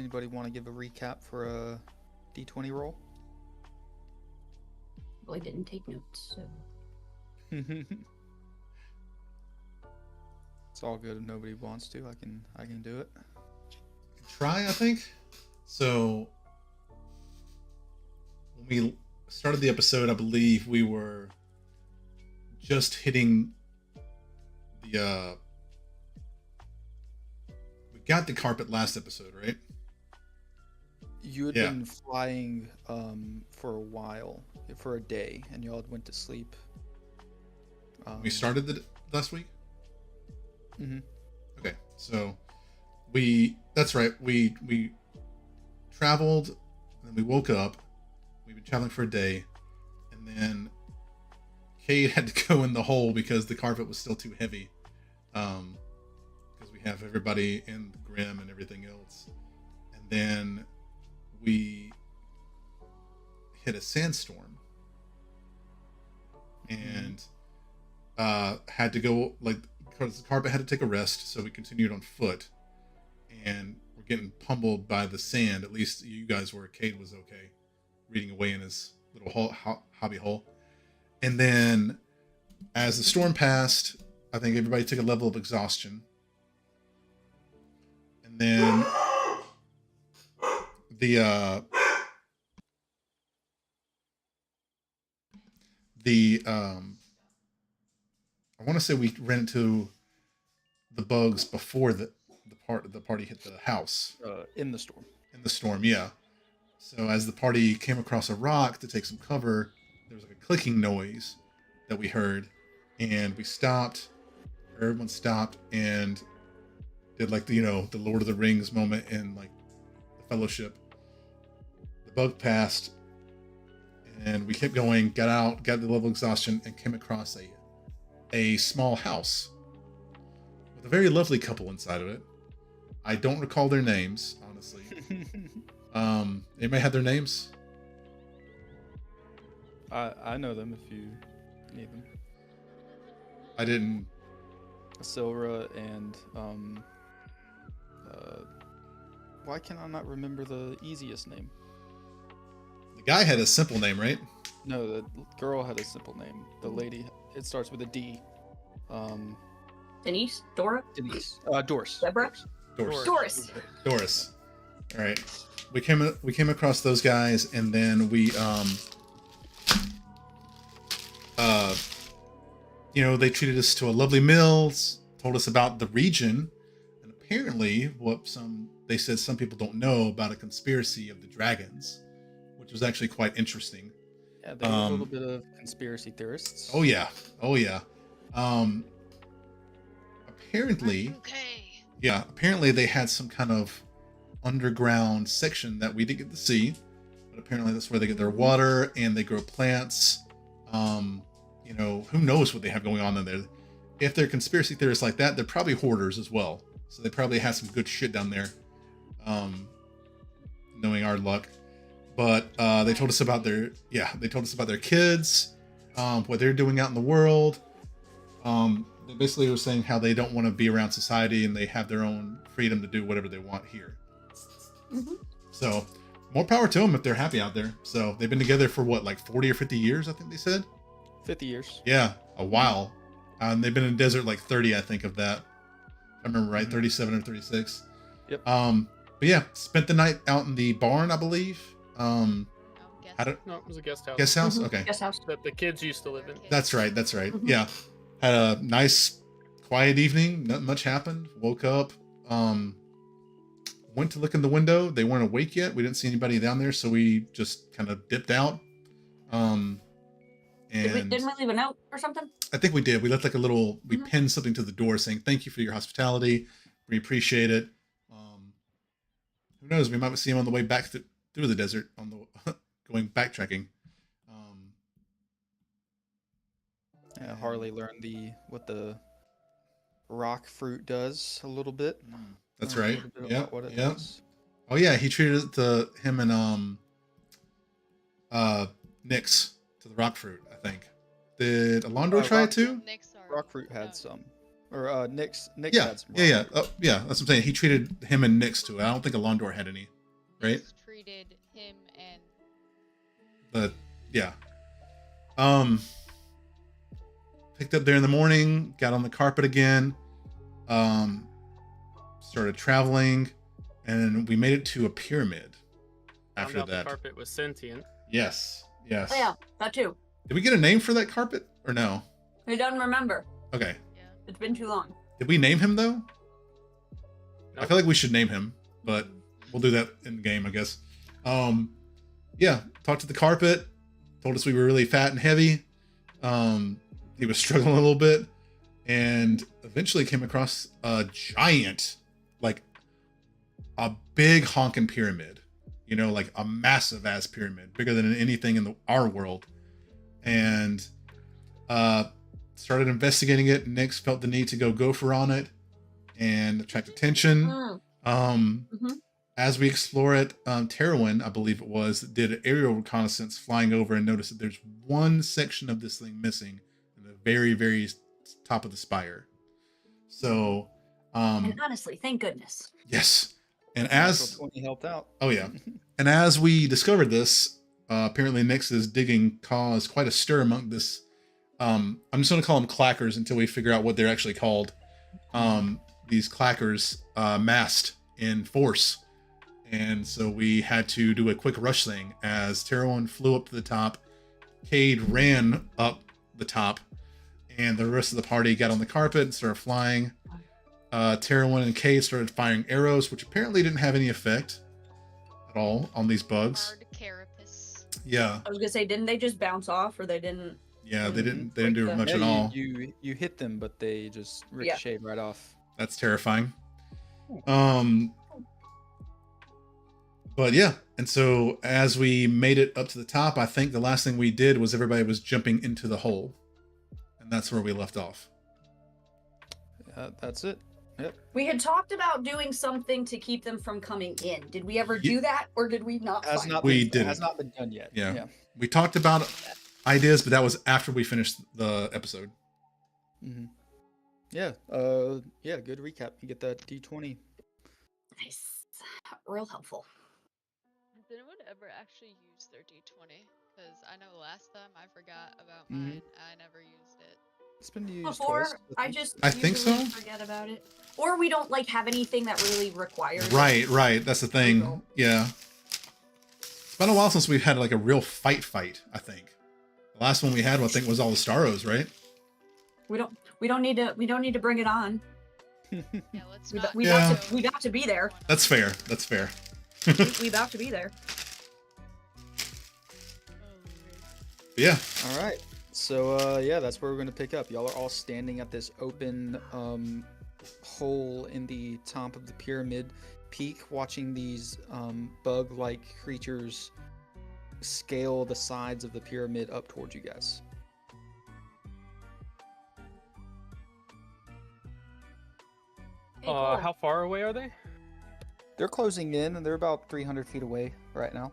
anybody want to give a recap for a D20 roll? Well, I didn't take notes, so. It's all good if nobody wants to. I can do it. Try, I think. So when we started the episode, I believe we were just hitting the we got the carpet last episode, right? You had Yeah. been flying for a while, for a day, and y'all had went to sleep. We started the last week. Mhm. Okay, so that's right. We traveled, and then we woke up. We've been traveling for a day, and then Cade had to go in the hole because the carpet was still too heavy. Because we have everybody in the Grim and everything else, and then we hit a sandstorm and had to go, like, because the carpet had to take a rest, so we continued on foot, and we're getting pummeled by the sand. At least you guys were. Cade was okay, reading away in his little hobby hole. And then as the storm passed, I think everybody took a level of exhaustion, and then the I want to say we ran into the bugs before the party hit the house. In the storm. In the storm, yeah. So as the party came across a rock to take some cover, there was like a clicking noise that we heard, and we stopped. Everyone stopped and did, like, the Lord of the Rings moment in, like, the Fellowship. The bug passed, and we kept going, got out, got the level of exhaustion, and came across a small house with a very lovely couple inside of it. I don't recall their names, honestly. Anybody had their names? I know them if you need them. I didn't. Silra and why can I not remember the easiest name? The guy had a simple name, right? No, the girl had a simple name. The lady, it starts with a D. Denise? Dora? Denise. Doris. Deborah? Doris. Doris. All right. We came across those guys, and then we they treated us to a lovely meal, told us about the region, and apparently they said some people don't know about a conspiracy of the dragons, which was actually quite interesting. Yeah, they were a little bit of conspiracy theorists. Oh yeah. Apparently, apparently they had some kind of underground section that we didn't get to see, but apparently that's where they get their water and they grow plants. Who knows what they have going on in there. If they're conspiracy theorists like that, they're probably hoarders as well, so they probably have some good shit down there, knowing our luck. But they told us about their kids, what they're doing out in the world. They basically were saying how they don't want to be around society and they have their own freedom to do whatever they want here. Mm-hmm. So more power to them if they're happy out there. So they've been together for what, like 40 or 50 years, I think they said? 50 years. Yeah, a while. They've been in the desert like 30, I think, of that. If I remember right, 37 or 36. Yep. But yeah, spent the night out in the barn, I believe. No, it was a guest house. Guest house? Mhm. Okay. Guest house. That the kids used to live in. That's right. Mhm. Yeah. Had a nice, quiet evening. Not much happened. Woke up. Went to look in the window. They weren't awake yet. We didn't see anybody down there, so we just kind of dipped out. And Didn't we leave a note or something? I think we did. We left like a little. We Mhm. pinned something to the door saying "Thank you for your hospitality. We appreciate it." Who knows? We might see him on the way back through the desert on the going backtracking. Yeah, Harley learned what the rock fruit does a little bit. That's Learned a right. little bit Yeah. about what it Yeah. does. Oh yeah, he treated him and Nyx to the rock fruit, I think. Did Alondor try it too? Rock fruit had some, or Nick's Yeah, had some. yeah. rock fruit. Yeah, that's what I'm saying. He treated him and Nyx to it. I don't think Alondor had any. right? Treated him and. But yeah. Picked up there in the morning, got on the carpet again, started traveling, and we made it to a pyramid after Found out that. The carpet was sentient. Yes. Oh yeah, that too. Did we get a name for that carpet or no? He doesn't remember. Okay. Yeah. It's been too long. Did we name him though? Nope. I feel like we should name him, but we'll do that in the game, I guess. Yeah, talked to the carpet, told us we were really fat and heavy. He was struggling a little bit, and eventually came across a giant, like a big honking pyramid, you know, like a massive ass pyramid, bigger than anything in our world. And started investigating it. Nyx felt the need to go gopher on it and attract attention. As we explore it, Terwin, I believe it was, did an aerial reconnaissance flying over and noticed that there's one section of this thing missing in the very, very top of the spire. So, And honestly, thank goodness. yes. And as 20 helped out. Oh yeah. And as we discovered this, apparently Nyx's digging caused quite a stir among this. I'm just going to call them clackers until we figure out what they're actually called. These clackers massed in force. And so we had to do a quick rush thing as Terwin flew up to the top. Cade ran up the top. And the rest of the party got on the carpet and started flying. Terwin and Cade started firing arrows, which apparently didn't have any effect at all on these bugs. Hard carapace. Yeah. I was gonna say, didn't they just bounce off, or they didn't? Yeah, they didn't do much at Yeah, all. you hit them, but they just Yeah. ricocheted right off. That's terrifying. But yeah, and so as we made it up to the top, I think the last thing we did was everybody was jumping into the hole. And that's where we left off. That's it. Yep. We had talked about doing something to keep them from coming in. Did we ever Ye- do that, or did we not? Has find not it? We been, didn't. has not been done yet. Yeah. We talked about ideas, but that was after we finished the episode. Mm-hmm. Yeah. Yeah. Good recap. You get that D20. Nice, real helpful. Has anyone ever actually used their D20? Because I know last time I forgot about Mhm. mine. I never used it. It's been used Before, twice. I think usually so. forget about it, or we don't like have anything that really requires it. Right. That's the thing. Cool. Yeah. It's been a while since we've had like a real fight, I think. The last one we had, I think, was all the Staros, right? We don't need to bring it on. Yeah, let's We, not. we, Yeah. got to be there. That's fair. We about to be there. Yeah. All right. So yeah, that's where we're gonna pick up. Y'all are all standing at this open hole in the top of the pyramid peak, watching these bug-like creatures scale the sides of the pyramid up towards you guys. Hey, cool. How far away are they? They're closing in, and they're about 300 feet away right now.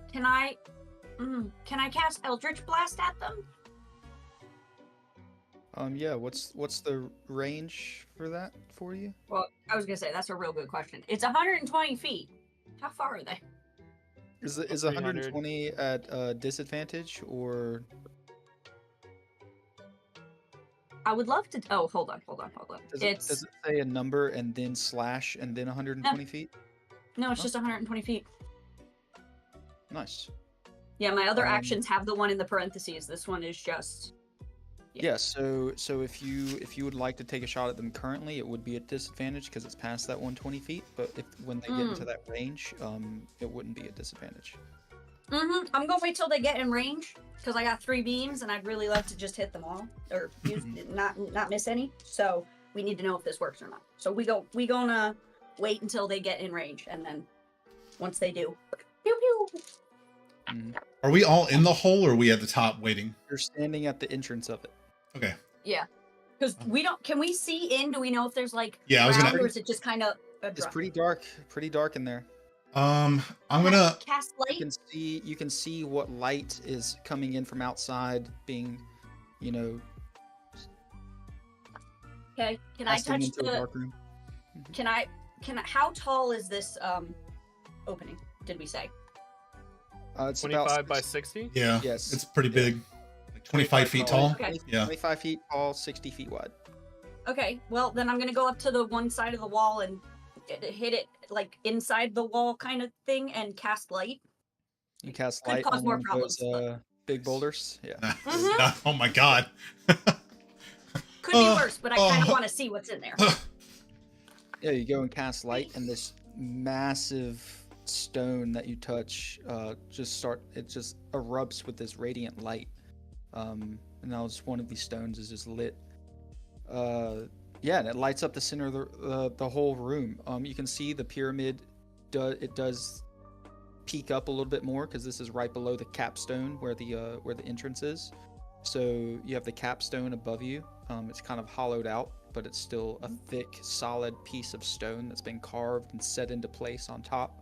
Can I cast Eldritch Blast at them? Yeah. What's the range for that for you? Well, I was gonna say that's a real good question. It's 120 feet. How far are they? Is 300. 120 at disadvantage or? I would love to. Oh, hold on. Does It's it say a number and then slash and then 120 feet? no, it's just 120 feet. Nice. Yeah, my other Um, actions have the one in the parentheses. This one is just. Yeah. So if you would like to take a shot at them currently, it would be at disadvantage because it's past that 120 feet. But if when they get into that range, it wouldn't be a disadvantage. I'm gonna wait till they get in range because I got 3 beams and I'd really love to just hit them all or use not miss any. So we need to know if this works or not. So we gonna wait until they get in range and then once they do, pew pew. Are we all in the hole or are we at the top waiting? You're standing at the entrance of it. Okay. Yeah, because we don't. Can we see in? Do we know if there's like Yeah, I was ground, gonna- or is it just kind of? It's pretty dark in there. I'm gonna cast light. You can see what light is coming in from outside, being, Okay. Can I Casting touch into a the? dark room. Can I? How tall is this opening? Did we say? It's about 25 by 60. Yeah. Yes. It's pretty Yeah. big. Like 25 feet tall. Okay. Yeah. 25 feet tall, 60 feet wide. Okay. Well, then I'm gonna go up to the one side of the wall and hit it like inside the wall kind of thing and cast light. You cast Could light cause on more one of those problems, big boulders. Yeah. Mhm. Oh my god. Could be worse, but I kind of uh, want to see what's in there. Yeah, you go and cast light, and this massive stone that you touch it just erupts with this radiant light. And now just one of these stones is just lit. Yeah, and it lights up the center of the whole room. You can see the pyramid. It does peek up a little bit more because this is right below the capstone where the entrance is. So you have the capstone above you. It's kind of hollowed out, but it's still a thick, solid piece of stone that's been carved and set into place on top.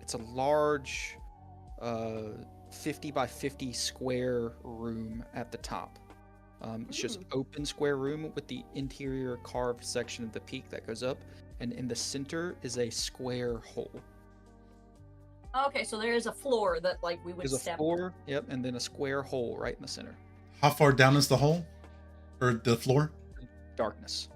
It's a large 50 by 50 square room at the top. It's just open square room with the interior carved section of the peak that goes up, and in the center is a square hole. Okay, so there is a floor that like we would There's a step. floor, yep, and then a square hole right in the center. How far down is the hole? Or the floor? Darkness.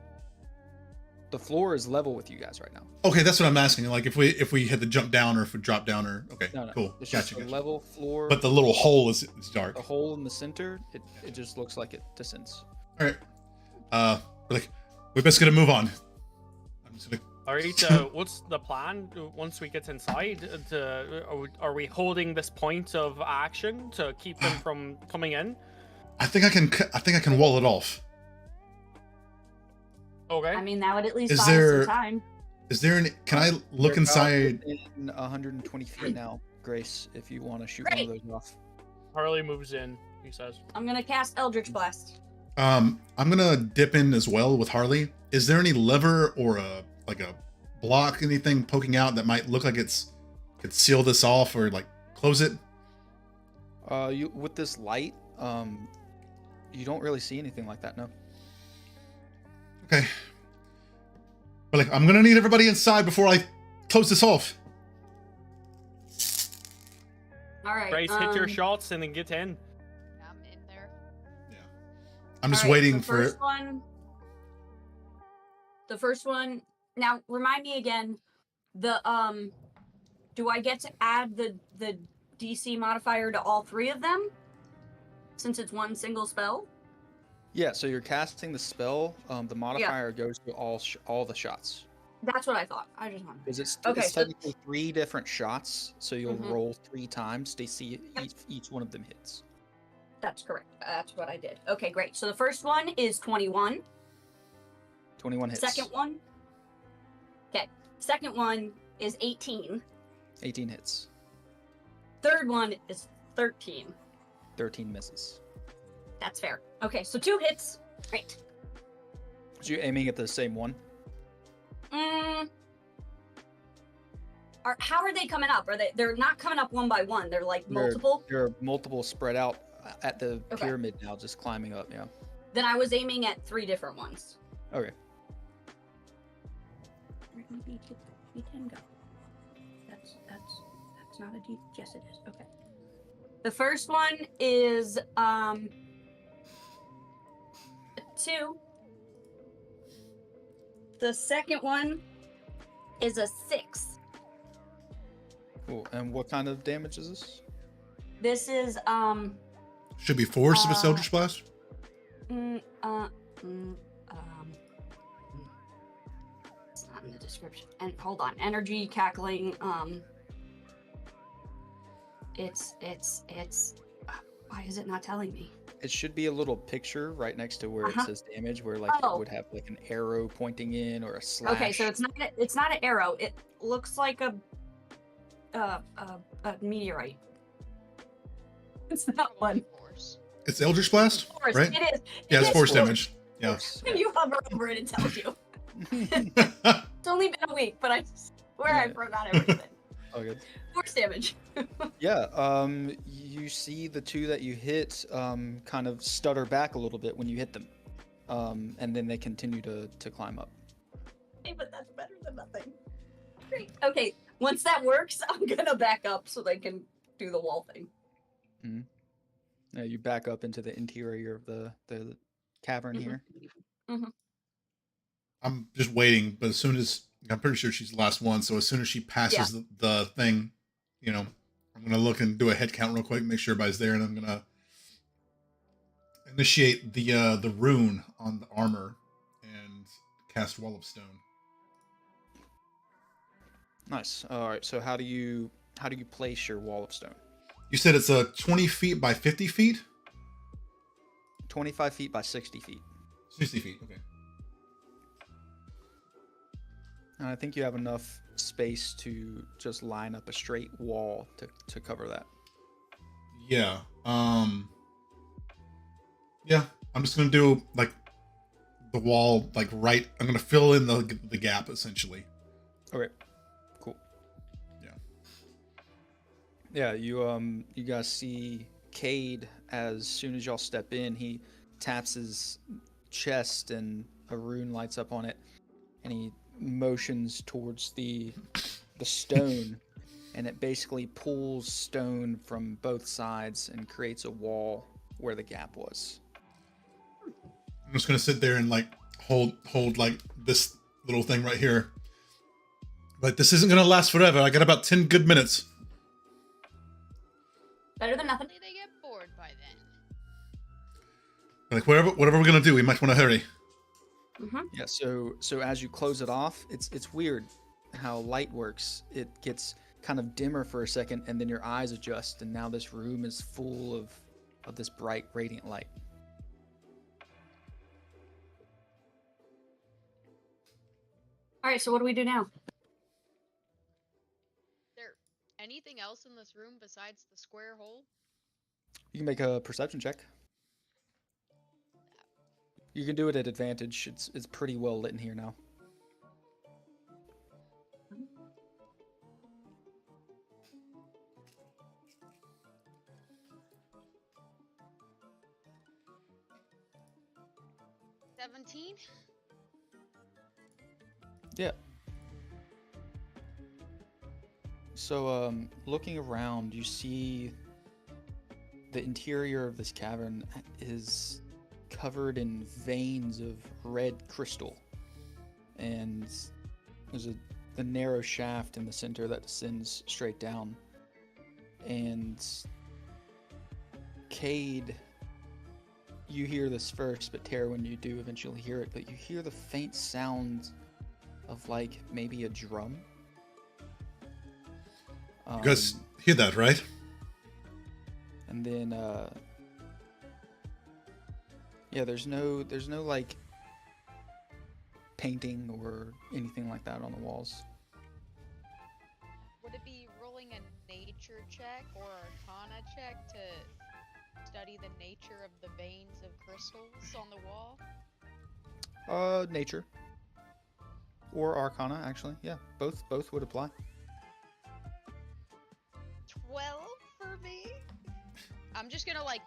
The floor is level with you guys right now. Okay, that's what I'm asking. Like if we had to jump down or if we drop down or okay, No, cool. It's Gotcha, just a gotcha. level floor. But the little hole is dark. the hole in the center, it just looks like it descends. Alright. We're like, we best gotta move on. I'm just gonna All right. What's the plan once we get inside? Are we holding this point of action to keep them from coming in? I think I can wall it off. Okay. I mean, that would at least Is buy us there- some time. Is there any can I look They're about inside? within 120 feet now, Grace, if you want to shoot Great. one of those off. Harley moves in. He says, I'm gonna cast Eldritch Blast. I'm gonna dip in as well with Harley. Is there any lever or a block, anything poking out that might look like could seal this off or like close it? You with this light, you don't really see anything like that, no. Okay. But like I'm gonna need everybody inside before I close this off. All right. Grace, hit your shots and then get in. I'm in there. I'm just all right, waiting the for first one. The first one. Now, remind me again. The do I get to add the DC modifier to all three of them? Since it's one single spell. Yeah, so you're casting the spell. The modifier goes to all the shots. That's what I thought. I just wanted. Because it's Okay, so- technically 3 different shots, so you'll Mhm. roll 3 times to see Yep. each one of them hits. That's correct. That's what I did. Okay, great. So the first one is 21. 21 hits. Second one. Okay. Second one is 18. 18 hits. Third one is 13. 13 misses. That's fair. Okay, so 2 hits. Great. So you're aiming at the same one? How are they coming up? They're not coming up one by one. They're like multiple. There are multiple spread out at the Okay. pyramid now, just climbing up, yeah. Then I was aiming at 3 different ones. Okay. Where did my D10 go? That's not a D. Yes, it is. Okay. The first one is 2. The second one is a 6. Cool. And what kind of damage is this? This is should be force of a Uh, Eldritch Blast. It's not in the description. And hold on, energy cackling. It's. Why is it not telling me? It should be a little picture right next to where Uh-huh. it says damage, where like Oh. it would have like an arrow pointing in or a slash. Okay, so it's not an arrow. It looks like a meteorite. It's not one. Force. It's Eldritch Blast, Force. right? It is. Yeah, it's is force damage. Yeah. Force, When you hover over it, it tells you. Okay. It's only been a week, but I swear I Yeah. forgot everything. Oh, good. Force damage. Yeah, you see the 2 that you hit kind of stutter back a little bit when you hit them. and then they continue to climb up. Hey, but that's better than nothing. Great. Okay, once that works, I'm gonna back up so they can do the wall thing. You back up into the interior of the cavern Mhm. here. I'm just waiting, but as soon as I'm pretty sure she's the last one, so as soon as she passes the thing, you know, I'm gonna look and do a head count real quick, make sure everybody's there, and I'm gonna initiate the rune on the armor and cast Wall of Stone. Nice. All right. So how do you place your wall of stone? You said it's 20 feet by 50 feet? 25 feet by 60 feet. 60 feet, okay. And I think you have enough space to just line up a straight wall to cover that. Yeah. Yeah, I'm just gonna do like the wall, like right. I'm gonna fill in the gap essentially. Okay. Cool. Yeah. Yeah, you guys see Cade as soon as y'all step in, he taps his chest and a rune lights up on it, and he motions towards the stone, and it basically pulls stone from both sides and creates a wall where the gap was. I'm just gonna sit there and like hold like this little thing right here. But this isn't gonna last forever. I got about 10 good minutes. Better than nothing. Hopefully they get bored by then. Like whatever we're gonna do, we might want to hurry. Yeah, so as you close it off, it's weird how light works. It gets kind of dimmer for a second, and then your eyes adjust, and now this room is full of this bright, radiant light. All right, so what do we do now? There anything else in this room besides the square hole? You can make a perception check. You can do it at advantage. It's pretty well lit in here now. $17? Yeah. So, looking around, you see the interior of this cavern is covered in veins of red crystal, and there's a narrow shaft in the center that descends straight down. And Cade, you hear this first, but Tara, when you do eventually hear it, but you hear the faint sound of like maybe a drum. You guys hear that, right? And then yeah, there's no like painting or anything like that on the walls. Would it be rolling a nature check or arcana check to study the nature of the veins of crystals on the wall? Nature or arcana, actually. Yeah, both would apply. 12 for me. I'm just gonna like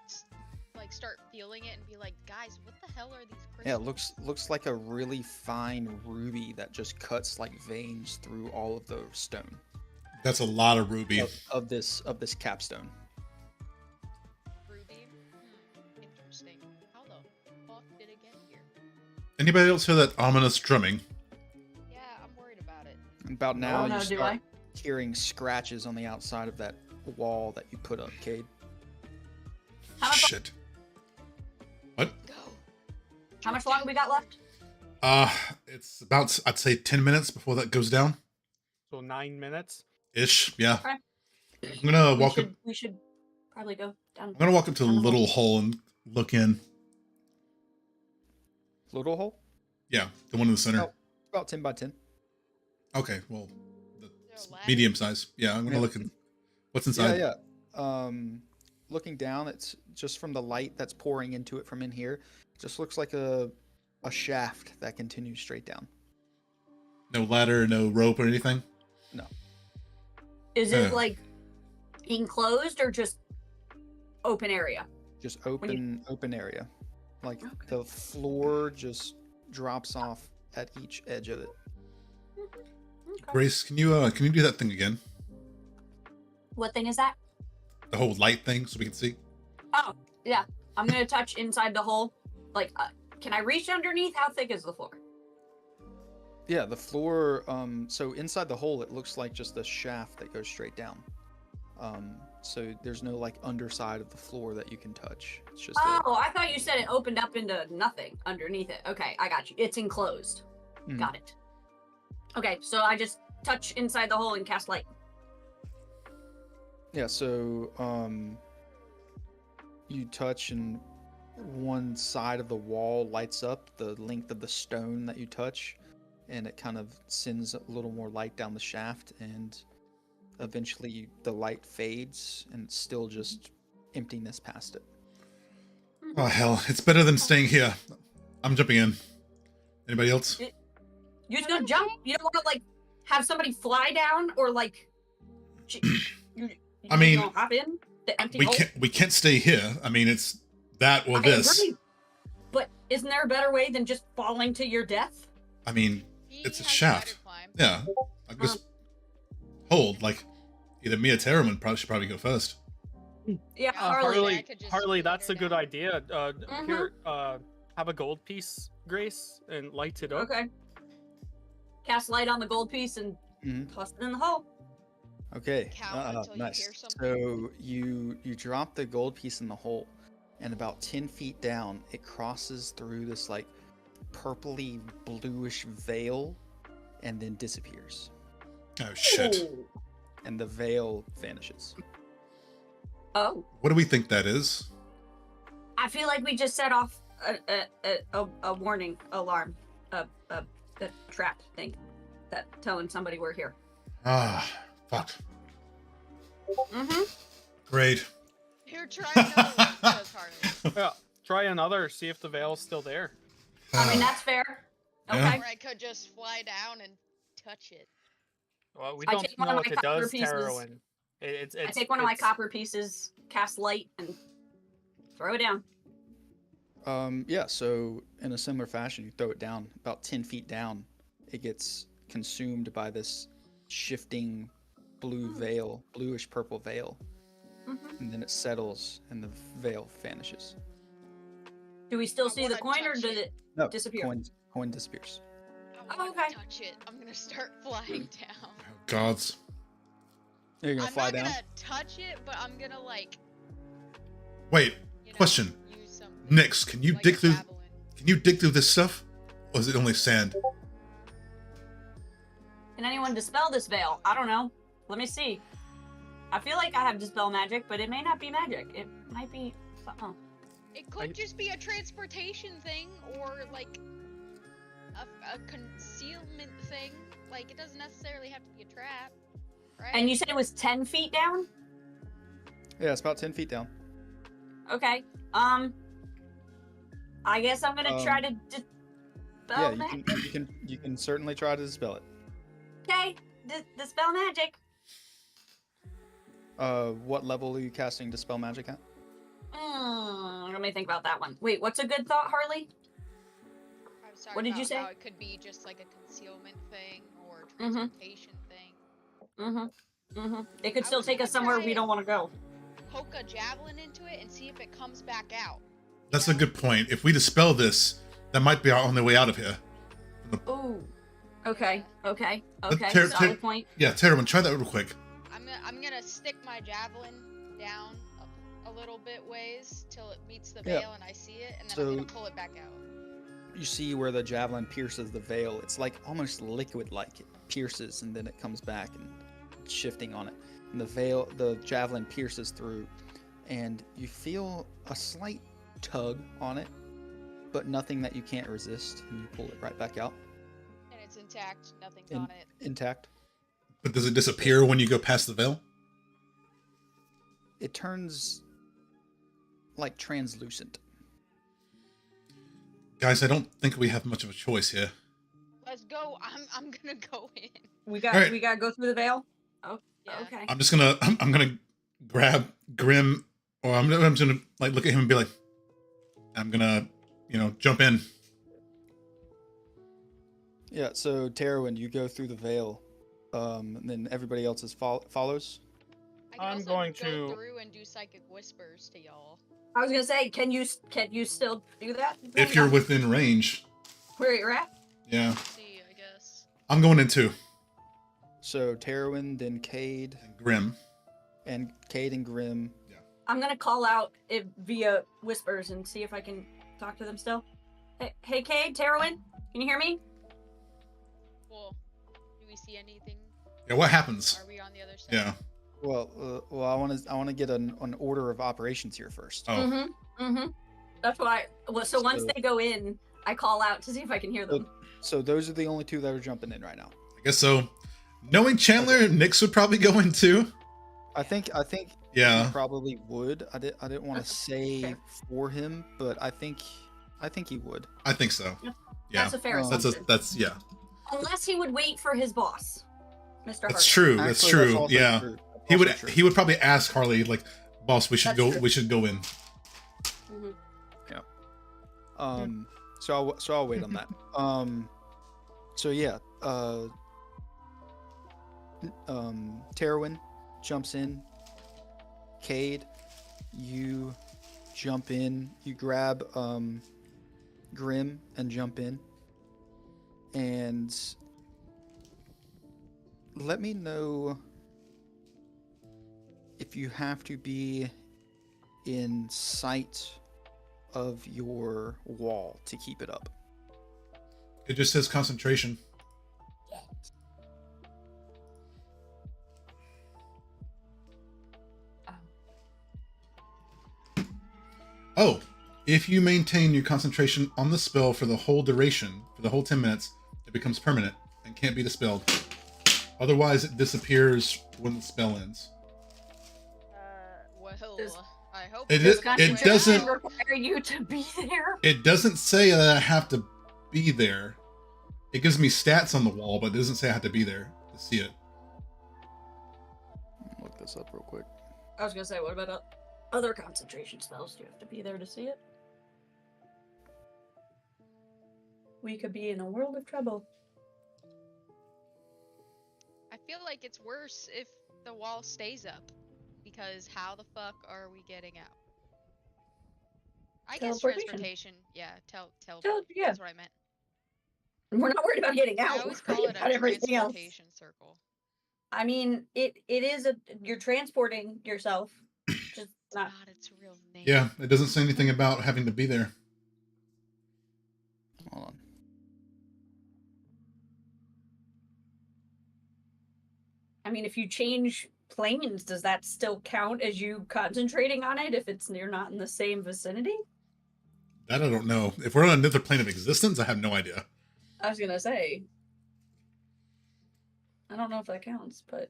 start feeling it and be like, guys, what the hell are these crystals? Yeah, it looks like a really fine ruby that just cuts like veins through all of the stone That's a lot of ruby. of this capstone. Ruby? Interesting. How the fuck did it get here? Anybody else hear that ominous drumming? Yeah, I'm worried about it. About now, Oh, no, you do start I? hearing scratches on the outside of that wall that you put up, Cade. How much, Shit. What? Go. how much longer we got left? It's about, I'd say, 10 minutes before that goes down. So 9 minutes. Ish, yeah. Okay. I'm gonna walk up. We should probably go down. I'm gonna walk up to the down the little hole and look in. Little hole? Yeah, the one in the center. Oh. About 10 by 10. Okay, well, Is there a ladder? medium size. Yeah, I'm gonna Yeah. look in. What's inside? Yeah. Looking down, it's just from the light that's pouring into it from in here. It just looks like a shaft that continues straight down. No ladder, no rope or anything. Is it Yeah. like enclosed or just open area? Just open area. Like Okay. the floor just drops off at each edge of it. Okay. Grace, can you do that thing again? What thing is that? The whole light thing, so we can see. Oh, yeah. I'm gonna touch inside the hole. Like, can I reach underneath? How thick is the floor? Yeah, the floor. So inside the hole, it looks like just a shaft that goes straight down. So there's no like underside of the floor that you can touch. It's just. Oh, I thought you said it opened up into nothing underneath it. Okay, I got you. It's enclosed. Mhm. Got it. Okay, so I just touch inside the hole and cast light. Yeah. So you touch and one side of the wall lights up the length of the stone that you touch, and it kind of sends a little more light down the shaft, and eventually the light fades and it's still just emptiness past it. Oh hell, it's better than staying here. I'm jumping in. Anybody else? You're just gonna jump? You don't want to like have somebody fly down or like? You I mean, gonna hop in the empty We hole? can't stay here. I mean, it's that or I this. agree. But isn't there a better way than just falling to your death? I mean, He it's a has shaft. spider climb. Yeah. I just hold like either me or Terraman should probably go first. Yeah, Harley, Harley. I could just Harley, lead that's her a good down. idea. Here, have a gold piece, Grace, and light it up. Okay. Cast light on the gold piece and Mhm. toss it in the hole. Okay. Count until you nice. hear something. So you drop the gold piece in the hole, and about 10 feet down, it crosses through this like purpley bluish veil, and then disappears. Oh shit. Ooh. And the veil vanishes. Oh, What do we think that is? I feel like we just set off a warning alarm, a trap thing, that telling somebody we're here. Ah, fuck. Mm-hmm. Great. Here, try another one, says Harley. Yeah, try another. See if the veil's still there. I mean, that's fair. Okay. Yeah. Or I could just fly down and touch it. Well, we I don't take one know of what my it copper does, pieces. Terowin. It's I take one of my it's- copper pieces, cast light, and throw it down. Yeah, so in a similar fashion, you throw it down about 10 feet down. It gets consumed by this shifting blue veil, bluish purple veil, Mm-hmm. and then it settles and the veil vanishes. Do we still I see the wanna coin, or touch does it. it? No, Disappear. coin disappears. I Oh, want okay. to touch it. I'm gonna start flying down. Oh, gods. You're gonna I'm fly not down. gonna touch it, but I'm gonna like. Wait, You know, question. Use something Nix, can you like dig a through javelin. this stuff? Or is it only sand? Can anyone dispel this veil? I don't know. Let me see. I feel like I have dispel magic, but it may not be magic. It might be something. It could just be a transportation thing, or like a concealment thing. Like it doesn't necessarily have to be a trap, right? And you said it was 10 feet down? Yeah, it's about 10 feet down. Okay. I guess I'm gonna try to dispel Yeah, magic. you can certainly try to dispel it. Okay. Dispel magic. What level are you casting dispel magic at? Let me think about that one. Wait, what's a good thought, Harley? I was talking what did you about say? How it could be just like a concealment thing or a Mhm. transportation thing. It could I still was take gonna us somewhere try we it. don't want to go. Poke a javelin into it and see if it comes back out. That's a good point. If we dispel this, that might be our only way out of here. Ooh. Okay. Okay. But Okay. Ter- Solid Ter- point. Yeah, Terraman, try that real quick. I'm gonna stick my javelin down a little bit ways till it meets the Yeah. veil and I see it, and then So- I'm gonna pull it back out. You see where the javelin pierces the veil. It's like almost liquid-like. It pierces and then it comes back and it's shifting on it. And the javelin pierces through, and you feel a slight tug on it, but nothing that you can't resist. And you pull it right back out, And it's intact, nothing's In- on it. intact. But does it disappear when you go past the veil? It turns like translucent. Guys, I don't think we have much of a choice here. Let's go. I'm gonna go in. We got. Alright. We got to go through the veil. Oh. Yeah. Okay. I'm gonna grab Grim, or I'm just gonna like look at him and be like, I'm gonna jump in. Yeah, so Terwin, you go through the veil, and then everybody else follows. I can I'm also going go to- through and do psychic whispers to y'all. I was gonna say, can you still do that? If you're within range. where you're at. Yeah. See, I guess. I'm going in too. So Terwin, then Cade, And Grim. and Grim. I'm gonna call out it via whispers and see if I can talk to them still. Hey, Cade, Terwin, can you hear me? Well, do we see anything? Yeah, what happens? Are we on the other side? Yeah. Well, I want to get an order of operations here first. Oh. Mm-hmm. That's why. Well, so once So- they go in, I call out to see if I can hear them. So those are the only two that are jumping in right now. I guess so. Knowing Chandler, Nyx would probably go in too. I think Yeah. he probably would. I didn't want to That's say fair. for him, but I think he would. I think so. Yep. Yeah. That's a fair That's assumption. Yeah. Unless he would wait for his boss, Mr. That's Hart. true. That's Actually, true. also Yeah. true. That's He would also true. he would probably ask Harley, like, boss, we should That's go true. we should go in. Mhm. So I'll wait on that. So yeah, Terwin jumps in. Cade, you jump in. You grab Grim and jump in. And let me know if you have to be in sight of your wall to keep it up. It just says concentration. Oh, if you maintain your concentration on the spell for the whole duration, for the whole 10 minutes, it becomes permanent and can't be dispelled. Otherwise, it disappears when the spell ends. Well, Does- I hope It Does is- concentration doesn't- require you to be there? It doesn't say that I have to be there. It gives me stats on the wall, but it doesn't say I have to be there to see it. Look this up real quick. I was gonna say, what about other concentration spells? Do you have to be there to see it? We could be in a world of trouble. I feel like it's worse if the wall stays up, because how the fuck are we getting out? I guess Teleportation. transportation. Yeah, teleport. Yeah. That's what I meant. We're not worried about getting I out. always We're call worried it about a everything else. transportation circle. I mean, it is you're transporting yourself. Just not. God, its real name. Yeah, it doesn't say anything about having to be there. Hold on. I mean, if you change planes, does that still count as you concentrating on it if you're not in the same vicinity? That I don't know. If we're on another plane of existence, I have no idea. I was gonna say. I don't know if that counts, but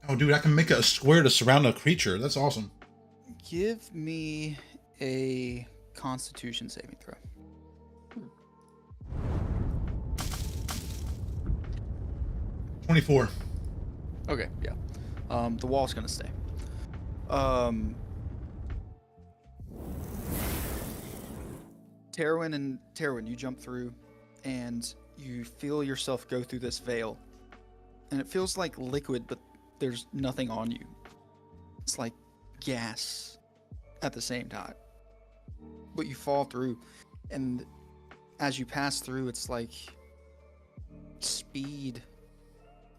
Oh, dude, I can make a square to surround a creature. That's awesome. Give me a Constitution saving throw. Hmm. 24. Okay, yeah. The wall's gonna stay. Terwin, you jump through, and you feel yourself go through this veil, and it feels like liquid, but there's nothing on you. It's like gas at the same time. But you fall through, and as you pass through, it's like speed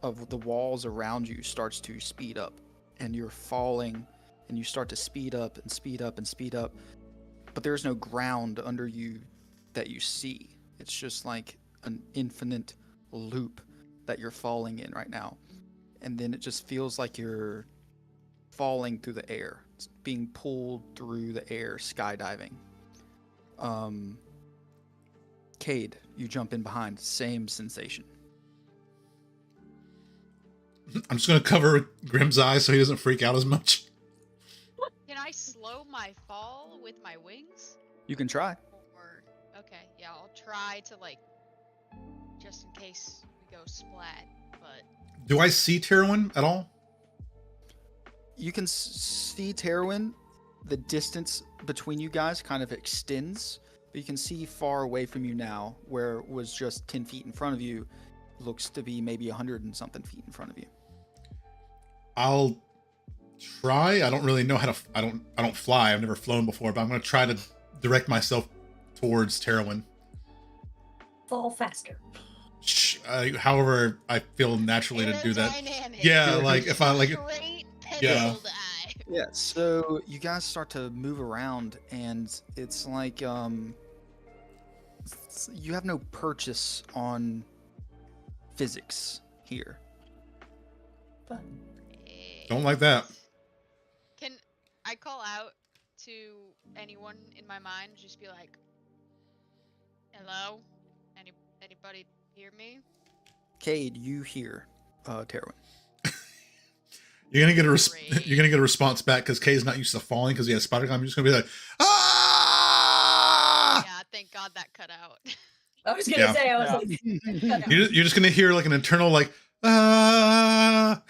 of the walls around you starts to speed up, and you're falling, and you start to speed up and speed up and speed up, but there's no ground under you that you see. It's just like an infinite loop that you're falling in right now, and then it just feels like you're falling through the air. It's being pulled through the air, skydiving. Cade, you jump in behind, same sensation. I'm just going to cover Grim's eyes so he doesn't freak out as much. Can I slow my fall with my wings? You can try. Or okay, yeah, I'll try to just in case we go splat. But Do I see Terwin at all? you can see Terwin. The distance between you guys kind of extends, but you can see far away from you now, where it was just 10 feet in front of you, looks to be maybe 100 and something feet in front of you. I'll try. I don't really know how to. I don't fly. I've never flown before, but I'm gonna try to direct myself towards Terwin. Fall faster. However, I feel naturally to do that. Aerodynamic. Yeah, like if I like. Straight Yeah. pencil die. Yeah, so you guys start to move around, and it's like you have no purchase on physics here. Don't like that. Can I call out to anyone in my mind? Just be like, "Hello, anybody hear me?" Cade, you hear Terwin. You're gonna get a Great. you're gonna get a response back because Kay's not used to falling because he has spider climb. You're just gonna be like, ah! Yeah, thank God that cut out. I was gonna Yeah. say, I was Yeah. like, You're just gonna hear like an internal like, ah.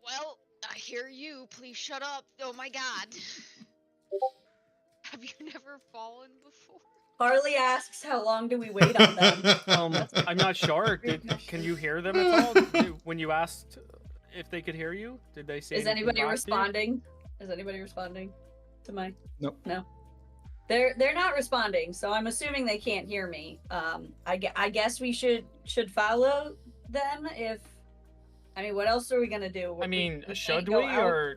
Well, I hear you. Please shut up. Oh my God. Have you never fallen before? Harley asks, how long do we wait on them? I'm not sure. Can you hear them at all? When you asked if they could hear you, did they say? Is anything anybody back to you? responding? Is anybody responding to my? Nope. No. They're not responding, so I'm assuming they can't hear me. I guess we should follow them if. I mean, what else are we gonna do? I mean, can't should go we out-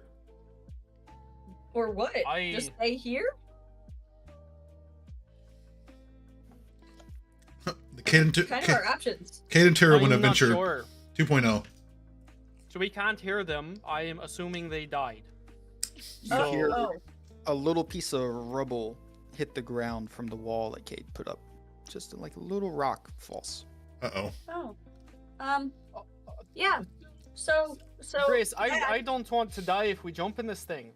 or what? I- Just stay here? The Caden Kind of our options. Terwin I'm not Adventure sure. 2.0. So we can't hear them. I am assuming they died. You So- hear Oh, a little piece of rubble hit the ground from the wall that Cade put up. Just like a little rock falls. Uh-oh. oh. Yeah. So. Grace, yeah, I don't want to die if we jump in this thing.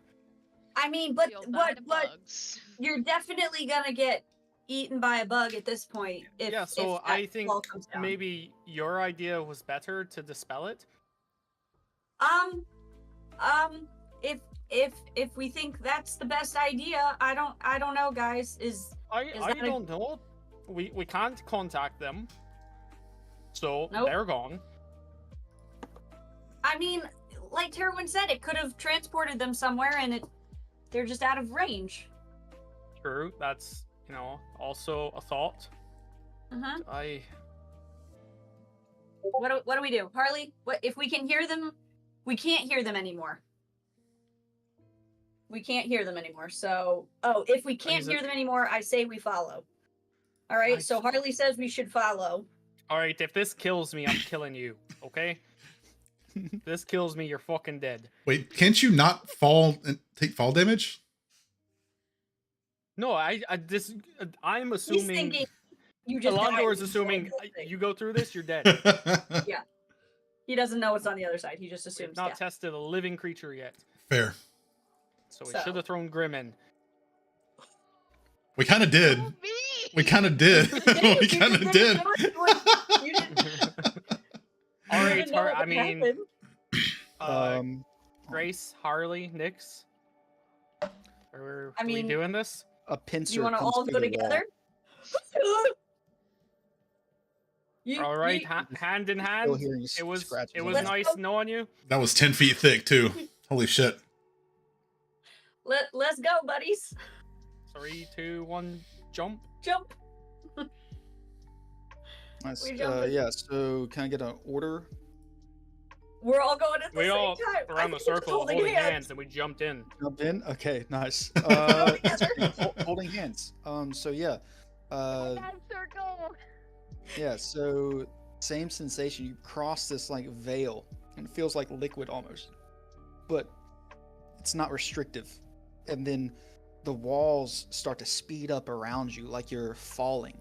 I mean, but You'll die to but bugs. you're definitely gonna get eaten by a bug at this point. If, Yeah, so if that I think wall comes down. maybe your idea was better to dispel it. If we think that's the best idea, I don't know, guys. I that a- don't know. We can't contact them. So Nope. they're gone. I mean, like Terwin said, it could have transported them somewhere, and they're just out of range. True, that's also a thought. Uh-huh. I What do we do, Harley? What if we can hear them? We can't hear them anymore. We can't hear them anymore. So, if we can't Is hear it- them anymore, I say we follow. All right. I- So Harley says we should follow. all right. If this kills me, I'm killing you. Okay. This kills me, you're fucking dead. Wait, can't you not fall and take fall damage? No, I'm He's assuming. thinking you just. Alondor is died. assuming you go through this, you're dead. He doesn't know what's on the other side. He just We've assumes not death. tested a living creature yet, Fair. so we So- should have thrown Grim in. We kind of did. Oh, me! We kind of did. You We just kind of didn't did. know you didn't- All you right, didn't know what I would mean, happen. Grace, Harley, Nyx. Are I we mean, doing this? A pincer. You want to comes all through go the wall. together? All right, hand in Still hand. hearing It was scratches it on was the Let's nice go. knowing you. That was 10 feet thick, too. Holy shit. Let's go, buddies. 3, 2, 1, jump. Jump. Nice. We jumping. Yeah, so can I get an order? We're all going at the We same all time. I around the think we're circle, holding holding hands. hands, and we jumped in. Jump in? Okay, nice. Go together. Holding hands. So yeah. Circle. Yeah, so same sensation. You cross this like veil and it feels like liquid almost. But it's not restrictive. And then the walls start to speed up around you like you're falling.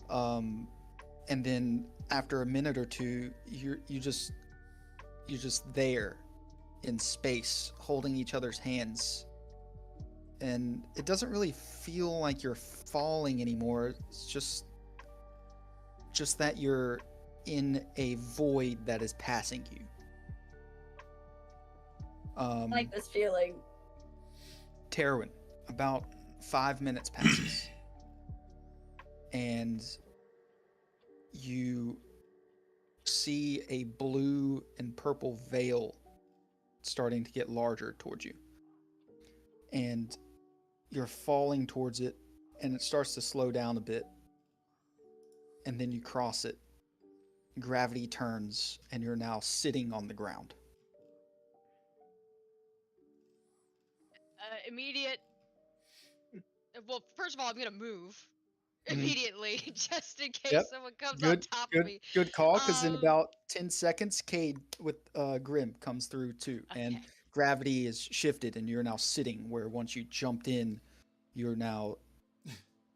And then after a minute or two, you're just there in space holding each other's hands. And it doesn't really feel like you're falling anymore. It's just that you're in a void that is passing you. I like this feeling. Terwin, about 5 minutes passes, and you see a blue and purple veil starting to get larger towards you. And you're falling towards it, and it starts to slow down a bit. And then you cross it. Gravity turns, and you're now sitting on the ground. Immediate. Well, first of all, I'm gonna move Mhm. immediately, just in case Yep. someone comes on Good, top of good, me. good call. Because in Um, about 10 seconds, Cade with Grim comes through too, and Okay. gravity is shifted, and you're now sitting where once you jumped in, you're now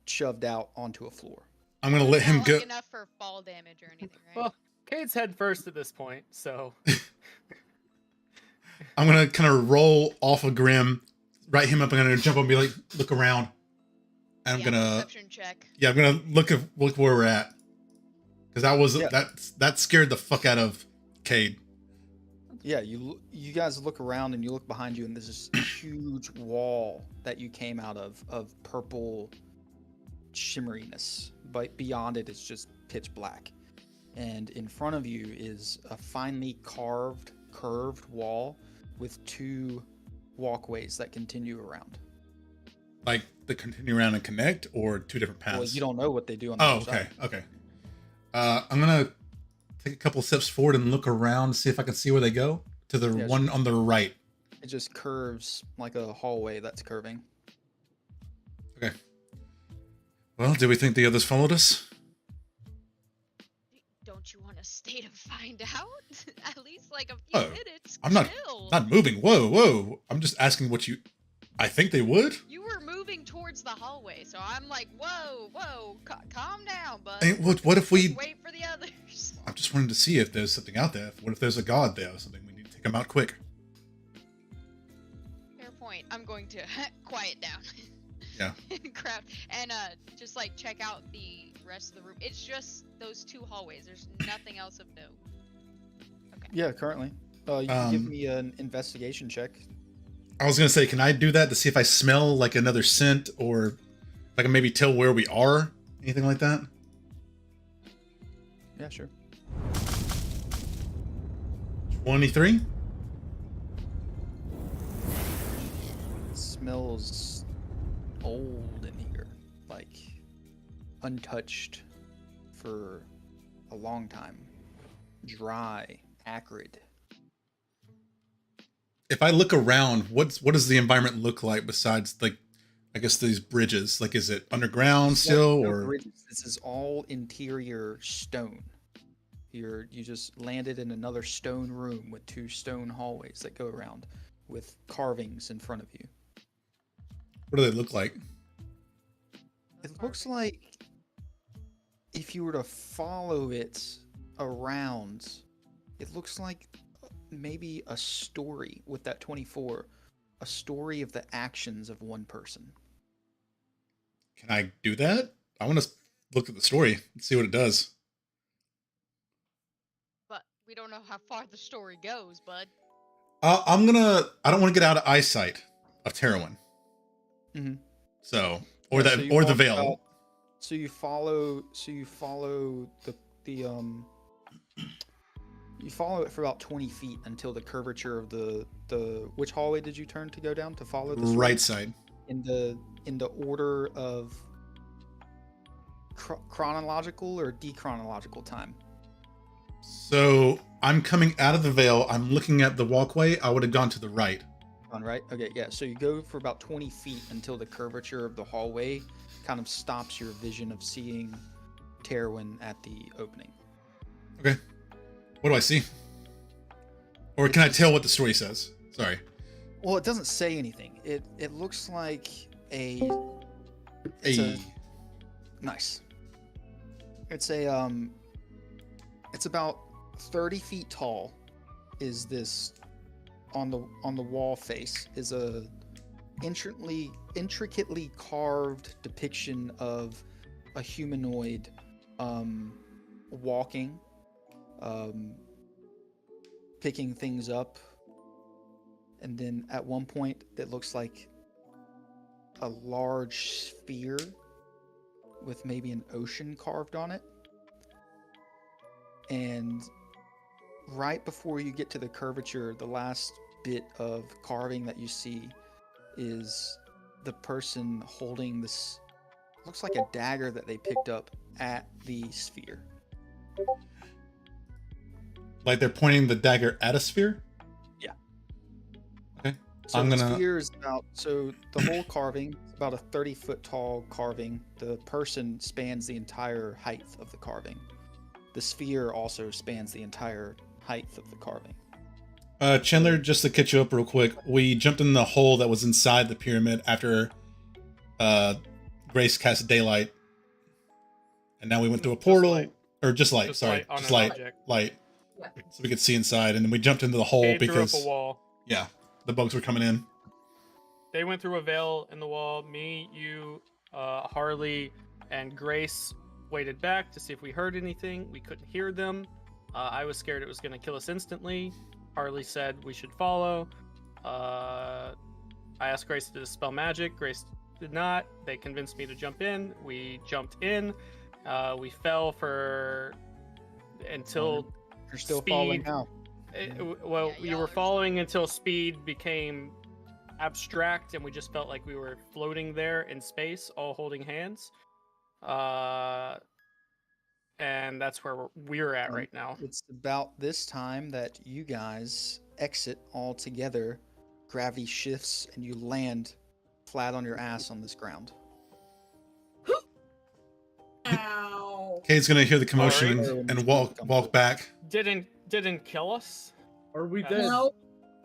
shoved out onto a floor. I'm gonna let him Not go. like enough for fall damage or anything, right? Well, Cade's head first at this point, so I'm gonna kind of roll off of Grim, right him up. I'm gonna jump up and be like, look around. And I'm Yeah, gonna, perception check. yeah, I'm gonna look where we're at, because Yeah. that scared the fuck out of Cade. Yeah, you guys look around and you look behind you, and there's this huge wall that you came out of purple shimmeriness. But beyond it is just pitch black. And in front of you is a finely curved wall with 2 walkways that continue around. Like the continue around and connect, or 2 different paths. Well, you don't know what they do on the Oh, other okay, side. okay. I'm gonna take a couple steps forward and look around, see if I can see where they go. To the Yeah, one on the right. It just curves like a hallway that's curving. Okay. Well, do we think the others followed us? Don't you want to stay to find out? At least like a few Oh, minutes. I'm not Chill. not moving. Whoa. I'm just asking what you. I think they would. You were moving towards the hallway, so I'm like, whoa, calm down, bud. I mean, what if we? Wait for the others. I'm just wanting to see if there's something out there. What if there's a god there or something? We need to take him out quick. Fair point. I'm going to quiet down. Yeah. Crap. And just like check out the rest of the room. It's just those 2 hallways. There's nothing else of note. Okay. Yeah, currently. You can give Um, me an investigation check. I was gonna say, can I do that to see if I smell like another scent, or if I can maybe tell where we are? Anything like that? Yeah, sure. 23. It smells old in here, like untouched for a long time. Dry, acrid. If I look around, what does the environment look like besides, like, I guess these bridges? Like, is it underground still, No or? bridges. This is all interior stone. You just landed in another stone room with 2 stone hallways that go around with carvings in front of you. What do they look like? It looks like if you were to follow it around, it looks like maybe a story with that 24, a story of the actions of one person. Can I do that? I want to look at the story and see what it does. But we don't know how far the story goes, bud. I don't want to get out of eyesight of Terwin. Mhm. So, or Yeah, that, so you or the walk veil. about- So you follow you follow it for about 20 feet until the curvature of the which hallway did you turn to go down to follow this Right side. in the order of chronological or dechronological time? So I'm coming out of the veil. I'm looking at the walkway. I would have gone to the right. On right? Okay, yeah. So you go for about 20 feet until the curvature of the hallway kind of stops your vision of seeing Terwin at the opening. Okay. What do I see? Or can I tell what the story says? Sorry. Well, it doesn't say anything. It looks like it's Hey. nice. It's it's about 30 feet tall. Is this on the wall face is a intricately carved depiction of a humanoid walking, picking things up, and then at one point it looks like a large sphere with maybe an ocean carved on it. And right before you get to the curvature, the last bit of carving that you see is the person holding this, looks like a dagger that they picked up at the sphere. Like they're pointing the dagger at a sphere? Yeah. Okay. So I'm the gonna- sphere is about, so the whole carving is about a 30-foot tall carving. The person spans the entire height of the carving. The sphere also spans the entire height of the carving. Chandler, just to catch you up real quick, we jumped in the hole that was inside the pyramid after Grace cast daylight, and now we went through a Just portal, light. or just light. Just Sorry, light on just an light, object. light, Yeah. so we could see inside, and then we jumped into the hole They threw because up a wall. yeah, the bugs were coming in. They went through a veil in the wall. Me, you, Harley, and Grace waited back to see if we heard anything. We couldn't hear them. I was scared it was going to kill us instantly. Harley said we should follow. I asked Grace to dispel magic. Grace did not. They convinced me to jump in. We jumped in. We fell for until You're still Speed. falling now. well, Yeah, you y'all were are following until speed became abstract, and we just felt like we were floating there in space, all holding hands. And that's where we're at right now. It's about this time that you guys exit all together. Gravity shifts and you land flat on your ass on this ground. Ow. Kate's gonna hear the commotion Alright. and walk back. Didn't kill us. Are we No. dead? No,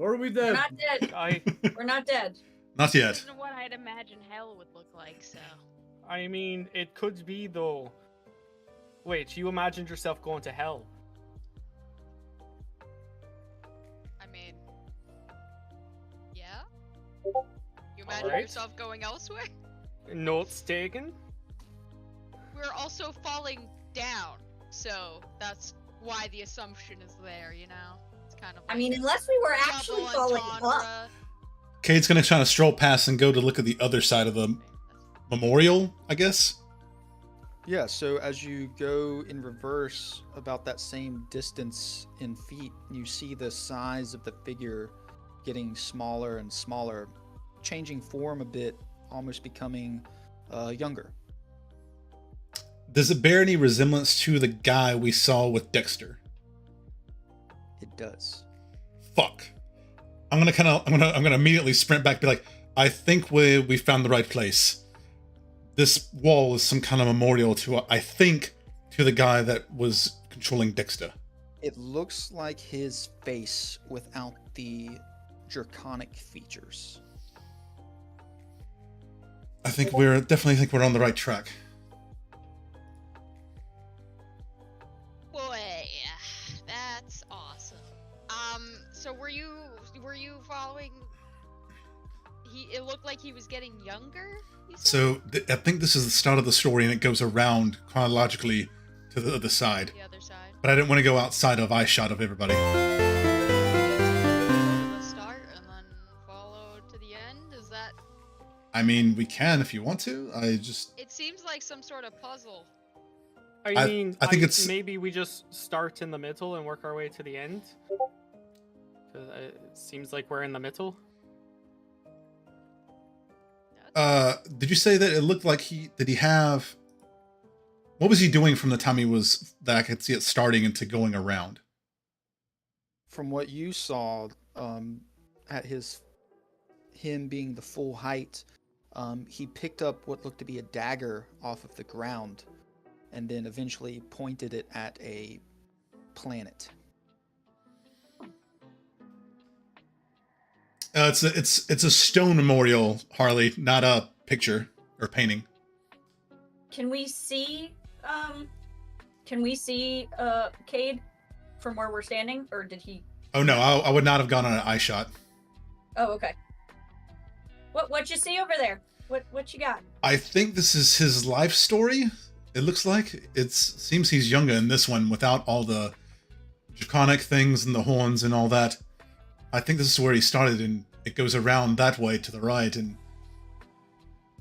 Are we we're dead? not dead. I We're not dead. Not yet. Isn't what I'd imagine hell would look like, so. I mean, it could be though. Wait, you imagined yourself going to hell? I mean. Yeah? You imagine Alright. yourself going elsewhere? Notes taken. We're also falling down, so that's why the assumption is there, you know? It's kind of I like mean, unless we were double actually falling up. entendre. Kate's gonna try to stroll past and go to look at the other side of the Okay, memorial, I guess. Yeah, so as you go in reverse about that same distance in feet, you see the size of the figure getting smaller and smaller, changing form a bit, almost becoming younger. Does it bear any resemblance to the guy we saw with Dexter? It does. Fuck. I'm gonna immediately sprint back, be like, I think we found the right place. This wall is some kind of memorial to, I think, to the guy that was controlling Dexter. It looks like his face without the draconic features. I think we're on the right track. Boy, that's awesome. So were you following? It looked like he was getting younger. You said? So I think this is the start of the story, and it goes around chronologically to the other side. The other side. But I didn't want to go outside of eye shot of everybody. The start and then follow to the end. Is that? I mean, we can if you want to. It seems like some sort of puzzle. I think it's- maybe we just start in the middle and work our way to the end. 'Cause it seems like we're in the middle. Did you say that it looked like what was he doing from the time that I could see it starting into going around? From what you saw, at him being the full height, he picked up what looked to be a dagger off of the ground, and then eventually pointed it at a planet. It's a stone memorial, Harley, not a picture or painting. Can we see Cade from where we're standing, or did he? Oh no, I would not have gone on an eye shot. Oh, okay. What you see over there? What you got? I think this is his life story. It looks like seems he's younger in this one without all the draconic things and the horns and all that. I think this is where he started, and it goes around that way to the right and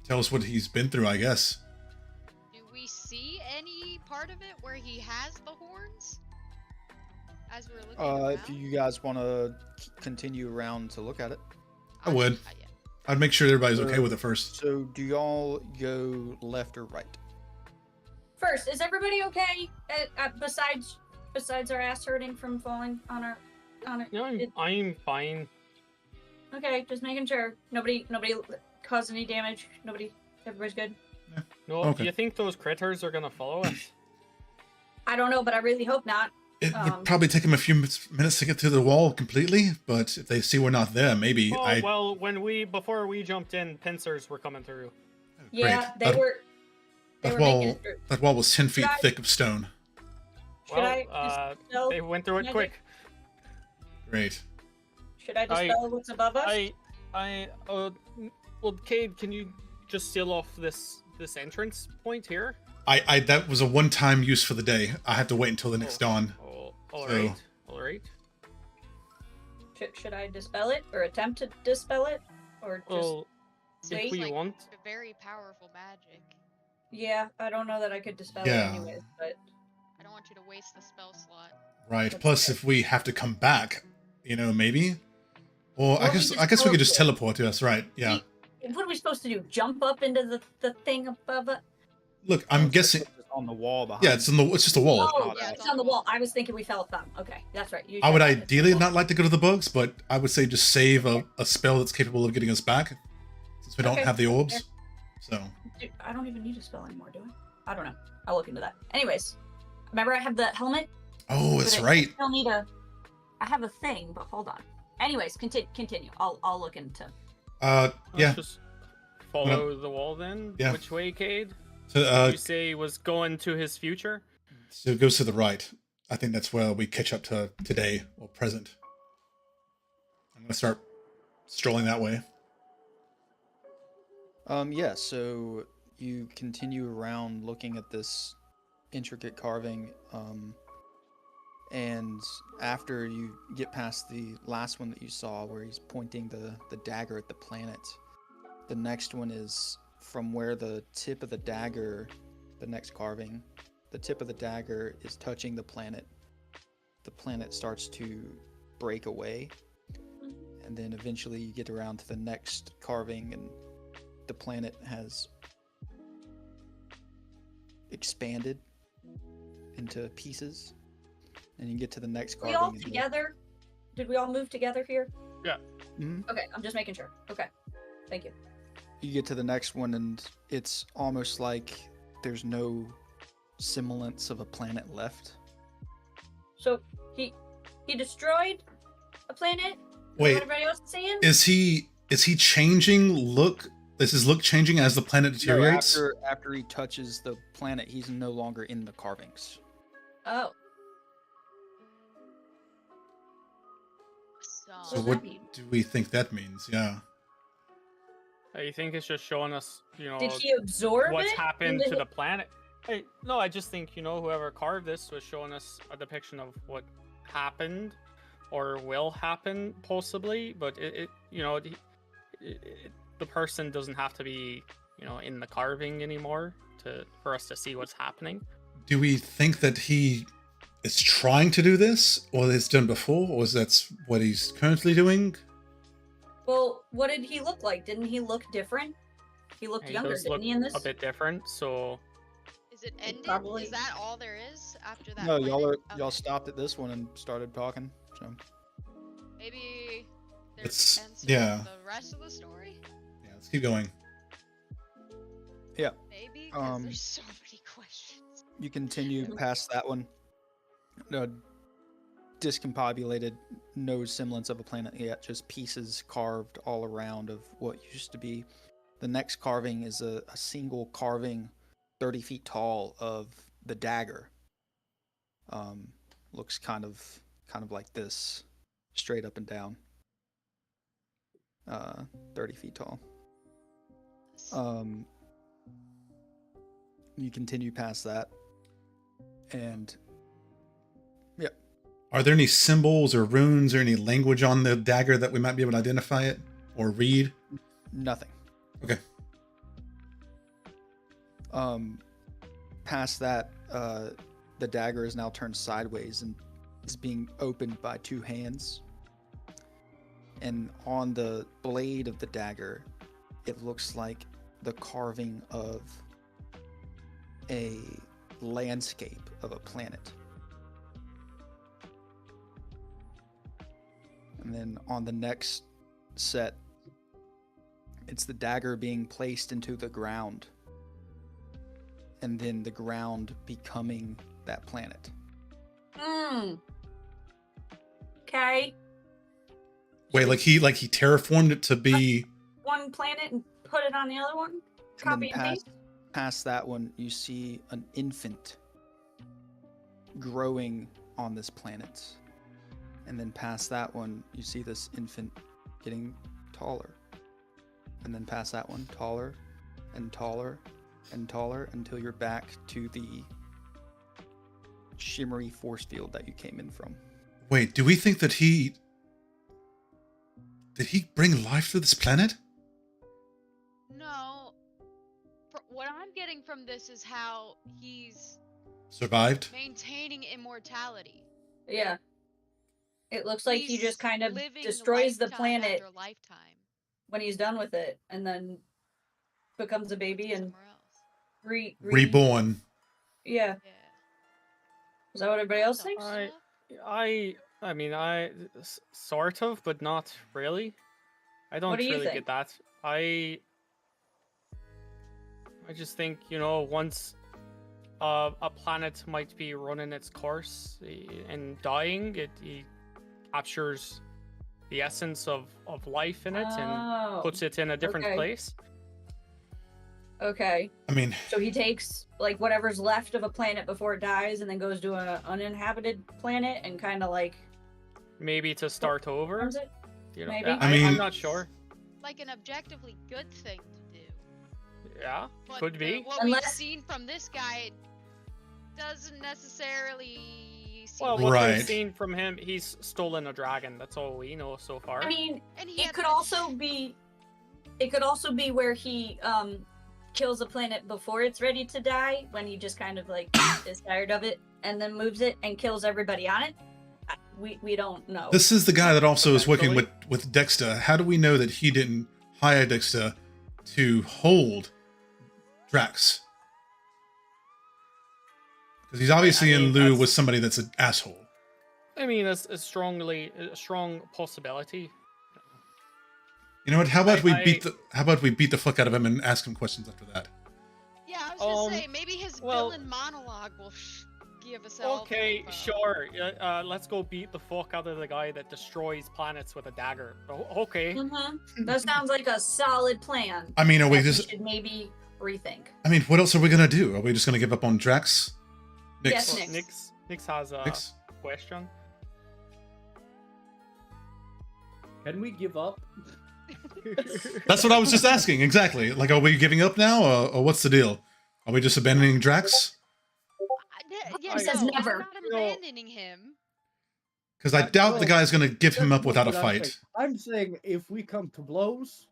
tells what he's been through, I guess. Do we see any part of it where he has the horns? As we're looking around? If you guys want to continue around to look at it. I would. Yeah. I'd make sure everybody's okay So- with it first. So do y'all go left or right? First, is everybody okay? Besides our ass hurting from falling on our No, It- I'm fine. Okay, just making sure nobody caused any damage. Everybody's good. No, Okay. do you think those critters are gonna follow us? I don't know, but I really hope not. It Um, would probably take him a few minutes to get to the wall completely, but if they see we're not there, maybe Oh, I. well, before we jumped in, pincers were coming through. Yeah, Great. they were. They That were making wall, it through. that wall was 10 feet Should I- thick of stone. Should I Well, dispel? they went through it magic? quick. Great. Should I dispel what's above us? Well, Cade, can you just seal off this entrance point here? I that was a one-time use for the day. I have to wait until the next dawn. Oh, all So- right, all right. Should I dispel it or attempt to dispel it, or just? Well, wait, if we like- want, A very powerful magic. Yeah, I don't know that I could dispel Yeah. it anyways, but I don't want you to waste the spell slot. Right. That's Plus, okay. if we have to come back, maybe. Or Or I we guess just I guess we could just teleport. teleport to us. Right. Yeah. what are we supposed to do? Jump up into the thing above it? Look, I'm guessing. It's on the wall behind. Yeah, it's just a wall. Oh, yeah, it's on the wall. I was thinking we fell down. Okay, that's right. You I would said that. ideally not like to go to the bugs, but I would say just save a spell that's capable of getting us back, since we don't Okay, have the orbs. fair. So Dude, I don't even need a spell anymore, do I? I don't know. I'll look into that. Anyways, remember I have the helmet? oh, that's But right. I still need a. I have a thing, but hold on. Anyways, continue. I'll look into. let's Yeah. just follow the wall then. Yeah. Which way, Cade? So you say was going to his future? so it goes to the right. I think that's where we catch up to today or present. I'm gonna start strolling that way. Yeah, so you continue around looking at this intricate carving, and after you get past the last one that you saw where he's pointing the dagger at the planet, the next one is from where the tip of the dagger, the next carving, the tip of the dagger is touching the planet starts to break away, and then eventually you get around to the next carving and the planet has expanded into pieces, and you get to the next We carving. all and the- together? Did we all move together here? Mhm. Okay, I'm just making sure. Okay, thank you. You get to the next one, and it's almost like there's no semblance of a planet left. So he destroyed a planet. Wait, What everybody else is saying? is he changing look? Is his look changing as the planet No, deteriorates? after he touches the planet, he's no longer in the carvings. Oh, So, So does what that mean? do we think that means? Yeah. I think it's just showing us, Did he absorb what's it? happened into to hi- the planet. Hey, no, I just think whoever carved this was showing us a depiction of what happened or will happen possibly, but the person doesn't have to be in the carving anymore for us to see what's happening. Do we think that he is trying to do this, or has done before, or is that what he's currently doing? Well, what did he look like? Didn't he look different? He looked He younger, does didn't look he? In this? a bit different, so is it ended? Probably- Is that all there is after that? No, y'all planet? stopped at this one and started talking. So Maybe It's- there's ends yeah. to the rest of the story. Yeah, let's keep going. Maybe 'cause Um, there's so many questions. you continue past that one. Discombobulated, no semblance of a planet yet, just pieces carved all around of what used to be. The next carving is a single carving 30 feet tall of the dagger. Looks kind of like this, straight up and down. 30 feet tall. You continue past that, and Are there any symbols or runes or any language on the dagger that we might be able to identify it or read? Nothing. Okay. Past that, the dagger is now turned sideways and is being opened by two hands. And on the blade of the dagger, it looks like the carving of a landscape of a planet. And then on the next set, it's the dagger being placed into the ground. And then the ground becoming that planet. Okay. Wait, like he terraformed it to be. One planet and put it on the other one? Copy and paste? Past that one, you see an infant growing on this planet. And then past that one, you see this infant getting taller. And then past that one, taller and taller and taller until you're back to the shimmery force field that you came in from. Wait, do we think that he... Did he bring life to this planet? No. What I'm getting from this is how he's Survived? maintaining immortality. Yeah. It looks like he He's just kind of living destroys the lifetime planet after lifetime when he's done with it, and then becomes a baby and somewhere else. Reborn. Yeah. Yeah. Is that what everybody else The thinks? fuck? I mean, sort of, but not really. I don't do you really think? get that. I just think, you know, once a planet might be running its course and dying, it captures the essence of life in it and puts it in a different okay. place. Okay. I mean, So he takes like whatever's left of a planet before it dies and then goes to an uninhabited planet and kind of like Maybe to start over. runs it? You know, Maybe. I mean- I'm not sure. Like an objectively good thing to do. Yeah, But could be. what we've Unless- seen from this guy doesn't necessarily seem Well, like what Right. we've seen from him, he's stolen a dragon. That's all we know so far. I mean, and he it had could the- also be where he kills a planet before it's ready to die, when he just kind of like is tired of it and then moves it and kills everybody on it. We don't know. this is the guy that also is working Potentially. with Dexter. How do we know that he didn't hire Dexter to hold Drax? Because he's obviously I mean, in lieu that's- with somebody that's an asshole. I mean, it's a strong possibility. You know what? How about I- we beat the fuck out of him and ask him questions after that? Yeah, I was gonna Um, say maybe his well- villain monologue will give us all. the Okay, info. sure. Let's go beat the fuck out of the guy that destroys planets with a dagger. Okay. That sounds like a solid plan. I mean, are we that just? should maybe rethink. I mean, what else are we gonna do? Are we just gonna give up on Drax? Yes, Well, Nix. Nix has a Nix? question. Can we give up? That's what I was just asking. Exactly. Like, are we giving up now, or what's the deal? Are we just abandoning Drax? Yeah, He says no, never. I'm not No. abandoning him. Because I doubt the guy's gonna give him up That's without a what I'm fight. saying. I'm saying if we come to blows,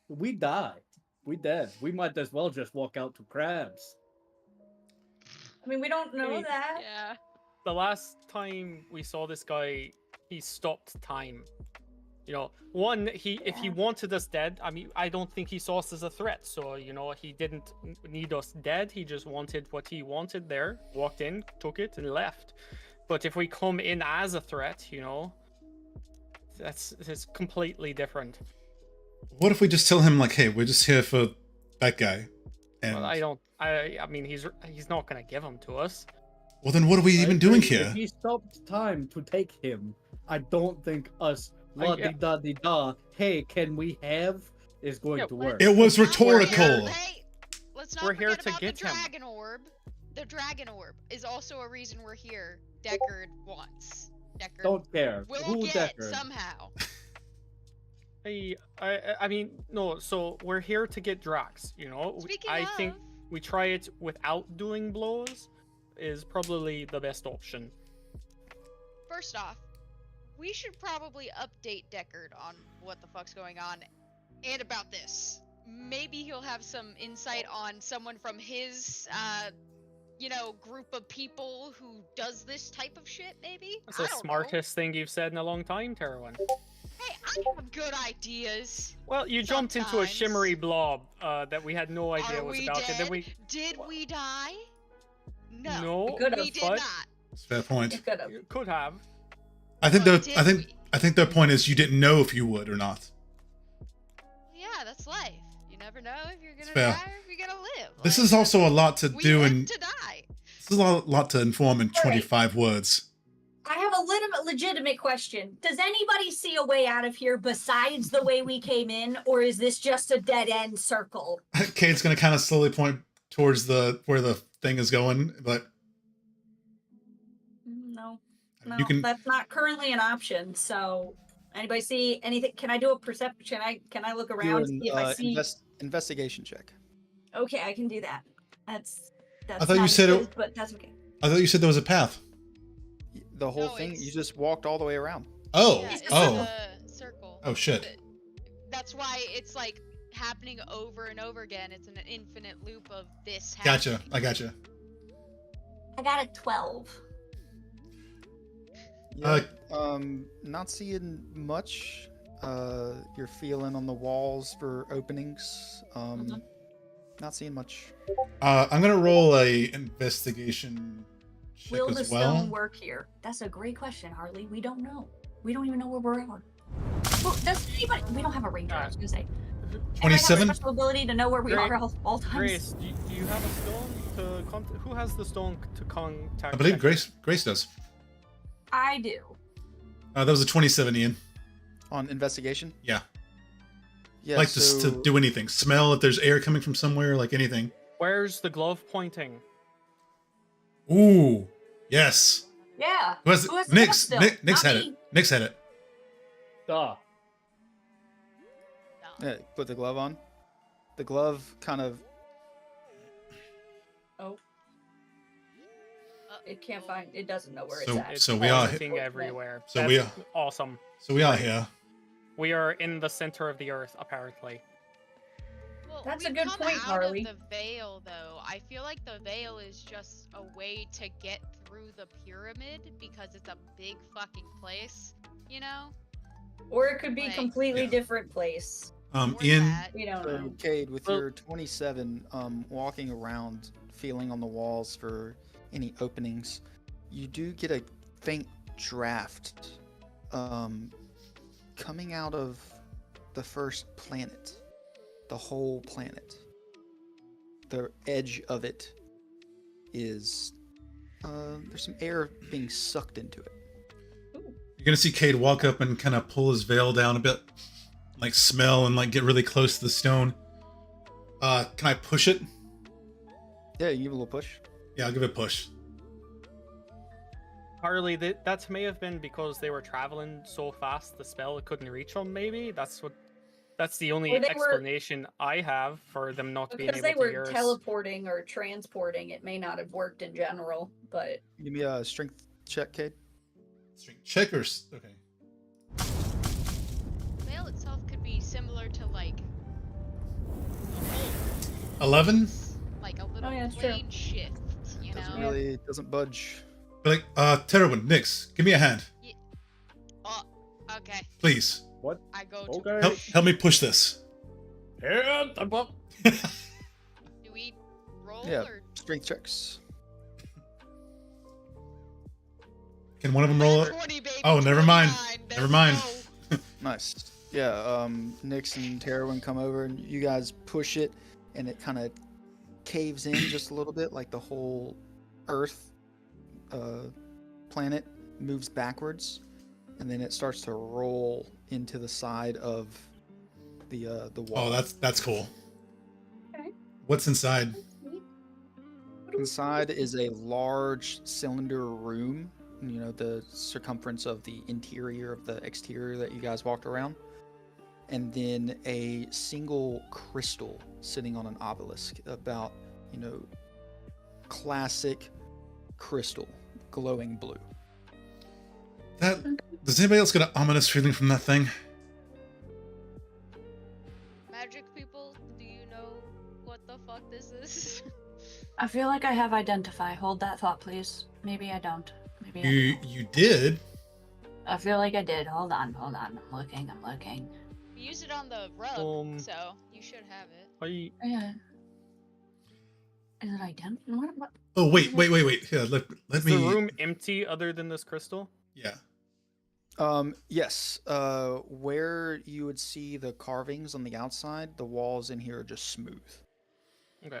we die. We dead. We might as well just walk out to crabs. I mean, we don't know mean, that. Yeah. The last time we saw this guy, he stopped time. You know, if he wanted us dead, I mean, I don't think he saw us as a threat. So, you know, he didn't need us dead. He just wanted what he wanted there, walked in, took it, and left. But if we come in as a threat, you know, that's completely different. What if we just tell him like, hey, we're just here for that guy? And Well, I mean, he's not gonna give him to us. well, then what are we I even doing agree. here? If he stopped time to take him, I don't think us I- la di da di da. Hey, can we have? Is going Yeah, to work. It was Not rhetorical. Hey, let's not We're here forget to about get the him. dragon orb. The dragon orb is also a reason we're here. Deckard wants. Deckard Don't care. will Who get Deckard? somehow. I mean, no. So we're here to get Drax. You know, Speaking I of, think we try it without doing blows is probably the best option. First off, we should probably update Deckard on what the fuck's going on and about this. Maybe he'll have some insight on someone from his, group of people who does this type of shit, maybe? That's I the don't know. smartest thing you've said in a long time, Terwin. Hey, I have good ideas. Well, you jumped into a Sometimes. shimmery blob that we had no idea Are was we about, dead? and then we. Did we die? No. No, Could have, We did but not. It's a fair point. It could have. you could have. I think But the did I think we? I think their point is you didn't know if you would or not. Yeah, that's life. You never know if you're gonna fair. die or if you're gonna live. This Like, is also a lot to we do live in to die. this is a lot to inform in 25 words. I have a legitimate question. Does anybody see a way out of here besides the way we came in, or is this just a dead end circle? Kate's gonna kind of slowly point towards where the thing is going, but No, you can. that's not currently an option. So, anybody see anything? Can I do a perception? Can I look Do around an see if I see? investigation check. Okay, I can do that. That's I thought you not said good, it- but that's okay. I thought you said there was a path. The whole No, thing, it's- you just walked all the way around. Oh, Yeah, it's oh, a circle. oh shit. But that's why it's like happening over and over again. It's an infinite loop of this Gotcha. happening. I gotcha. I got a 12. Uh, Not seeing much. You're feeling on the walls for openings. Mhm. Not seeing much. I'm gonna roll a investigation check Will the as well. stone work here? That's a great question, Harley. We don't know. We don't even know where we're at. Well, does anybody? We don't have a ranger. I was gonna say. Anybody have a 27? special ability to know where we Great. are all times. Grace, do you have a stone to contact? Who has the stone to contact? I believe Deckard? Grace does. I do. That was a 27, Ian. On investigation? Yeah. Yeah, Like so to do anything. Smell if there's air coming from somewhere, like anything. Where's the glove pointing? Ooh, yes. Yeah. Who has Who has the Nyx? glove still? Nyx Not had me. it. Nyx had it. Duh. No. yeah, put the glove on. The glove kind of It can't find. It doesn't know where So- it's at. It's so we are- pointing everywhere. so That's we are- awesome. So we are here. We are in the center of the earth, apparently. Well, That's we a good come point, out Harley. Of the veil, though, I feel like the veil is just a way to get through the pyramid because it's a big fucking place, you know? Or it could be Like- completely Yeah. different place. Or Ian, that. We don't So, know. Cade, with Well- your 27, walking around, feeling on the walls for any openings, you do get a faint draft coming out of the first planet, the whole planet. The edge of it is there's some air being sucked into it. you're gonna see Cade walk up and kind of pull his veil down a bit, like smell and like get really close to the stone. Can I push it? Yeah, you give it a little push. Yeah, I'll give it a push. Harley, that may have been because they were traveling so fast the spell couldn't reach them. Maybe that's the only Or they were- explanation I have for them not being Because able they to were hear us. teleporting or transporting, it may not have worked in general, but Give me a strength check, Cade. Strength checkers. Okay. The veil itself could be similar to, like, a hole, 11. like a little yeah, it's true. plane shift, you know? Doesn't really doesn't budge. Like, Terwin, Nyx, give me a hand, Oh, okay. please. I go to Okay. Help me push this. And I'm up. Do we roll Yeah. or Strength checks. Can one of them roll it? 20, baby, Oh, never mind. 29, Never let's mind. go. Nice. Yeah, Nyx and Terwin come over and you guys push it and it kind of caves in just a little bit, like the whole Earth planet moves backwards and then it starts to roll into the side of the wall. Oh, that's cool. Okay. What's inside? Inside is a large cylinder room, you know, the circumference of the interior of the exterior that you guys walked around. And then a single crystal sitting on an obelisk, about, you know, classic crystal, glowing blue. That does anybody else get an ominous feeling from that thing? Magic people, do you know what the fuck this is? I feel like I have identify. Hold that thought, please. Maybe I don't. Maybe I do. You did. I feel like I did. Hold on. I'm looking. We used it on the rug, so you should have it. Are you? Yeah. Is it identify? What? Oh wait. Here, let Is me. the room empty other than this crystal? Yeah. Yes. Where you would see the carvings on the outside, the walls in here are just smooth. Okay.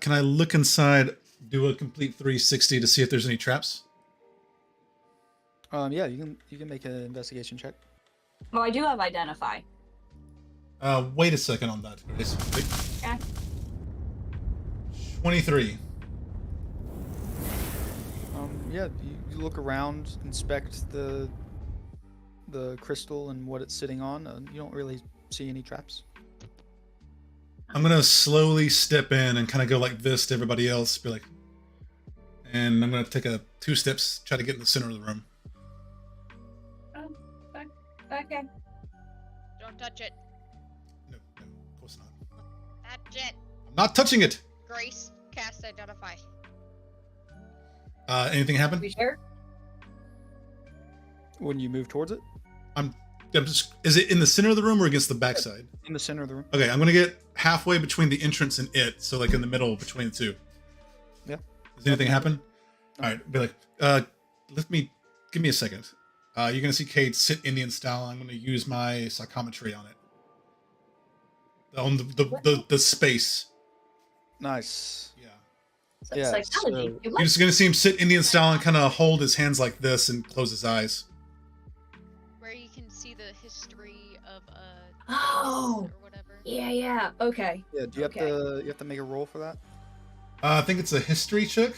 Can I look inside? Do a complete 360 to see if there's any traps. Yeah, you can make an investigation check. Well, I do have identify. Wait a second on that, Grace. Wait. Okay. 23. Yeah, you look around, inspect the crystal and what it's sitting on. You don't really see any traps. I'm gonna slowly step in and kind of go like this to everybody else. Be like, and I'm gonna take 2 steps, try to get in the center of the room. Okay. Don't touch it. No, of course not. Touch it. I'm not touching it. Grace, cast identify. Anything happen? We sure? When you move towards it, I'm just. Is it in the center of the room or against the backside? in the center of the room. Okay, I'm gonna get halfway between the entrance and it, so like in the middle between the two. Yeah. Does anything happen? All right. Be like, give me a second. You're gonna see Cade sit Indian style. I'm gonna use my psychometry on it. On the space. Nice. Yeah. Yeah, Psychology. so- You're just gonna see him sit Indian style and kind of hold his hands like this and close his eyes. Where you can see the history of Oh. or whatever. Yeah. Okay. Yeah. Do you Okay. have to make a roll for that? I think it's a history check.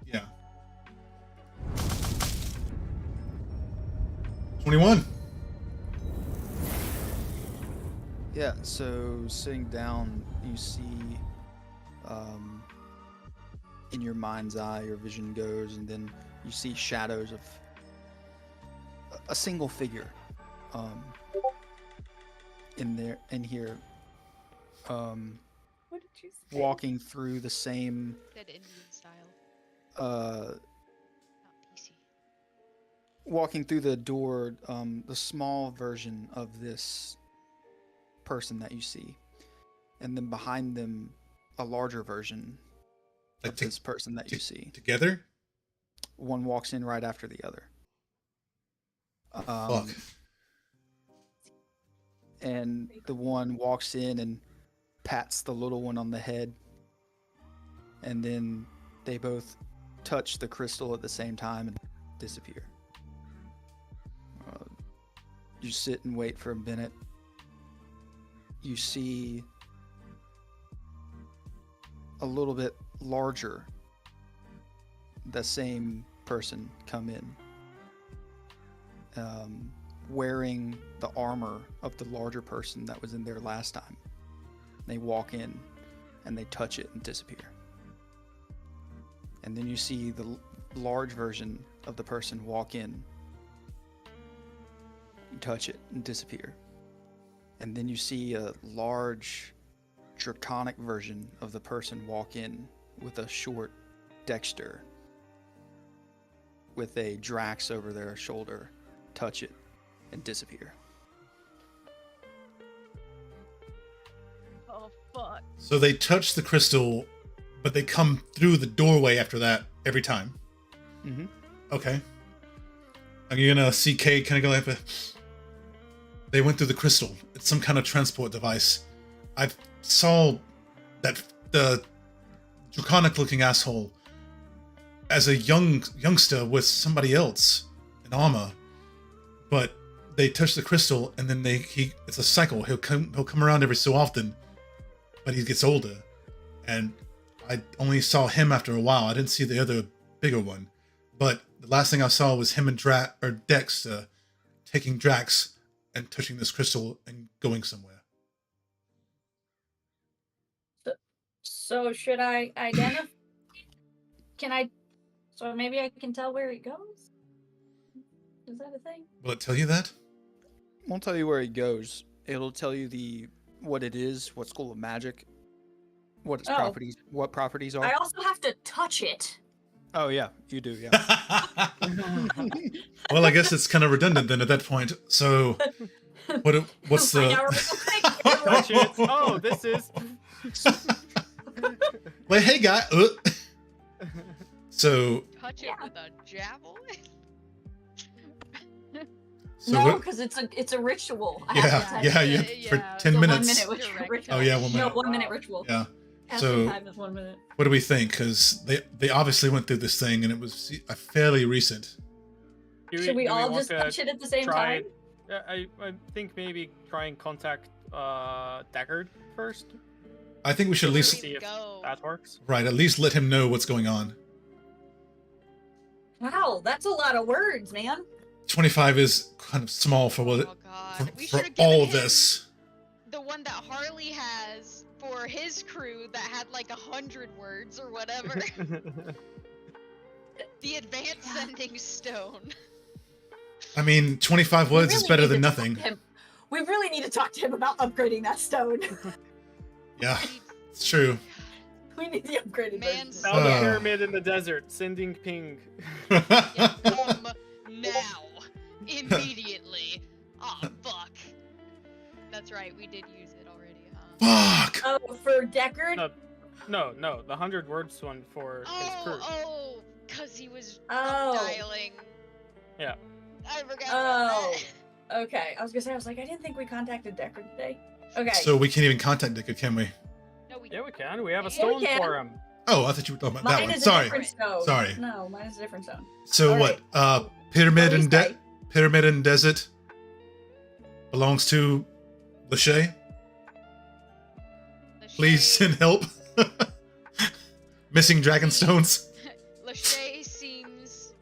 Yeah. 21. Yeah. So sitting down, you see, in your mind's eye, your vision goes, and then you see shadows of a single figure, in here, What did you say? walking through the same, Said Indian style, uh, not PC. walking through the door, the small version of this person that you see, and then behind them, a larger version Like of this person that you see. Together? One walks in right after the other. Fuck. And the one walks in and pats the little one on the head, and then they both touch the crystal at the same time and disappear. You sit and wait for a minute. You see a little bit larger, the same person come in, wearing the armor of the larger person that was in there last time. They walk in and they touch it and disappear. And then you see the large version of the person walk in, you touch it and disappear. And then you see a large draconic version of the person walk in with a short Dexter with a Drax over their shoulder, touch it, and disappear. Oh fuck. So they touch the crystal, but they come through the doorway after that every time. Mm-hmm. Okay. Are you gonna see Cade kind of go like, they went through the crystal. It's some kind of transport device. I saw that the draconic-looking asshole as a youngster with somebody else in armor, but they touch the crystal and then it's a cycle. He'll come around every so often, but he gets older, and I only saw him after a while. I didn't see the other bigger one, but the last thing I saw was him and Dex taking Drax and touching this crystal and going somewhere. So should I identify? So maybe I can tell where it goes? Is that a thing? Will it tell you that? Won't tell you where he goes. It'll tell you what it is, what school of magic, what its Oh. properties are. I also have to touch it. Oh yeah, you do. Yeah. Well, I guess it's kind of redundant then at that point. So, what's Find out the? real quick. Touch it. Oh, this is. Wait, hey guy. So, Touch it Yeah. with a javelin. so No, what? because it's a ritual. I Yeah, have to touch yeah, it. you Yeah, for yeah. 10 It's a minutes. 1 minute You're right. ritual. Oh yeah, 1 No, minute. 1 minute Wow. ritual. Yeah. Casting So- time is 1 minute. What do we think? Because they obviously went through this thing and it was fairly recent. Should we do all want just to touch it at the same try time? it? I think maybe try and contact Deckard first. I think we should at Where least do See we if go? that works. right at least let him know what's going on. Wow, that's a lot of words, man. 25 is kind of small for what Oh god. for, We for should have given all him this. the one that Harley has for his crew that had like 100 words or whatever. The advanced sending stone. I mean, 25 words is really better need than to talk nothing. to him. We really need to talk to him about upgrading that stone. Yeah, it's true. We need the upgraded Man's version. Found a Uh. pyramid in the desert. Sending ping. Yeah, now. Immediately. Oh fuck. That's right, we did use it already, huh? Fuck. Oh, for Deckard? No. No, the 100 words one for his crew. Oh, cause he was Oh. dialing. Yeah. I forgot Oh. about that. Okay, I was gonna say, I didn't think we contacted Deckard today. Okay. So we can't even contact Dickard, can we? No, we Yeah, we can. We have a Yeah, we stone can. for him. Oh, I thought you were talking about that mine one. is Sorry. a different stone. Sorry. No, mine is a different stone. So All what? right. Pyramid Please and say. Pyramid and Desert belongs to Lachey. Please send help. Missing dragon stones. Lachey seems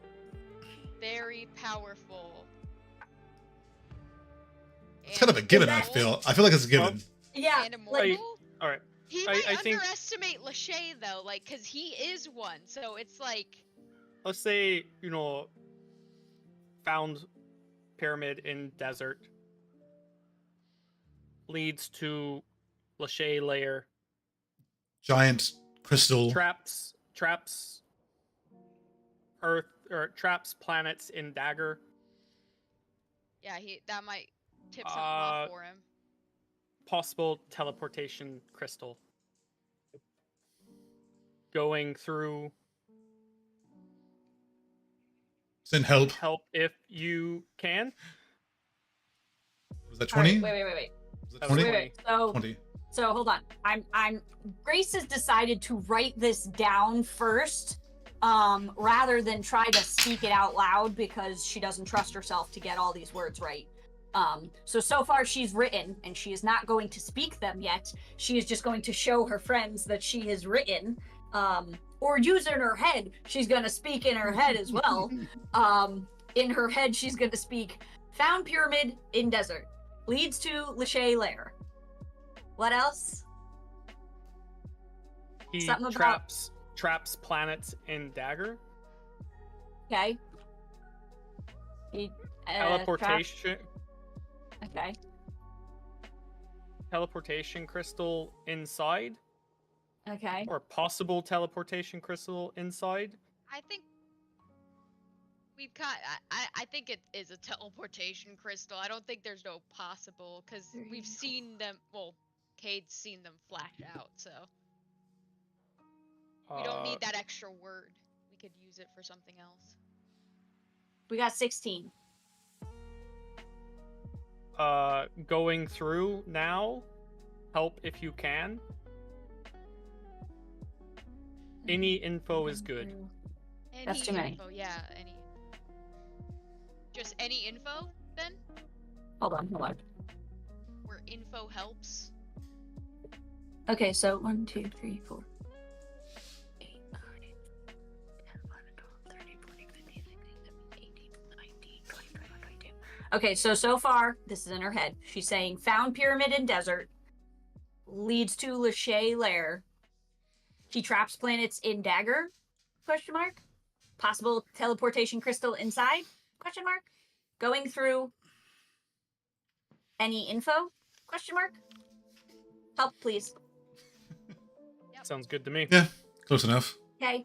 very powerful. It's kind of a given. I that- feel. I feel like it's a given. Yeah, And like, immortal? All right. He I might think- underestimate Lachey though, like, cause he is one. So it's like, Let's say, found pyramid in desert leads to Lachey layer. Giant crystal. Traps Earth or traps planets in Dagger. yeah, that might tip something off for him. Possible teleportation crystal. Going through Send help. help if you can. Was that all right, 20? wait. Was that That was 20? Wait. So, 20. so hold on. I'm. Grace has decided to write this down first, rather than try to speak it out loud because she doesn't trust herself to get all these words right. So far she's written, and she is not going to speak them yet. She is just going to show her friends that she has written, or use it in her head. She's gonna speak in her head as well. In her head, she's gonna speak. Found pyramid in desert leads to Lachey Lair. What else? He Something about- traps planets in Dagger. Okay. He, Teleportation Okay. teleportation crystal inside, Okay. or possible teleportation crystal inside. I think we've got. I think it is a teleportation crystal. I don't think there's no possible because There you we've go. seen them. Well, Cade's seen them flash out, so we don't need that extra word. We could use it for something else. We got 16. Going through now. Help if you can. Any info is good. Any That's too many. info, yeah. Any. Just any info then, Hold on. where info helps. Okay, so 1, 2, 3, 4. 8, 9, 10, 11, 12, 13, 14, 15, 16, 17, 18, 19, 20, 21, 22. Okay, so far, this is in her head. She's saying found pyramid in desert leads to Lachey Lair. She traps planets in Dagger? Question mark. Possible teleportation crystal inside? Question mark. going through any info? Question mark. Help, please. Sounds good to me. Yeah, close enough. Okay.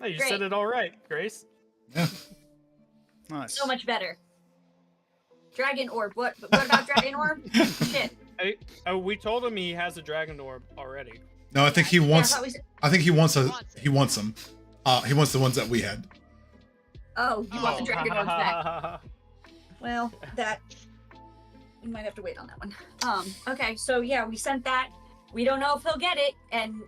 Hey, you Great. said it all right, Grace. Yeah. Nice. So much better. Dragon orb. What about dragon orb? Shit. Hey, oh, we told him he has a dragon orb already. No, I think he Yeah, I wants. thought we said- I think he wants a. Wants it. He wants them. He wants the ones that we had. Oh, you want the dragon orbs back? back. Well, that we might have to wait on that one. Okay, so yeah, we sent that. We don't know if he'll get it, and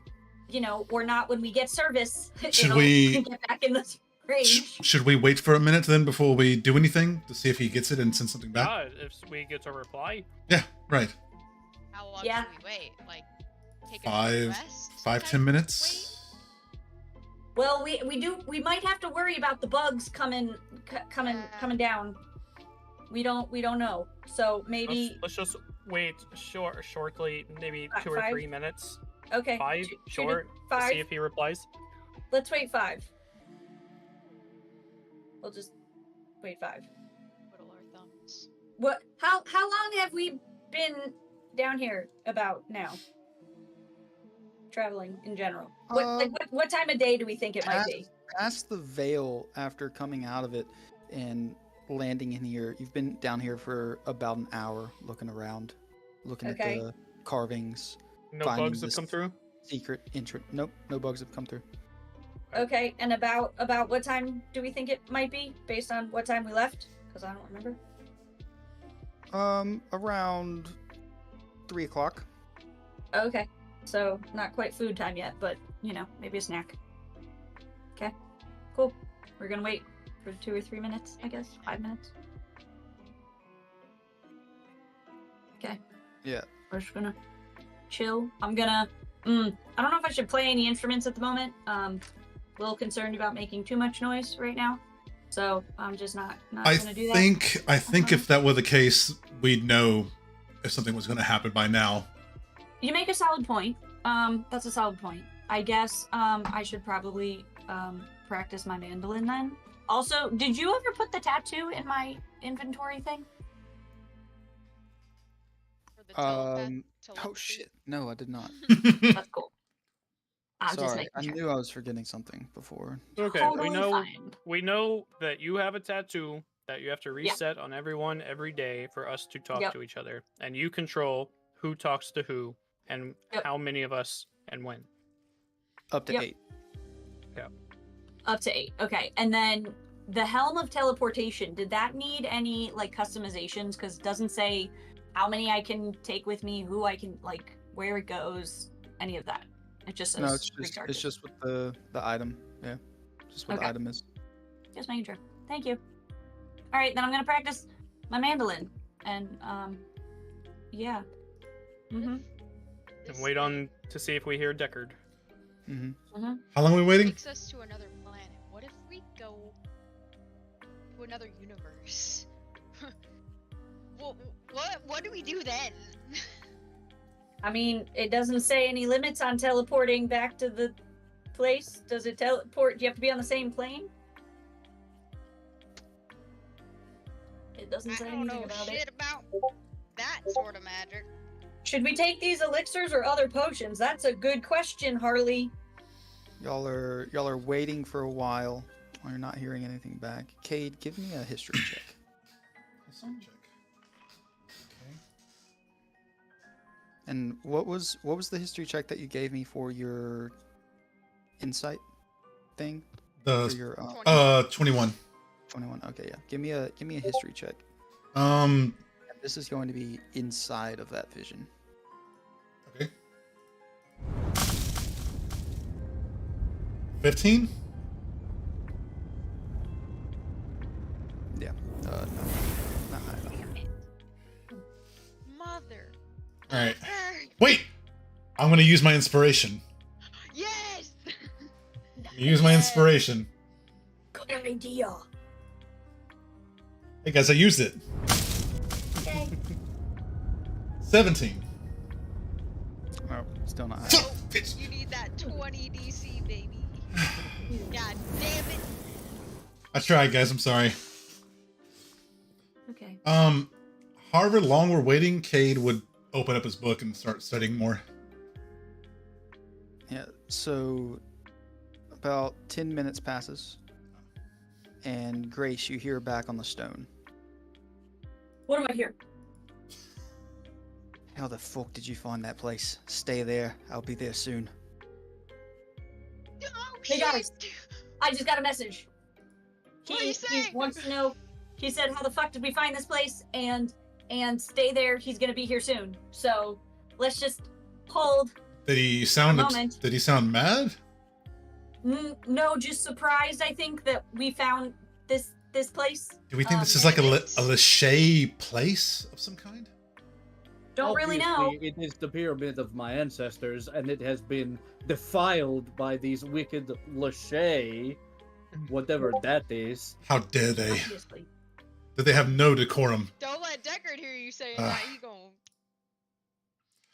or not when we get service. Should it'll we- get back in the range? Should we wait for a minute then before we do anything to see if he gets it and send something back? If we get a reply, Yeah, right. How long Yeah. should we wait? Like, take a rest? 5-10 type minutes. Well, we might have to worry about the bugs coming down. We don't know. So maybe let's just wait shortly, maybe 2 or Five? 3 minutes. okay. 5, two to short. To 5. see if he replies. Let's wait 5. We'll just wait 5. Twiddle our thumbs. What? How long have we been down here about now? Traveling in general. What time of day do we think it might be? Past the veil, after coming out of it and landing in here, you've been down here for about an hour, looking around, looking Okay. at the carvings, No Finding bugs have this- come through. secret entrance. Nope, no bugs have come through. Okay, and about what time do we think it might be, based on what time we left? Because I don't remember. Around 3 o'clock. Okay, so not quite food time yet, but maybe a snack. Okay, cool. We're gonna wait for 2 or 3 minutes, I guess. 5 minutes. Okay. Yeah. We're just gonna chill. I'm gonna. I don't know if I should play any instruments at the moment. A little concerned about making too much noise right now, so I'm just not I gonna do that. think if that were the case, we'd know if something was going to happen by now. You make a solid point. That's a solid point. I guess I should probably practice my mandolin then. Also, did you ever put the tattoo in my inventory thing? For the telepath- Oh telepathy? shit! No, I did not. That's cool. I'm just Sorry, making I sure. knew I was forgetting something before. Okay, Totally we know fine. we know that you have a tattoo that you have to reset on everyone every day for us to talk Yep. to each other, and you control who talks to who and Yep. how many of us and when. Up to Yep. 8. Up to 8. Okay, and then the helm of teleportation. Did that need any customizations? Because it doesn't say how many I can take with me, who I can where it goes, any of that. It just says No, it's recharge it's it. just with the item. Yeah, just what Okay. the item is. Just making sure. Thank you. All right, then I'm gonna practice my mandolin, and yeah. And This wait on to see if we hear Deckard. Mm-hmm. How long are we waiting? takes us to another planet. What if we go to another universe? What do we do then? I mean, it doesn't say any limits on teleporting back to the place. Does it teleport? Do you have to be on the same plane? It doesn't I say don't anything know about shit it. about that sort of magic. Should we take these elixirs or other potions? That's a good question, Harley. Y'all are waiting for a while. While you're not hearing anything back. Cade, give me a history check. Check. Okay. And what was the history check that you gave me for your insight thing? For The your 21. 21. Okay, yeah. Give me a history check. This is going to be inside of that vision. Okay. 15? Yeah. No. Not high enough. Damn it. Mother. All right. Earth. Wait. I'm going to use my inspiration. Yes. Use my inspiration. Good idea. Hey guys, I used it. Okay. 17. Oh, still not high. Son enough. of a bitch. You need that 20 DC, baby. God damn it. I tried, guys. I'm sorry. However long we're waiting, Cade would open up his book and start studying more. Yeah. So about 10 minutes passes, and Grace, you hear back on the stone. What am I here? How the fuck did you find that place? Stay there. I'll be there soon. Oh, Hey, guys. shit. I just got a message. What are you He saying? wants to know. He said, "How the fuck did we find this place?" And stay there. He's gonna be here soon. So let's just hold. Did he sound? moment. Did he sound mad? No, just surprised. I think that we found this place. Do we think this is Um, like a Pyramids? Lachey place of some kind? Don't really know. Obviously, it is the pyramid of my ancestors, and it has been defiled by these wicked Lachey, whatever that is. How dare they? Obviously. That they have no decorum. Don't let Deckard hear you saying Ah. that. He gon'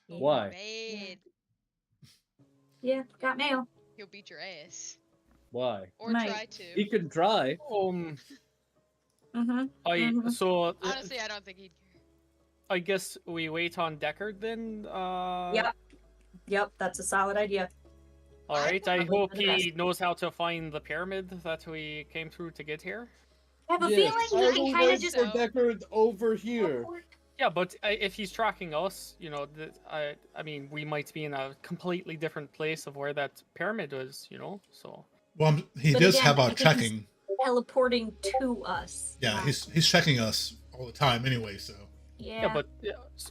Why? mad. Yeah, got mail. He'll beat your ass. Why? Or Might. try to. He can try. Mm-hmm. Mhm. So Honestly, I don't think he'd. I guess we wait on Deckard then. Yep, that's a solid idea. All right. I Probably hope for the best. he knows how to find the pyramid that we came through to get here. I have a Yes, I feeling he will kind of wait just. for Deckard over here. Yeah, but if he's tracking us, you know, I mean, we might be in a completely different place of where that pyramid was, you know. So Well, he But does again, have I our think he's- tracking. Teleporting to us. Yeah, he's checking us all the time anyway. So Yeah, yeah, but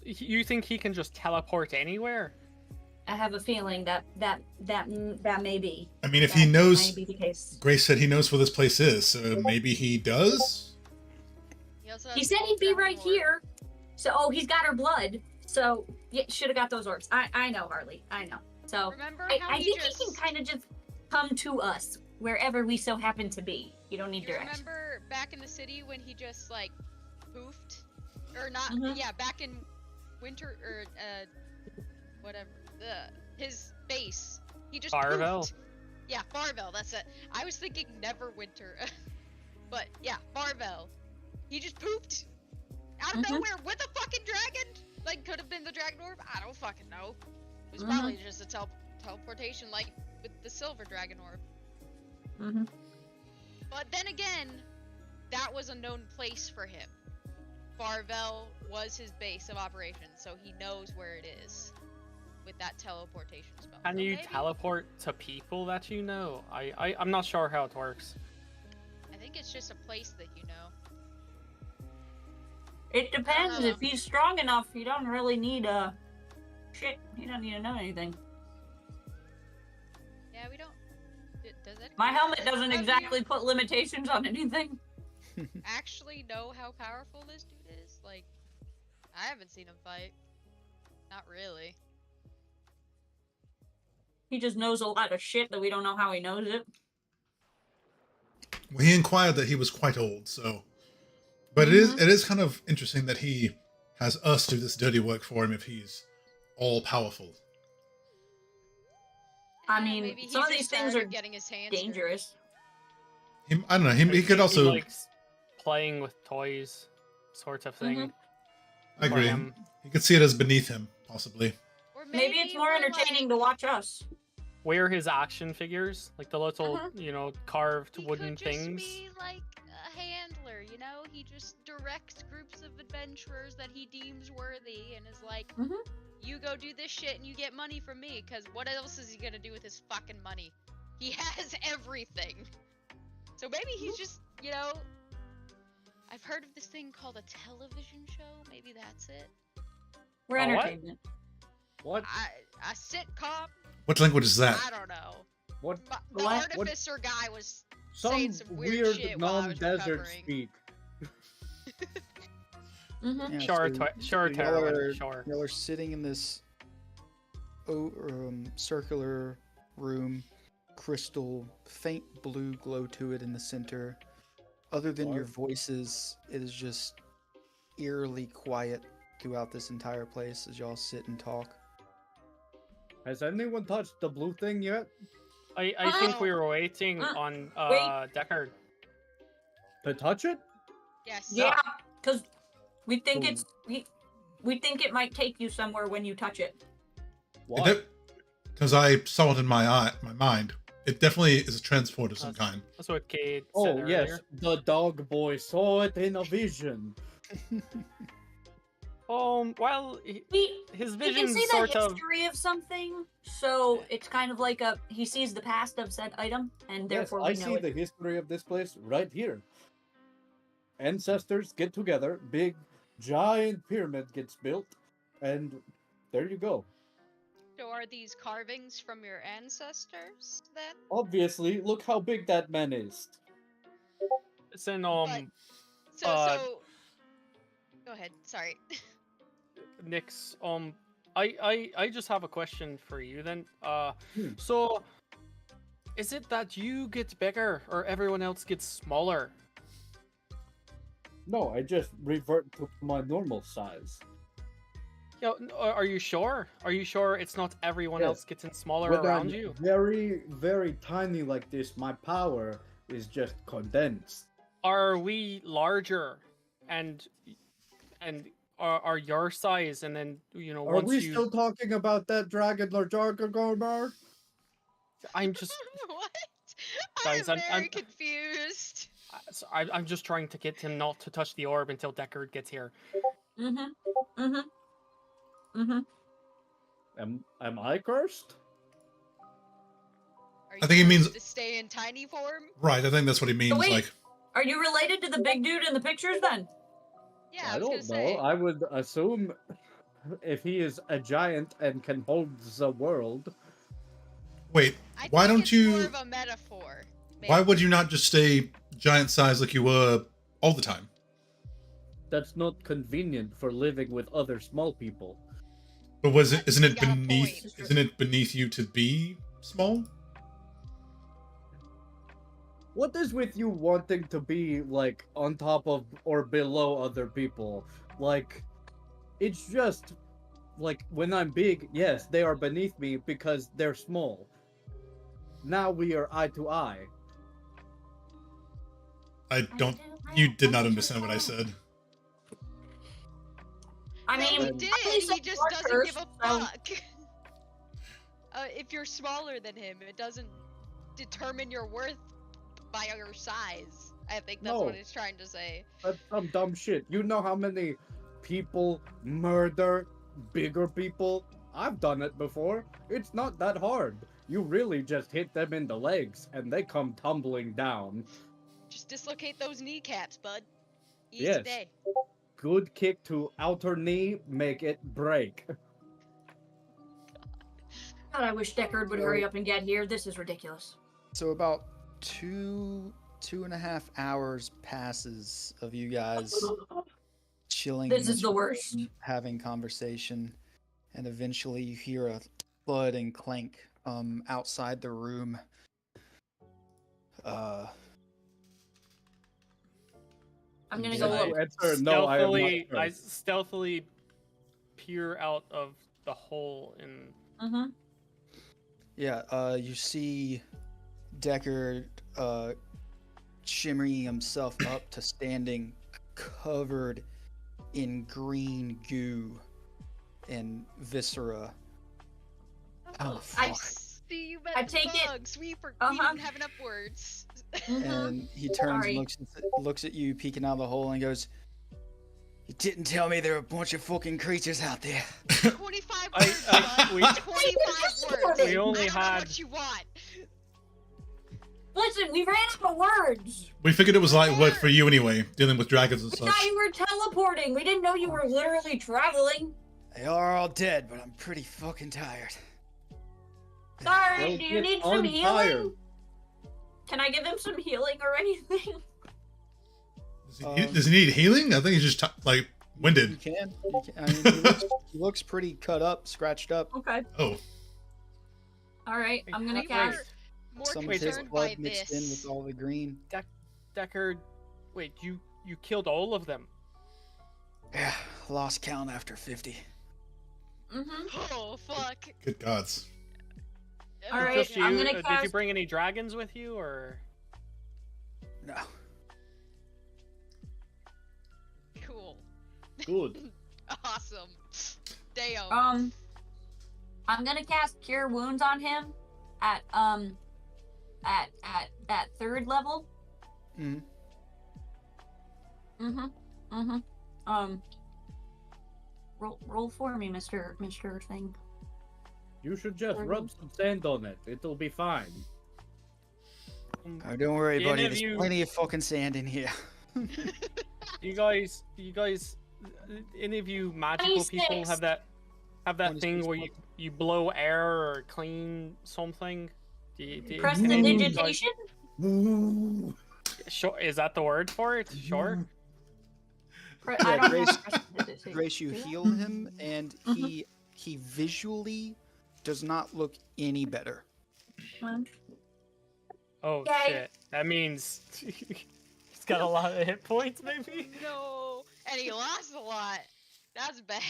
you think he can just teleport anywhere? I have a feeling that may be. I mean, if That he knows, may be the case. Grace said he knows where this place is, so maybe he does. He, also He has said he'd be Ultron right Orb. here. So, he's got her blood. So, yeah, should have got those orbs. I know, Harley. I know. So, Remember how I he think just... he can kind of just come to us wherever we so happen to be. You don't need You direction. remember back in the city when he just like poofed, or not? Mhm. Yeah, back in winter or whatever. His base. He just Farvel. poofed. Yeah, Farvel. That's it. I was thinking Neverwinter, but yeah, Farvel. He just pooped out of Mhm. nowhere with a fucking dragon. Like, could have been the dragon orb. I don't fucking know. It was Mhm. probably just a teleportation, like with the silver dragon orb. Mm-hmm. But then again, that was a known place for him. Farvel was his base of operations, so he knows where it is with that teleportation spell. Can So you maybe- teleport to people that you know? I'm not sure how it works. I think it's just a place that you know. It depends. know. If he's strong enough, he don't really need shit. He don't need to know anything. Yeah, we don't. Does it? My helmet doesn't Have you exactly put limitations on anything. actually know how powerful this dude is? Like, I haven't seen him fight. Not really. He just knows a lot of shit that we don't know how he knows it. Well, he inquired that he was quite old, so. But it is kind of interesting that he has us do this dirty work for him if he's all powerful. I Eh, mean, maybe some of he's these just things tired are of getting his hands dirty. dangerous. I don't know. He could also. likes playing with toys, sort of thing. Mhm. I agree. for him. He could see it as beneath him, possibly. Or Maybe it's more we're entertaining like- to watch us. Wear his action figures, like the little, Uh-huh. you know, carved He wooden could just things. be like a handler, you know? He just directs groups of adventurers that he deems worthy and is like, Mhm. you go do this shit and you get money from me, because what else is he gonna do with his fucking money? He has everything. So maybe he's just, you know, I've heard of this thing called a television show. Maybe that's it. We're A what? entertainment. What? A sitcom? What language is that? I don't know. What? But the What? artificer guy was Some saying some weird weird shit while I was non-desert recovering. speak. Mm-hmm. Yeah, Sure, so sure, y'all Tara, are- sure. Y'all are sitting in this circular room, crystal, faint blue glow to it in the center. Other than your Dark. voices, it is just eerily quiet throughout this entire place as y'all sit and talk. Has anyone touched the blue thing yet? I think we were waiting on Wait. Deckard. To touch it? Yes. Yeah, because We think Boom. it's we think it might take you somewhere when you touch it. Why? Because I saw it in my mind. It definitely is a transport of some kind. That's what Cade said Oh, earlier. yes, the dog boy saw it in a vision. Well, We his can vision's see the sort of. history of something, so it's kind of like he sees the past of said item, and Yes, therefore I we know see it. the history of this place right here. Ancestors get together, big, giant pyramid gets built, and there you go. So are these carvings from your ancestors then? Obviously, look how big that man is. It's in So Uh, go ahead. Sorry. Nick's I just have a question for you then. Hmm. So is it that you get bigger or everyone else gets smaller? No, I just revert to my normal size. Yeah, are you sure? Are you sure it's not everyone Yes. else getting smaller When around I'm you? very, very tiny like this, my power is just condensed. Are we larger and are your size and then Are once we you still talking about that dragon or Jargagar? I'm just What? Guys, I'm I'm- very confused. I'm just trying to get him not to touch the orb until Deckard gets here. Mm-hmm. Mm-hmm. Mm-hmm. Am I cursed? Are I think he supposed means- to stay in tiny form. Right, I think that's what he means. wait. Like, Are you related to the big dude in the pictures then? Yeah, I I was don't gonna say. know. I would assume if he is a giant and can hold the world. wait, I why think don't it's you? more of a metaphor. Why maybe. would you not just stay giant size like you were all the time? That's not convenient for living with other small people. But isn't it You got a beneath? point. Isn't it beneath you to be small? What is with you wanting to be like on top of or below other people? Like, it's just like when I'm big, yes, they are beneath me because they're small. Now we are eye to eye. I don't. You did not understand what I said. I No, mean, he Then- did. at least He just I'm doesn't give a cursed, so- fuck. If you're smaller than him, it doesn't determine your worth by your size. I think that's what No. he's trying to say. That's some dumb shit. You know how many people murder bigger people? I've done it before. It's not that hard. You really just hit them in the legs and they come tumbling down. Just dislocate those kneecaps, bud. Easy Yes. day. Good kick to outer knee, make it break. God, I wish Deckard would hurry up and get here. This is ridiculous. So about 2.5 hours passes of you guys chilling. This in is the worst. room, having conversation, and eventually you hear a thud and clank outside the room. I'm gonna Yeah. go Yes, look. to answer, no, I am not I cursed. stealthily peer out of the hole in. Mm-hmm. Yeah, you see Deckard shimmering himself up to standing covered in green goo and viscera. Oh, I- fuck. See, you met I the take it- bugs. We Uh-huh. don't have enough words. Mm-hmm. And he turns Sorry. and looks at you peeking out of the hole and goes, "You didn't tell me there were a bunch of fucking creatures out there." 25 I- words, I- bud. we- 25 words. We only I don't know had- what you want. Listen, we ran out of words. We figured it was light work for you anyway, dealing with dragons and We such. thought you were teleporting. We didn't know you were literally traveling. They are all dead, but I'm pretty fucking tired. Sorry, Well, do you get need some on healing? fire. Can I give him some healing or anything? Does he need healing? I think he's just like You winded. can. I mean, he looks pretty cut up, scratched up. Okay. Oh, All right. I'm gonna We cast. were more Some of his concerned by blood mixed in this. with all the green. Deckard, wait, you killed all of them? Yeah, lost count after 50. Mm-hmm. Oh fuck. good gods. All right, Just you? I'm gonna Did you cast- bring any dragons with you, or? No. Cool. Good. Awesome. Damn. I'm gonna cast Cure Wounds on him at third level. Mhm. Roll for me, Mr. Thing. You should just rub some sand on it. It'll be fine. Oh, don't worry, Any buddy. of There's you- plenty of fucking sand in here. You guys, any of you magical people 26. have that 26 thing where you blow air or clean something? Do Prestidigitation? Ooh. Sure, is that the word for it? Sure. I Yeah, don't Grace- have prestidigitation. Grace, you heal him, and he visually does not look any better. Oh Yay. shit. That means he's got a lot of hit points, maybe? No. And he lost a lot. That's bad.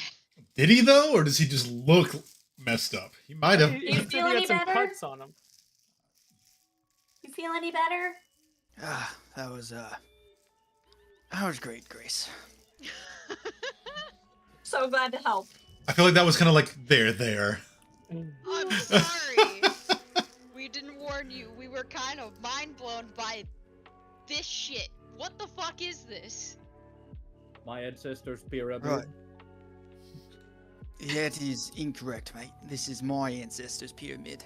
Did he though, or does he just look messed up? He might have. He you said feel he any had some better? cuts on him. You feel any better? Ah, that was great, Grace. So glad to help. I feel like that was kind of like there. I'm sorry. We didn't warn you. We were kind of mind blown by this shit. What the fuck is this? My ancestors' pyramid. Right. That is incorrect, mate. This is my ancestors' pyramid.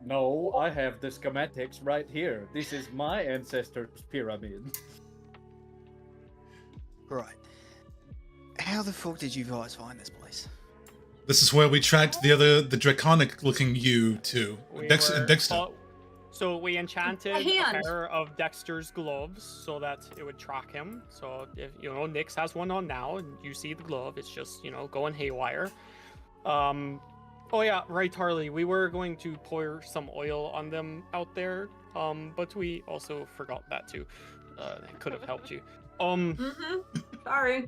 No, I have the schematics right here. This is my ancestors' pyramid. Right. How the fuck did you guys find this place? This is where we tracked the draconic-looking you to We Dexter. were- So we enchanted a hand. pair of Dexter's gloves so that it would track him. So if Nyx has one on now and you see the glove, it's just going haywire. Oh yeah, right, Harley. We were going to pour some oil on them out there, but we also forgot that too. It could have helped you. Sorry.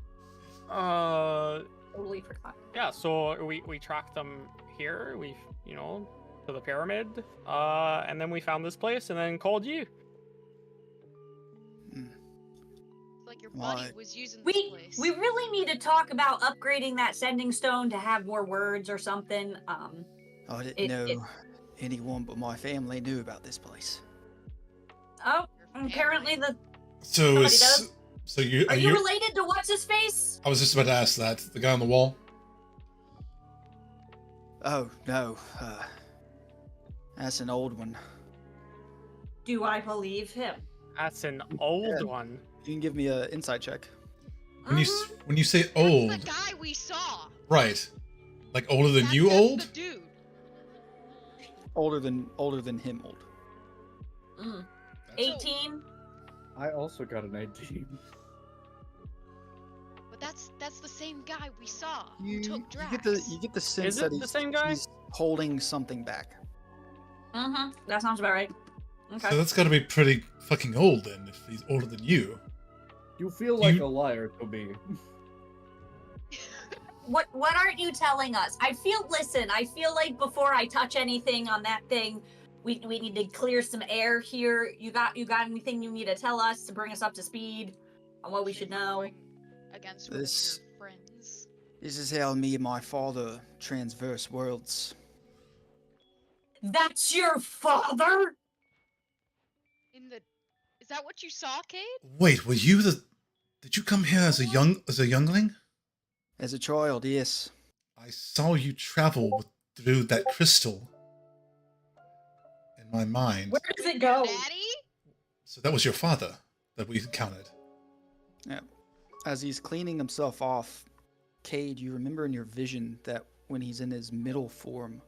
Uh, Totally forgot. yeah. So we tracked them here. We to the pyramid, and then we found this place, and then called you. It's like your Why? buddy was using this We place. we really need to talk about upgrading that sending stone to have more words or something. I didn't It- know it- anyone but my family knew about this place. Oh, Your apparently family. the Somebody So does? so you are you related to what's his face? I was just about to ask that. The guy on the wall. Oh, no. That's an old one. Do I believe him? That's an old Yeah. one. You can give me an insight check. When you when you say That's old, the guy we saw. right? Like older than you That's old? The dude. Older than him old. Mm. That's- 18. I also got an 18. But that's the same guy we saw who You took Drax. get the sense it that the same guy? he's holding something back. That sounds about right. Okay. So that's got to be pretty fucking old then, if he's older than you. You feel like You- a liar to me. What aren't you telling us? I feel like before I touch anything on that thing, we need to clear some air here. You got anything you need to tell us to bring us up to speed on what we should know? Going against one of This- your friends. This is how me and my father transverse worlds. That's your father? Is that what you saw, Cade? Wait, were you the? Did you come here as a youngling? As a child, yes. I saw you travel through that crystal. In my mind, Where does it go? Daddy? so that was your father that we encountered. As he's cleaning himself off, Cade, you remember in your vision that when he's in his middle form,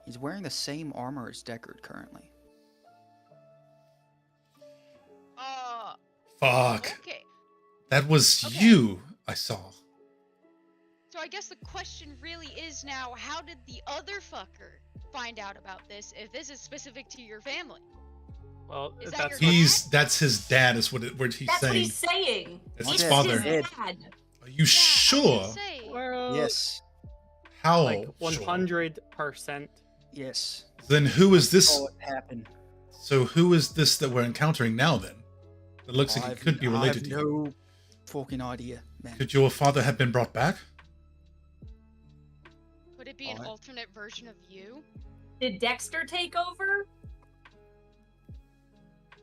he's wearing the same armor as Deckard currently. Fuck, Okay. that was Okay. you. I saw. So I guess the question really is now, how did the other fucker find out about this if this is specific to your family? Well, Is that that's your what, That's his dad. Is what he's That's what saying. he's saying. It's his It's father. his dad. Are you Yeah, I was sure? gonna say, well, Yes, How? like sure? 100%. yes. Then who is this? Oh, it happened. So who is this that we're encountering now? Then it looks like it could be related to you. no fucking idea, man. Could your father have been brought back? Could it be an Alright. alternate version of you? Did Dexter take over?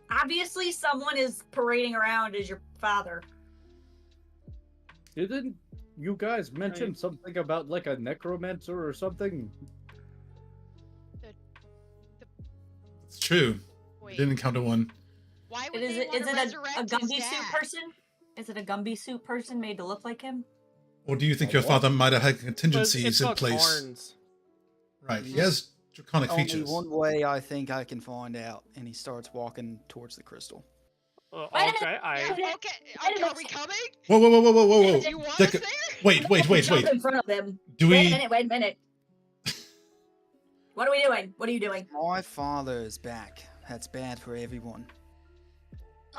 Obviously, someone is parading around as your father. Didn't you guys mention something about like a necromancer or something? It's true. We Wait, didn't encounter one. why would Is they it, want is to it resurrect a his Gumby suit dad? person? Is it a Gumby suit person made to look like him? Or do you think A your what? father might have had But it's contingencies in got place? horns. Right. He has draconic Only features. one way I think I can find out, and he starts walking towards the crystal. Wait a Okay, Okay, Wait a are we minute. coming? Whoa, whoa, whoa, whoa, whoa, whoa, whoa. Do you want us Decker- there? Wait. Jump in front of him. Do Wait we? a minute. What are we doing? What are you doing? My father is back. That's bad for everyone.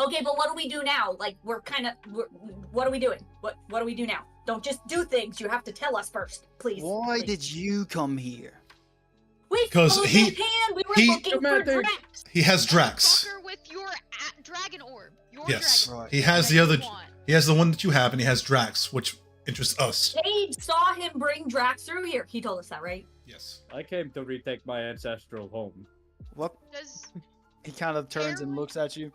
Okay, but what do we do now? Like, what are we doing? What do we do now? Don't just do things. You have to tell us first, please. Why please. did you come here? We 'Cause followed he- his hand. We were he- looking for Dramatic. Drax. He has Drax. Fucker with your dragon orb. Your Yes. dragon orb. Right. He has that the you other. want. He has the one that you have, and he has Drax, which interests us. Cade saw him bring Drax through here. He told us that, right? Yes. I came to retake my ancestral home. What? Does He kind of turns and Erwin- looks at you.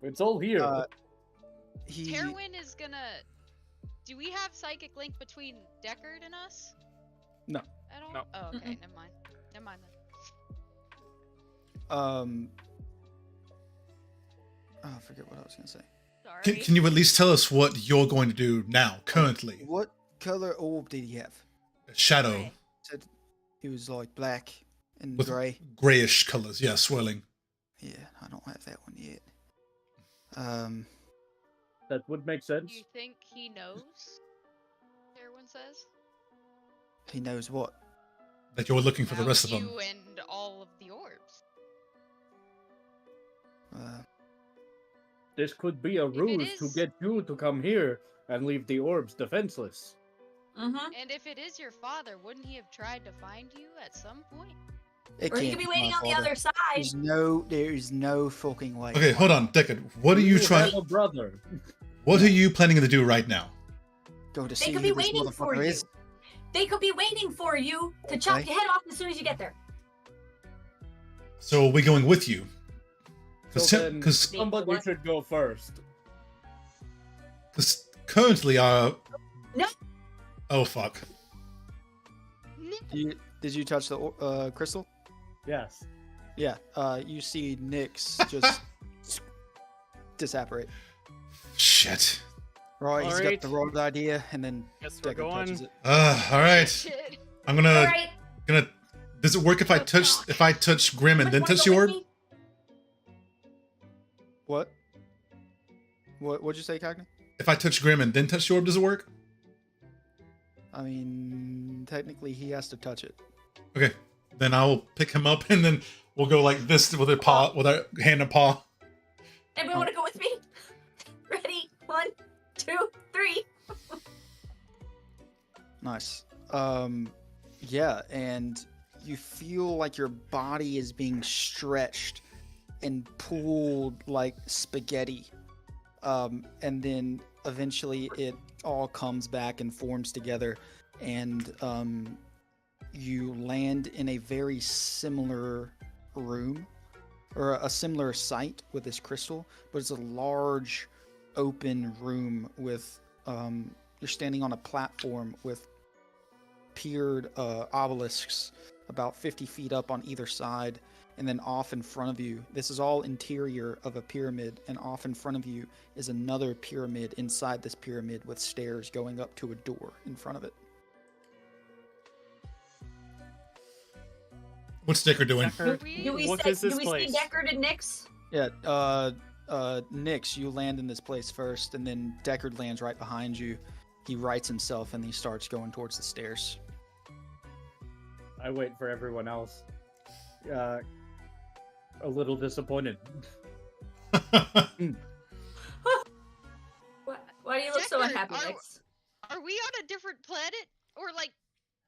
It's all here. He. Terwin is gonna? Do we have psychic link between Deckard and us? No. At all? No. Oh, okay. Mm-mm. Never mind. Never mind then. Oh, I forget what I was gonna say. Sorry. Can you at least tell us what you're going to do now, currently? What color orb did he have? Shadow. Right. Said it was like black and With gray. grayish colors. Yeah, swirling. Yeah, I don't have that one yet. That would make Do sense. you think he knows? Terwin says. He knows what. That you're looking for the About rest of them. you and all of the orbs. This could be a it ruse to is- get you to come here and leave the orbs defenseless. Mm-hmm. And if it is your father, wouldn't he have tried to find you at some point? It Or he can't could be my waiting on the father. other side. There is no fucking way. Okay, hold on, Deckard. What are you trying? have a brother? What are you planning to do right now? Go to They see could who be this waiting for motherfucker you. is. They could be waiting for you to chop Okay. your head off as soon as you get there. So are we going with you? So then Because somebody What? should go first. currently our. No. Oh fuck. Did you touch the crystal? Yes. Yeah. You see Nyx just disapparate. Shit. Right, he's Alright. got the right idea, and then Guess we're Deckard touches going. it. All right. Shit. I'm All gonna right. gonna. Does it work if I Oh, touch fuck. if I touch Grim and then Wanna touch go the with orb? me? What? What'd you say, Cogni? If I touch Grim and then touch the orb, does it work? I mean, technically, he has to touch it. Okay. Then I'll pick him up and then we'll go like this with our hand and paw. Everyone want to go with me? Ready? 1, 2, 3. Nice. Yeah, and you feel like your body is being stretched and pulled like spaghetti. And then eventually it all comes back and forms together, and you land in a very similar room or a similar site with this crystal, but it's a large open room with you're standing on a platform with pier obelisks about 50 feet up on either side, and then off in front of you, this is all interior of a pyramid, and off in front of you is another pyramid inside this pyramid with stairs going up to a door in front of it. What's Deckard doing? Deckard, Do we, what say, is this do we place? see Deckard and Nyx? Yeah, Nyx, you land in this place first, and then Deckard lands right behind you. He rights himself and he starts going towards the stairs. I wait for everyone else. A little disappointed. Why do you look so Deckard, unhappy, are- Nyx? Are we on a different planet or like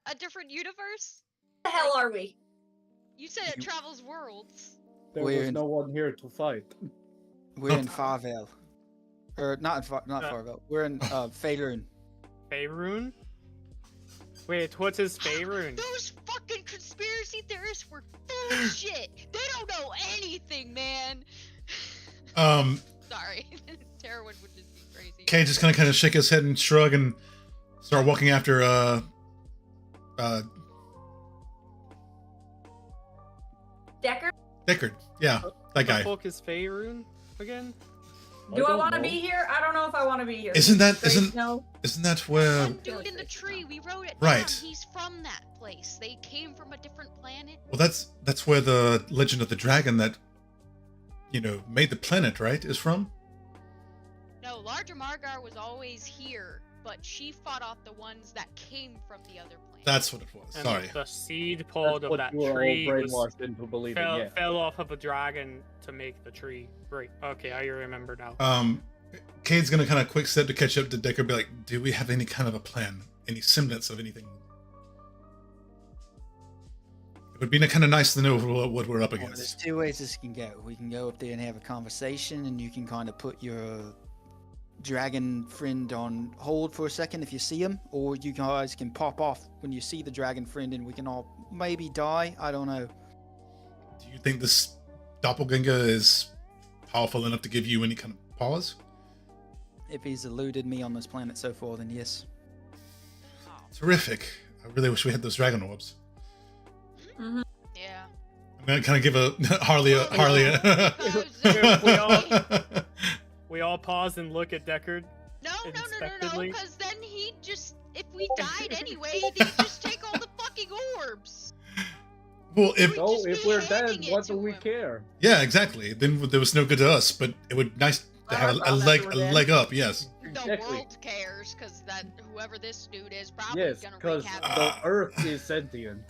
a different universe? What the hell are we? You said it You- travels worlds. There We're was in- no one here to fight. We're in Farvel. Or not Farvel. We're in Faerun. Faerun? Wait, what's his Faerun? Those fucking conspiracy theorists were full of shit. They don't know anything, man. Sorry. Terwin would just be crazy. Cage is gonna kind of shake his head and shrug and start walking after Decker, Deckard. Yeah, that The guy. fuck is Faerun again? do I don't want to know. be here? I don't know if I want to be here. Isn't that Grace, isn't no. isn't that where? One dude in the tree, we wrote it Right. down. He's from that place. They came from a different planet. Well, that's where the Legend of the Dragon that made the planet, right, is from. No, Larger Margar was always here, but she fought off the ones that came from the other planet. That's what it was. And Sorry. the seed That's pod of what that you were all tree was, brainwashed into believing. Yeah. fell off of a dragon to make the tree. Right. Okay, I remember now. Cade's gonna kind of quick step to catch up to Deckard, be like, "Do we have any kind of a plan? Any semblance of anything?" It would be kind of nice to know what we're up Well, there's against. two ways this can go. We can go up there and have a conversation, and you can kind of put your dragon friend on hold for a second if you see him, or you guys can pop off when you see the dragon friend, and we can all maybe die. I don't know. Do you think this doppelganger is powerful enough to give you any kind of pause? If he's eluded me on this planet so far, then yes. Terrific. I really wish we had those dragon orbs. Yeah. I'm gonna kind of give a Harley We all pause and look at Deckard. No, Unexpectedly. because then he'd just, if we died anyway, they'd just take all the fucking orbs. Well, if So just if be we're handing dead, it what to do we him. care? yeah, exactly. Then there was no good to us, but it would nice to have Well, that's what we're a dead. leg up. Yes. The Exactly. world cares, because that whoever this dude is probably Yes, gonna wreak because havoc. the Earth is sentient.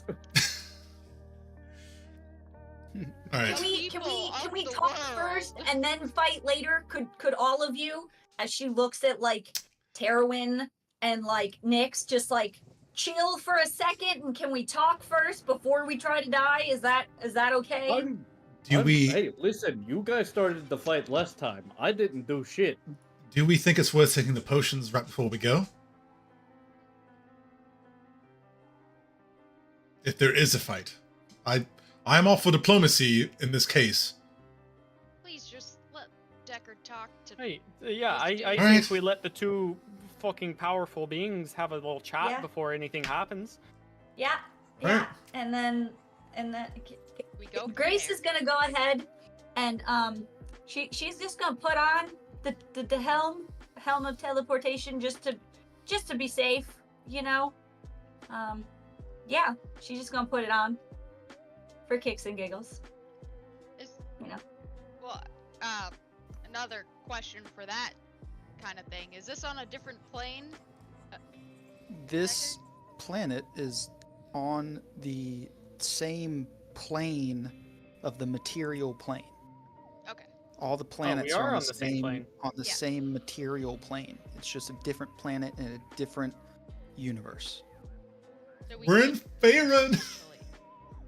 All right. Can we People of the talk first world. and then fight later? Could all of you, as she looks at like Terwin and like Nyx, just like chill for a second, and can we talk first before we try to die? Is that okay? Hey, listen, you guys started the fight last time. I didn't do shit. Do we think it's worth taking the potions right before we go? If there is a fight, I'm all for diplomacy in this case. Please just let Deckard talk to. Hey, yeah, I Alright. think we let the two fucking powerful beings have a little chat Yeah. before anything happens. Yeah, Alright. yeah. And then We go. from Grace there. is gonna go ahead and she's just gonna put on the helm of teleportation just to be safe, you know. Yeah, she's just gonna put it on for kicks and giggles. Is- you know. Well, another question for that kind of thing. Is this on a different plane? This planet is on the same plane of the material plane. Okay. All the planets are are on the same plane. on the Yeah. same material plane. It's just a different planet and a different universe. So we We're could in Faerun. potentially-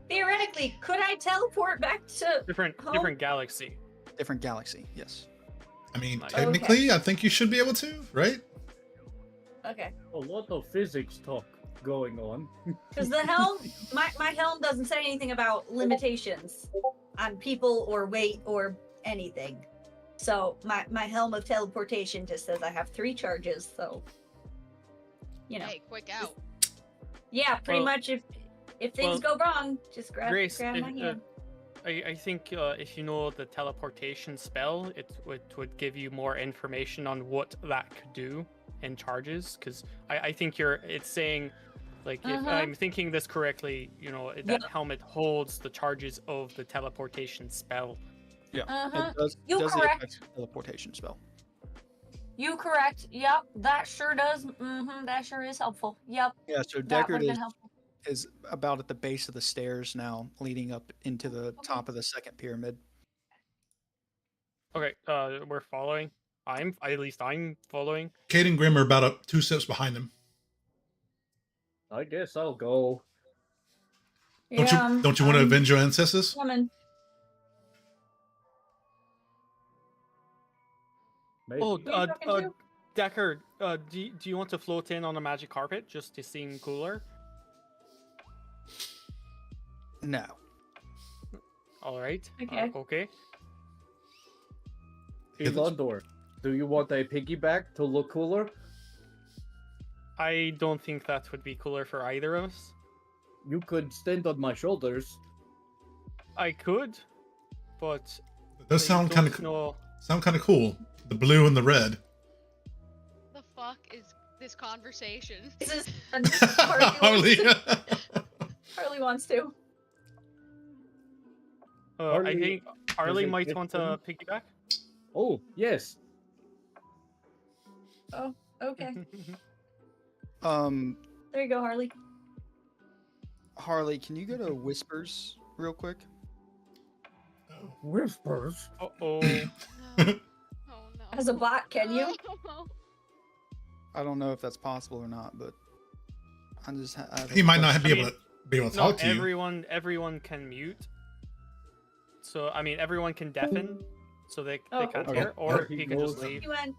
Theoretically, could I teleport back to? Different Home? different galaxy. Different galaxy, yes. I mean, Okay. technically, I think you should be able to, right? Okay. A lot of physics talk going on. Because the helm, my helm doesn't say anything about limitations on people or weight or anything. So my helm of teleportation just says I have 3 charges. So, you know, Hey, quick out. yeah, pretty Well- much. If things go wrong, just grab Grace, my if, hand. I think if you know the teleportation spell, it would give you more information on what that could do in charges. Because I think it's saying, like, if Uh-huh. I'm thinking this correctly, that Yep. helmet holds the charges of the teleportation spell. Yeah. Uh-huh. It does, You does the correct. effect of teleportation spell. You correct. Yep, that sure does. That sure is helpful. Yep, Yeah, so that Deckard would have been helpful. is about at the base of the stairs now, leading up into the Okay. top of the second pyramid. Okay, we're following. At least I'm following. Cade and Grim are about 2 steps behind him. I guess I'll go. Don't you want to avenge your ancestors? Woman. Maybe. Oh, Who are you talking to? Deckard, do you want to float in on a magic carpet just to seem cooler? No. All right. Okay. Okay. Yeah, that's- Elondor, do you want a piggyback to look cooler? I don't think that would be cooler for either of us. You could stand on my shoulders. I could, but It does I sound kind don't of know. cool. The blue and the red. The fuck is this conversation? This is Harley. Harley wants to. I Harley think Harley a might want to different- piggyback. Oh, yes. Oh, okay. Um, There you go, Harley. Harley, can you go to Whispers real quick? Whispers. Oh, oh. No. Oh no. As a bot, can you? I don't know if that's possible or not, but I'm just. I have He a might not question. be able to No, talk to you. everyone can mute. So I mean, everyone can deafen, so they Oh, can't okay. hear, or He he can just knows. leave. You went.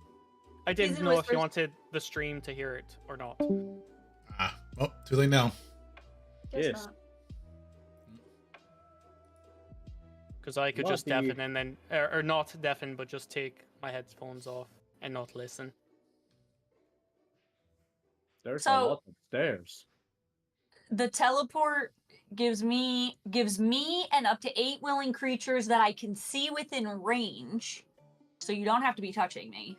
I didn't in know if Whispers. you wanted the stream to hear it or not, Ah, well, too late now. Guess Yes. not. because I could Not just the- deafen and then, or not deafen, but just take my headphones off and not listen. There's a So- lot of stairs. The teleport gives me and up to 8 willing creatures that I can see within range. So you don't have to be touching me.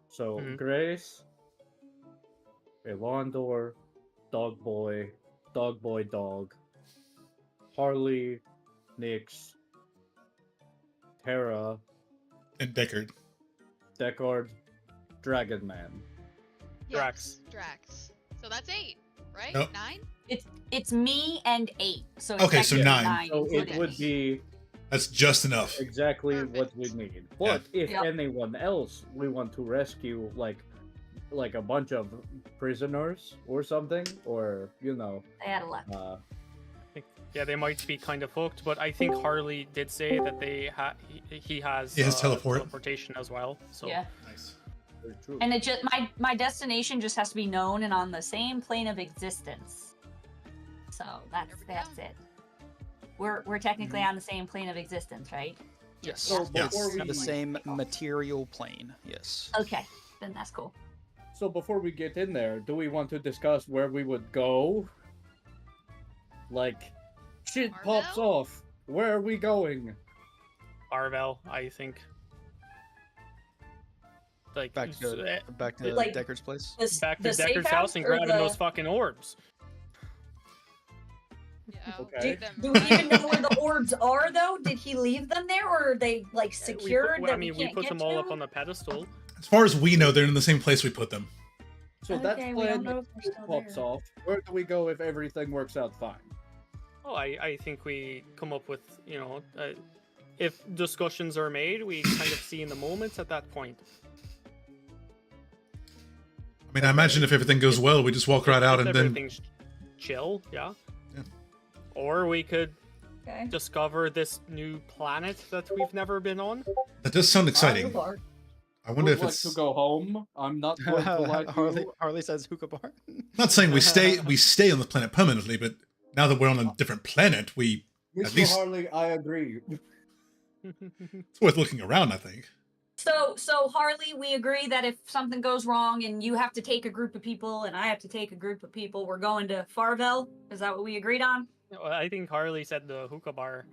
So Mhm. Grace, Elondor, Dog Boy, Dog, Harley, Nyx, Terra, And Deckard. Deckard, Dragon Man. Drax. Yes, Drax. So that's 8, right? Nope. 9? It's me and 8. So it's Okay, so technically 9. So it Okay. would be That's just enough. exactly what we Perfect. need. But if Yep. anyone else we want to rescue, like a bunch of prisoners or something, or They had a left. Yeah, they might be kind of hooked, but I think Harley did say that he has He has teleport. teleportation as well. So Yeah. Nice. very true. And it just my destination just has to be known and on the same plane of existence. So There we that's go. it. We're technically on the same plane of existence, right? Yes. So yes. before we- The same material plane. Yes. Okay, then that's cool. So before we get in there, do we want to discuss where we would go? Like, shit pops Marvel? off. Where are we going? Arvel, I think. Like Back to Like- Deckard's place. The Deckard's safe house and or grabbing the- those fucking orbs. Yeah. Okay. Do we even know where the orbs are though? Did he leave them there, or are they like secured? I that mean, we we can't put get them all to? up on the pedestal. As far as we know, they're in the same place we put them. So that's Okay, we don't plan know if they're shit still pops there. off. Where do we go if everything works out fine? Oh, I think we come up with, if discussions are made, we kind of see in the moment at that point. I mean, I imagine if everything goes well, we just walk right out If and then. everything's chill, yeah. Yeah. Or we could Okay. discover this new planet that we've never been on. That does sound exciting. Bar. I wonder Would if like it's. to go home. I'm not going to lie to you. Harley says hookah bar. Not saying we stay on the planet permanently, but now that we're on a different planet, at Mr. least- Harley, I agree. it's worth looking around. I think. So Harley, we agree that if something goes wrong and you have to take a group of people and I have to take a group of people, we're going to Farvel. Is that what we agreed on? Well, I think Harley said the hookah bar.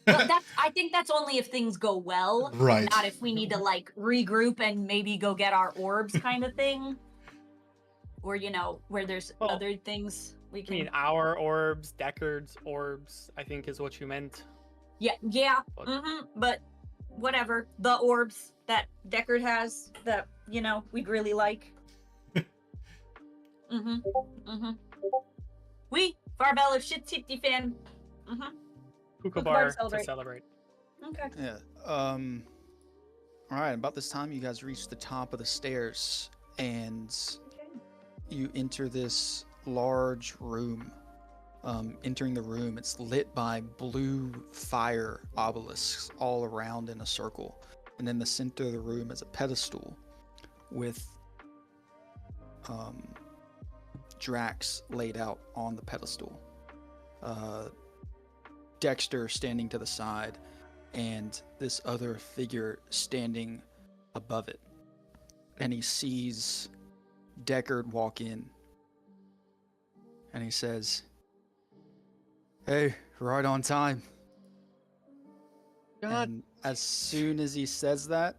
Well, I think that's only if things go well, Right. not if we need to like regroup and maybe go get our orbs kind of thing. Or where there's Well, other things we I can. mean, our orbs, Deckard's orbs, I think is what you meant. Yeah. But- But whatever, the orbs that Deckard has that we'd really like. We Farvel if shit's hit the fan. Hookah Hookah bar bar to celebrate. celebrate. Okay. Yeah. All right. About this time, you guys reach the top of the stairs, and you enter this large room. Entering the room, it's lit by blue fire obelisks all around in a circle. And in the center of the room is a pedestal with Drax laid out on the pedestal. Dexter standing to the side, and this other figure standing above it. And he sees Deckard walk in. And he says, "Hey, right on time." God. And as soon as he says that,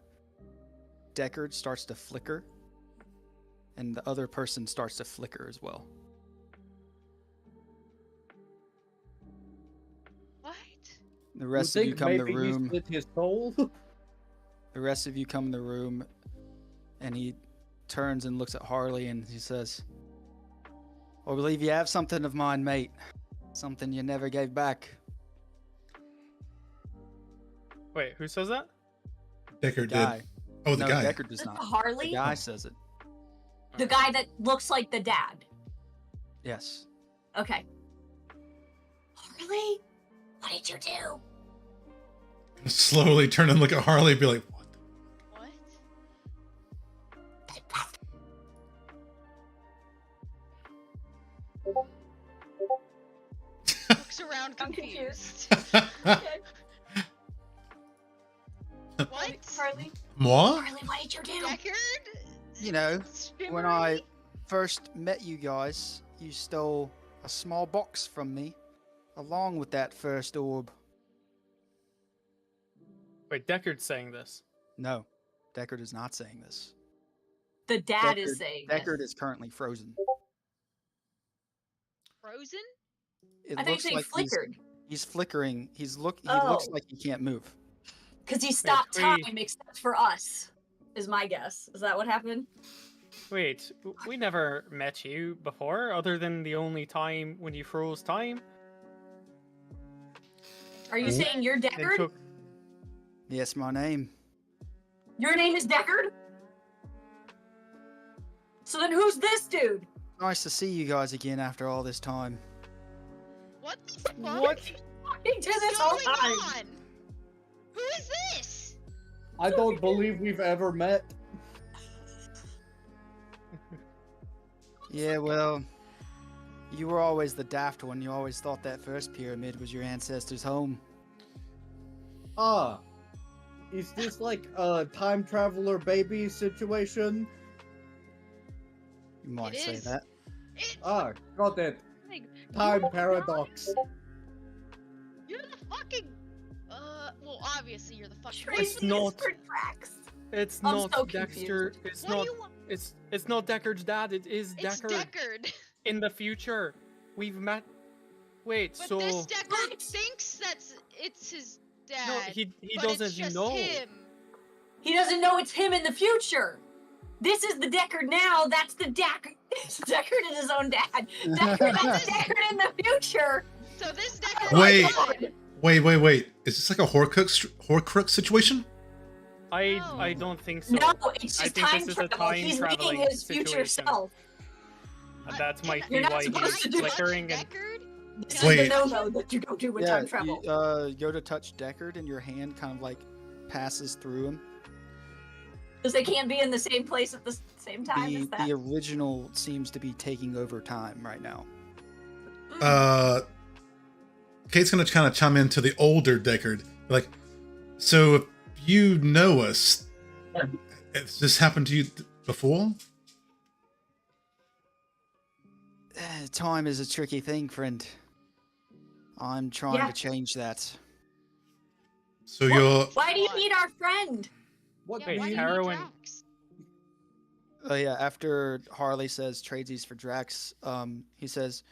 Deckard starts to flicker. And the other person starts to flicker as well. What? The rest of you come in the maybe he room. split his soul? The rest of you come in the room, and he turns and looks at Harley and he says, "I believe you have something of mine, mate. Something you never gave back." Wait, who says that? Deckard Guy. did. Oh, the No, guy. Deckard does Is it not. Harley? The guy says it. The guy that looks like the dad. Yes. Okay. Harley, what did you do? Slowly turn and look at Harley and be like, what? What? Looks around I'm confused. Okay. What? Harley, Moi? Harley, what did you do? Deckard? You know, when I Shimmery? first met you guys, you stole a small box from me, along with that first orb. Wait, Deckard's saying this. No, Deckard is not saying this. The dad Deckard- is saying Deckard this. is currently frozen. Frozen? It I think looks they like flickered he's flickering. He looks Oh. like he can't move. because he stopped we- time except for us. Is my guess. Is that what happened? Wait, we never met you before, other than the only time when you froze time. Are you Ooh. saying you're Then Deckard? took... Yes, my name. Your name is Deckard? So then who's this dude? Nice to see you guys again after all this time. What the fuck? What? Talking to is this whole going time. on? Who is this? I don't believe we've ever met. Yeah, well, you were always the daft one. You always thought that first pyramid was your ancestors' home. Ah. Is this like a time traveler baby situation? You might It say is. that. It, Ah, got it. like, Time you're paradox. You're the fucking. Well, obviously you're the fucking. Tracy It's is not- for Drax. It's I'm not so Dexter. confused. It's What do not. you want? It's not Deckard's dad. It is It's Deckard. Deckard. In the future, we've met. Wait, But so this Deckard What? thinks it's his dad. no, he but doesn't it's just know. him. He doesn't know it's him in the future. This is the Deckard now. That's the Deckard. Deckard is his own dad. That's Deckard in the future. So this Oh Deckard. my Wait. God. Wait. Is this like a Horcrux situation? I No. don't think so. No, it's I just think time this is a travel. time He's traveling meeting his future situation. self. And that might You're be not why supposed he's to do that. flickering and Deckard? This Wait. is the no-no that you don't do with time You, travel. go to touch Deckard, and your hand kind of like passes through him. Because they can't be in the same place at the same time. Is that? The original seems to be taking over time right now. Kate's gonna kind of chime into the older Deckard. Like, so if you know us, has this happened to you before? Time is a tricky thing, friend. I'm trying Yeah. to change that. So you're Why do you need our friend? What Yeah, Wait, why do you need heroin. Drax? Yeah, after Harley says tradesies for Drax, he says,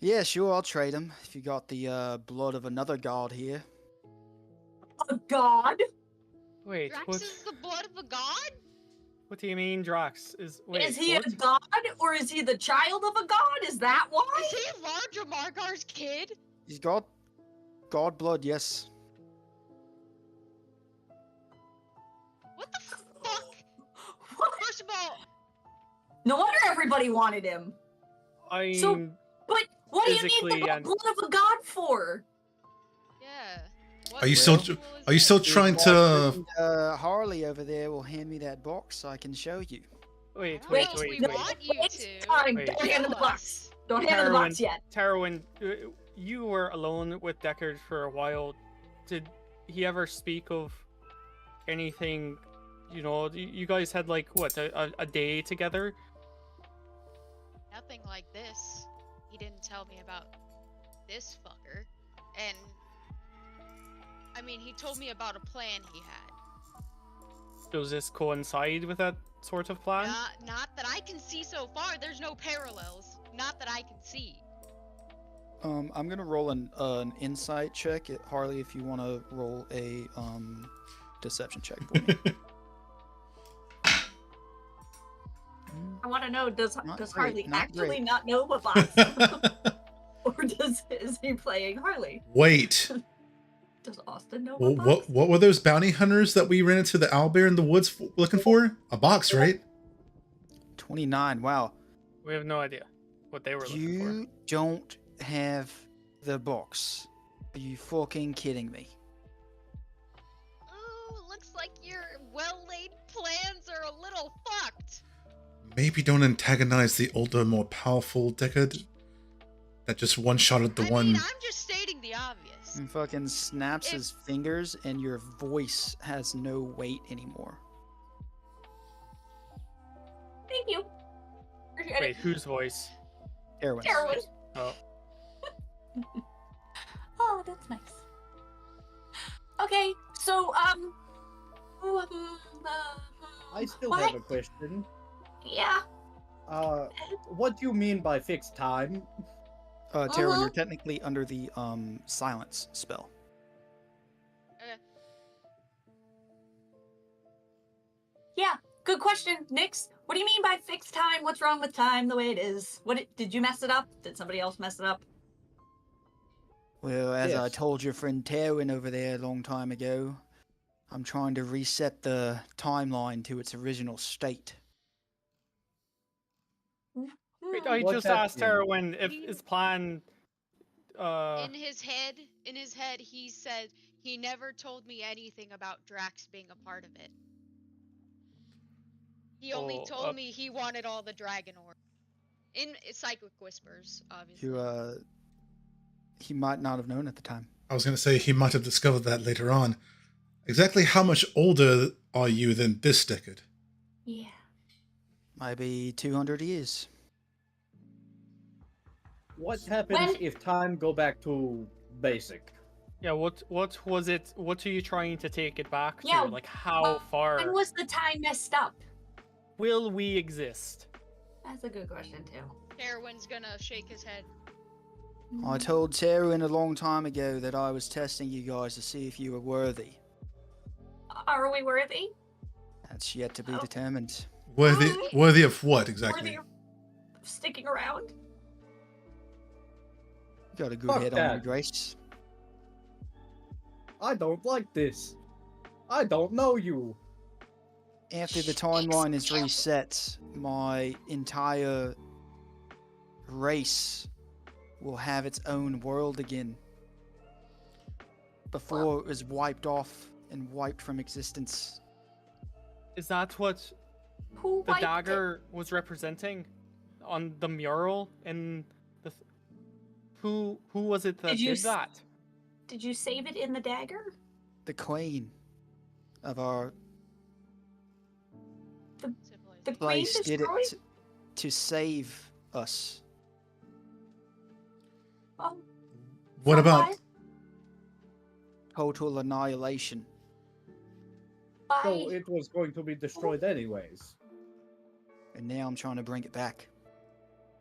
"Yeah, sure, I'll trade him if you got the blood of another god here." A god? wait. Drax What? is the blood of a god? What do you mean, Drax? Wait, Is he what? a god or is he the child of a god? Is that why? Is he Larger Margar's kid? He's got god blood, yes. What the fuck? What? First of all, No wonder everybody wanted him. I So- But what do you need Physically the and- blood of a god for? yeah. What Are you the still hell are you is still this? trying to? Harley over there will hand me that box so I can show you. Wait, I wait, don't know if wait, we wait. want you Wait, to. time. Wait. Don't hand him the Kill box. us. Don't hand him the box yet. Tarwin, you were alone with Deckard for a while. Did he ever speak of anything? You know, you guys had like what a day together. Nothing like this. He didn't tell me about this fucker. And I mean, he told me about a plan he had. Does this coincide with that sort of plan? Not that I can see so far. There's no parallels. Not that I can see. I'm gonna roll an insight check. Harley, if you want to roll a deception check for me. I want to know, does Not great, Harley not actually great. not know the box? Or is he playing Harley? Wait. Does Austin know Well, the box? what were those bounty hunters that we ran into the owlbear in the woods looking for? A box, right? 29. Wow. We have no idea what they were looking for. You don't have the box. Are you fucking kidding me? Oh, looks like your well-laid plans are a little fucked. Maybe don't antagonize the older, more powerful Deckard. That just one-shotted the I one. mean, I'm just stating the obvious. And fucking snaps his fingers, and your voice has no weight anymore. Thank you. Appreciate Wait, it. whose voice? Erwin. Carolyn. Oh, Oh, that's nice. Okay, so I still what? have a question. Yeah. What do you mean by fixed time? Taryn, Uh-huh. you're technically under the silence spell. Yeah. Good question, Nix. What do you mean by fixed time? What's wrong with time the way it is? Did you mess it up? Did somebody else mess it up? Well, as I Yes. told your friend Taryn over there a long time ago, I'm trying to reset the timeline to its original state. wait, I What's just asked happening? Tarwin if his plan. In his head, he said he never told me anything about Drax being a part of it. He only Oh, told me he wanted all the dragon ore. In psychic whispers, obviously. He might not have known at the time. I was going to say he might have discovered that later on. Exactly how much older are you than this Deckard? Yeah. Maybe 200 years. What happens When- if time go back to basic? Yeah, what was it? What are you trying to take it back Yeah, to? Like, how far When was the time messed up? will we exist? That's a good question too. Carowin's gonna shake his head. I told Taryn a long time ago that I was testing you guys to see if you were worthy. Are we worthy? That's yet to be Oh. determined. Worthy of what exactly? Worthy of sticking around? You got a good Fuck head on that. you, Grace. I don't like this. I don't know you. After the timeline is reset, my entire race will have its own world again. Before it was wiped off and wiped from existence. Is that what Who the wiped it? dagger was representing on the mural? And the who was it that Did you did s- that? Did you save it in the dagger? The queen of our Civilization. The queen place did destroyed? it to save us. Oh, What from about Total annihilation. By... So it was going to be destroyed anyways. And now I'm trying to bring it back.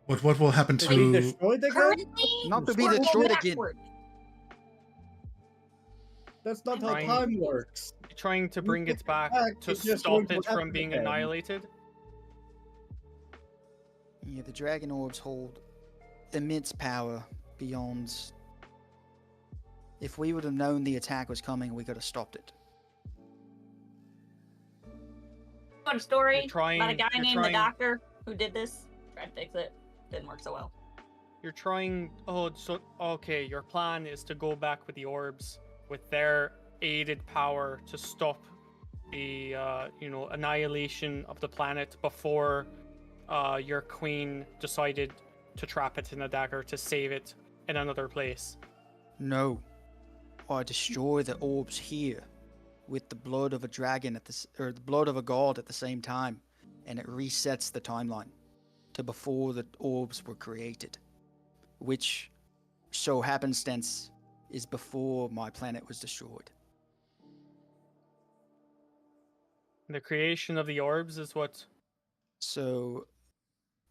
what will happen To be to destroyed again? Currently? Not to be or go destroyed again. backward? That's not how Trying- time works. Trying to You bring take it back back, to it's just stop going to it from happen being again. annihilated? Yeah, the dragon orbs hold immense power beyond. If we would have known the attack was coming, we could have stopped it. Fun story You're trying- about a guy you're named trying- the Doctor who did this. Tried to fix it. Didn't work so well. You're trying. Oh, so okay. Your plan is to go back with the orbs with their aided power to stop the annihilation of the planet before your queen decided to trap it in a dagger to save it in another place. No. I destroy the orbs here with the blood of a dragon or the blood of a god at the same time, and it resets the timeline to before the orbs were created, which so happenstance is before my planet was destroyed. The creation of the orbs is what. So,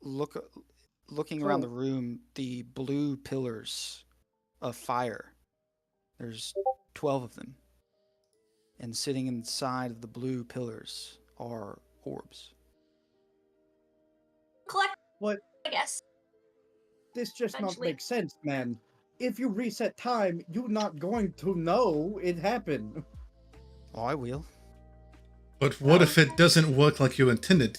looking around the room, the blue pillars of fire. There's 12 of them, and sitting inside of the blue pillars are orbs. Collect. What? I guess. This just not Eventually. makes sense, man. If you reset time, you're not going to know it happened. I will. But what if it doesn't work like you intended?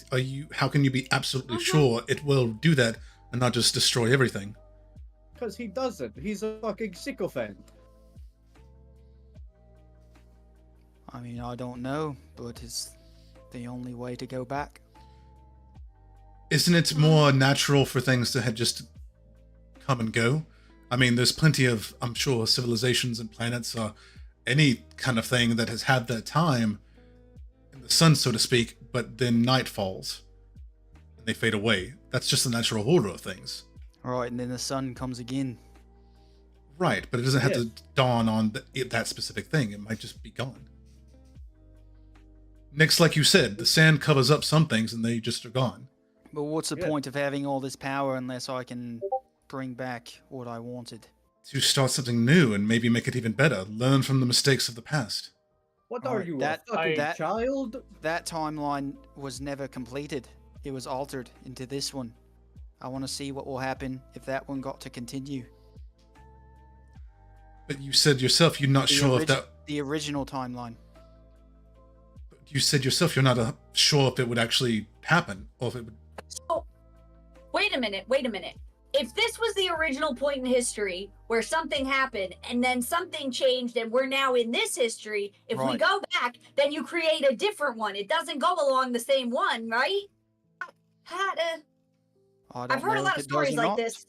How can you be absolutely sure it will do that and not just destroy everything? Because he doesn't. He's a fucking sycophant. I mean, I don't know, but it's the only way to go back. Isn't it more natural for things to just come and go? I mean, there's plenty of, I'm sure, civilizations and planets or any kind of thing that has had their time in the sun, so to speak, but then night falls and they fade away. That's just the natural order of things. Right, and then the sun comes again. Right, but it doesn't have Yes. to dawn on that specific thing. It might just be gone. Next, like you said, the sand covers up some things and they just are gone. But what's the Yeah. point of having all this power unless I can bring back what I wanted? To start something new and maybe make it even better. Learn from the mistakes of the past. What Alright, are you, that- a fucking that- child? That timeline was never completed. It was altered into this one. I want to see what will happen if that one got to continue. But you said yourself you're not sure if that. The original timeline. You said yourself you're not sure if it would actually happen or if it would. So, wait a minute. If this was the original point in history where something happened and then something changed and we're now in this history, if we Right. go back, then you create a different one. It doesn't go along the same one, right? I don't I've heard know a lot if of it does stories or like not. this.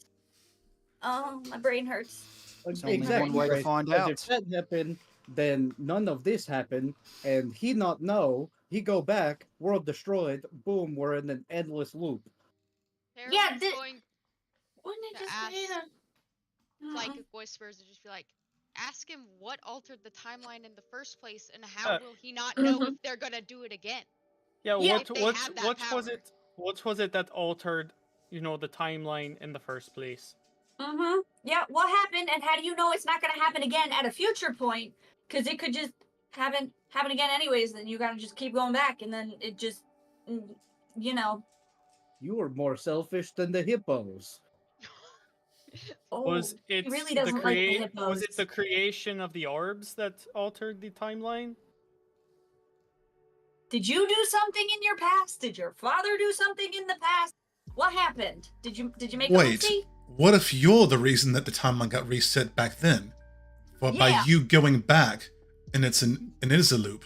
Oh, my brain hurts. There's only Exactly. one way to Grace, find because out. If that happened, then none of this happened, and he not know. He go back, world destroyed. Boom, we're in an endless loop. Yeah, Everyone's going Wouldn't it To just ask, be a... psychic whispers to just be like, ask him what altered the timeline in the first place, and how will he not know if they're gonna do it again? Yeah, Yeah, if they what had that what was power. it? What was it that altered, the timeline in the first place? Yeah, what happened, and how do you know it's not going to happen again at a future point? Because it could just happen again anyways. Then you got to just keep going back, and then it just, you know. You are more selfish than the hippos. Oh, Was it he really the doesn't like the was it hippos. the creation of the orbs that altered the timeline? Did you do something in your past? Did your father do something in the past? What happened? Did you make a Wait, oopsie? what if you're the reason that the timeline got reset back then? But by Yeah. you going back, and it is a loop.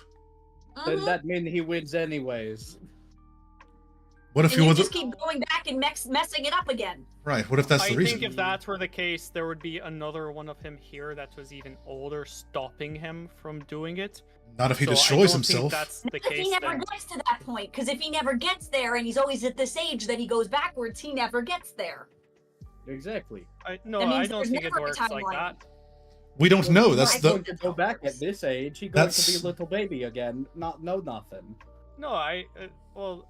Then Mhm. that means he wins anyways. What if And you you're just the keep going back and messing it up again. right? What if that's I the reason? think if that were the case, there would be another one of him here that was even older, stopping him from doing it. Not if he So I destroys don't think himself. that's the If he case never then. gets to that point, because if he never gets there and he's always at this age that he goes backwards, he never gets there. Exactly. No, That I means don't there's think it never a works like timeline. that. We don't know. He's That's not the going to go back at this age. He's going to That's- be a little baby again. Not know nothing. No, well,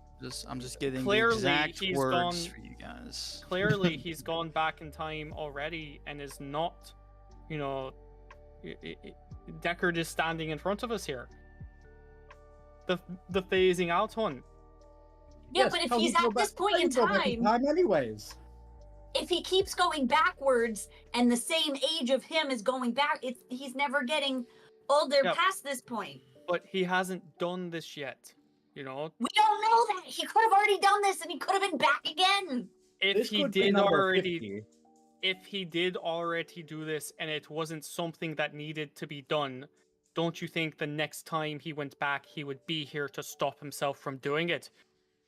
I'm just getting Clearly, the exact he's words gone- for you guys. clearly he's gone back in time already and is not, Deckard is standing in front of us here. The phasing out one. Yeah, Yes, but if how he's you go at this back- point how in you go back time, anyways. if he keeps going backwards and the same age of him is going back, he's never getting older Yeah. past this point. But he hasn't done this yet. We don't know that. He could have already done this and he could have been back again. If This he could be did number already, 50. if he did already do this and it wasn't something that needed to be done, don't you think the next time he went back, he would be here to stop himself from doing it?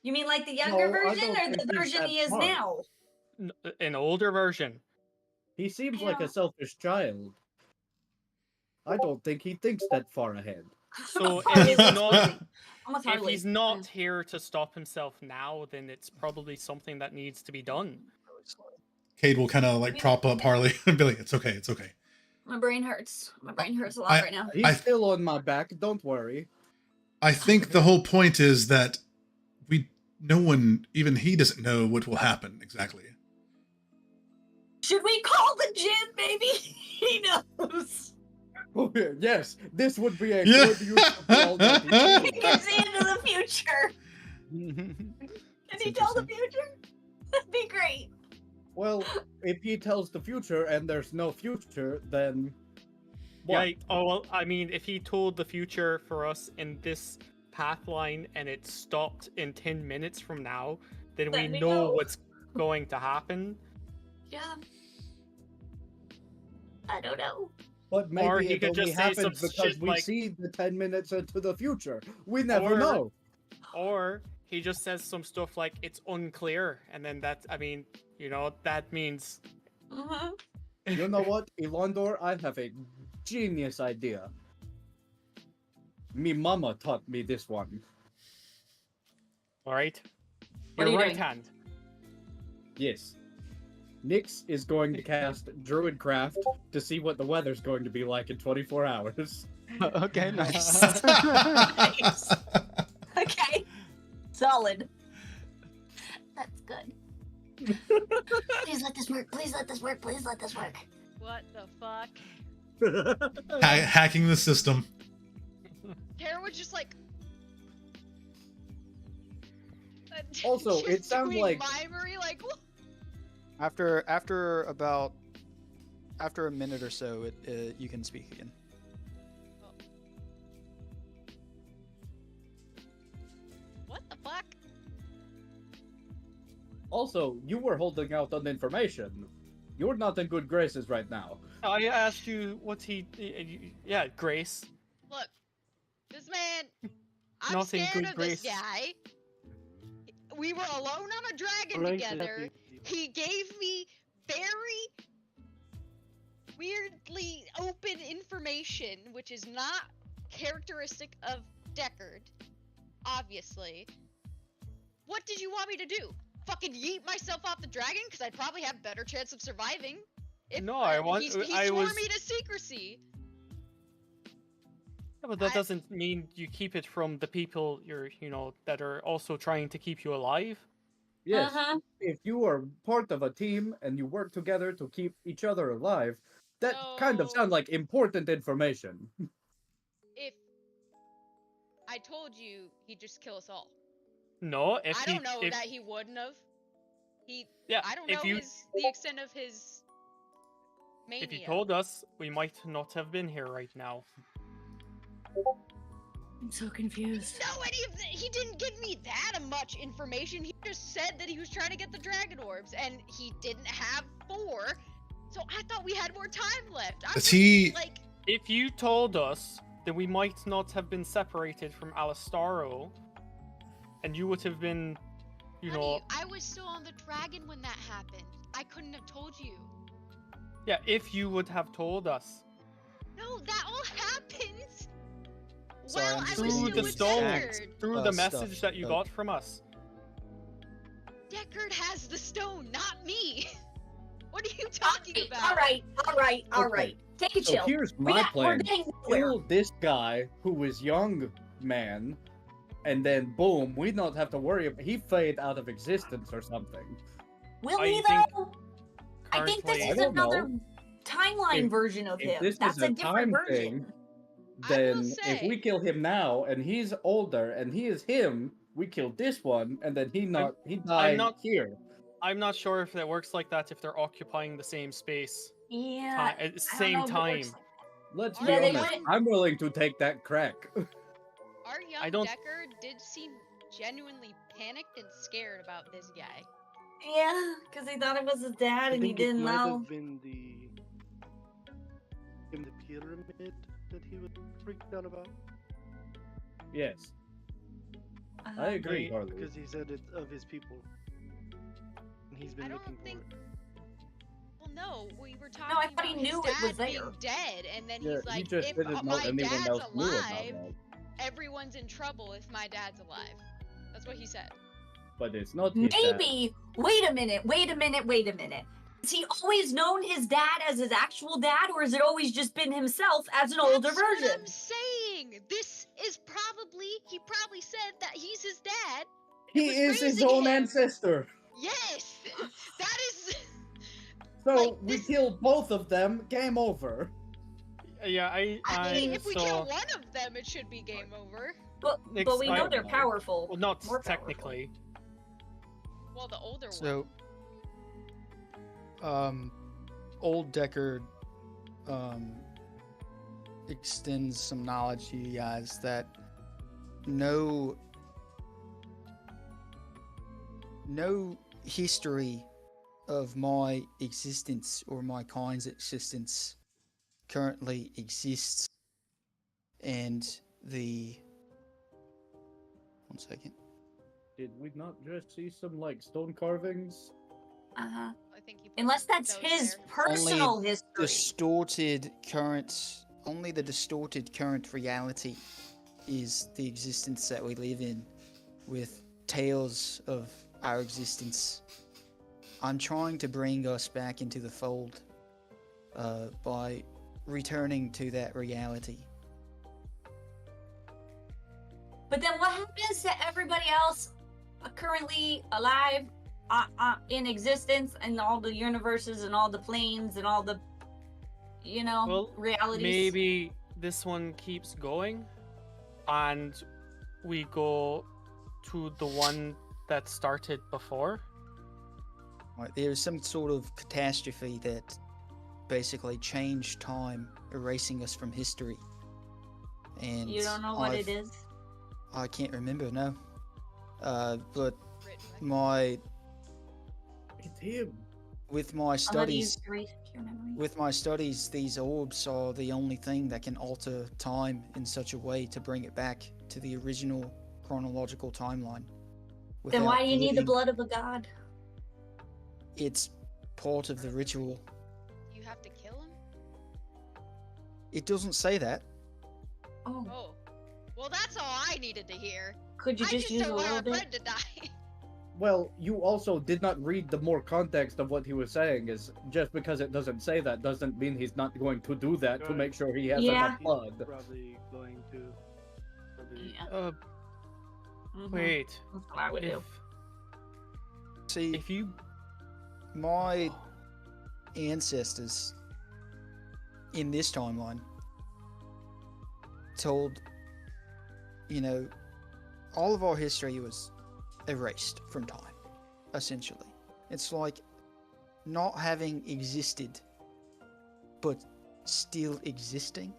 You mean like the younger No, I version don't or think the he's version that he is smart. now? An older version. He seems I like a don't- selfish child. I don't think he thinks that far ahead. So I'm if he's with not, Harley. I'm with if Harley. he's not here to stop himself now, then it's probably something that needs to be done. Cade will kind of like prop up Harley and be like, "It's okay, it's okay." My brain hurts. My brain hurts a lot right now. He's still on my back. Don't worry. I think the whole point is that no one, even he, doesn't know what will happen exactly. Should we call the gin, baby? He knows. Oh, yes, this would be a Yeah. good use of all that he He knows. can see into the future. Can he tell the future? That'd be great. Well, if he tells the future and there's no future, then what? Yeah. Oh well. I mean, if he told the future for us in this path line and it stopped in 10 minutes from now, then we Let me know know. what's going to happen. Yeah. I don't know. But maybe Or he it could only just say some happens because shit we like- see the 10 minutes into the future. We never Or- know. Or he just says some stuff like it's unclear, and then that, I mean, you know, that means Mhm. You know what, Elondor? I have a genius idea. Me mama taught me this one. all right. What are Your you right doing? hand. Yes. Nix is going to cast Druidcraft to see what the weather's going to be like in 24 hours. Okay, nice. Nice. Okay. Solid. That's good. Please let this work. Please let this work. Please let this work. What the fuck? Hacking the system. Tara was just like. Also, it just sounds doing like- mimery, like what? After a minute or so, you can speak again. What the fuck? Also, you were holding out on information. You're not in good graces right now. I asked you what yeah, Grace. Look, this man. I'm Not in scared good of this graces. guy. We were alone on a dragon Grace is together. happy. He gave me very weirdly open information, which is not characteristic of Deckard, obviously. What did you want me to do? Fucking yeet myself off the dragon? Because I'd probably have better chance of surviving. No, I want- He I swore was- me to secrecy. Yeah, but that I- doesn't mean you keep it from the people that are also trying to keep you alive. Yes, Uh-huh. if you are part of a team and you work together to keep each other alive, that kind of So- sounds like important information. If I told you he'd just kill us all. No, if I he, don't know if, that he wouldn't have. yeah, I don't if know you the extent of his mania. if you told us, we might not have been here right now. I'm so confused. No, he didn't give me that much information. He just said that he was trying to get the dragon orbs, and he didn't have 4. So I thought we had more time left. I Is was he? like, If you told us, then we might not have been separated from Alistaro, and you would have been, honey, I was still on the dragon when that happened. I couldn't have told you. yeah, if you would have told us. No, that all happened. Sorry, Well, I'm I just was Through reading still the with stone, Deckard. through the stuff, message that you like- got from us. Deckard has the stone, not me. What are you talking about? All right. All Okay. right. Take a So chill. here's We my got- We're plan. getting nowhere. Kill this guy who is young man, and then boom, we don't have to worry about he fade out of existence or something. Will I we think though? I think this currently- I is don't another know. timeline If- version of if him. this That's is a a different time version. thing, I will then if we say- kill him now and he's older and he is him, we kill this one and then he died not- here. I'm not sure if that works like that if they're occupying the same space, Yeah. at the I don't same know if it time. works like Let's Yeah, be they honest. went- I'm willing to take that crack. Our young I don't- Deckard did seem genuinely panicked and scared about this guy. Yeah, because he thought it was his dad and he didn't might know. have been in the pyramid that he was freaked out about. Yes, Uh-huh. I agree, Wait, Harley. Because he said it's of his people. And he's been I looking don't for think. it. Well, no, we were talking No, I thought he about knew his it was dad being there. dead, and then Yeah, he's like, he just if didn't know my anyone dad's else knew about alive, that. everyone's in trouble if my dad's alive. That's what he said. But it's not his dad. Maybe. Wait a minute. Has he always known his dad as his actual dad, or has it always just been himself as an older That's version? what I'm saying. This is he probably said that he's his dad. He was is his raising own him. ancestor. Yes, that is. So Like, we this- kill both of them. Game over. Yeah, I mean, if we so, kill one of them, it should be game over. But we know I- they're powerful. well, not More powerful. technically. Well, the older one. So, old Deckard, extends some knowledge to you guys that no history of my existence or my kind's existence currently exists, and one second. Did we not just see some like stone carvings? Uh-huh. I think he Unless that's those his there. personal history. Only the distorted current reality is the existence that we live in, with tales of our existence. I'm trying to bring us back into the fold by returning to that reality. But then what happens to everybody else currently alive, in existence, in all the universes and all the planes and all the, Well, realities? Maybe this one keeps going, and we go to the one that started before. Like, there's some sort of catastrophe that basically changed time, erasing us from history. And You don't know what it is? I can't remember, no. But Written, right? my It's him. with my I'll let you studies, erase your memory. with my studies, these orbs are the only thing that can alter time in such a way to bring it back to the original chronological timeline. Then why without do you need the polluting- blood of a god? It's part of the ritual. You have to kill him? It doesn't say that. Oh, Oh. Well, that's all I needed to hear. could you I just just use a don't want little our bit? friend to die. Well, you also did not read the more context of what he was saying. Is just because it doesn't say that doesn't mean he's not going to do that to Right. make sure he has Yeah. enough blood. Probably going to. Probably, Yeah. Mhm. Wait. That's what I would do. See, If you my ancestors in this timeline told, all of our history was erased from time, essentially. It's like not having existed, but still existing.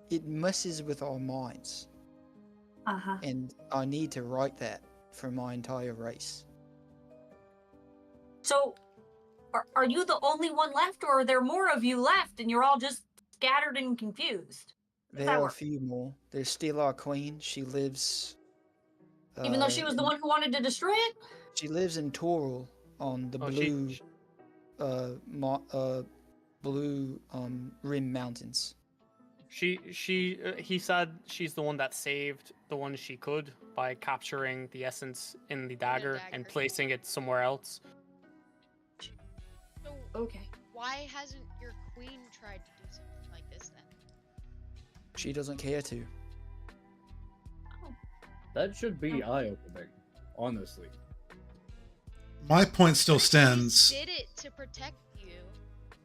It messes with our minds, Uh-huh. and I need to write that for my entire race. So, are you the only one left, or are there more of you left, and you're all just scattered and confused? There that are a work? few more. There's still our queen. She lives. Even though she was the one who wanted to destroy it? She lives in Toril on the Oh, blue, she- blue rim mountains. he said she's the one that saved the one she could by capturing the essence in the dagger and dagger. placing it somewhere else. So, Okay. why hasn't your queen tried to do something like this then? She doesn't care to. That should be eye-opening, honestly. My point still She stands. did it to protect you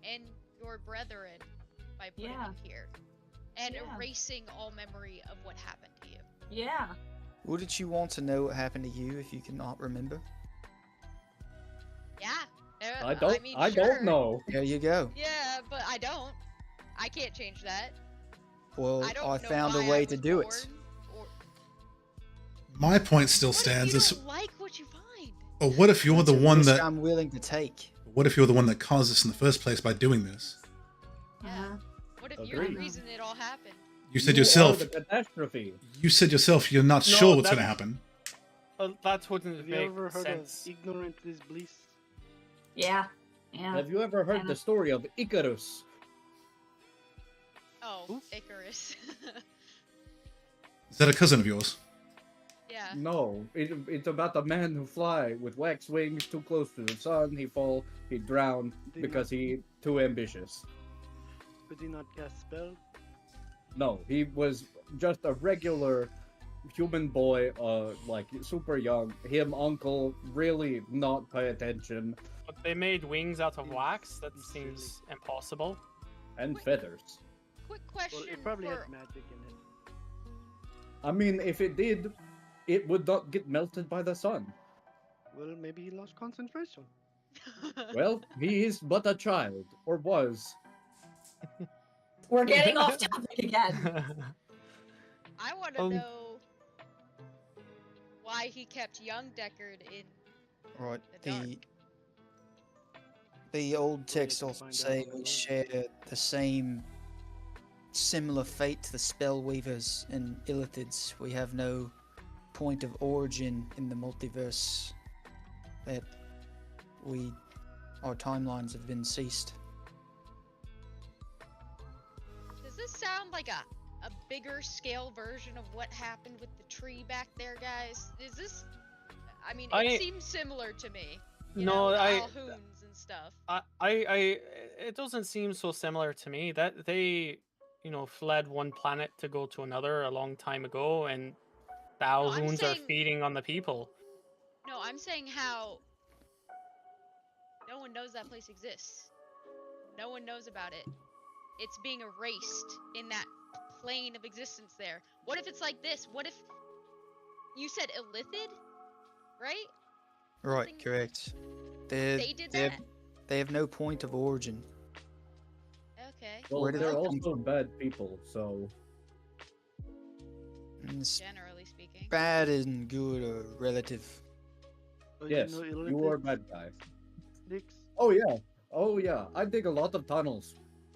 and your brethren by putting Yeah. you here and Yeah. erasing all memory of what happened to you. Yeah. Wouldn't you want to know what happened to you if you cannot remember? Yeah. I don't. mean, I sure. don't know. There you go. Yeah, but I don't. I can't change that. Well, I don't I know found why a I way to was do it. born, or- My point still What if stands. you Is don't like what you find? Or what if you're That's the a one risk that? I'm willing to take. What if you're the one that caused this in the first place by doing this? Yeah. What if you're the Agreed. reason it all happened? You said are yourself. the catastrophe. You said yourself. You're not No, sure what's that- going to happen. That wouldn't Have you make ever heard sense. of ignorant is bliss? Yeah. Yeah. Have you ever heard Kinda. the story of Icarus? Oh, Who? Icarus. Is that a cousin of yours? yeah. No, it's about a man who fly with wax wings too close to the sun. He fall, he drowned Did because he too ambitious. Could he not cast spell? No, he was just a regular human boy, like super young. Him uncle really not pay attention, But they made wings out of It's- wax. That it's seems impossible. and Wait. feathers. Quick Well, question it probably for had magic in it. I mean, if it did, it would not get melted by the sun. Well, maybe he lost concentration. Well, he is but a child, or was. We're getting off topic again. I want to Um, know why he kept young Deckard in. Right. The dark. The old texts to also find say out we alone. share the same similar fate to the Spellweavers and Illithids. We have no point of origin in the multiverse. That our timelines have been ceased. Does this sound like a bigger scale version of what happened with the tree back there, guys? Is this? I mean, it I- seems similar to me. You No, know, the I- Alhoons and stuff. it doesn't seem so similar to me. That they, fled one planet to go to another a long time ago, and the I'm Alhoons are saying- feeding on the people. No, I'm saying how no one knows that place exists. No one knows about it. It's being erased in that plane of existence there. What if it's like this? What if you said Illithid? Right? Right, Something- correct. They did they that? have, they have no point of origin. Okay. Well, Where did they're they come also from? bad people, so And it's Generally speaking. bad and good are relative. Oh, yes, know you are a illithid bad guy. sticks? Oh yeah, I dig a lot of tunnels.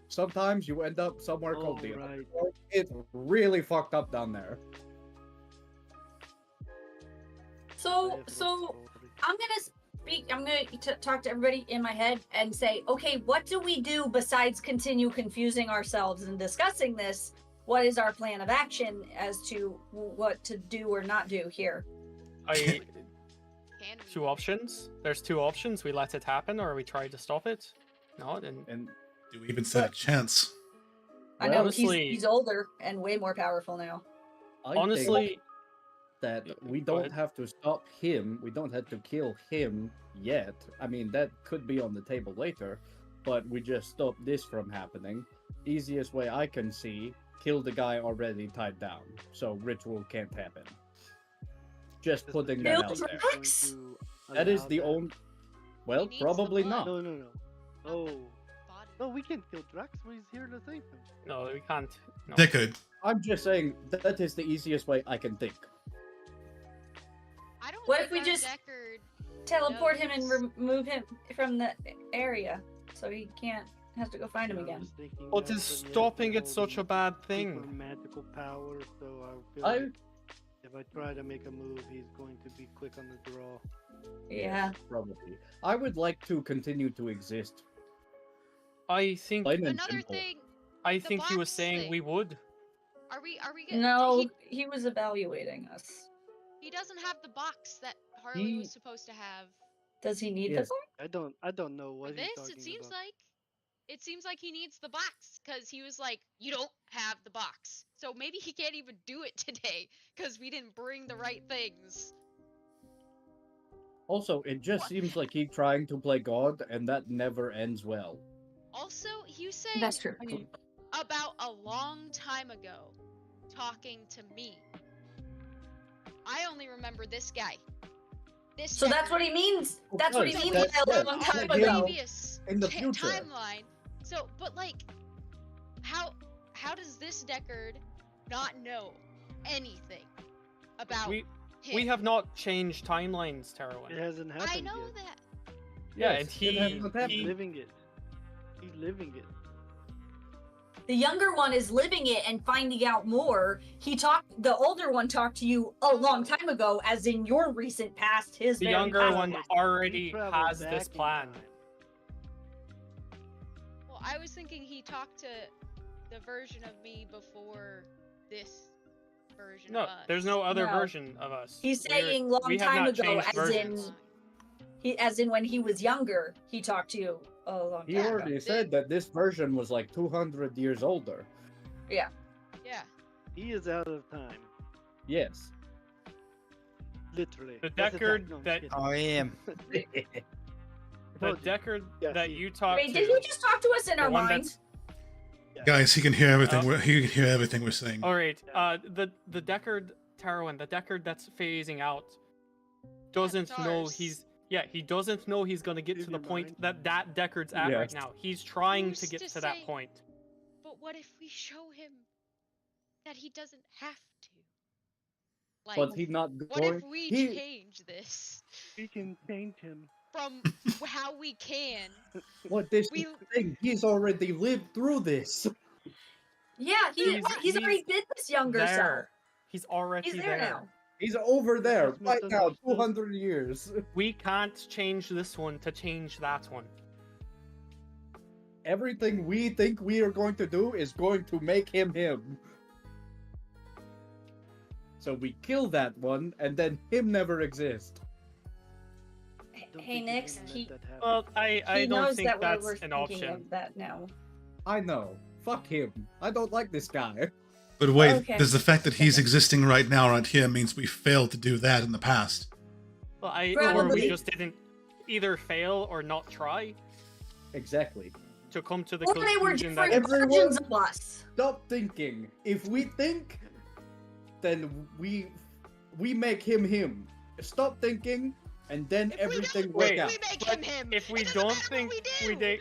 Sometimes you end up somewhere Oh, called the right. Underworld. It's really fucked up down there. I So, have no so story. I'm gonna speak. I'm gonna talk to everybody in my head and say, okay, what do we do besides continue confusing ourselves and discussing this? What is our plan of action as to what to do or not do here? I Can we? two options. There's two options. We let it happen, or we try to stop it. No, then And Do we even stand a chance? I Well, know honestly- he's older and way more powerful now. I think honestly, that Y- we go don't ahead. have to stop him. We don't have to kill him yet. I mean, that could be on the table later, but we just stop this from happening. Easiest way I can see, kill the guy already tied down, so ritual can't happen. Just Does the putting Kill that out the there. Drax? going to That is allow the that? only. Well, He needs the probably blood. not. No. Oh. Body. No, we can't kill Drax. He's here to save him. no, we can't. No. Deckard, I'm just saying that is the easiest way I can think. I don't What think if we our just- Deckard Teleport him and knows. remove him from the area so he can't has to go find him Yeah, I again. was thinking What that, is but he has stopping it all such the a bad super thing? magical power, so I feel I like if I try to make a move, he's going to be quick on the draw. Yeah. Probably. I would like to continue to exist. I think Plain and Another simple. thing, I the think he was box saying thing. we would. are we getting No, he was evaluating us. he doesn't have the box that Harley He- was supposed to have. Does he need Yes. the box? I don't know For what he's this, talking it seems about. like he needs the box because he was like, "You don't have the box," so maybe he can't even do it today because we didn't bring the right things. Also, it just What? seems like he's trying to play God, and that never ends well. Also, he was saying That's true. about a long time ago, talking to me. I only remember this guy. This. So that's Deckard. what he means. That's what he course, means that's- by a yes, long Our time him ago. previous in the future. timeline. So, but like, how does this Deckard not know anything about We him. We have not changed timelines, It Terowin. hasn't happened I know yet. that. Yeah, Yes, and it has not happened. He's living it. He's living it. The younger one is living it and finding out more. The older one talked to you a long time ago, as in your recent past, his The very younger past. one He already traveled has this back in plan. time. Well, I was thinking he talked to the version of me before this version No, of us. there's no other No. version of us. He's We're- saying long we have time not ago, changed as versions. as in when he was younger, he talked to you a long He time ago. already said that this version was like 200 years older. Yeah. He is out of time. Yes. Literally. The That's a Deckard fact. No, I'm that- just I am. The Told you. Deckard Yeah, that see. you talked Wait, to. did he just talk to us in the our one minds? that's- Guys, he can hear everything. Oh. He can hear everything we're saying. All right. The Deckard Terowin, the Deckard that's phasing out, doesn't That's know ours. he doesn't know he's gonna get Is to the he point mine? that Deckard's at right Yes. now. He's trying Who's to get to to that say? point. But what if we show him that he doesn't have to? Like, But he's not what going. if we he, change this We can change him. from how we can? what this We- thing? He's already lived through this. Yeah, He's- he's already he's been this younger there. self. He's already He's there now. He's over there Just right now. misunderstood. 200 years. We can't change this one to change that one. Everything we think we are going to do is going to make him him. So we kill that one, and then him never exist. Don't Hey, think Nix, can let he that happen. Well, I he don't knows think that that's we're an thinking option. of that now. I know. Fuck him. I don't like this guy. But wait, Okay. does the fact that he's existing right now, right here, means we failed to do that in the past? Well, or we Probably. just didn't either fail or not try Exactly. to come to the Or they were conclusion different that Everyone- versions of us. Stop thinking. If we think, then we make him him. Stop thinking, and then If we everything don't, work Wait, out. we make but him him. if we It doesn't don't matter think what we do.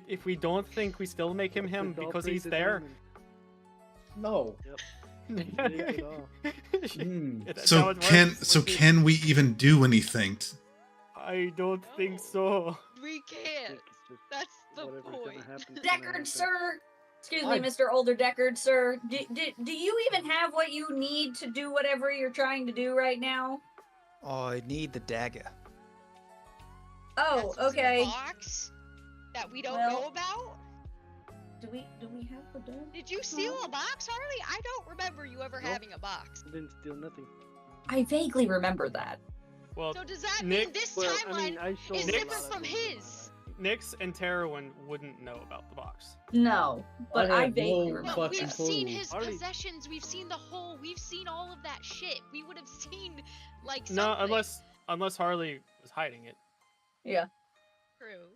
if we don't think we still make him him It's all because he's predetermined. there. No. Leave it all. Hmm. That's how So it can works. can we even do anything? I don't think No. so. We can't. It's just That's the whatever's gonna point. happen, it's gonna Deckard, happen. sir. Excuse I- me, Mr. Older Deckard, sir. Do you even have what you need to do whatever you're trying to do right now? I need the dagger. Oh, That's what's in the okay. box that we don't Well- know about. Do we have the door? Did you steal a box, Harley? I don't remember you ever Nope. having a box. I didn't steal nothing. I vaguely remember that. Well, So does that Nick- mean this Well, timeline I mean, I sold is a different lot of from things. his? Nyx and Terowin wouldn't know about the box. No, but I have vaguely no remember. But fucking we've clue. seen his Harley- possessions. We've seen the whole. We've seen all of that shit. We would have seen like something. No, unless Harley was hiding it. Yeah. True.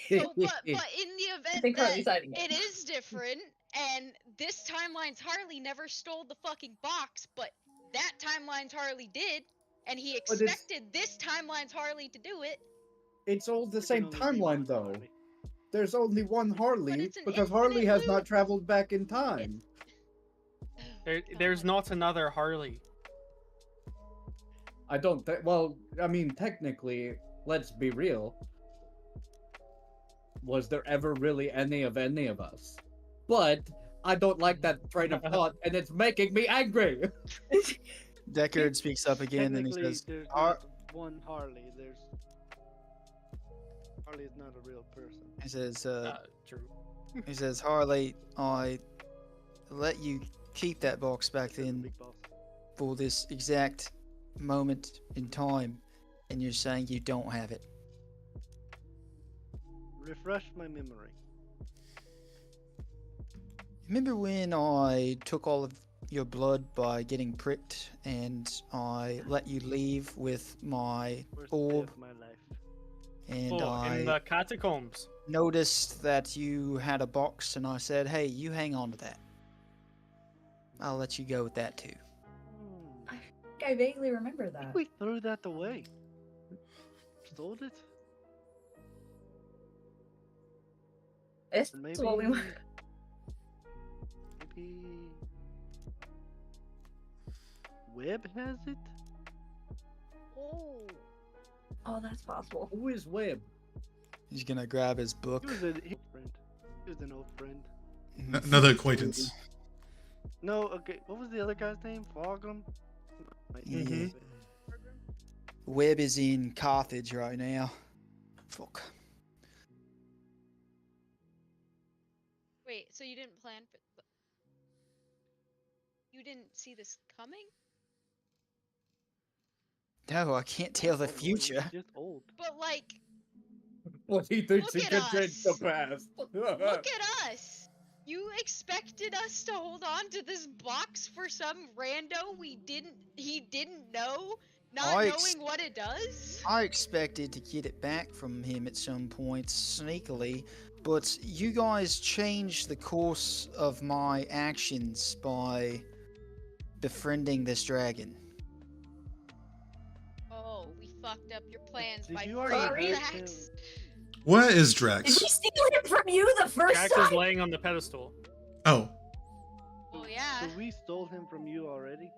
So, but in the I event think that Harley's hiding it it. is different, and this timeline's Harley never stole the fucking box, but that timeline's Harley did, and he But it's- expected this timeline's Harley to do it. It's all the There same can only be one timeline, though. Harley. There's only one Harley it's an because Harley has infinite not loop. traveled back in time. There's not another Harley. I don't. Well, I mean, technically, let's be real. Was there ever really any of us? But I don't like that train of thought, and it's making me angry. Deckard speaks up again and he Technically, says, there's "Har-" not one Harley. Harley is not a real person. he says, True. he says, Harley, I let you keep that box back He's the then big boss. for this exact moment in time, and you're saying you don't have it. Refresh my memory. Remember when I took all of your blood by getting pricked and I let you leave with my Worst day orb of my life. and Oh, I in the catacombs. noticed that you had a box and I said, hey, you hang on to that. I'll let you go with that too. Hmm. I vaguely remember I that. think we threw that away. Stole it? This Or is what we want. Maybe. Webb has it? Oh. Oh, that's possible. Who is Webb? He's gonna grab his book. He was a his friend. He was an old friend. Another acquaintance. No, okay. What was the other guy's name? Fogham? Yeah. Webb is in Carthage right now. Fuck. Wait, so you didn't plan for you didn't see this coming? No, I can't tell the Oh, he's future. just old. But like, Well, he thinks Look he at can change the us. past. look at us! You expected us to hold on to this box for some rando he didn't know, not I knowing what it does? I expected to get it back from him at some point sneakily, but you guys changed the course of my actions by befriending this dragon. Oh, we fucked up your plans Did by you already freeing hurt Drax. Where is Did Drax? we steal him from you the first Drax is time? laying on the pedestal. Oh, Oh yeah. So we stole him from you already?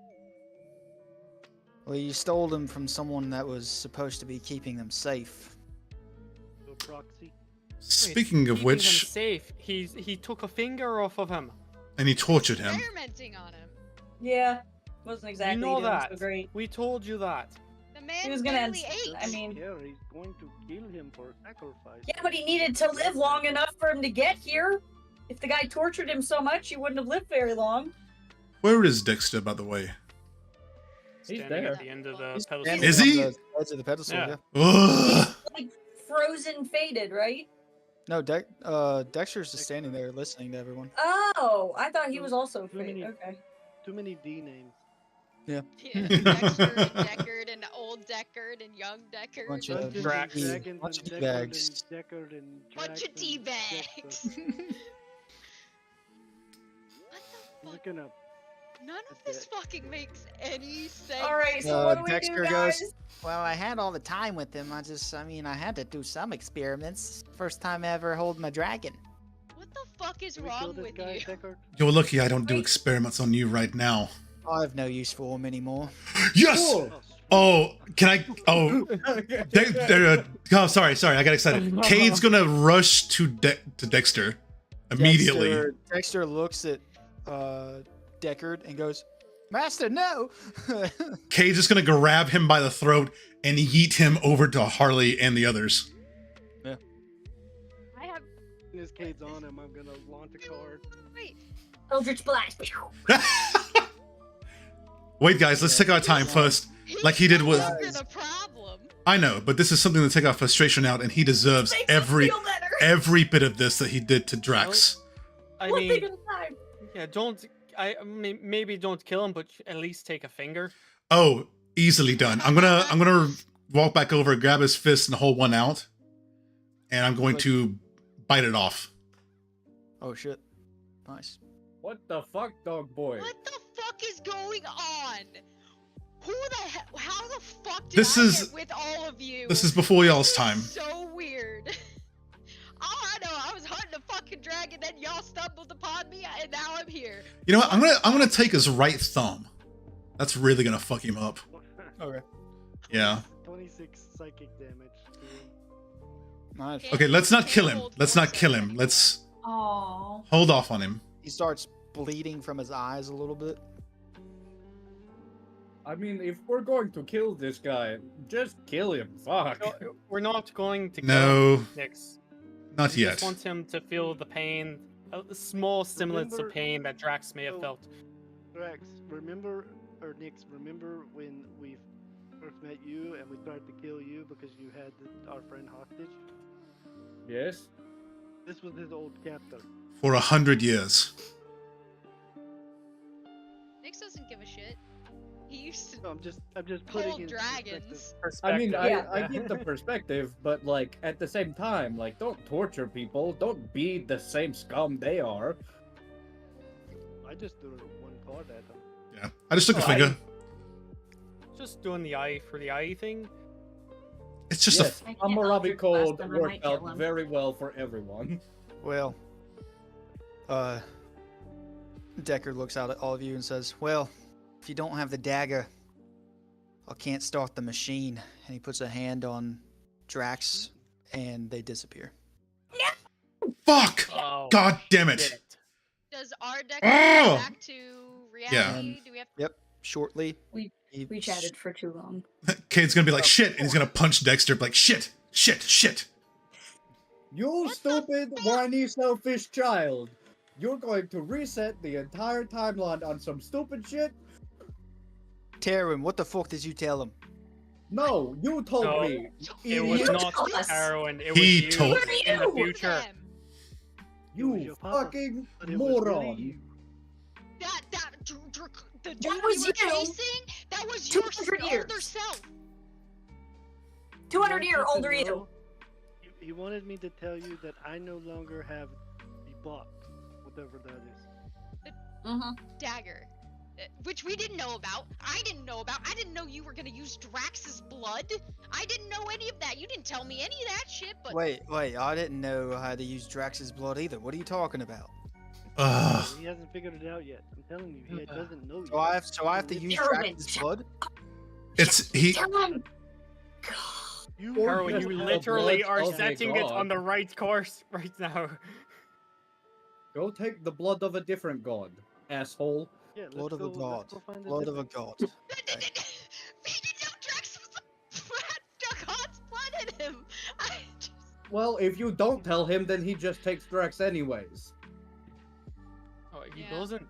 Well, you stole them from someone that was supposed to be keeping them safe. So proxy? speaking of Keeping him which, safe. He took a finger off of him. and he tortured him. Experimenting on him. Yeah, wasn't exactly know doing that. so great. We told you that. The man He was gonna barely end- ate. I mean- Yeah, he's going to kill him for sacrifice. Yeah, but he needed to live long enough for him to get here. If the guy tortured him so much, he wouldn't have lived very long. Where is Dexter, by the way? He's Standing there. at the end of the He's pedestal. standing Is on he? the edge of the pedestal, Yeah. yeah. Ugh. Like frozen, faded, right? No, Dexter's just standing there listening to everyone. Oh, I thought he was also Too faded. many- Okay. Too many D names. Yeah, Dexter and Deckard and old Deckard and young Deckard. Bunch Dungeons of and Drax. Dragons Bunch and of Deckard bags. and Deckard and Bunch Drax of and tea bags. Dexter. What the I'm fuck? looking up. None of this fucking makes any sense. All right. So what do we Dexter do, goes, guys? Well, I had all the time with him. I had to do some experiments. First time ever holding a dragon. What the fuck is Did we kill wrong this with guy, you? Deckard? You're lucky I don't do Wait. experiments on you right now. I have no use for him anymore. Yes! Cool. Oh, can I? Oh, oh, sorry, I got excited. Cade's gonna rush to Dexter immediately. Dexter looks at Deckard and goes, Master, no! Cade's just gonna grab him by the throat and yeet him over to Harley and the others. I have. When this kid's on him, I'm gonna launch a card. Wait. Eldritch Blast. Wait, guys, let's take our time first. Like he did no with- longer the problem. I know, but this is something to take our frustration out, and he deserves Makes us feel better. every bit of this that he did to Drax. I One thing mean, at a time. yeah, don't. Maybe don't kill him, but at least take a finger. Oh, easily done. I'm gonna walk back over, grab his fist, and hold one out, and I'm going to bite it off. Oh, shit. Nice. What the fuck, dog boy? What the fuck is going on? Who the hell? How the fuck did This I is- get with all of you? This is before y'all's time. So weird. All I know, I was hunting a fucking dragon, then y'all stumbled upon me, and now I'm here. You know what? I'm gonna take his right thumb. That's really gonna fuck him up. Okay. Yeah. 26 psychic damage. to him. Nice. Okay, let's not kill him. Let's not kill him. Let's Aww. hold off on him. He starts bleeding from his eyes a little bit. I mean, if we're going to kill this guy, just kill him. Fuck. No, we're not going to kill No, him, Nix. not We yet. just want him to feel the pain, a small semblance of Remember- pain that Drax may have so- felt. Drax, remember, or Nix, remember when we first met you and we tried to kill you because you had our friend hostage? Yes. This was his old captor. For 100 years. Nix doesn't give a shit. He used to No, I'm just putting hold in dragons. I mean, Perspective. I get the perspective, but like at the same time, like don't torture people. Don't be the same scum they are. I just threw one card at him. Yeah. I just took a Oh, finger. Just doing the eye for the eye thing. It's just Yes, I can't Hammurabi Eldritch Blast Code him, I worked might kill out him. very well for everyone. Well, Deckard looks out at all of you and says, Well, if you don't have the dagger, I can't start the machine. And he puts a hand on Drax, and they disappear. Fuck! Oh, God damn it! shit. Does our deck Oh! go back to reality? Do we have Yep. Shortly, We- he We chatted for too long. Kane's gonna be like shit, and he's gonna punch Dexter like shit, shit, shit. You What the stupid, fuck? whiny, selfish child! You're going to reset the entire timeline on some stupid shit? Taryn, what the fuck did you tell him? No, you told No, me. It was You not told us. Heroin. It He was you told- in the You. future. Them. It was You your papa, fucking but it was really moron. you. The That dude we was were you. chasing, that was your 200 older years. self. 200-year Want you older to you. know, he wanted me to tell you that I no longer have the block, whatever that is. Mm-hmm. Dagger. Which we didn't know about. I didn't know about. I didn't know you were gonna use Drax's blood. I didn't know any of that. You didn't tell me any of that shit, but Wait, I didn't know how to use Drax's blood either. What are you talking about? Ugh. He hasn't figured it out yet. I'm telling you, he doesn't know So I yet. have to use Heroin. Drax's blood? It's he. Tell him. You Or Heroin, just you the literally blood are of a setting it god. on the right course right now. Go take the blood of a different god, asshole. Yeah, Blood of a let's god. go find the Blood of a difference. god. we didn't know Drax was had God's blood in him. I just... Well, if you don't tell him, then he just takes Drax anyways. Oh, he Yeah. doesn't.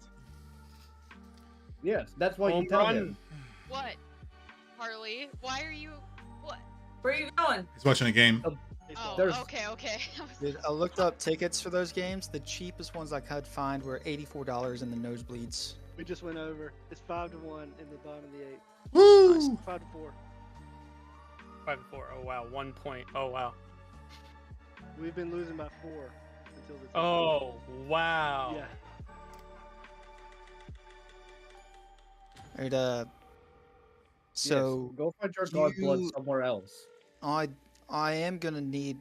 Yes, that's why Home you tell run. him. What? Harley, why are you... What? Where are you going? He's watching a game. Oh, There's- okay, okay. I was- Dude, I looked up tickets for those games. The cheapest ones I could find were $84 in the nosebleeds. We just went over. It's 5-1 in the bottom of the 8. Woo! 5-4. 5-4. Oh wow, 1 point. Oh wow. We've been losing by 4 until this. Oh wow. Yeah. Right, Yes, so go find your god blood you- somewhere else. I am gonna need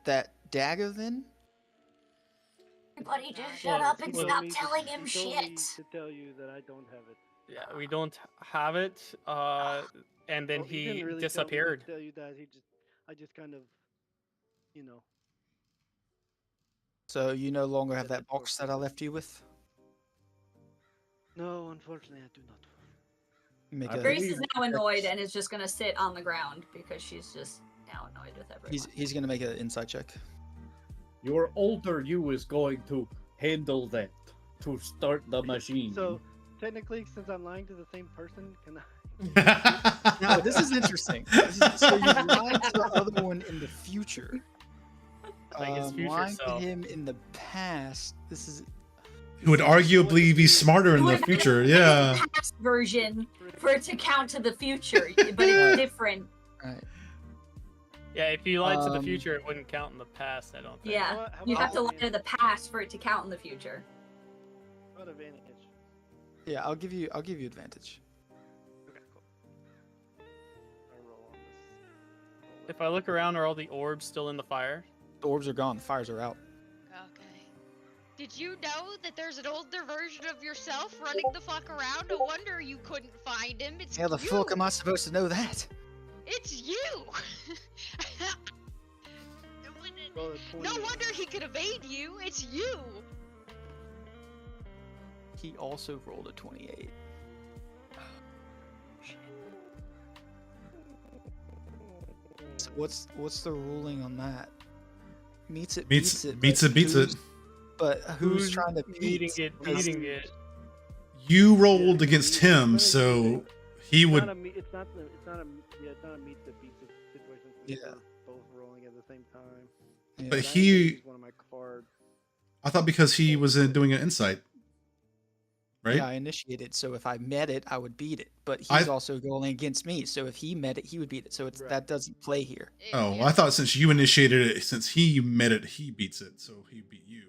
that dagger then. Everybody just Yeah, shut up He and told stop me to- telling him he told me shit. to tell you that I don't have it. Yeah, we don't have it. And then Well, he didn't really disappeared. Tell you that I just kind of, you know. So you no longer have Yeah, that that's box that I left you with. No, unfortunately, I do not. Make I a, Grace believe is now annoyed that's- and is just gonna sit on the ground because she's just now annoyed with everyone. he's gonna make an insight check. Your older you is going to handle that to start the machine. So, technically, since I'm lying to the same person, can I? Now this is interesting. So you lied to the other one in the future. Like his future lying self. to him in the past. This is Who would arguably be smarter in You the would have future? to Yeah. the past version for it to count to the future, but it's different. right. Yeah, if you lied to the Um, future, it wouldn't count in the past. I don't think. Yeah, How you about have to lie to advantage? the past for it to count in the future. How about advantage? Yeah, I'll give you advantage. Okay, cool. I roll on this. If I look around, are all the orbs still in the fire? The orbs are gone. The fires are out. Okay. Did you know that there's an older version of yourself running the fuck around? No wonder you couldn't find him. It's How the you. fuck am I supposed to know that? It's you. Roll a No 28. wonder he could evade you. It's you. He also rolled a 28. So what's the ruling on that? Meets it, Beats it. beats but it, beats it. who's- But who's trying to beating beat? it? Because- Beating it. You rolled Yeah, against it's not him, a- so he It's would. not a me- it's not the, it's not a, yeah, it's not a meet the beat situation. since Yeah. we're both rolling at the same time. Yeah. But I need to he, use one of my cards. I thought because he was doing an insight, right? Yeah, I initiated, so if I met it, I would beat it. But he's I- also going against me, so if he met it, he would beat it. So it's Right. that doesn't play here. Oh, Yeah. I thought since you initiated it, since he met it, he beats it, so he beat you.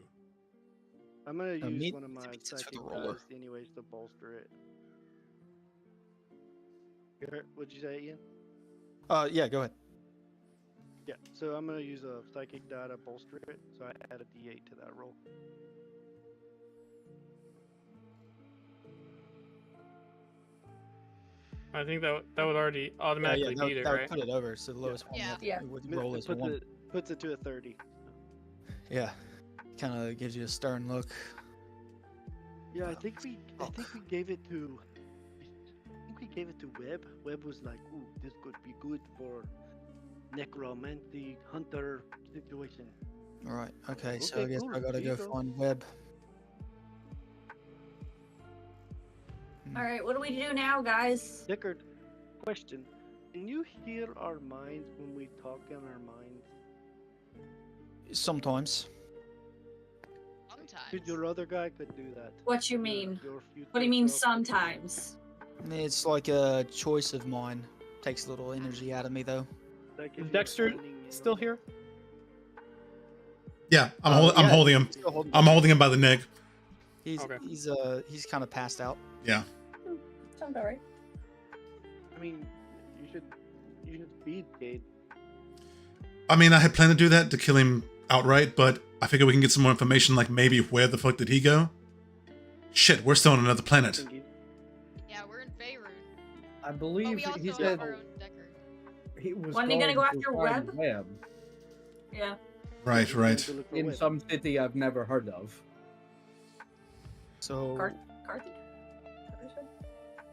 I'm gonna use meet one of the my beats is for psychic the roller. dice anyways to bolster it. What'd you say, Ian? Yeah, go ahead. Yeah, so I'm gonna use a psychic die to bolster it, so I add a d8 to that roll. I think that would already Yeah, automatically that, beat it, that would right? put it over. So the lowest one Yeah. would, Yeah. would roll as a puts 1. puts it to a 30. Yeah. Kind of gives you a stern look. Yeah, I think we gave it to Webb. Webb was like, "Ooh, this could be good for necromancy hunter situation." All right. Okay. So Okay, I guess cool. I gotta There you go go. find Webb. All right, what do we do now, guys? Deckard, question: can you hear our minds when we talk in our minds? Sometimes. Could your other guy could do that? What you Your- mean? your future What do you mean self could do that. sometimes? It's like a choice of mine. Takes a little energy out of me though. Like if Is you're Dexter finding, you still know- here? Yeah, I'm Yeah, holding him. Still holding- I'm holding him by the neck. He's Okay. he's kind of passed out. Yeah. Sounds alright. I mean, you should feed Cade. I mean, I had planned to do that to kill him outright, but I figure we can get some more information, like maybe where the fuck did he go? Shit, we're still on another I planet. think he- Yeah, we're in Faerun. I But believe we also he have said our own Deckard. he was When are you gonna go going after to Webb? find Webb Yeah. Right, he's going right. to look for in Webb. some city I've never heard of. So Carthy?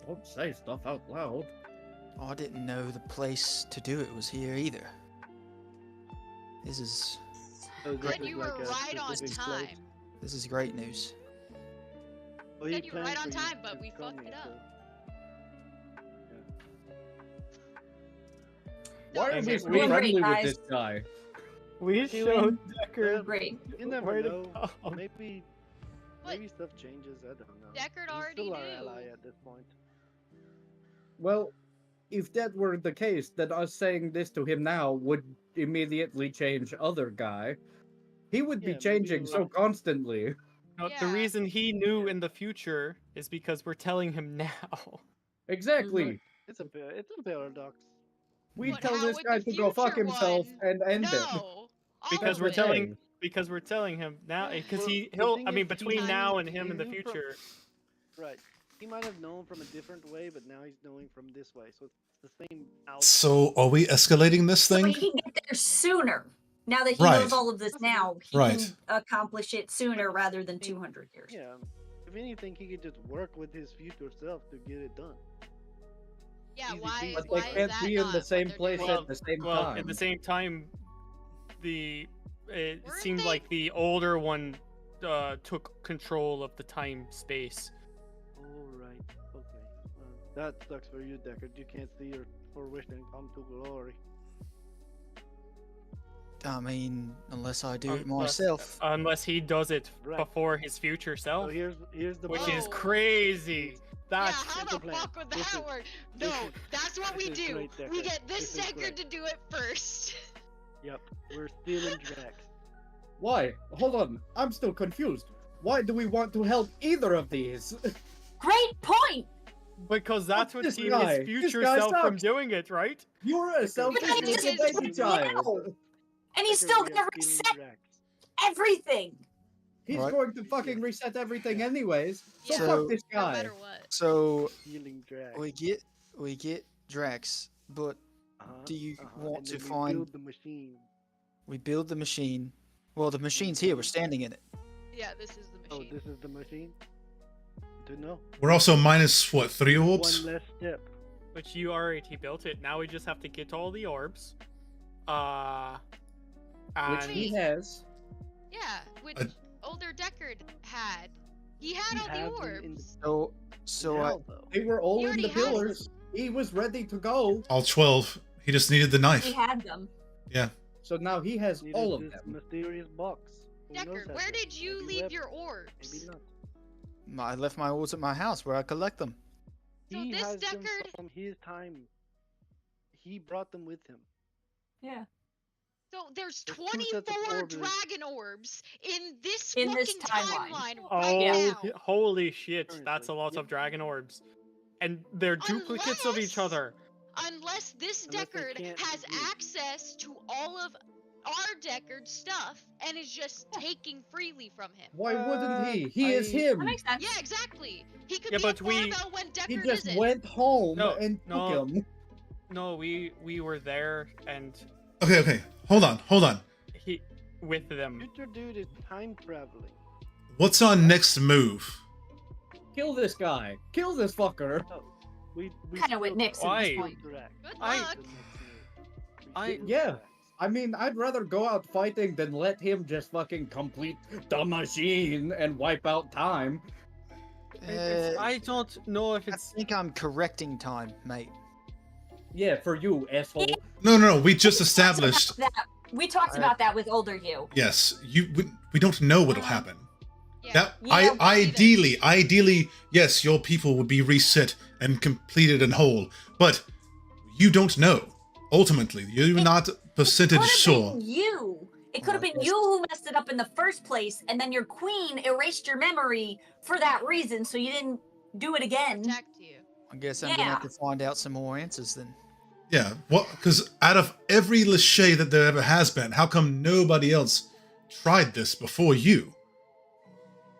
Don't say stuff out loud. I didn't know the place to do it was here either. This is Oh, this Said is you like were a right on specific place. time. great news. Well, he Said you were planned right on for you time, but to we call fucked me, it up. Why are Okay, we we're so doing friendly great, with guys. this guy? We Doing showed Deckard Great. You never where to know. go. Maybe What? stuff changes. I don't know. Deckard He's already still our knew. ally at this point. Well, if that were the case, then us saying this to him now would immediately change other guy. He would Yeah, be maybe changing you're so right. constantly. No, Yeah. the reason he knew in the future is because we're telling him now. Exactly. It's a paradox. We But tell how this would guy the to go fuck future himself one and end it. No. Because all we're of it. telling because we're telling him now because Well, he the he'll thing I mean is, he between knew- now and he him in the knew from- future. Right. He might have known from a different way, but now he's knowing from this way. So it's the same outcome. So, are we escalating this So thing? he can get there sooner. Now that he Right. knows all of this now, he Right. can accomplish it sooner rather than 200 years. Yeah. If anything, he could just work with his future self to get it done. Yeah, Easy why? peasy. But why they is can't that be in not the what same they're place doing? Well- at the same Well, time. at the same time, it Weren't seemed they- like the older one took control of the time space. All right. Okay. That sucks for you, Deckard. You can't see your fruition come to glory. I mean, unless I do it Unless- myself. Unless he does it Right. before his future So self, here's the which plan. is Whoa. crazy. Yeah, That's how here's the the plan. fuck would This that is- work? this No, is- that's what we this is do. great, We Deckard. get this This is Deckard great. to do it first. Yep. We're stealing Drax. Why? Hold on. I'm still confused. Why do we want to help either of these? Great point. because that's Fuck what this keeps guy. his This future guy self from sucks. doing it, right? You're a selfish But little he's baby just child. And he's Deckard, still we are gonna stealing reset Drax. everything. He's Alright. going to fucking reset everything anyways. So Yeah, fuck this no guy. matter what. So Stealing Drax. we get Drax, but do you want and to then we find- build the machine? we build the machine. Well, the machine's here. We're standing in it. Yeah, this is the Oh, machine. this is the machine. To know. We're also minus, what, 3 orbs? One less step. Which you already built it. Now we just have to get all the orbs. Which And he has. Yeah, which I- older Deckard had. He had He all had the them in orbs. So I Now, though. They were all He in the already has pillars. He was ready to go. All 12. He just needed the knife. He had them. Yeah. So now he has Needed all of this them. mysterious box. Who knows Deckard, that where thing? did you Maybe leave Webb, your orbs? Maybe not. I left my orbs at my house where I collect them. So He this has them Deckard- from his time. He brought them with him. Yeah. So there's There's two sets of 24 orbs. dragon orbs in this In fucking this timeline. right oh, now. holy shit! That's a Currently, lot yep. of dragon orbs, and they're duplicates of each Unless- other. Unless this Unless they Deckard can't has agree. access to all of our Deckard's stuff and is just taking freely from him. Why wouldn't he? He is I- him. That makes sense. Yeah, exactly. He could Yeah, be but a we- Barbell when He Deckard just isn't. went home No, and no. took him. No, we were there and Okay. Hold on. he with them. Future dude is time traveling. What's our next move? Kill this guy. Kill this fucker. No, we Kinda with still Nixon at this kill point. Drax. Good I- luck. The next move. We I- kill Yeah. Drax. I mean, I'd rather go out fighting than let him just fucking complete the machine and wipe out time. I don't know if I it's think I'm correcting time, mate. Yeah, for you, asshole. No. We just established. We talked about that with older you. Yes, we don't know what'll happen. Yeah. That Yeah, ideally, yes, your people would be reset and completed and whole, but you don't know. Ultimately, you're not percentage Could've sure. been you. It could have Well, been you who messed it up in the first place, and then your queen erased your memory for that reason, so you didn't do it again. Protect you. I guess I'm gonna have to find out some more answers then. Yeah, what? Because out of every Lachey that there ever has been, how come nobody else tried this before you?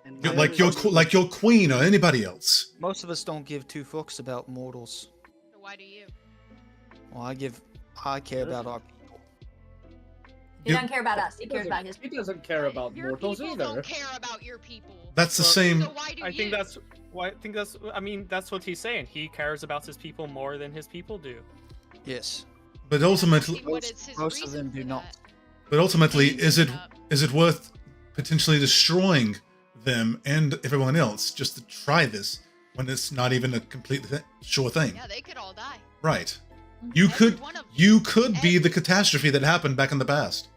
And You're now like we- your queen or anybody else. Most of us don't give two fucks about mortals. So why do you? Well, I care about our people. He You- doesn't care about us. He cares about his. He doesn't care about your mortals people either. don't care about your people. That's the Well, same. So why do I you? think that's why I mean that's what he's saying. He cares about his people more than his people do. Yes. But ultimately, What is his most of reason them do for not. that? but ultimately, He's is it giving up. is it worth potentially destroying them and everyone else just to try this when it's not even a completely sure thing? Yeah, they could all die. Right. You Every could one of them. you could be the Every- catastrophe that happened back in the past.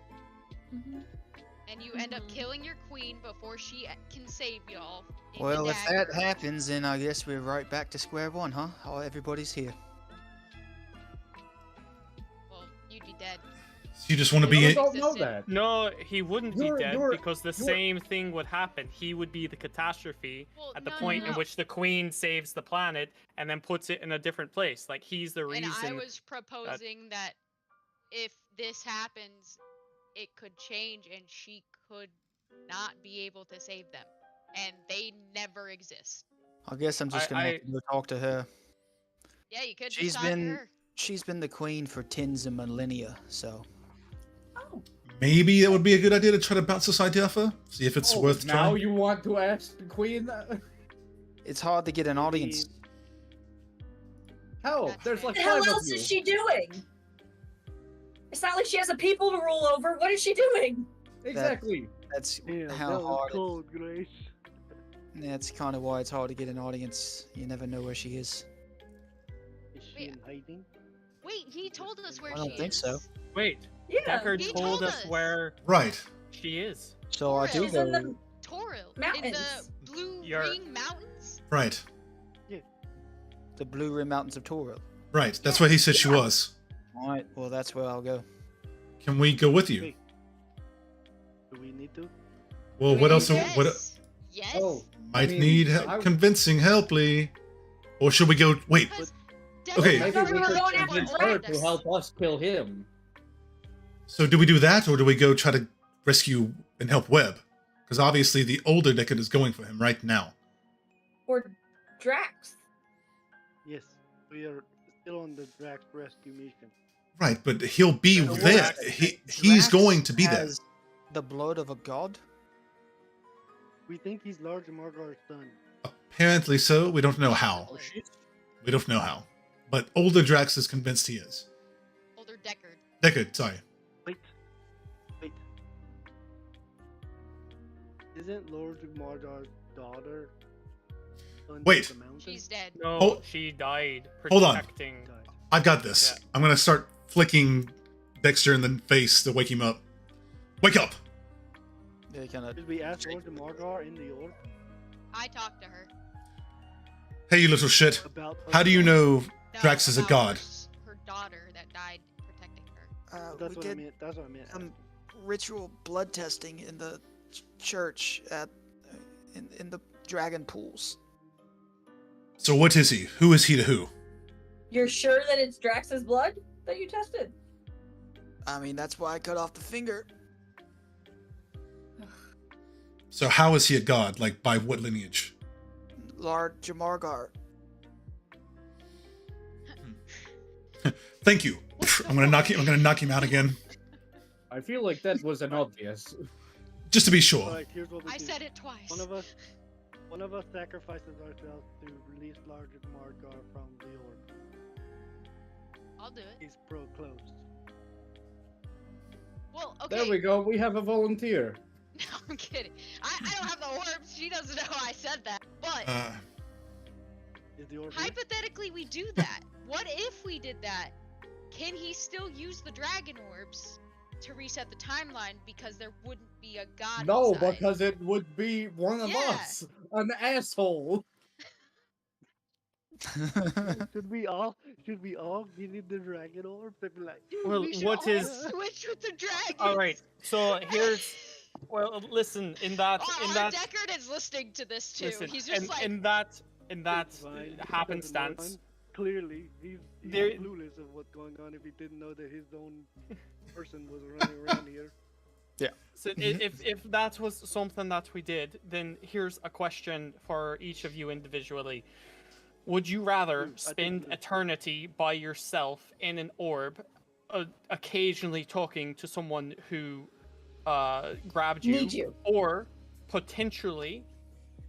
And you end up killing your queen before she can save y'all. in the Well, if that dagger. happens, then I guess we're right back to square one, huh? Oh, everybody's here. Well, you'd be dead. So you just want to You be don't know Existed. that. No, he wouldn't be You're- dead you're- because the you're- same thing would happen. He would be the catastrophe Well, at the no, no, point in no. which the queen saves the planet and then puts it in a different place. Like he's the And reason. I was proposing that if this happens, it could change and she could not be able to save them. And they never exist. I guess I'm just gonna have to go talk to her. Yeah, you could She's just talk to been- her. She's been the queen for tens of millennia, so Oh, maybe it would be a good idea to try to bounce this idea off her. See if it's Oh, worth now trying. you want to ask the queen? it's hard to get an audience. Hell, there's what like the hell 5 of else you. is she doing? It's not like she has a people to rule over. What is she doing? Exactly. That's Damn, how that was hard. cold, Grace. That's kind of why it's hard to get an audience. You never know where she is. Is she Wait. in hiding? Wait, he told us where I don't she think is. so. Wait, Yeah, Deckard he told told us us. where Right. she is. So I do she's in go. the Toril. In Mountains. the Blue You're- Ring Mountains? Right. The Blue Rim Mountains of Toril. Right. That's where he said she was. All right. Well, that's where I'll go. Can we go with you? Wait. Do we need to? Well, what else? Yes. What Yes. Oh, might I mean, need I- convincing help, Lee? Or should we go? Wait. Because Okay. Deckard maybe thought we we were could going after convince Drax. her to help us kill him. So do we do that, or do we go try to rescue and help Webb? Because obviously the older Deckard is going for him right now. Or Drax. Yes, we are still on the Drax rescue mission. Right, but he'll be So there. Drax- He's Drax going to be there. has the blood of a god. We think he's Large Margar's son. Apparently so. We don't know how. Older- We don't know how. But older Drax is convinced he is. Older Deckard. Deckard, sorry. Wait. Wait. Isn't Lord Margar's daughter under Wait. the mountain? She's dead. No, Oh. she died Hold on. protecting. Died. I've got this. Yeah. I'm gonna start flicking Dexter in the face to wake him up. Wake up! They kind of. Did we ask Lord Margar in the orb I talked to her. Hey, you little shit. about? How do you know No, Drax is a about god? Her daughter that died protecting her. That's we what I did meant. That's what I meant. some ritual blood testing in the church at in the dragon pools. So what is he? Who is he to who? You're sure that it's Drax's blood that you tested? I mean, that's why I cut off the finger. So how is he a god? Like by what lineage? Lord Jamargar. Thank you. I'm gonna knock him out again, I feel like that was an obvious. just to be sure. Alright, here's what we I do. said it twice. One of us sacrifices ourselves to release Large Margar from the orb. I'll do it. He's proclosed. Well, okay. There we go. We have a volunteer. No, I'm kidding. I don't have the orbs. She doesn't know I said that. But Is the orb here? hypothetically, we do that. What if we did that? Can he still use the dragon orbs to reset the timeline because there wouldn't be a god No, inside? because it would be one of Yeah. us, an asshole. Should we all give him the dragon orb and be like, Dude, Well, we should what all is- switch with the dragon? All right. So here's. Well, listen. In that. Deckard is listening to this too. Listen. He's just like, in that "It's fine, he doesn't know happenstance. I'm-" Clearly, he's There- clueless of what's going on if he didn't know that his own person was running around here. So if that was something that we did, then here's a question for each of you individually. Would you rather I think spend that- eternity by yourself in an orb, occasionally talking to someone who grabbed you, Need you. or potentially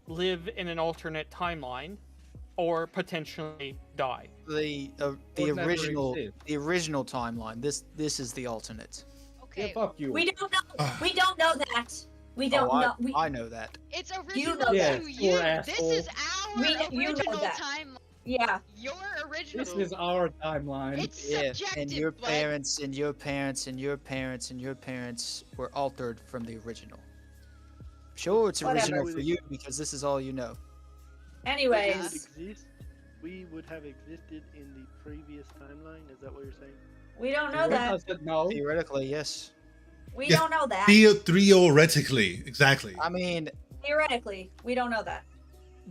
live in an alternate timeline, or potentially die? the Would never original exist. the original timeline. This is the alternate. okay, Yeah, fuck you. We don't know. We don't know that. We don't Oh, know. We, I know that. it's You original know that. to Yes, you. poor This asshole. is our You know original that. timeline. yeah. Your original. This is our timeline. It's Yeah, subjective, and your bud. parents and your parents and your parents and your parents were altered from the original. Sure, it's Whatever. original for you because this is all you know. We would Anyways, exist. We would have existed in the previous timeline. Is that what you're saying? we don't know What that. does it know? Theoretically, yes. We Yeah, don't know that. Theoretically, exactly. I mean, Theoretically, we don't know that.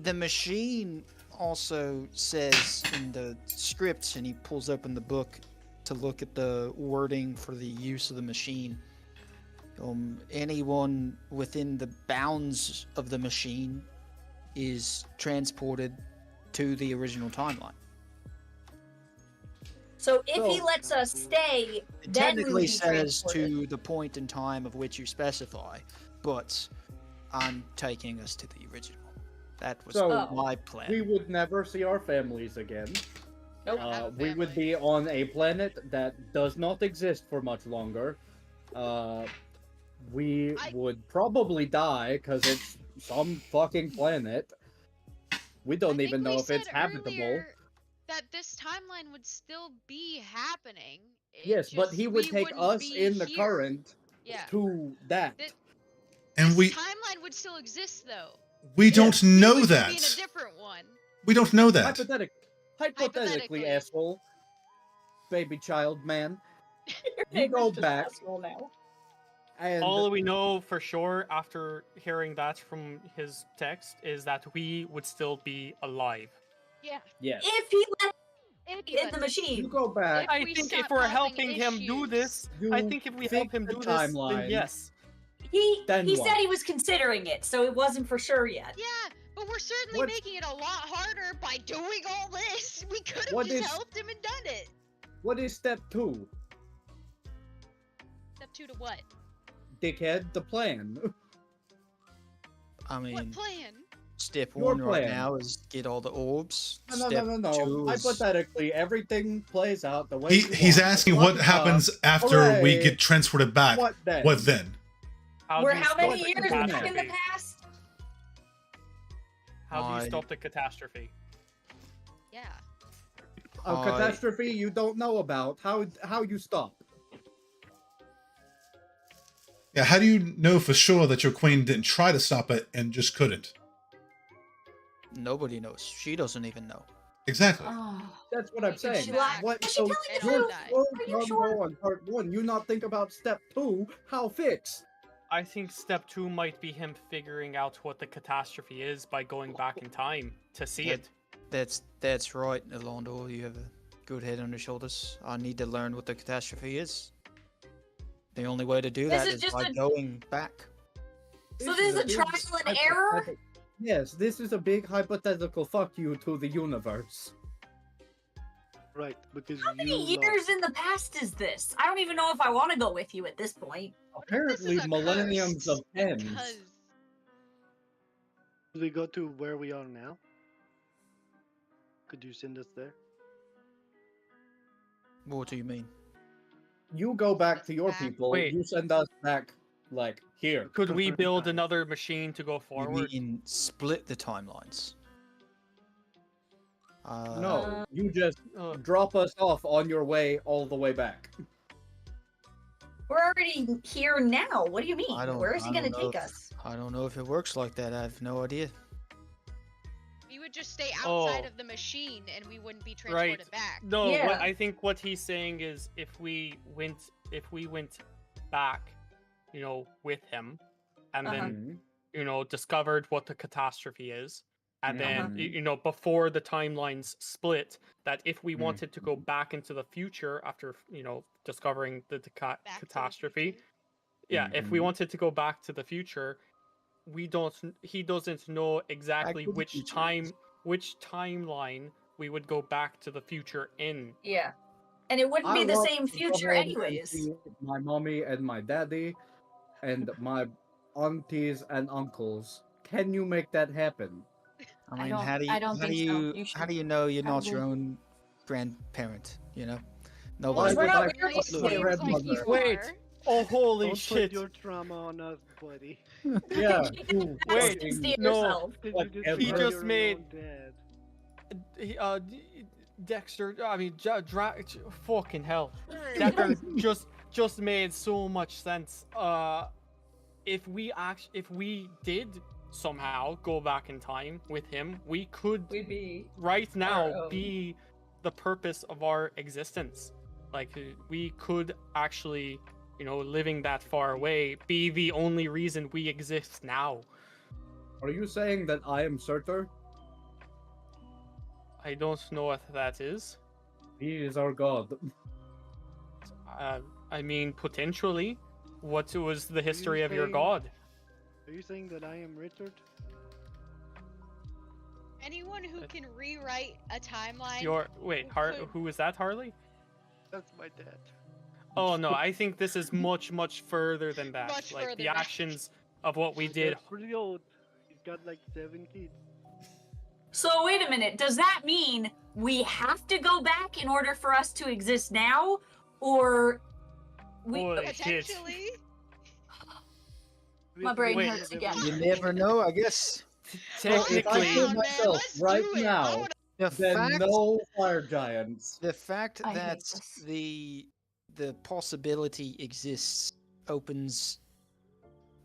the machine also says in the scripts, and he pulls open the book to look at the wording for the use of the machine. Anyone within the bounds of the machine is transported to the original timeline. So if he So- lets us stay, It then we technically would be says transported. to the point in time of which you specify, but I'm taking us to the original. That was So, my plan. We would never see our families again. I don't have a We would family. be on a planet that does not exist for much longer. We I- would probably die because it's some fucking planet. We I don't think even we know if it's said habitable. earlier That this timeline would still be happening. It Yes, but just- he would we take wouldn't us be in the here. current Yeah. to that. Th- And This we timeline would still exist though. we don't We know would just that. Be in a different one. We don't know that. Hypothetically, Hypothetically. asshole, baby child man, you We're go just back asshole now. and All we know for sure after hearing that from his text is that we would still be alive. Yeah. yes, If he let If in the you machine, go back. If I we think if stop we're having helping him do issues- this, You I think if we help fix him the do this, then timeline. yes. he Then he what? said he was considering it, so it wasn't for sure yet. Yeah, but we're certainly What- making it a lot harder by doing all this. We could have What just is- helped him and done it. What is step 2? Step 2 to what? Dickhead, the plan. I What mean, plan? step Your one right plan. now is get all the orbs. No, Step no. two is Hypothetically, everything plays out the way you He's want. asking Fuck what up. happens after we Hooray. get transported back. What then? What then? We're do you how stop many the years back in the catastrophe? past? How do you I- stop the catastrophe? Yeah. A catastrophe you don't know about. How you stop? Yeah, how do you know for sure that your queen didn't try to stop it and just couldn't? Nobody knows. She doesn't even know. Exactly. Oh, That's what I'm You can saying. shoot back. What? Is she So telling the you're truth? so Are you gung-ho sure? on part 1. You not think about step 2. How fix? I think step 2 might be him figuring out what the catastrophe is by going back in time to see Yeah. it. That's right, Alondo. You have a good head on your shoulders. I need to learn what the catastrophe is. The only way to do This that is is just by a- going back. So This this is a a big trial and error? hypothetical- Yes, this is a big hypothetical fuck you to the universe. Right, because How many you years lost. in the past is this? I don't even know if I want to go with you at this point. Apparently, This is a millenniums curse of tens. because Could we go to where we are now? Could you send us there? What do you mean? You go back to your Back. people. Wait. You send us back, like here. Could we Different build time. another machine to go You forward? mean split the timelines? No, you just Uh, drop us off on your way all the way back. We're already here now. What do you mean? I don't- Where is he I going to don't know take if- us? I don't know if it works like that. I have no idea. we would just stay outside Oh. of the machine and we wouldn't be Right. transported back. No, Yeah. what I think what he's saying is if we went back, with him, and Uh-huh. then discovered what the catastrophe is, and then Mhm. before the timelines split, that if we Mhm. wanted to go back into the future after discovering the Back to the catastrophe, future. yeah, if we Mhm. wanted to go back to the future, he doesn't know exactly to the which future. which timeline we would go back to the future in. Yeah. And it wouldn't be I the want same to go future home and anyways. see my mommy and my daddy, and my aunties and uncles. Can you make that happen? I I mean, don't- how do you, I don't how do think so. you, You how should do you know you're not your probably- own grandparent? Well, Nobody. we're would not I weird trust with my you. grandmother? Wait. Oh, holy Don't shit! put your trauma on us, buddy. Yeah. you Wait, fucking- Stay no. yourself. Because Like you he killed just your made- own dad. Dexter. I mean, fucking hell. Decker just made so much sense. If we did somehow go back in time with him, we could We'd be right our now own. be the purpose of our existence. Like we could actually, living that far away, be the only reason we exist now. Are you saying that I am Surtur? I don't know what that is. He is our god. I mean, potentially. What was the history of your saying- god? Are you saying that I am Richard? Anyone who can rewrite a timeline. Who could- is that, Harley? That's my dad. Oh no, I think this is much, much further than that. Much like further the back. actions of what we My did. dad's pretty old. He's got like 7 kids. So wait a minute. Does that mean we have to go back in order for us to exist now, or we? Holy shit. Potentially. We My have to brain go Wait. hurts to again. You never know, I guess. Well, if I Technically, kill man, myself let's right do it. I now, wanna- The then fact, no fire giants. the fact I hate that this. the possibility exists opens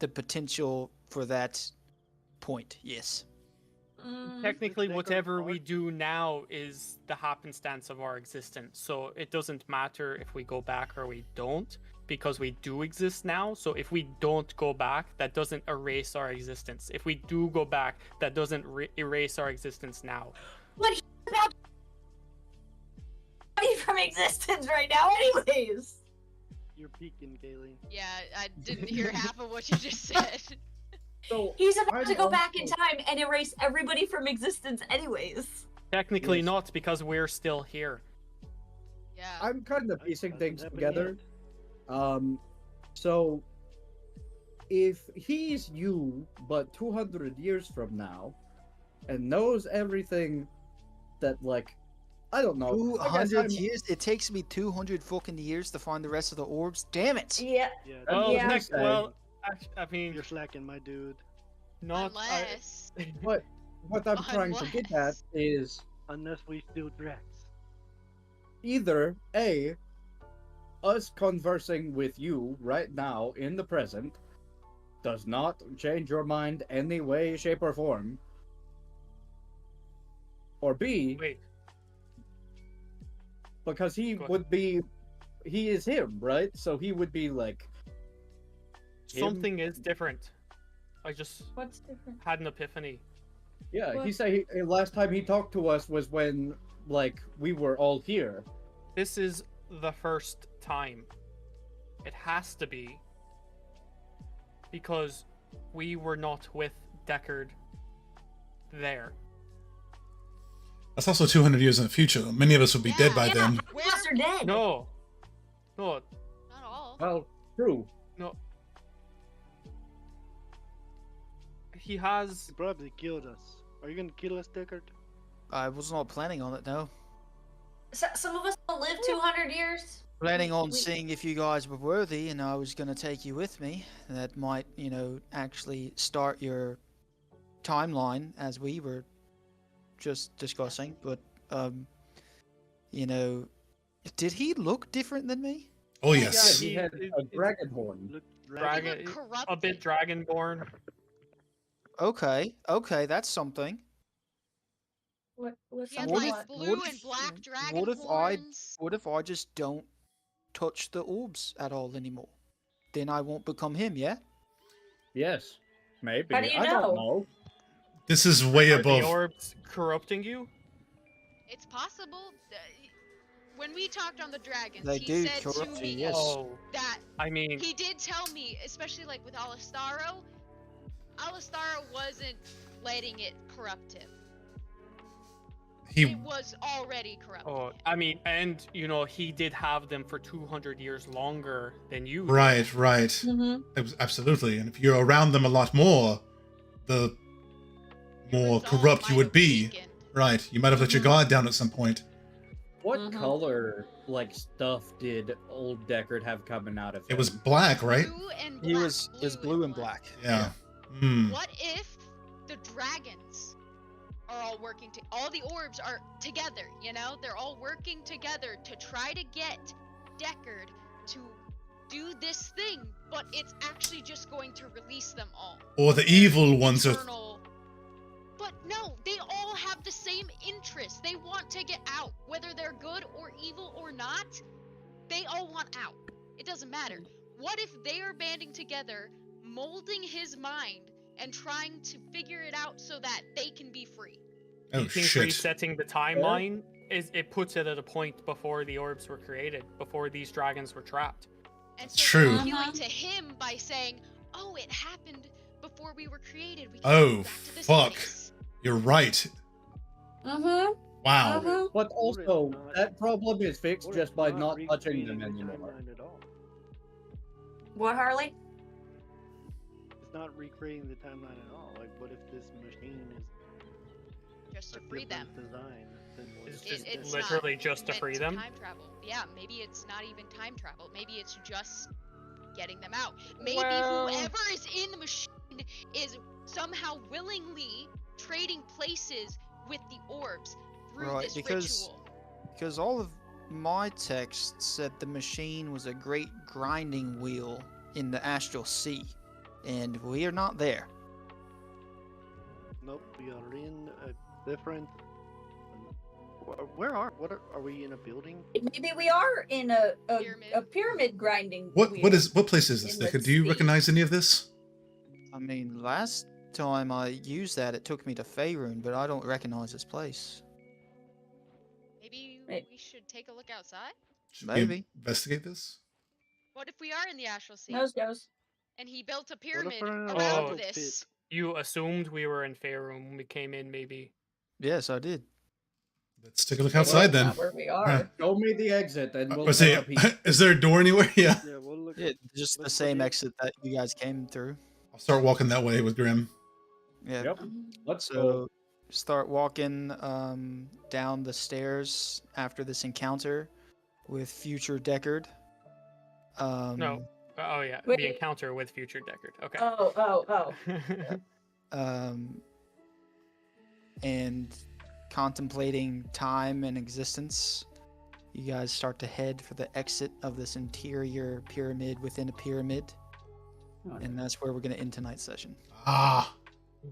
the potential for that point. Yes. technically, Deckard whatever we Park. do now is the happenstance of our existence. So it doesn't matter if we go back or we don't, because we do exist now. So if we don't go back, that doesn't erase our existence. If we do go back, that doesn't erase our existence now. But he's about to be from existence right now, anyways. You're peeking, Galen. Yeah, I didn't hear half of what you just said. So He's about I'm to go back in also- time and erase everybody from existence, anyways. Technically Yes. not, because we're still here. Yeah. I'm kind of piecing Hasn't things happened together. yet. So if he's you, but 200 years from now, and knows everything that, like, I don't know. I guess 200 I'm- years? It takes me 200 fucking years to find the rest of the orbs. Damn it! Yeah. Yeah, Oh, Yeah. he's saying- I mean, you're slacking, my dude. not. Unless. What I'm trying to get at Unless- is Unless we steal Drax. either A, us conversing with you right now in the present does not change your mind any way, shape, or form. Or B, Wait, because he Go ahead. would be, he is him, right? So he would be like, him? something is different. I just What's different? had an epiphany. yeah, he What? said last time he talked to us was when, like, we were all here. This is the first time. It has to be. Because we were not with Deckard there. That's also 200 years in the future. Many of us would be dead by Yeah, then. Half of us are dead. No, Not all. Well, true. no. He has. He probably killed us. Are you gonna kill us, Deckard? I was not planning on it, no. Some of us don't live 200 years. Planning on We- seeing if you guys were worthy, and I was gonna take you with me. That might, actually start your timeline as we were just discussing. But, did he look different than me? Oh Yeah, yes. he had a dragon horn. Look, Dragon- He looked A bit corrupted. dragonborn. Okay, that's something. What's He had What like if- blue what and if- black dragon what if I- horns. What if I just don't touch the orbs at all anymore? Then I won't become him, yeah? Yes, maybe. How do you I know? don't know. This is way Are the above. orbs corrupting you? It's possible. When we talked on the dragons, They he do said to corrupt me you, yes. Oh, that I mean, he did tell me, especially like with Alistaro, Alistaro wasn't letting it corrupt him. He It was already corrupting oh, him. I mean, and he did have them for 200 years longer than you. did. right. Mm-hmm. Absolutely. And if you're around them a lot more, the Your more resolve corrupt you might would have be. weakened. Right. You might have let your Mhm. guard down at some point. What Mhm. color, like, stuff did old Deckard have coming out of him? It was black, right? Blue and black. He was blue and black. Yeah. Hmm. What if the dragons are all working to all the orbs are together, you know? They're all working together to try to get Deckard to do this thing, but it's actually just going to release them all. Or the evil ones are. Eternal. But no, they all have the same interest. They want to get out. Whether they're good or evil or not, they all want out. It doesn't matter. What if they are banding together, molding his mind, and trying to figure it out so that they can be free? Oh You think shit. resetting the timeline it puts it at a point before the orbs were created, before these dragons were trapped. And That's so they're true. appealing Uh-huh. to him by saying, "Oh, it happened before we were created. We can Oh, go back to this fuck. place." You're right. Mm-hmm. Wow. Uh-huh. But Or it's also, not- that problem is fixed or just it's by not recreating touching them the anymore. timeline at all. What, Harley? It's not recreating the timeline at all. Like, what if this machine is Just to a free them. different design than what It's it just is? it's literally just to meant free them. Time travel. Yeah, maybe it's not even time travel. Maybe it's just getting them out. Maybe Well- whoever is in the machine is somehow willingly trading places with the orbs through Right, this because- ritual. Because all of my text said the machine was a great grinding wheel in the astral sea, and we are not there. Nope, we are in a different. Where are we in a building? Maybe we are in a Pyramid. pyramid grinding. What wheel. what place is this, In the Deckard? Do you sea. recognize any of this? I mean, last time I used that, it took me to Faerun, but I don't recognize this place. Maybe Right. we should take a look outside. Should we Maybe. investigate this? What if we are in the astral sea Nose goes. and he built a What if pyramid we're in a around Oh. this? You assumed we were in Faerun when we came in, maybe. Yes, I did. Let's take a look outside then. Not where we are. Huh. Show me the exit and we'll Was take it, a peek. is there a door anywhere? Yeah. Yeah, we'll look. Yeah, just the let's same look exit that you guys came through. I'll start walking that way with Grim. Yeah. Yep. Let's go. So start walking down the stairs after this encounter with future Deckard. No. Oh yeah, Wait. the encounter with future Deckard. Okay. Oh. And contemplating time and existence, you guys start to head for the exit of this interior pyramid within a pyramid, Oh, and that's where we're going to end tonight's session. Ah.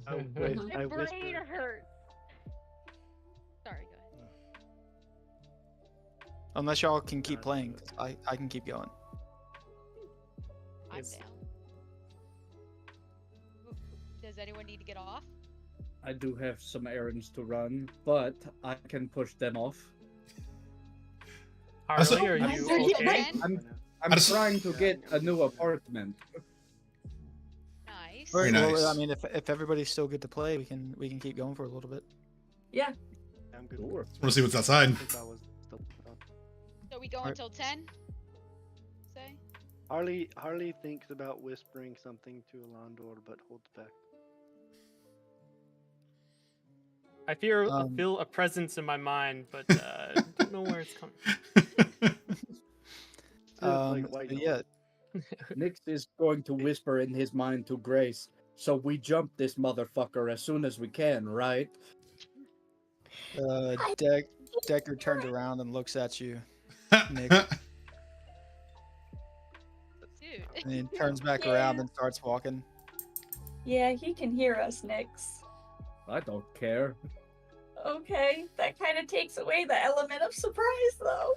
Oh, wait, Mhm. I My brain whisper. hurts. Sorry, go ahead. Unless y'all can keep Gotcha. playing, 'cause I can keep going. I'm Yes. down. Does anyone need to get off? I do have some errands to run, but I can push them off. Also- Harley, are I'm you sorry, okay? Ben? I'm I just- trying to get a new apartment. Nice. Nice. Very Well, nice. I mean, if everybody's still good to play, we can keep going for a little bit. Yeah. I'm good. Sure. Want to see what's outside? I think I was still done. So we go Alright. until 10? Say? Harley thinks about whispering something to Alondor, but holds back. I feel Um, feel a presence in my mind, but don't know where it's coming. Still, like white so noise. yeah, Nix is going to whisper in his mind to Grace, so we jump this motherfucker as soon as we can, right? Decker turns around and looks at you, Nick, Dude. and then turns back around and starts walking. Yeah, he can hear us, Nix. I don't care. Okay, that kind of takes away the element of surprise, though.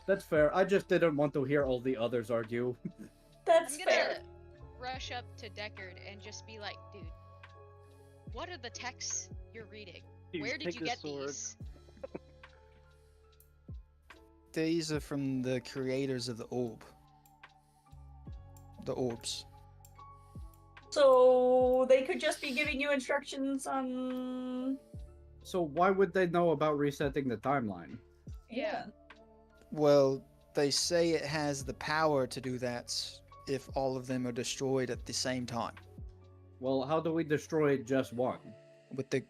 That's fair. I just didn't want to hear all the others argue. That's I'm gonna fair. rush up to Deckard and just be like, dude, what are the texts you're reading? Dude, Where did take you this get sword. these? These are from the creators of the orb. The orbs. So they could just be giving you instructions on. So why would they know about resetting the timeline? Yeah. Well, they say it has the power to do that if all of them are destroyed at the same time. Well, how do we destroy just one? With the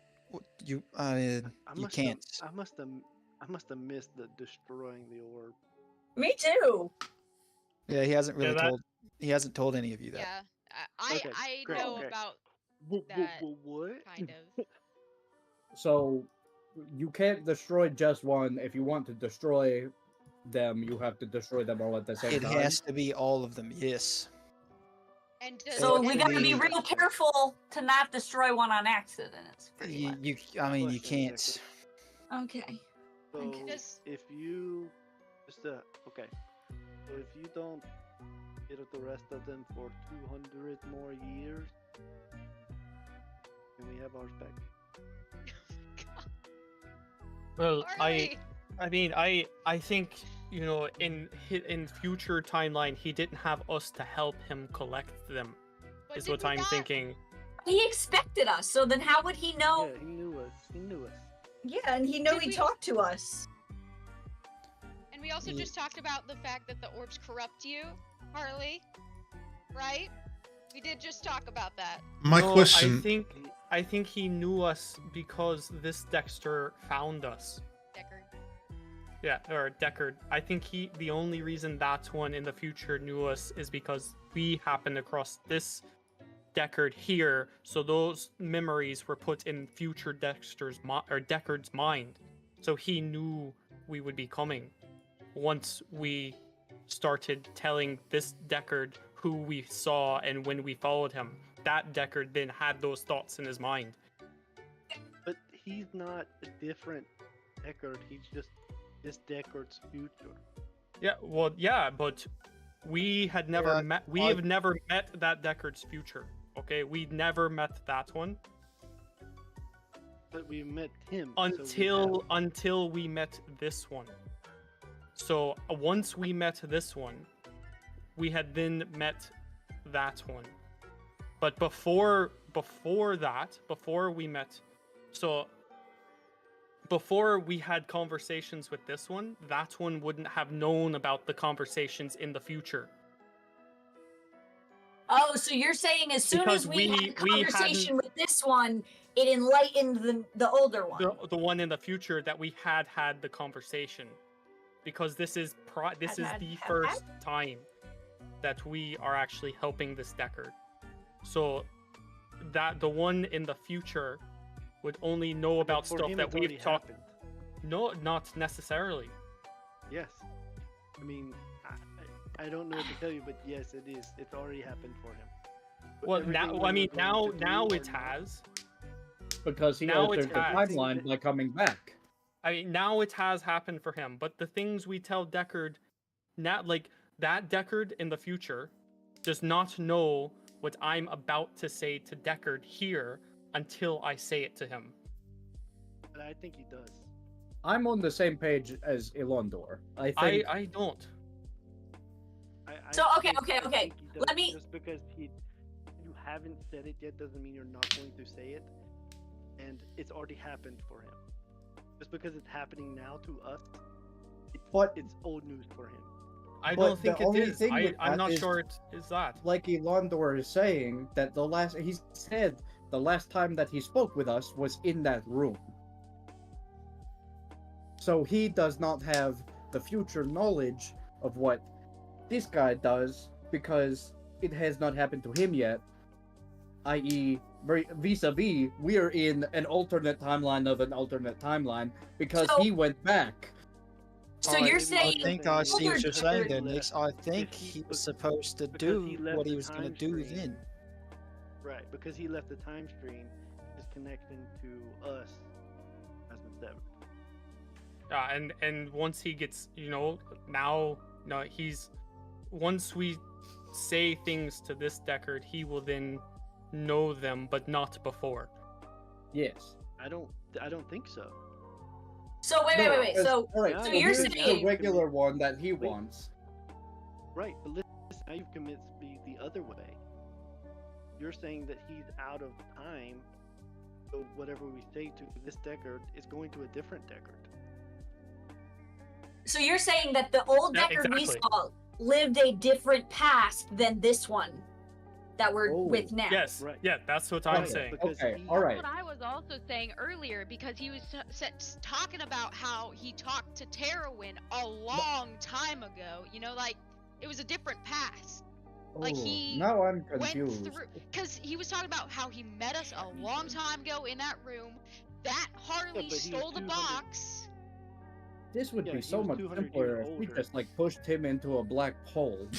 you I you must can't. Have, I must have missed the destroying the orb. Me too. Yeah, he hasn't really that- told. He hasn't told any of you that. Yeah. I Okay, I great, know great. about What? What? kind of. So you can't destroy just one. If you want to destroy them, you have to destroy them all at the same It time. has to be all of them. Yes. And does So it we has gotta to be be- real careful to not destroy one on accident. It's pretty You, much. you I mean, you Question, can't. Okay. So Okay. Does- if you okay, so if you don't get the rest of them for 200 more years, then we have ours back. Well, Harley! I mean, I think, you know, in future timeline, he didn't have us to help him collect them. But Is did what we I'm not- thinking. He expected us, so then how would he know? Yeah, he knew us. He knew us. Yeah, and he know Did he we- talked to us. And we also Ye- just talked about the fact that the orbs corrupt you, Harley. Right? We did just talk about that. My No, question. I think he knew us because this Dexter found us. Deckard. Yeah, or Deckard. I think the only reason that one in the future knew us is because we happened across this Deckard here, so those memories were put in future Deckard's mind. So he knew we would be coming. Once we started telling this Deckard who we saw and when we followed him, that Deckard then had those thoughts in his mind. But he's not a different Deckard. He's just this Deckard's future. Yeah, well, yeah, but we had never Yeah, met. We I- have never met that Deckard's future. Okay, we never met that one But we met him so we until we met this one. So once we met this one, we had then met that one. But before that, before we met, so before we had conversations with this one, that one wouldn't have known about the conversations in the future. Oh, so you're saying as soon Because as we had a we conversation with this one, it enlightened the older one. The one in the future that we had the conversation, because this is the first time that we are actually helping this Deckard. So that the one in the future would only know But about for stuff him, that it's already we've talked. happened. No, not necessarily. Yes. I mean, I don't know what to tell you, but yes, it is. It's already happened for him. But Well, everything now we I mean were going to now do it or not- has. Because he Now altered it's the has. timeline by coming back. I mean, now it has happened for him, but the things we tell Deckard, not like that Deckard in the future, does not know what I'm about to say to Deckard here until I say it to him. But I think he does. I'm on the same page as Ilondor. I think I don't. I So, okay, think- okay, I okay. think he does Let me- just because you haven't said it yet doesn't mean you're not going to say it. And it's already happened for him. Just because it's happening now to us, But it's old news for him. I But don't think the it only is. thing with I'm that not is- sure it is that. like Elondor is saying, that he said the last time that he spoke with us was in that room. So he does not have the future knowledge of what this guy does because it has not happened to him yet. I.e., vis-a-vis, we are in an alternate timeline of an alternate timeline because So- he went back. So Alright, you're maybe I saying think I see what you're saying there, Older Nix. I think he was supposed to because he do left what he the was going to time do stream. then. Right, because he left the time stream, his connection to us has been severed. And once he gets, now, no, he's once we say things to this Deckard, he will then know them, but not before. Yes. I don't think so. so. Wait. because- So alright, now so so you're here's saying- the regular one that he Wait. wants. Right, but listen, now you've convinced me the other way. You're saying that he's out of time, so whatever we say to this Deckard is going to a different Deckard. So you're saying that the old Yeah, Deckard we exactly. saw lived a different past than this one that we're Oh. with now. Yes, Right. yeah, that's what I'm Right. saying. Because Okay, he- alright. That's what I was also saying earlier because he was talking about how he talked to Terrawin a long time ago. Like it was a different past. Like, Oh, he now I'm Went confused. through because he was talking about how he met us a long time ago in that room. That Harley but he was stole the 200 box. This would Yeah, be he so was much 200 simpler years if we older. just like pushed him into a black hole.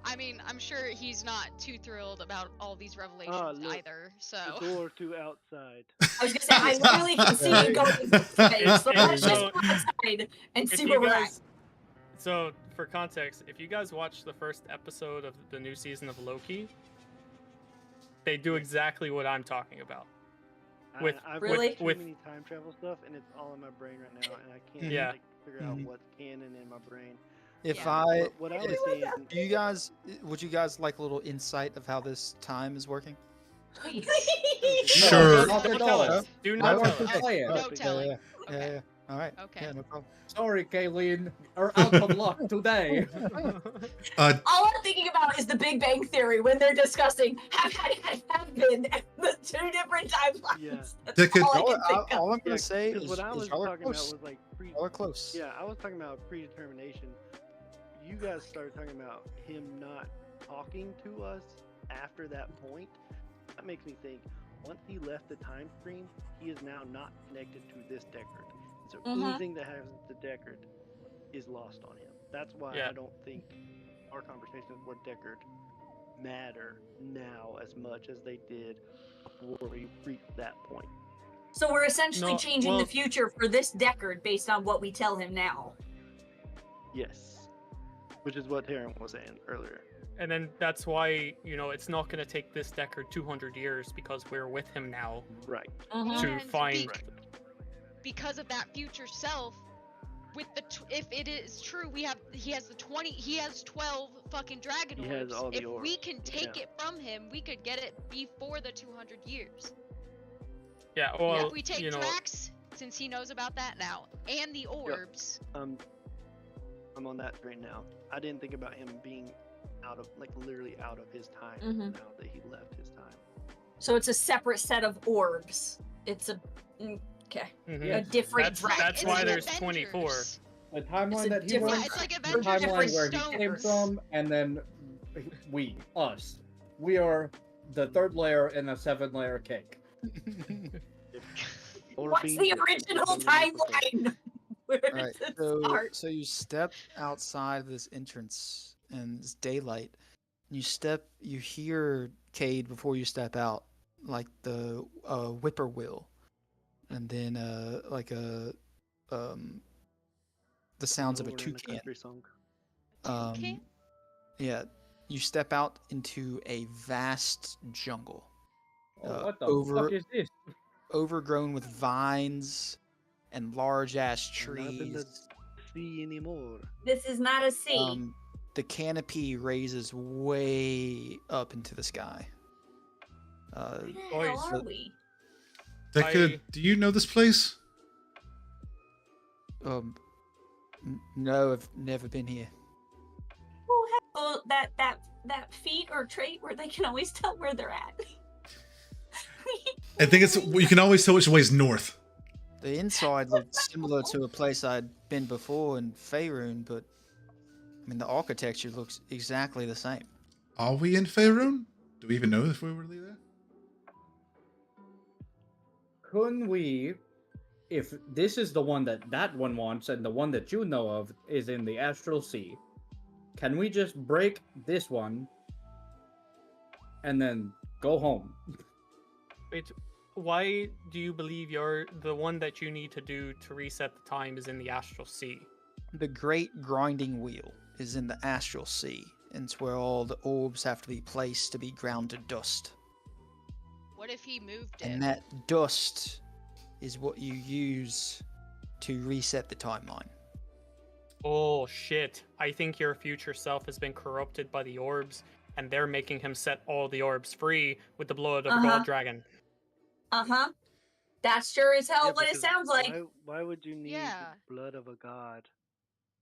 I mean, I'm sure he's not too thrilled about all these revelations look, either. So The door to outside. I was gonna say I literally can see you going this way. So let's just So- go outside and If see you where we're at. guys, so for context, if you guys watch the first episode of the new season of Loki, they do exactly what I'm talking about. With- I've Really? watched too with- many time travel stuff, and it's all in my brain right now, and I can't Yeah. figure out Mhm. what's canon in my brain. If Yeah. I, What I was saying, do you guys, would you guys like a little insight of how this time is working? Sure. Not Don't at tell all. us. Do I not want tell to us. play it. No Okay. telling. Yeah, Okay. yeah. All right. Okay. Yeah, no problem. Sorry, Kayleen, are out of luck today. All I'm thinking about is the Big Bang Theory when they're discussing have been and the two different timelines. Yeah. That's They could- all I All, can think of. all I'm yeah, gonna say 'cause is, what I was y'all are talking about close. was like Y'all are close. Yeah, I was talking about predetermination. You guys started talking about him not talking to us after that point. That makes me think, once he left the time stream, he is now not connected to this Deckard. So Mhm. anything that happens to Deckard is lost on him. That's why Yeah. I don't think our conversations with Deckard matter now as much as they did before we reached that point. So we're essentially No, changing well- the future for this Deckard based on what we tell him now. Yes. Which is what Taryn was saying earlier. And then that's why, it's not going to take this Deckard 200 years because we're with him now Right. Mhm. to And find. because of that future self, with if it is true, he has 12 fucking dragon He has orbs. all the If we orbs, can take yeah. it from him, we could get it before the 200 years. Yeah, well, if we take Drax, since he knows about that now, and the orbs, I'm on that train now. I didn't think about him being literally out of his time Mhm. now that he left his time. So it's a separate set of orbs. It's mhm. a different That's- dragon. that's it's why like there's Avengers. 24. The It's timeline a that he different- Yeah, went, it's like the Avengers timeline different where he came stones. from, and then us. We are the third layer in a 7-layer cake. Or What's being the different original from the year before. timeline? Where All right, does it so start? so you step outside this entrance and it's daylight. You hear Cade before you step out, like the whippoorwill, and then the sounds of a Lord in the toucan. country song. Toucan? Yeah, you step out into a vast jungle, Oh, what the over- fuck is this? overgrown with vines and large ass Nothing to trees. see anymore. This is not a sea. the canopy raises way up into the sky. Where the boys, hell are we? Deca, do you know this place? No, I've never been here. Who has that feat or trait where they can always tell where they're at? I think it's you can always tell which way is north. The inside looked similar to a place I'd been before in Faerun, but I mean the architecture looks exactly the same. Are we in Faerun? Do we even know if we're really there? Couldn't we, if this is the one that one wants and the one that you know of is in the Astral Sea, can we just break this one and then go home? Wait, why do you believe the one that you need to do to reset the time is in the Astral Sea? The Great Grinding Wheel is in the Astral Sea, and it's where all the orbs have to be placed to be ground to dust. What if he moved it? And that dust is what you use to reset the timeline. Oh shit. I think your future self has been corrupted by the orbs, and they're making him set all the orbs free with the blood of God Dragon. Uh-huh. That's sure as hell Yeah, what it because sounds like. Why would you need Yeah. the blood of a god?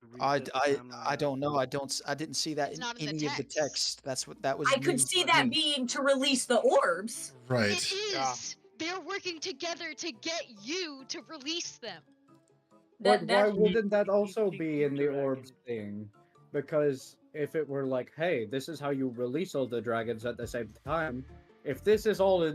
to I reset the I timeline? don't know. I didn't see that It's in not in the any of the text. text. That's what that was. I could used see by that me. being to release the orbs. Right. It is. Yeah. They're working together to get you to release them. But why That wouldn't that he- also he- be he in the dragon. orbs thing? Because if it were like, hey, this is how you release all the dragons at the same time, if this is all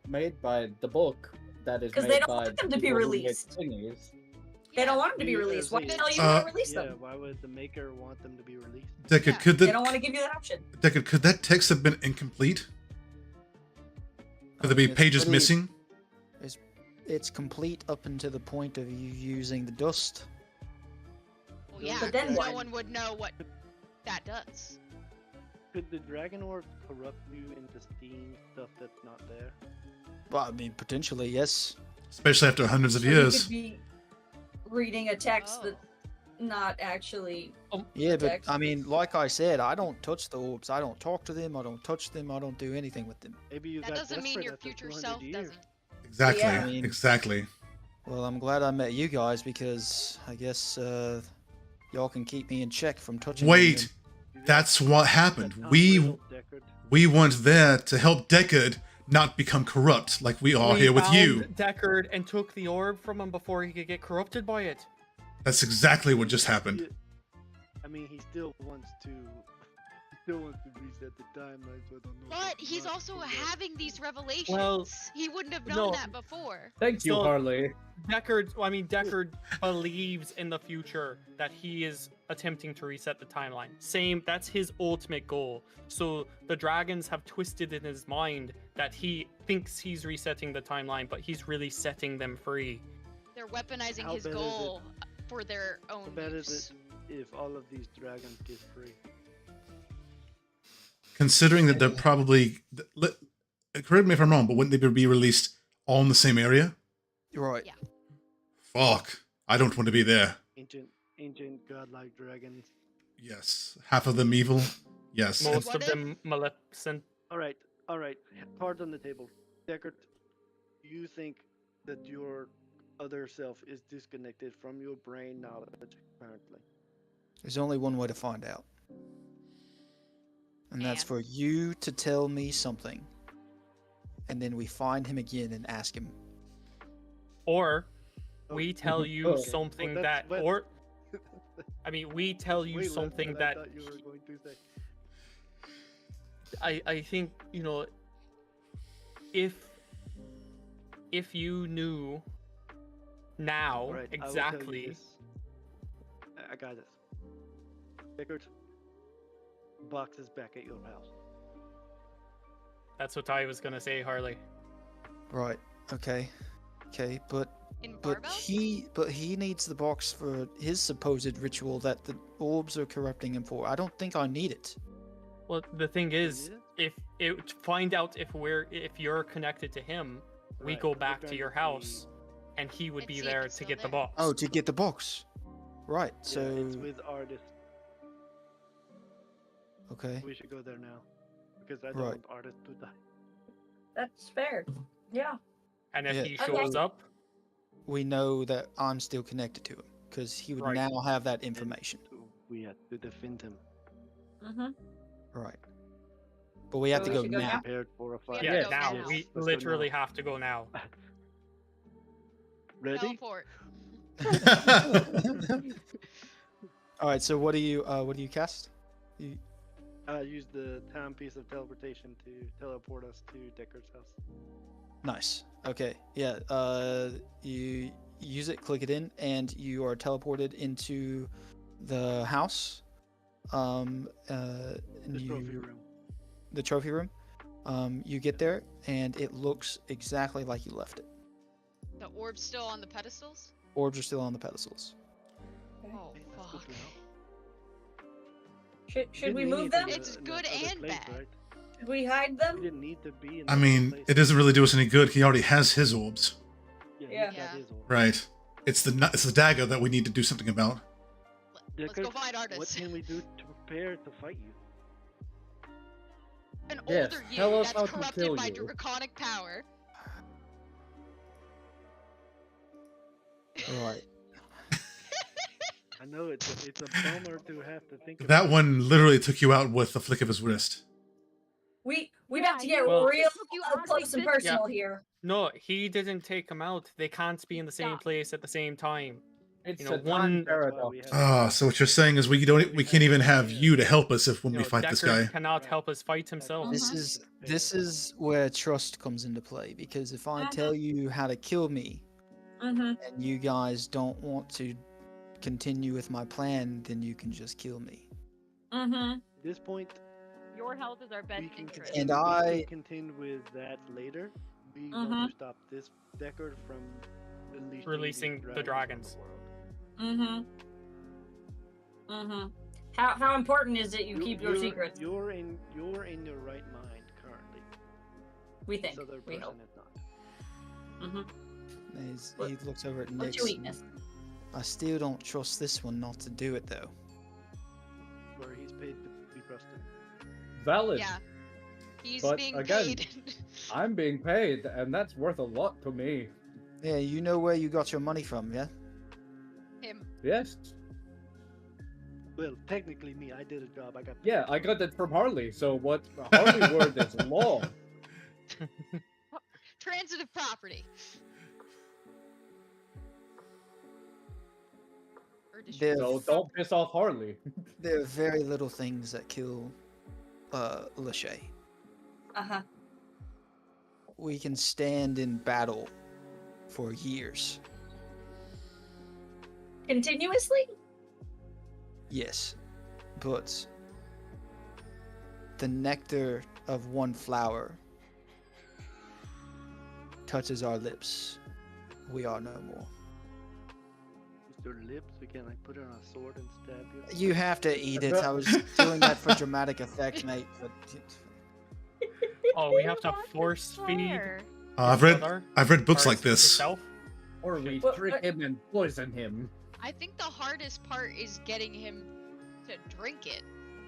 made by the book that is 'Cause made they don't by want them to be people who make released. thingies, they Yeah. don't want them to be Yeah, released. Why they- the hell you Uh, want to release Yeah, them? why would the maker want them to be released? Deca, Yeah, could They the don't want to give you that option. Deca, could that text have been incomplete? Could there be It's pages pretty- missing? It's complete up until the point of you using the dust. Well, yeah, But then 'cause what? no one would know what that does. Could the dragon orb corrupt you into seeing stuff that's not there? Well, I mean, potentially, yes. Especially after hundreds of So you years. could be reading a text Oh. that's not actually. Yeah, but Text. I mean, like I said, I don't touch the orbs. I don't talk to them. I don't touch them. I don't do anything with them. Maybe you That got doesn't mean desperate your after future 200 self years. doesn't. Exactly. Yeah. I mean- Exactly. Well, I'm glad I met you guys because I guess y'all can keep me in check from touching them Wait, and- You got that's what happened. Tom We Riddle, Deckard. went there to help Deckard not become corrupt like we are We here with found you. Deckard and took the orb from him before he could get corrupted by it. That's exactly what just happened. Yeah, I mean, he still wants to. He still wants to reset the timeline, so I don't know. if But it's he's not also corrupt. having these revelations. Well, he wouldn't have no. known that before. thank you, So- Harley. Deckard believes in the future that he is attempting to reset the timeline. Same, that's his ultimate goal. So the dragons have twisted in his mind that he thinks he's resetting the timeline, but he's really setting them free. They're weaponizing How his bad is it? goal for their own How bad use. is it if all of these dragons get free? Considering that they're probably, correct me if I'm wrong, but wouldn't they be released all in the same area? Right. Yeah. Fuck. I don't want to be there. Ancient godlike dragons. Yes. Half of them evil. Yes. Most What of if- them maleficent. All right. Cards on the table. Deckard, do you think that your other self is disconnected from your brain knowledge currently? There's only one way to find out. And that's And? for you to tell me something. And then we find him again and ask him. Or Oh, we tell you Okay. something Well, that, that's- or I mean, we tell you Way less something than I that thought you were going to say. I think, you know, if you knew now All right, I will tell you exactly, this. I got this. Deckard, box is back at your house. that's what I was gonna say, Harley. Right. Okay. Okay, but In but Barbell? he needs the box for his supposed ritual that the orbs are corrupting him for. I don't think I need it. Well, the thing is, Yeah? find out if you're connected to him, we Right, go we're back to trying your to see- house, and he would And be see if there it's to still get the there. box. Oh, to get the box. Right. Yeah, So it's with artists. Okay. We should go there now because I don't Right. want artist to die. That's fair. Yeah. And if Yeah. he Okay. shows up, We know that I'm still connected to him because he would Right. now have that information. We have to defend him. Mm-hmm. Right. But we have to So we go should go now. now? Prepared for a fight. Yeah, yeah, go now now. we Let's go literally now. have to go now. Ready? Teleport. All right. So what do you cast? You, Use the timepiece of teleportation to teleport us to Deckard's house. nice. Okay. Yeah. You use it, click it in, and you are teleported into the house. And The trophy room. the trophy room. You get there, and it looks exactly like you left it. The orb's still on the pedestals? Orbs are still on the pedestals. Oh, Hey, that's good fuck. to know. Should Didn't we need move to them? be It's in good that other and place, bad. Right? Should we hide We them? didn't need to be in. I that mean, place. it doesn't really do us any good. He already has his orbs. Yeah. Yeah. He's got his orb. Right. It's the dagger that we need to do something about. Let's go Deckard, find What artists. can we do to prepare to fight you? An Yes, older tell you us how that's to corrupted kill by you. draconic power. Right. I know it's a bummer to have to think That about. one literally took you out with the flick of his wrist. We Yeah, have to get Well- real Took you up out close and like this. personal here. No, he didn't take him out. They can't be in the same Stop. place at the same time. It's You know, a time one- That's why paradox. we have Ah, so what you're saying is we can't even have you to help us if when You we know, fight this Deckard guy. cannot Right. help us fight himself. This is where trust comes into play because if I tell you how to kill me Mm-hmm. and you guys don't want to continue with my plan, then you can just kill me. Mm-hmm. At this point, Your health is our best we can interest. contend, And we I- can contend with that later. We Mhm. want to stop this Deckard from Releasing the dragons. Mm-hmm. Mm-hmm. How important is it you keep your secrets? You're in your right mind currently. We This think. other We person hope. is not. Mm-hmm. And he looks over at What's Nyx. your weakness? I still don't trust this one not to do it though. Where he's paid to be trusted. Valid. Yeah. He's But being again- paid. I'm being paid, and that's worth a lot to me. Yeah, you know where you got your money from, yeah? Him. Yes. Well, technically, me, I did a job. I got. Yeah, I got it from Harley. So what Harley word is law. Transitive property. Or did There, So don't piss off Harley. there are very little things that kill Lachey. Uh-huh. We can stand in battle for years. Continuously? Yes, but the nectar of one flower touches our lips. We are no more. It's your lips. We can like put it on a sword and stab you. You have to eat it. I was doing that for dramatic effect, mate. But Oh, we have to force feed. Fire. I've each read other, I've read books or like this. yourself. Or we What- trick him and poison him. I think the hardest part is getting him to drink it.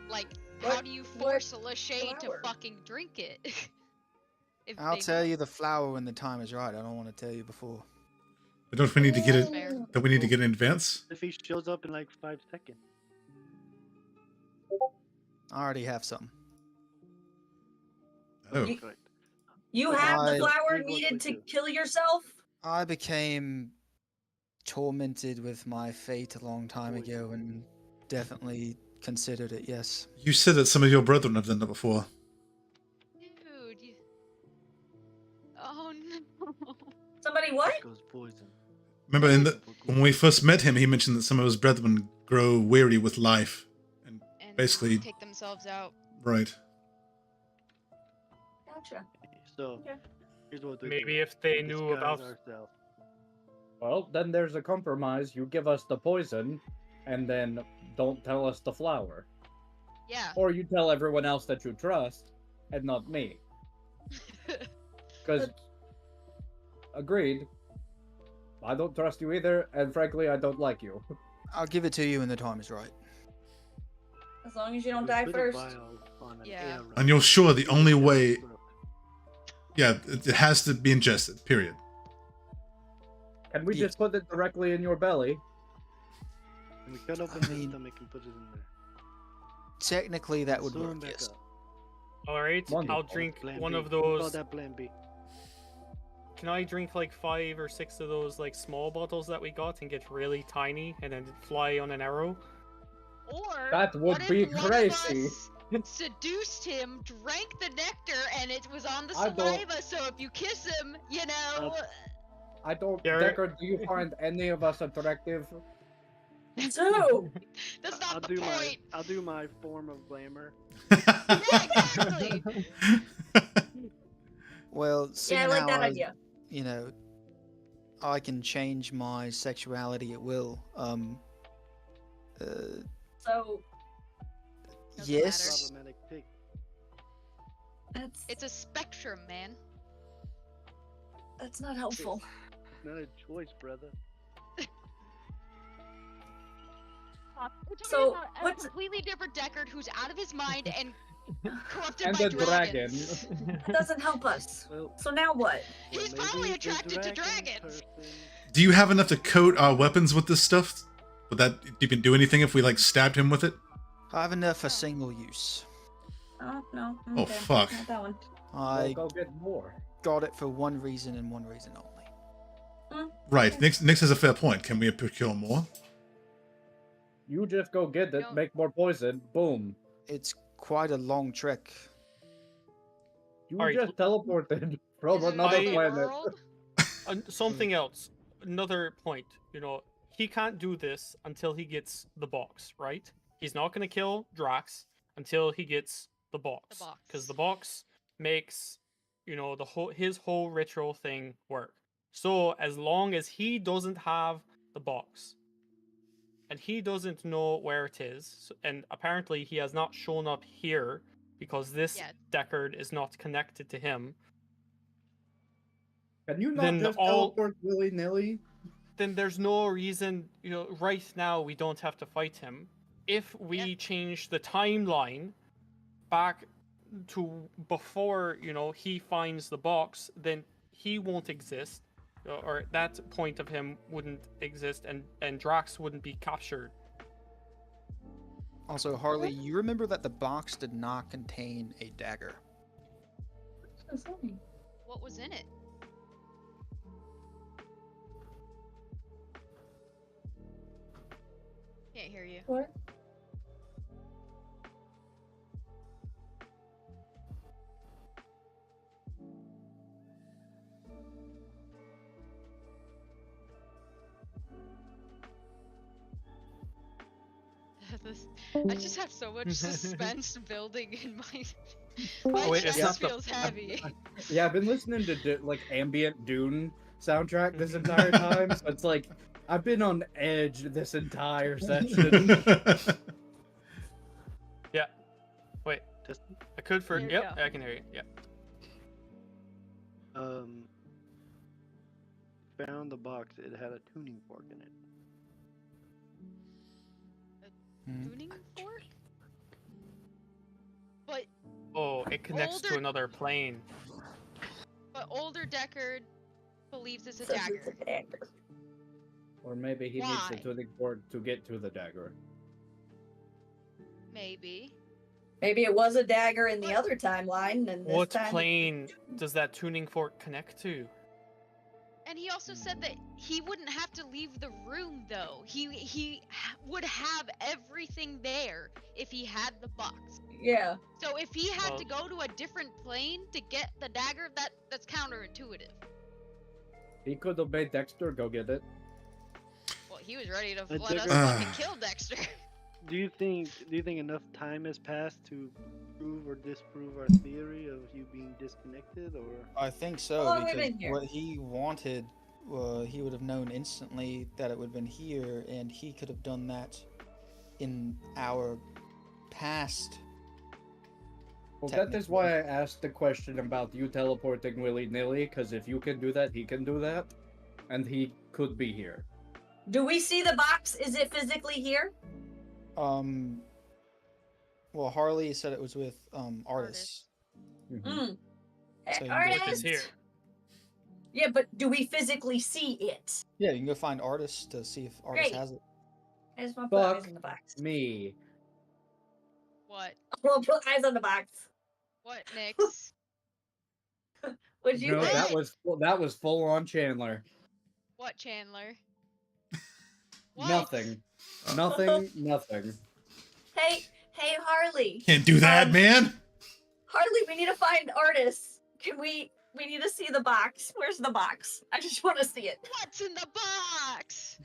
Like, how What- do you what force a Lachey to flower? fucking drink it? If I'll they tell don't. you the flower when the time is right. I don't want to tell you before. But don't we need to get it? Fair. Don't we need to get it in advance? If he shows up in like 5 seconds. I already have some. Oh, You- Correct. You have the I- flower Here's what needed we to do. kill yourself? I became tormented with my fate a long time Poison. ago and definitely considered it, yes. you said that some of your brethren have done that before. Dude. Oh no. Somebody what? That goes poison. Remember, when we first met him, he mentioned that some of his brethren grow weary with life. And Basically- take themselves out. Right. Gotcha. So, Okay. here's what we Maybe do. if they We knew disguise about. ourselves. Well, then there's a compromise. You give us the poison, and then don't tell us the flower. Yeah. Or you tell everyone else that you trust, and not me. Because, agreed, I don't trust you either, and frankly, I don't like you. I'll give it to you when the time is right. As long as you don't We die put a first. vial on an Yeah. arrow. And you're sure the only It's way, broken. yeah, it has to be ingested, period. Can we Yeah. just put it directly in your belly? And we cut open I the mean- stomach and put it in there. Technically, that would Sew 'em work. back Yes. up. All right, Wonderful. I'll drink Plan one B. of We call those. that Plan B. Can I drink like 5 or 6 of those like small bottles that we got and get really tiny and then fly on an arrow? Or That would what be if one of crazy. us seduced him, drank the nectar, and it was on the I don't- saliva. So if you kiss him, you know. I don't. Garrett? Deckard, do you find any of us attractive? So, That's I'll not the do point. I'll do my form of glamour. Yeah, exactly. Well, yeah, seeing I like how that idea. you know, I can change my sexuality at will. So, Doesn't Yes. Problematic pig. It's a spectrum, man. that's not helpful. Not a choice, brother. We're talking So, about a what's- completely different Deckard who's out of his mind and corrupted And by the dragon. dragons. That doesn't help us. Well, So now what? He's maybe probably the attracted to dragon dragons. person- Do you have enough to coat our weapons with this stuff? Would that even do anything if we like stabbed him with it? I have enough for single use. Oh no. Oh, okay, fuck. Not that one. I We'll go get more. got it for one reason and one reason only. Right. Nix has a fair point. Can we procure more? You just go get it, No. make more poison, boom. It's quite a long trek. You Alright, just teleported from Is it another my planet. world? Something else. Another point. You know, he can't do this until he gets the box, right? He's not going to kill Drax until he gets the box. Because the box makes, you know, his whole ritual thing work. So as long as he doesn't have the box, and he doesn't know where it is, and apparently he has not shown up here because this Yeah. Deckard is not connected to him, Can you not Then just all- teleport willy-nilly? then there's no reason, you know, right now we don't have to fight him. If we Yeah. change the timeline back to before, you know, he finds the box, then he won't exist, or that point of him wouldn't exist, and Drax wouldn't be captured. Also, Harley, you remember that the box did not contain a dagger. What was in it? Can't hear you. What? I just have so much suspense building in my wait, chest it's not the- feels heavy. Yeah, I've been listening to like ambient Dune soundtrack this entire time, so it's like I've been on edge this entire session. Yeah. Wait. Just- I could for. There you Yep, go. I can hear you. Yeah. Found the box. It had a tuning fork in it. Tuning fork? But Oh, it connects to Older- another plane. older Deckard believes it's a Says dagger. it's a dagger. Or maybe he needs Why? the tuning fork to get to the dagger. Maybe. Maybe it was a dagger in the other timeline, and this What time plane does that tuning fork connect to? And he also said that he wouldn't have to leave the room though. Would have everything there if he had the box. Yeah. So if he had Well- to go to a different plane to get the dagger, that's counterintuitive. He could have made Dexter go get it. Well, he was ready to I let us think- fucking kill Dexter. Do you think enough time has passed to prove or disprove our theory of you being disconnected, or I think so, How long we because been here? what he wanted, he would have known instantly that it would have been here, and he could have done that in our past. Well, that is why I asked the question about you teleporting willy-nilly, because if you can do that, he can do that. And he could be here. Do we see the box? Is it physically here? Well, Harley said it was with artists. Mhm. Mm. So you Artist. can It's here. Yeah, but do we physically see it? Yeah, you can go find artists to see if artist Great. has it. I just want to put eyes Fuck in the box. me. What? We'll put eyes on the box. What, Nix? What'd you No, think? that was full on Chandler. What, Chandler? What? Nothing. Nothing. Hey, Harley. Can't do that, Um, man. Harley, we need to find artists. We need to see the box. Where's the box? I just want to see it. What's in the box?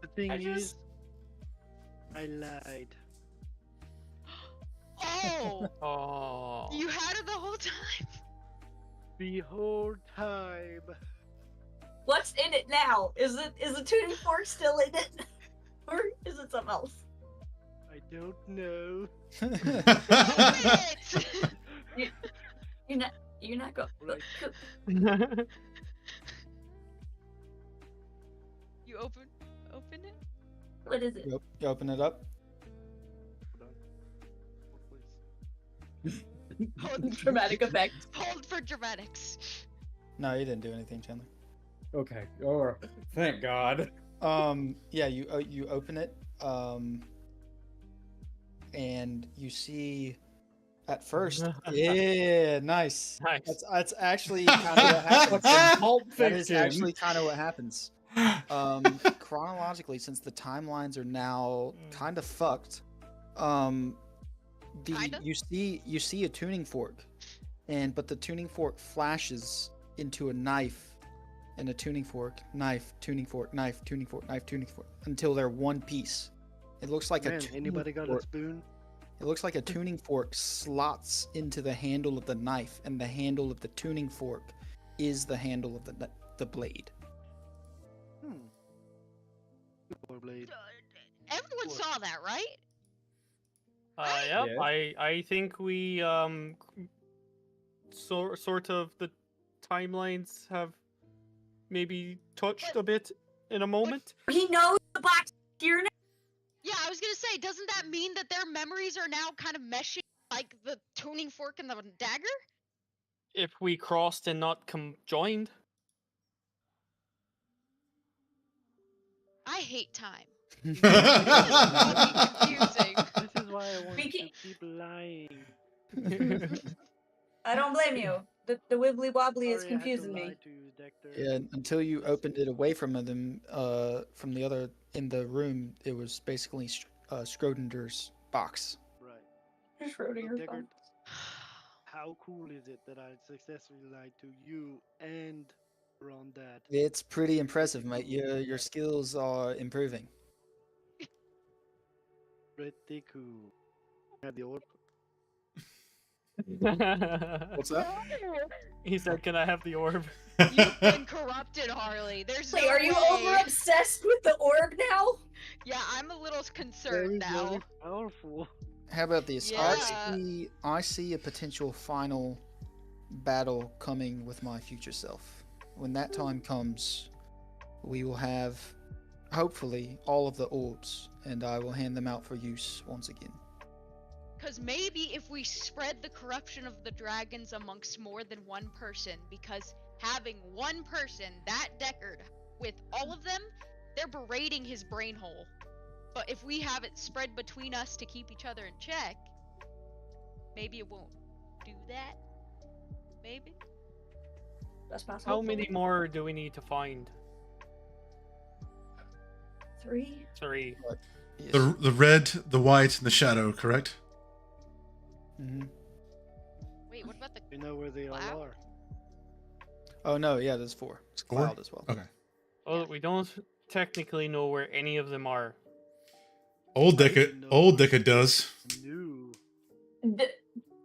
The thing I is, just- I lied. Oh! Oh. You had it the whole time? The whole time. What's in it now? Is the tuning fork still in it, or is it something else? I don't know. Open it! You're not going. Right. You open it? What is it? You open it up. Hold on. Please. Hold, Dramatic effect. hold for dramatics. No, you didn't do anything, Chandler. Okay. Or thank God. Yeah, you open it, and you see at first. Yeah, nice. Nice. That's actually kind of what happens. Fucking Pulp That is Fiction. actually kind of what happens. Chronologically, since the timelines are now kind of fucked, Kinda? you see a tuning fork, but the tuning fork flashes into a knife, and a tuning fork, knife, tuning fork, knife, tuning fork, knife, tuning fork, until they're one piece. It looks like a Man, tuning anybody got a fork. spoon? It looks like a tuning fork slots into the handle of the knife, and the handle of the tuning fork is the handle of the blade. Poor blade. Everyone saw that, right? Yep. Yeah. I think we sort of the timelines have maybe touched a bit in a moment. He knows the box here now. Yeah, I was gonna say, doesn't that mean that their memories are now kind of meshing like the tuning fork and the dagger? If we crossed and not joined. I hate time. This Confusing. is why I want We you to can- keep lying. I don't blame you. The wibbly wobbly is Sorry I had to confusing me. lie to you, Dexter. Yeah, until you opened it away from them, from the other in the room, it was basically Schrodinger's box. Right. Schrodinger's Deckard, box. how cool is it that I successfully lied to you and Rondad? It's pretty impressive, mate. Your skills are improving. Pretty cool. Have the orb? What's that? He said, "Can I have the orb?" You've been corrupted, Harley. There's Wait, no are you way. over obsessed with the orb now? Yeah, I'm a little Very, concerned now. very powerful. How about this? Yeah. I see a potential final battle coming with my future self. When that time comes, we will have, hopefully, all of the orbs, and I will hand them out for use once again. Because maybe if we spread the corruption of the dragons amongst more than one person, because having one person, that Deckard, with all of them, they're berating his brain hole. But if we have it spread between us to keep each other in check, maybe it won't do that. Maybe? That's possible. How many more do we need to find? 3. 3. Yes. The red, the white, and the shadow, correct? Mhm. Wait, what about the You know where they all Wow. are. Oh no, yeah, there's 4. It's 4? Cloud as well. Okay. Well, we don't technically know where any of them are. Old I Deca, know. old Deca does. No.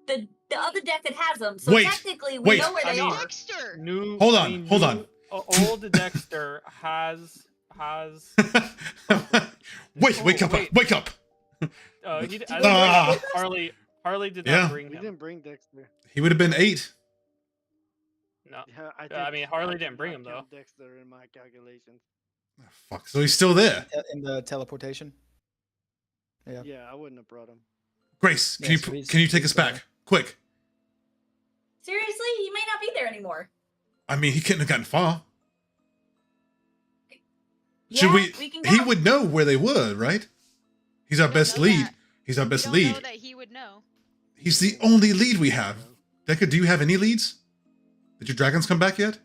The other deck that has them. So Wait, technically, we wait. know where I they mean- are. Dexter! New. Hold I on, mean, hold new- on. Old Dexter has. Wake up, wait. wake up. He, Ah. Harley did Yeah. not bring We him. didn't bring Dexter. He would have been 8. No. Yeah, I mean, Harley did didn't bring not him, though. count Dexter in my calculations. Oh, fuck. So he's still there. In the teleportation. Yeah. Yeah, I wouldn't have brought him. Grace, Yeah, so can you take us back quick? Seriously, he may not be there anymore. I mean, he couldn't have gotten far. Yeah, Should we? can He go. would know where they were, right? He's our We don't best know lead. that. He's our We best don't lead. know that he would know. He's the only lead we have. Decker, do you have any leads? Did your dragons come back yet?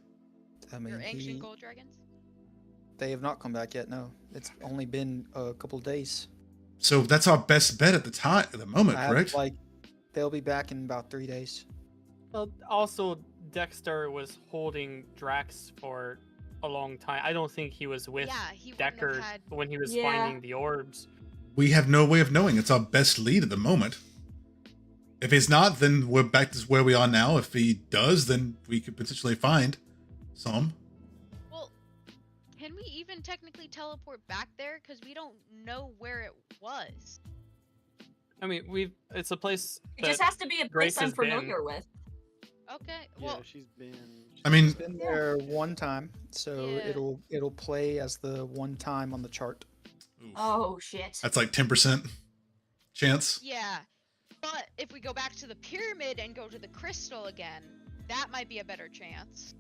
I mean, Your ancient gold dragons. they have not come back yet. No, it's only been a couple days. So that's our best bet at the moment, I have, correct? like, they'll be back in about 3 days. Well, also, Dexter was holding Drax for a long time. I don't think he was with Yeah, he wouldn't have Deckard had. when he was Yeah. finding the orbs. We have no way of knowing. It's our best lead at the moment. If he's not, then we're back to where we are now. If he does, then we could potentially find some. Well, can we even technically teleport back there? Because we don't know where it was. I mean, it's a place It just that has to be a Grace place I'm has been. familiar with. Okay. Yeah, Well, she's been. I mean, It's been there one time, so Yeah. it'll play as the one time on the chart. oof, Oh shit. that's like 10% chance. yeah. But if we go back to the pyramid and go to the crystal again, that might be a better chance.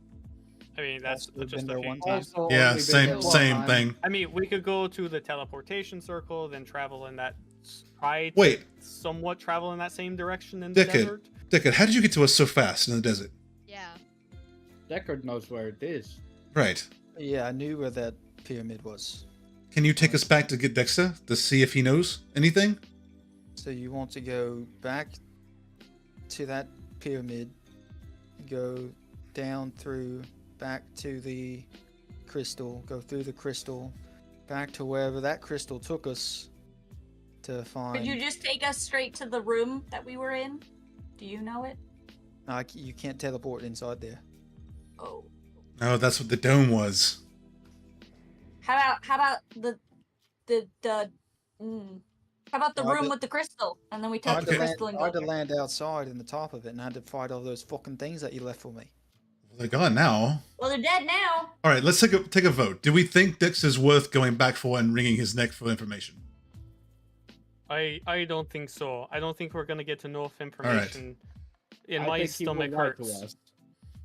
I mean, that's Also been just there a few. one time. Also, Yeah, only been there same one same time. thing. I mean, we could go to the teleportation circle, then travel in that. Try to Wait. somewhat travel in that same direction in the Deckard. desert. Deckard, how did you get to us so fast in the desert? Yeah. Deckard knows where it is. Right. Yeah, I knew where that pyramid was. Can you take us back to get Dexter to see if he knows anything? So you want to go back to that pyramid, go down through, back to the crystal, go through the crystal, back to wherever that crystal took us to find. Could you just take us straight to the room that we were in? Do you know it? No, you can't teleport inside there. Oh. Oh, that's what the dome was. How about the how about the No, I room did- with the crystal? And then we I touch had, the to crystal land, and I had go to there. land outside in the top of it, and I had to fight all those fucking things that you left for me. Well, they're gone now. Well, they're dead now. All right, let's take a vote. Do we think Dexter's worth going back for and wringing his neck for information? I don't think so. I don't think we're gonna get enough information. And I my think he will stomach lie to hurts. us.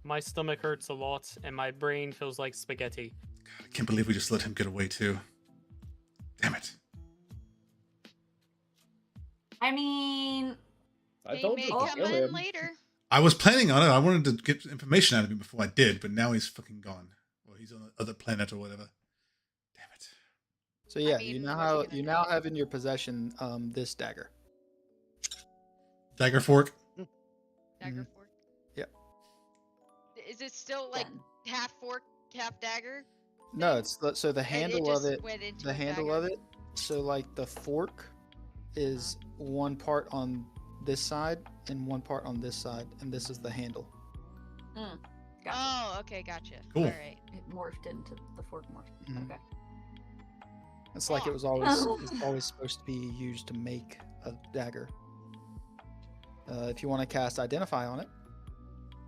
My stomach hurts a lot, and my brain feels like spaghetti. God, I can't believe we just let him get away too. Damn it. I mean, I They told may you to come kill in him. later. I was planning on it. I wanted to get information out of him before I did, but now he's fucking gone. Or he's on the other planet or whatever. Damn it. So yeah, mean, you what now are you gonna now do? have in your possession this dagger. Dagger fork. Dagger Mhm. fork. Yep. Is it still like then. half fork, half dagger? No, it's so the handle of just it. went into The a handle dagger? of it. So like the fork is one part on this side and one part on this side, and this is the handle. gotcha. Oh, okay, gotcha. Cool. All right. It morphed into the fork morph. Mhm. Okay. It's like it was always supposed to be used to make a dagger. If you want to cast Identify on it,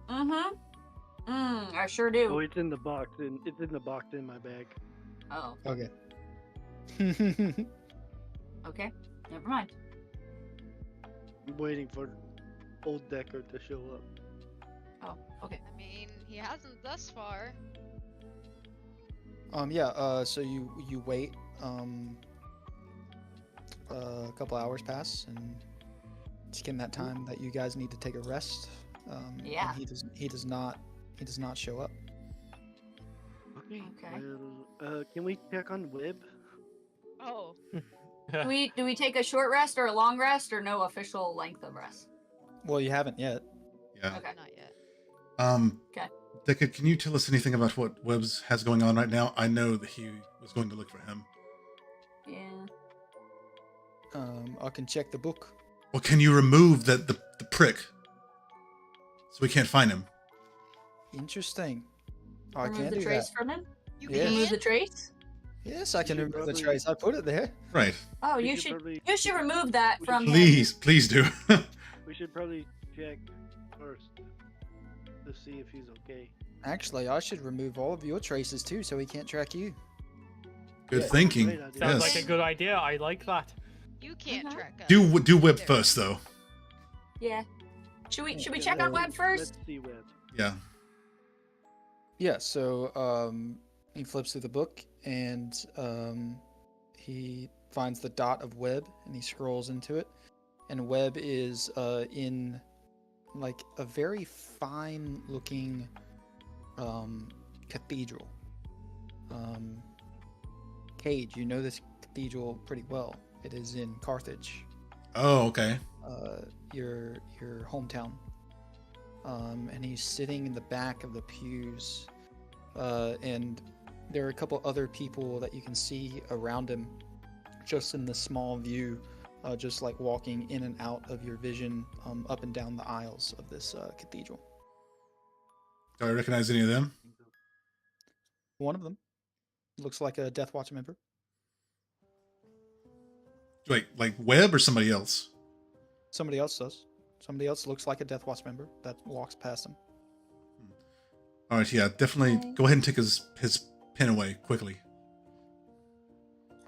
Mm-hmm. I sure Oh, do. it's in the box. It's in the box in my bag. Oh, okay. okay. Never mind. I'm waiting for old Deckard to show up. Oh, okay. I mean, he hasn't thus far. Yeah. So you wait. A couple hours pass, and it's getting that time that you guys need to take a rest. and Yeah. He does not show up. Okay. Okay. Well, can we check on Wib? Oh, Do we take a short rest or a long rest or no official length of rest? Well, you haven't yet. Yeah. Okay. not yet. Okay. Deckard, can you tell us anything about what Webbs has going on right now? I know that he was going to look for him. Yeah. I can check the book. Well, can you remove the prick so we can't find him? Interesting. I Remove can the do trace that. from him? You Yeah. Remove the can? trace? Yes, I can should remove the probably- trace. I put it there. Right. Oh, We you should should probably- you should remove that we from should- him. Please do. We should probably check first to see if he's okay. Actually, I should remove all of your traces too, so he can't track you. Good Yeah, thinking. great idea. Sounds Yes. like a good idea. I like that. You can't Uh-huh. track us. Do Web There. first though. Yeah. Should we Yeah, check on Web let's first? see Web. Yeah. Yeah, so he flips through the book and he finds the dot of Web and he scrolls into it. And Web is in like a very fine looking cathedral. Cage, you know this cathedral pretty well. It is in Carthage, Oh, okay. your hometown. And he's sitting in the back of the pews, and there are a couple other people that you can see around him, just in the small view, just like walking in and out of your vision, up and down the aisles of this cathedral. Do I recognize any of them? One of them looks like a Death Watch member. Wait, like Webb or somebody else? Somebody else does. Somebody else looks like a Death Watch member that walks past him. All right, yeah, definitely. Okay. Go ahead and take his pen away quickly.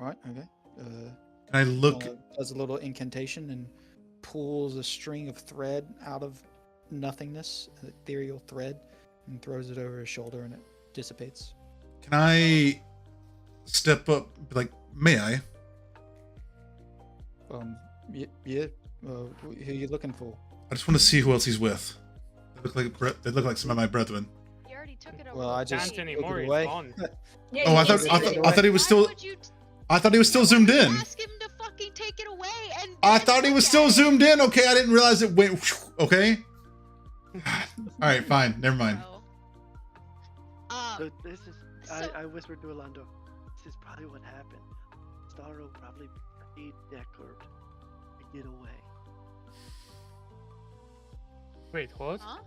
All right, okay. Can I look? Does a little incantation and pulls a string of thread out of nothingness, an ethereal thread, and throws it over his shoulder, and it dissipates. Can I step up? Like, may I? Yeah. Who are you looking for? I just want to see who else he's with. They look like some of my brethren. You already took it over. Well, I the just Can't plate. took anymore. it He's away. gone. Yeah, Oh, you I can't thought see it. I thought he was Why still. would you I thought he was still zoomed in. ask him to fucking take it away and I then thought he look was at still it? zoomed in. Okay, I didn't realize it went. Okay. All right, fine. Never mind. No. So this is. so- I whispered to Orlando. This is probably what happened. Starro probably paid Deckard to get away. Wait, what? Huh?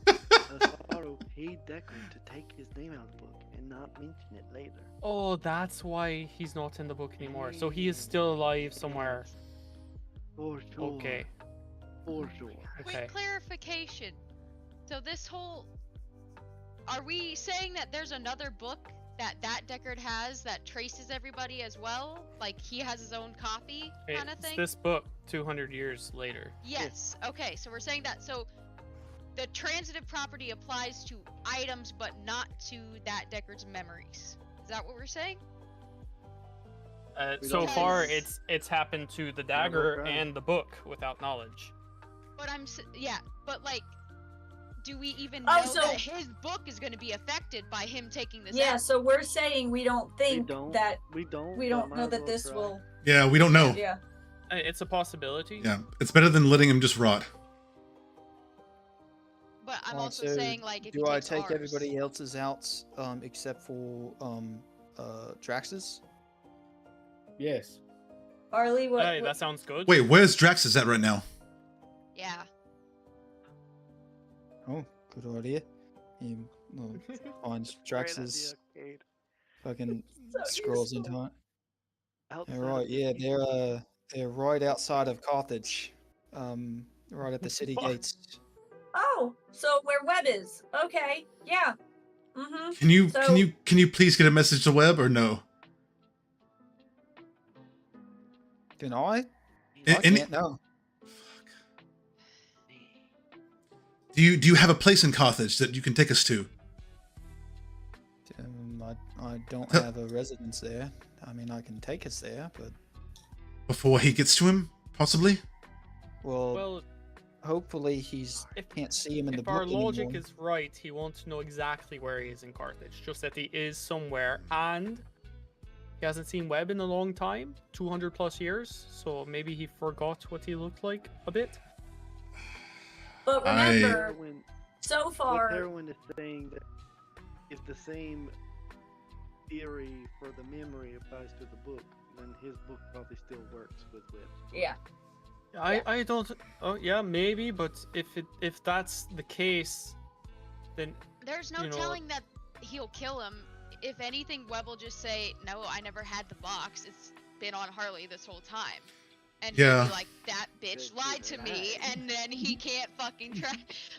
Starro paid Deckard to take his name out of the book and not mention it later. Oh, that's why he's not in the book anymore. So he is still alive somewhere. For sure. Okay. For sure. Okay. Quick clarification. So this whole, are we saying that there's another book that Deckard has that traces everybody as well? Like he has his own copy kind of It's thing? this book 200 years later. Yes. Okay, so we're saying that. So the transitive property applies to items, but not to that Deckard's memories. Is that what we're saying? We So don't- far, Because- it's happened to the book, dagger right? and the book without knowledge. But yeah, but like, do we even Oh, know so- that his book is going to be affected by him taking this? Yeah, out? so we're saying we don't We think don't. that We don't. we but don't might know as that well this try. will. Yeah, we don't know. Yeah. It's a possibility. Yeah, it's better than letting him just rot. But I'm Alright, also so saying like, if he Do I takes take ours, everybody else's outs, except for Drax's? Yes. Harley, what? Hey, what- that sounds good. Wait, where's Draxus at right now? Yeah. Oh, good idea. He finds Great Drax's, idea, Cade. fucking So scrolls useful. into it. Outside Yeah, of right. the Yeah, city. they're right outside of Carthage, right at the city Fuck. gates. Oh, so where Web is? Okay. Yeah. Mm-hmm. Can you So- can you please get a message to Webb or no? Can I? A- I any- can't. No. Do you have a place in Carthage that you can take us to? I don't Huh. have a residence there. I mean, I can take us there, but Before he gets to him, possibly? Well, hopefully he's if can't see him in the if book our logic anymore. is right, he won't know exactly where he is in Carthage. Just that he is somewhere, and he hasn't seen Webb in a long time, 200 plus years. So maybe he forgot what he looked like a bit. But I- remember, Heroin, so what far, Heroin is saying that if the same theory for the memory applies to the book, then his book probably still works with Webb. yeah. I don't. Oh yeah, maybe. But if that's the case, then There's no You know- telling that he'll kill him. If anything, Webb will just say, "No, I never had the box. It's been on Harley this whole time." And he'll Yeah. be like, "That bitch Bitch, lied you're to me," right. and then he can't fucking try.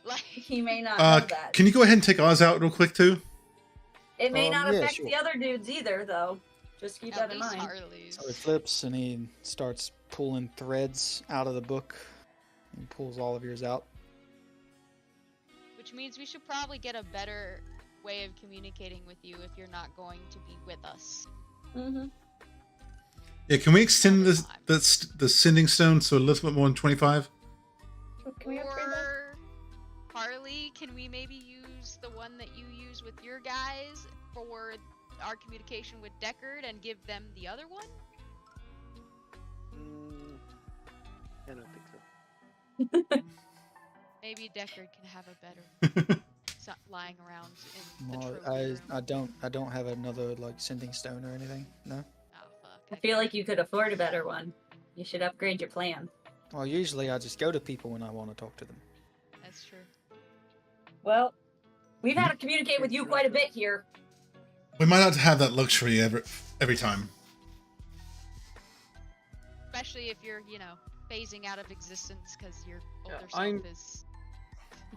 Like, He may not know that. Can you go ahead and take Oz out real quick too? It may not yeah, affect sure. the other dudes either, though. Just keep At that in least mind. Harley's. So he flips and he starts pulling threads out of the book. He pulls all of yours out. Which means we should probably get a better way of communicating with you if you're not going to be with us. Mm-hmm. Yeah, can we extend All the the sending stone so a little bit more than 25? Can we upgrade that? Or Harley, can we maybe use the one that you use with your guys for our communication with Deckard and give them the other one? I don't think so. Maybe Deckard can have a better lying around in the Well, trophy room. I don't have another like sending stone or anything. No. Oh, fuck. I feel like you could afford a better one. You should upgrade your plan. Well, usually I just go to people when I want to talk to them. That's true. Well, we've had to communicate with you quite a bit here. We might not have that luxury every time. Especially if you're, phasing out of existence because your older I'm- self is.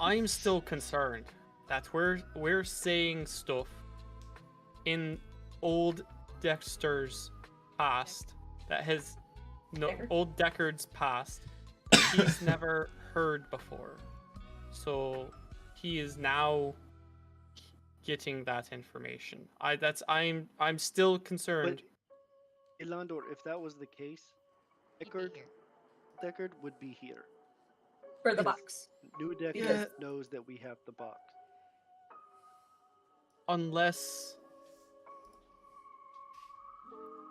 I'm still concerned that we're saying stuff in old Dexter's past that has Deckard? old Deckard's past he's never heard before. So he is now getting that information. I'm still concerned. But Ilandor, if that was the case, he'd be Deckard, here. Deckard would be here. For the Yes. box. New Deckard Yeah. knows that we have the box. Unless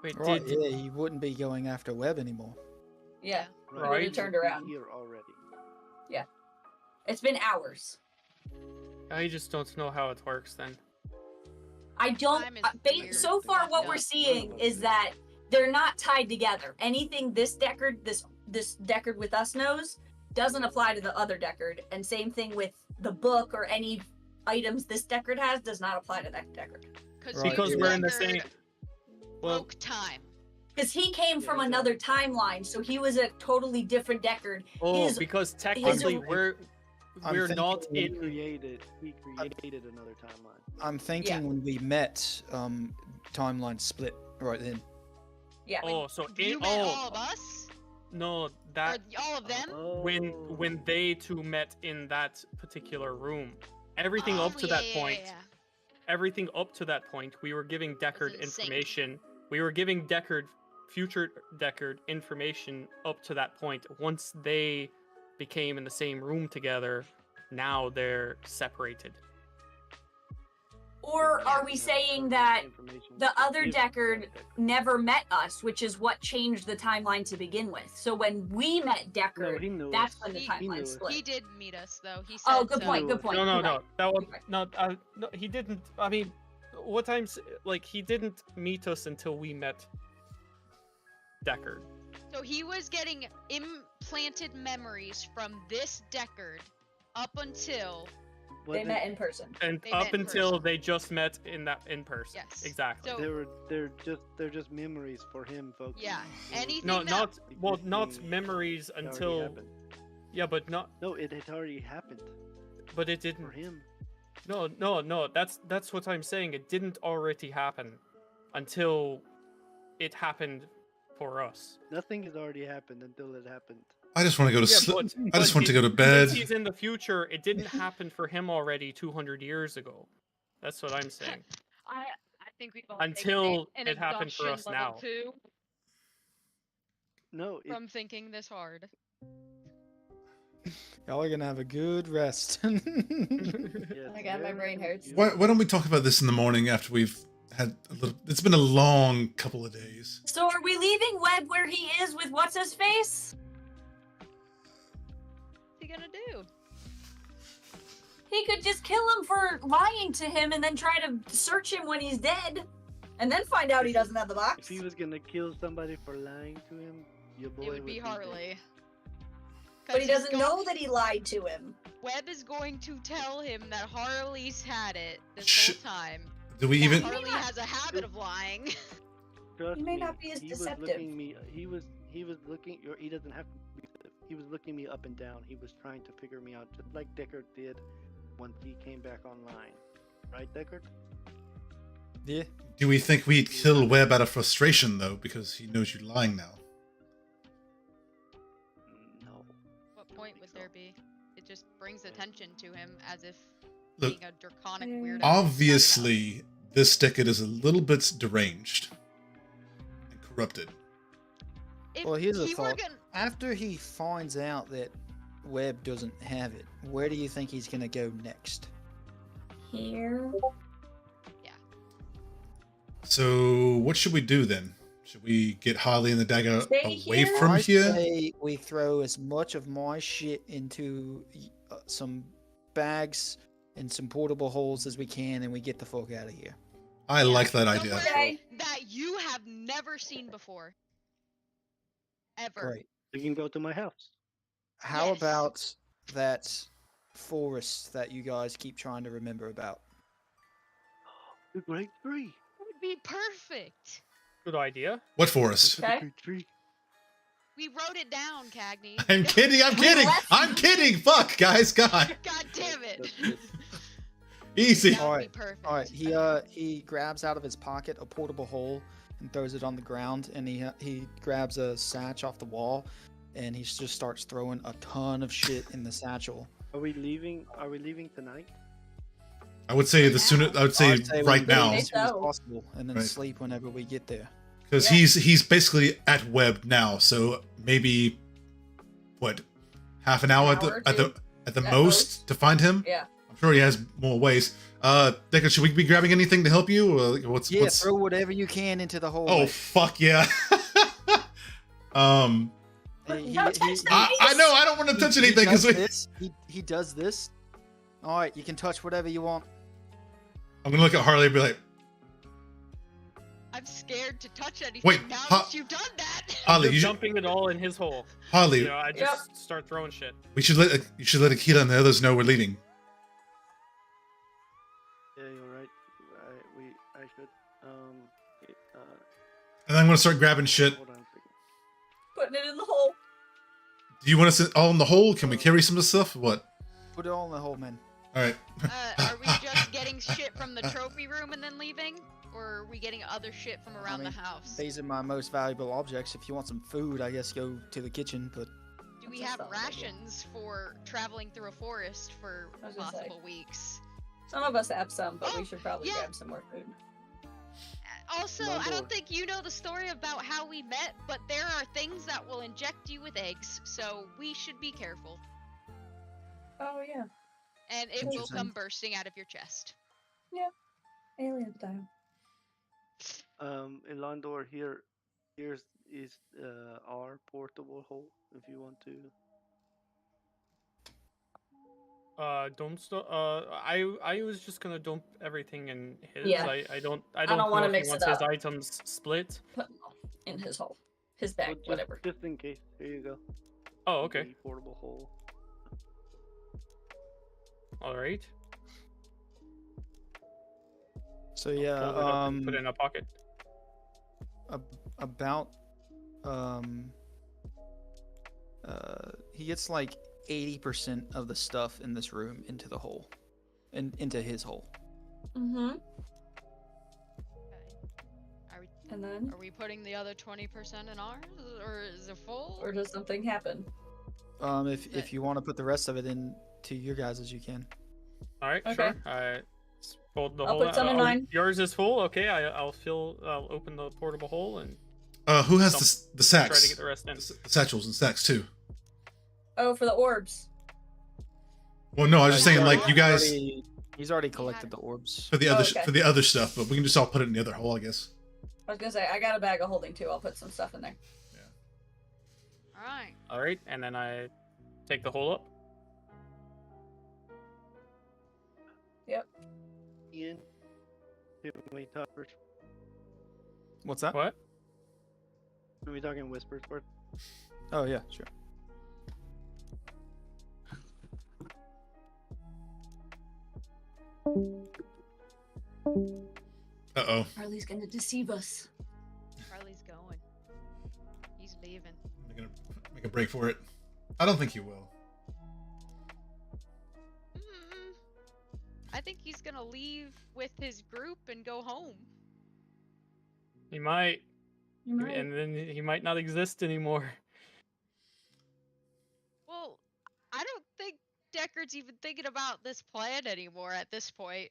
wait, Right? did Yeah, he wouldn't be going after Webb anymore. Yeah. Right. He turned He'd be around. here already. It's been hours. I just don't know how it works then. I don't. Time is weird So to far, match what up. we're seeing is that they're not tied together. Anything this Deckard, this Deckard with us knows, doesn't apply to the other Deckard, and same thing with the book or any items this Deckard has does not apply to that Deckard. Right. Because we're in the same. Deckard Well, broke time. Because he came Yeah, from he's another out. timeline, so he was a totally different Deckard. his- because technically his- I'm we're not thinking- He in. created another timeline. I'm thinking when we met, timeline split right then. Yeah. Oh, so You met all of us? no, Or that all of them? when they two met in that particular room, everything Oh, up to yeah, that yeah, point, yeah. everything up to that point, we were giving Deckard in sync. information. We were giving future Deckard information up to that point. Once they became in the same room together, now they're separated. Or are we saying that the other Deckard never met us, which is what changed the timeline to begin with? So when we met No, Deckard, he knew that's us. when the He timeline knew us. split. He did meet us, though. He said Oh, good so. point. Good point. No, you're right. that was You're right. no, he didn't. I mean, what times like he didn't meet us until we met Deckard. So he was getting implanted memories from this Deckard up until They met in person. And They met up in until person. they just met in person. Yes. Exactly. So They're just memories for him, folks. yeah, anything No, that not Existing- memories It already until happened. yeah, but not No, it had already happened but it for didn't. him. No. That's what I'm saying. It didn't already happen until it happened for us. Nothing has already happened until it happened. I just want to go to Yeah, sleep. but- I just but want to he- go to bed. Since he's in the future, it didn't happen for him already 200 years ago. That's what I'm saying. I think we've all Until taken it happened for us exhaustion level now. 2. No, from thinking this hard. Y'all are gonna have a good rest. yes, Oh my God, my very brain hurts. good. Why don't we talk about this in the morning after we've had a little? It's been a long couple of days. So are we leaving Webb where he is with what's his face? What's he gonna do? He could just kill him for lying to him and then try to search him when he's dead. And then find out he doesn't have the If box. he was gonna kill somebody for lying to him, your boy It would be dead. Harley. But he 'Cause he's doesn't know that he lied to him. Webb is going to tell him that Harley's had it this Sh- whole time. Do we That even? Harley has a habit of lying. Trust He may me, not be as he deceptive. Was looking me, he was looking. Or he doesn't have to. He was looking me up and down. He was trying to figure me out, just like Deckard did once he came back online. Right, Deckard? Yeah. Do we think we'd kill Webb out of frustration, though, because he knows you're lying now? No. What point would there be? It just brings attention to him as if Look, being a draconic weirdo. obviously, this Stickit is a little bit deranged and corrupted. If Well, here's a he were thought. gonna, After he finds out that Webb doesn't have it, where do you think he's gonna go next? Here. So, what should we do then? Should we get Harley and the dagger Stay away here? from I here? say we throw as much of my shit into some bags and some portable holes as we can, and we get the fuck out of here. I like that somewhere idea. Okay. that you have never seen before. Ever. Great. You can go to my house. How Yes. about that forest that you guys keep trying to remember about? The Great Tree. It would be perfect. Good idea. What forest? The Okay. Great Tree. We wrote it down, Cagney. I'm kidding. I'm kidding. I'm kidding. Fuck, guys. God, God damn it. easy. That would be Alright, perfect. All right, he grabs out of his pocket a portable hole and throws it on the ground, and he grabs a satch off the wall, and he just starts throwing a ton of shit in the satchel. Are we leaving? Are we leaving tonight? I would say the sooner. I would say I'd say we right do it now, as soon as So- possible, and then Right. sleep whenever we get there. because Yeah. he's basically at Webb now. So maybe what, half an hour An hour or at the two? at the At most most. to find him. Yeah. I'm sure he has more ways. Deckard, should we be grabbing anything to help you? Or what's Yeah, what's? throw whatever you can into the hole. Oh fuck yeah. He- Don't touch he- I know. I don't want to touch he anything does because this. He does this. All right, you can touch whatever you want. I'm gonna look at Harley and be like, I'm scared to touch anything Wait, now ha- that you've done that. Harley, Just you should, dumping it all in his hole. Harley, You know, I just start throwing shit. you should let Akila and the others know we're leaving. Yeah, you're right. I should. And I'm gonna start grabbing shit. Hold on a second. Putting it in the hole. Do you want us all in the hole? Can we carry some of the stuff? What? Put it all in the hole, man. All right. Are we just getting shit from the trophy room and then leaving? Or are we getting other shit from around mean, the house? These are my most valuable objects. If you want some food, I guess go to the kitchen. But Do we That's a have solid idea. rations for traveling through a forest for I was gonna say. possible weeks? Some of us have some, but Oh, we should probably yeah. grab some more food. Also, I Mongol. don't think you know the story about how we met, but there are things that will inject you with eggs, so we should be careful. Oh yeah, And it will Interesting. come bursting out of your chest. alien style. Elandor, here's our portable hole if you want to. Don't stop. I was just gonna dump everything in his. Yeah. I don't don't know wanna if mix he it wants his up. items split. Put them all in his hole, his bag, Well, just, whatever. Just in case. Here you go. Oh, okay. The portable hole. All right. so yeah, Fold it up and put it in a pocket. about he gets like 80% of the stuff in this room into the hole, and into his hole. Mm-hmm. Okay. And then, Are we putting the other 20% in ours, or is it full? or does something happen? If you want to put the rest of it into your guys' you can. All right, Okay. sure. Fold the I'll hole. put some in mine. Yours is full. Okay, I'll open the portable hole and Who has Some- the try to sacks? get the rest in. The satchels and sacks too. Oh, for the orbs. Well, no, I was just saying, like, you He's guys He's already collected the orbs. for the Oh, other okay. for the other stuff, but we can just all put it in the other hole, I guess. I was gonna say I got a bag of holding too. I'll put some stuff in there. All right. All right, and then I take the hole up. Ian, can we talk first? What's that? What? Can we talk in whispers first? Oh yeah, sure. Uh-oh. Harley's gonna deceive us. Charlie's going. He's leaving. I'm gonna make a break for it. I don't think he will. I think he's gonna leave with his group and go home. He might, You might. and then he might not exist anymore. Well, I don't think Deckard's even thinking about this plan anymore at this point.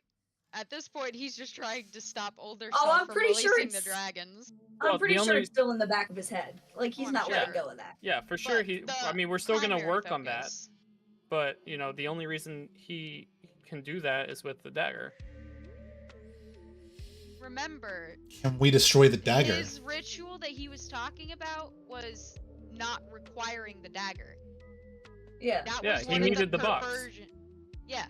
At this point, he's just trying to stop older Oh, self I'm from pretty sure releasing the it's- dragons. Well, I'm pretty the sure only- it's still in the back of his head. Like he's I'm not letting sure. go of that. Yeah, for sure. But I the mean, we're still gonna primary work on that, focus- but you know, the only reason he can do that is with the dagger. Remember, Can we destroy the dagger? his ritual that he was talking about was not requiring the dagger. Yeah. That Yeah, was he one needed of the the box. perversion. Yeah,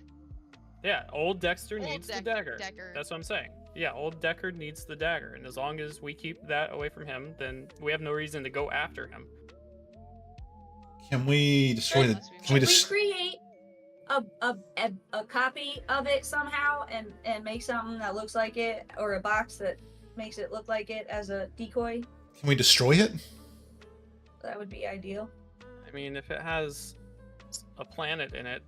Yeah, old Dexter Old needs the Deck- dagger. Deckard. That's what I'm saying. Yeah, old Deckard needs the dagger, and as long as we keep that away from him, then we have no reason to go after him. Can we destroy the? Unless we Can we Can we just? create a copy of it somehow and make something that looks like it, or a box that makes it look like it as a decoy? Can we destroy it? That would be ideal. I mean, if it has a planet in it,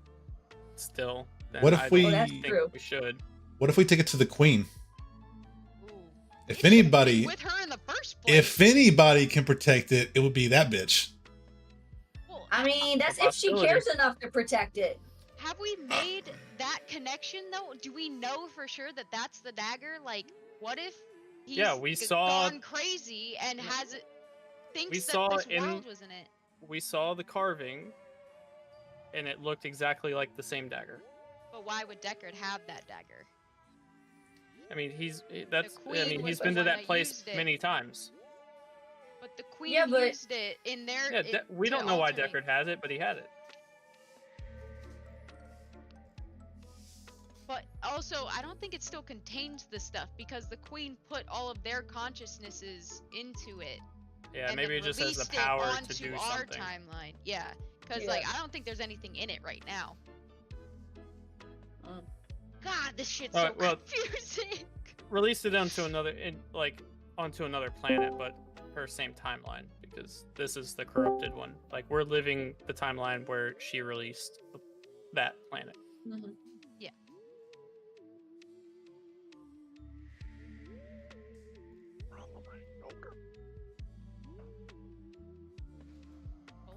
still, then What if I we- Oh, that's think true. we should. What if we take it to the queen? Ooh. If We should've been anybody, with her in the first place. if anybody can protect it, it would be that bitch. Well, I mean, that's A if she possibility. cares enough to protect it. have we made that connection though? Do we know for sure that that's the dagger? Like, what if he's Yeah, we saw- gone crazy and has it thinks We that saw this in- world was in it? We saw the carving, and it looked exactly like the same dagger. But why would Deckard have that dagger? I mean, that's. I queen mean, was he's the been to one that that place used it. many times. But the queen Yeah, but- used it in their. Yeah, we to don't know why alternate- Deckard has it, but he had it. But also, I don't think it still contains the stuff because the queen put all of their consciousnesses into it. Yeah, and maybe then it just has the released it power to onto do our something. timeline. Yeah, because Yeah. like I don't think there's anything in it right now. Mm. God, this shit's Alright, so well- confusing. Released it onto another planet, but her same timeline, because this is the corrupted one. Like, we're living the timeline where she released that planet. Mhm.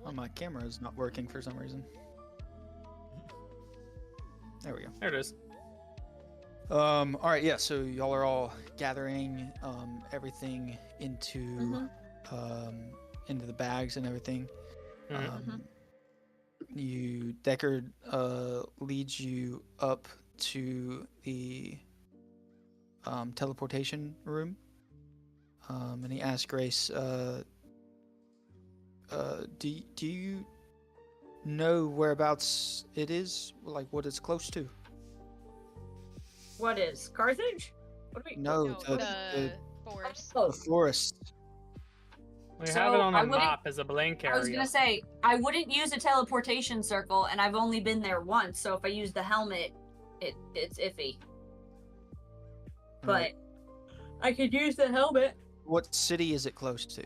Oh, my camera is not working for some reason. There we go. There it is. All right, yeah. So y'all are all gathering everything into Mhm. into the bags and everything. Mhm. Deckard leads you up to the teleportation room, and he asks Grace, do you know whereabouts it is? Like what it's close to? What is Carthage? What do we? No, No, the forest. Oh, forest. We So, have it on I a wouldn't- map as a blank area. I was gonna say I wouldn't use a teleportation circle, and I've only been there once. So if I use the helmet, it's iffy. But I could use the helmet. What city is it close to?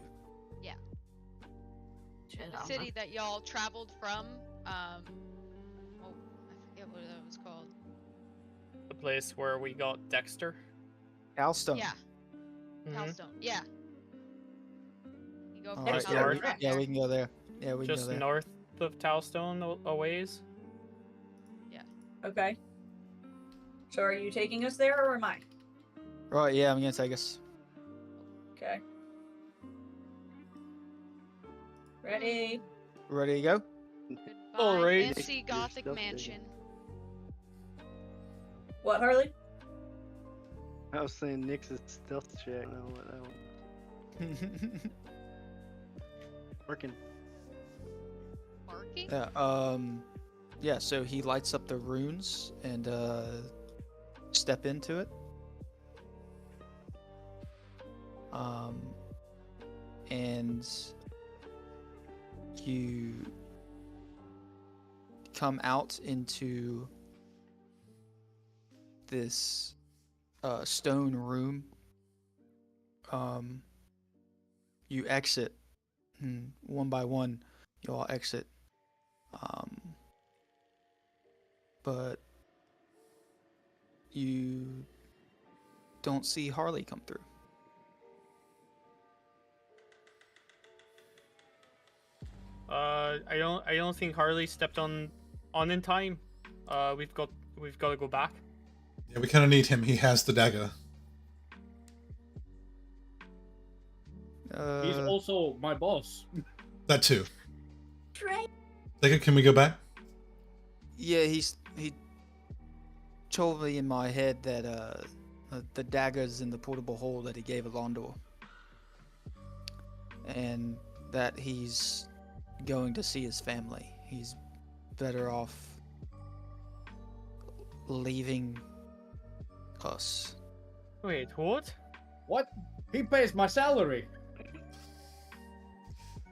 The city that y'all traveled from. I forget what that was called. The place where we got Dexter. Alstone. Yeah, Mhm. Hellstone. Yeah. You go All from right, Just yeah, north. we, yeah, we can go there. Yeah, we can Just go there. north of Talstone a ways. Okay. So are you taking us there, or am I? Right, yeah, I'm gonna take us. Okay. Ready? Ready to go? Goodbye, Alright. fancy Your Gothic stuff, mansion. What, Harley? I was saying Nix's stealth check. I don't know what that one. Working. Barking? Yeah, so he lights up the runes and step into it. And you come out into this stone room. You exit one by one. You all exit. But you don't see Harley come through. I don't think Harley stepped on in time. We've got to go back. Yeah, we kind of need him. He has the dagger. He's also my boss. That too. Trey. Dagger, can we go back? Yeah, he told me in my head that the dagger's in the portable hole that he gave Alondor, and that he's going to see his family. He's better off leaving us. Wait, what? What? He pays my salary.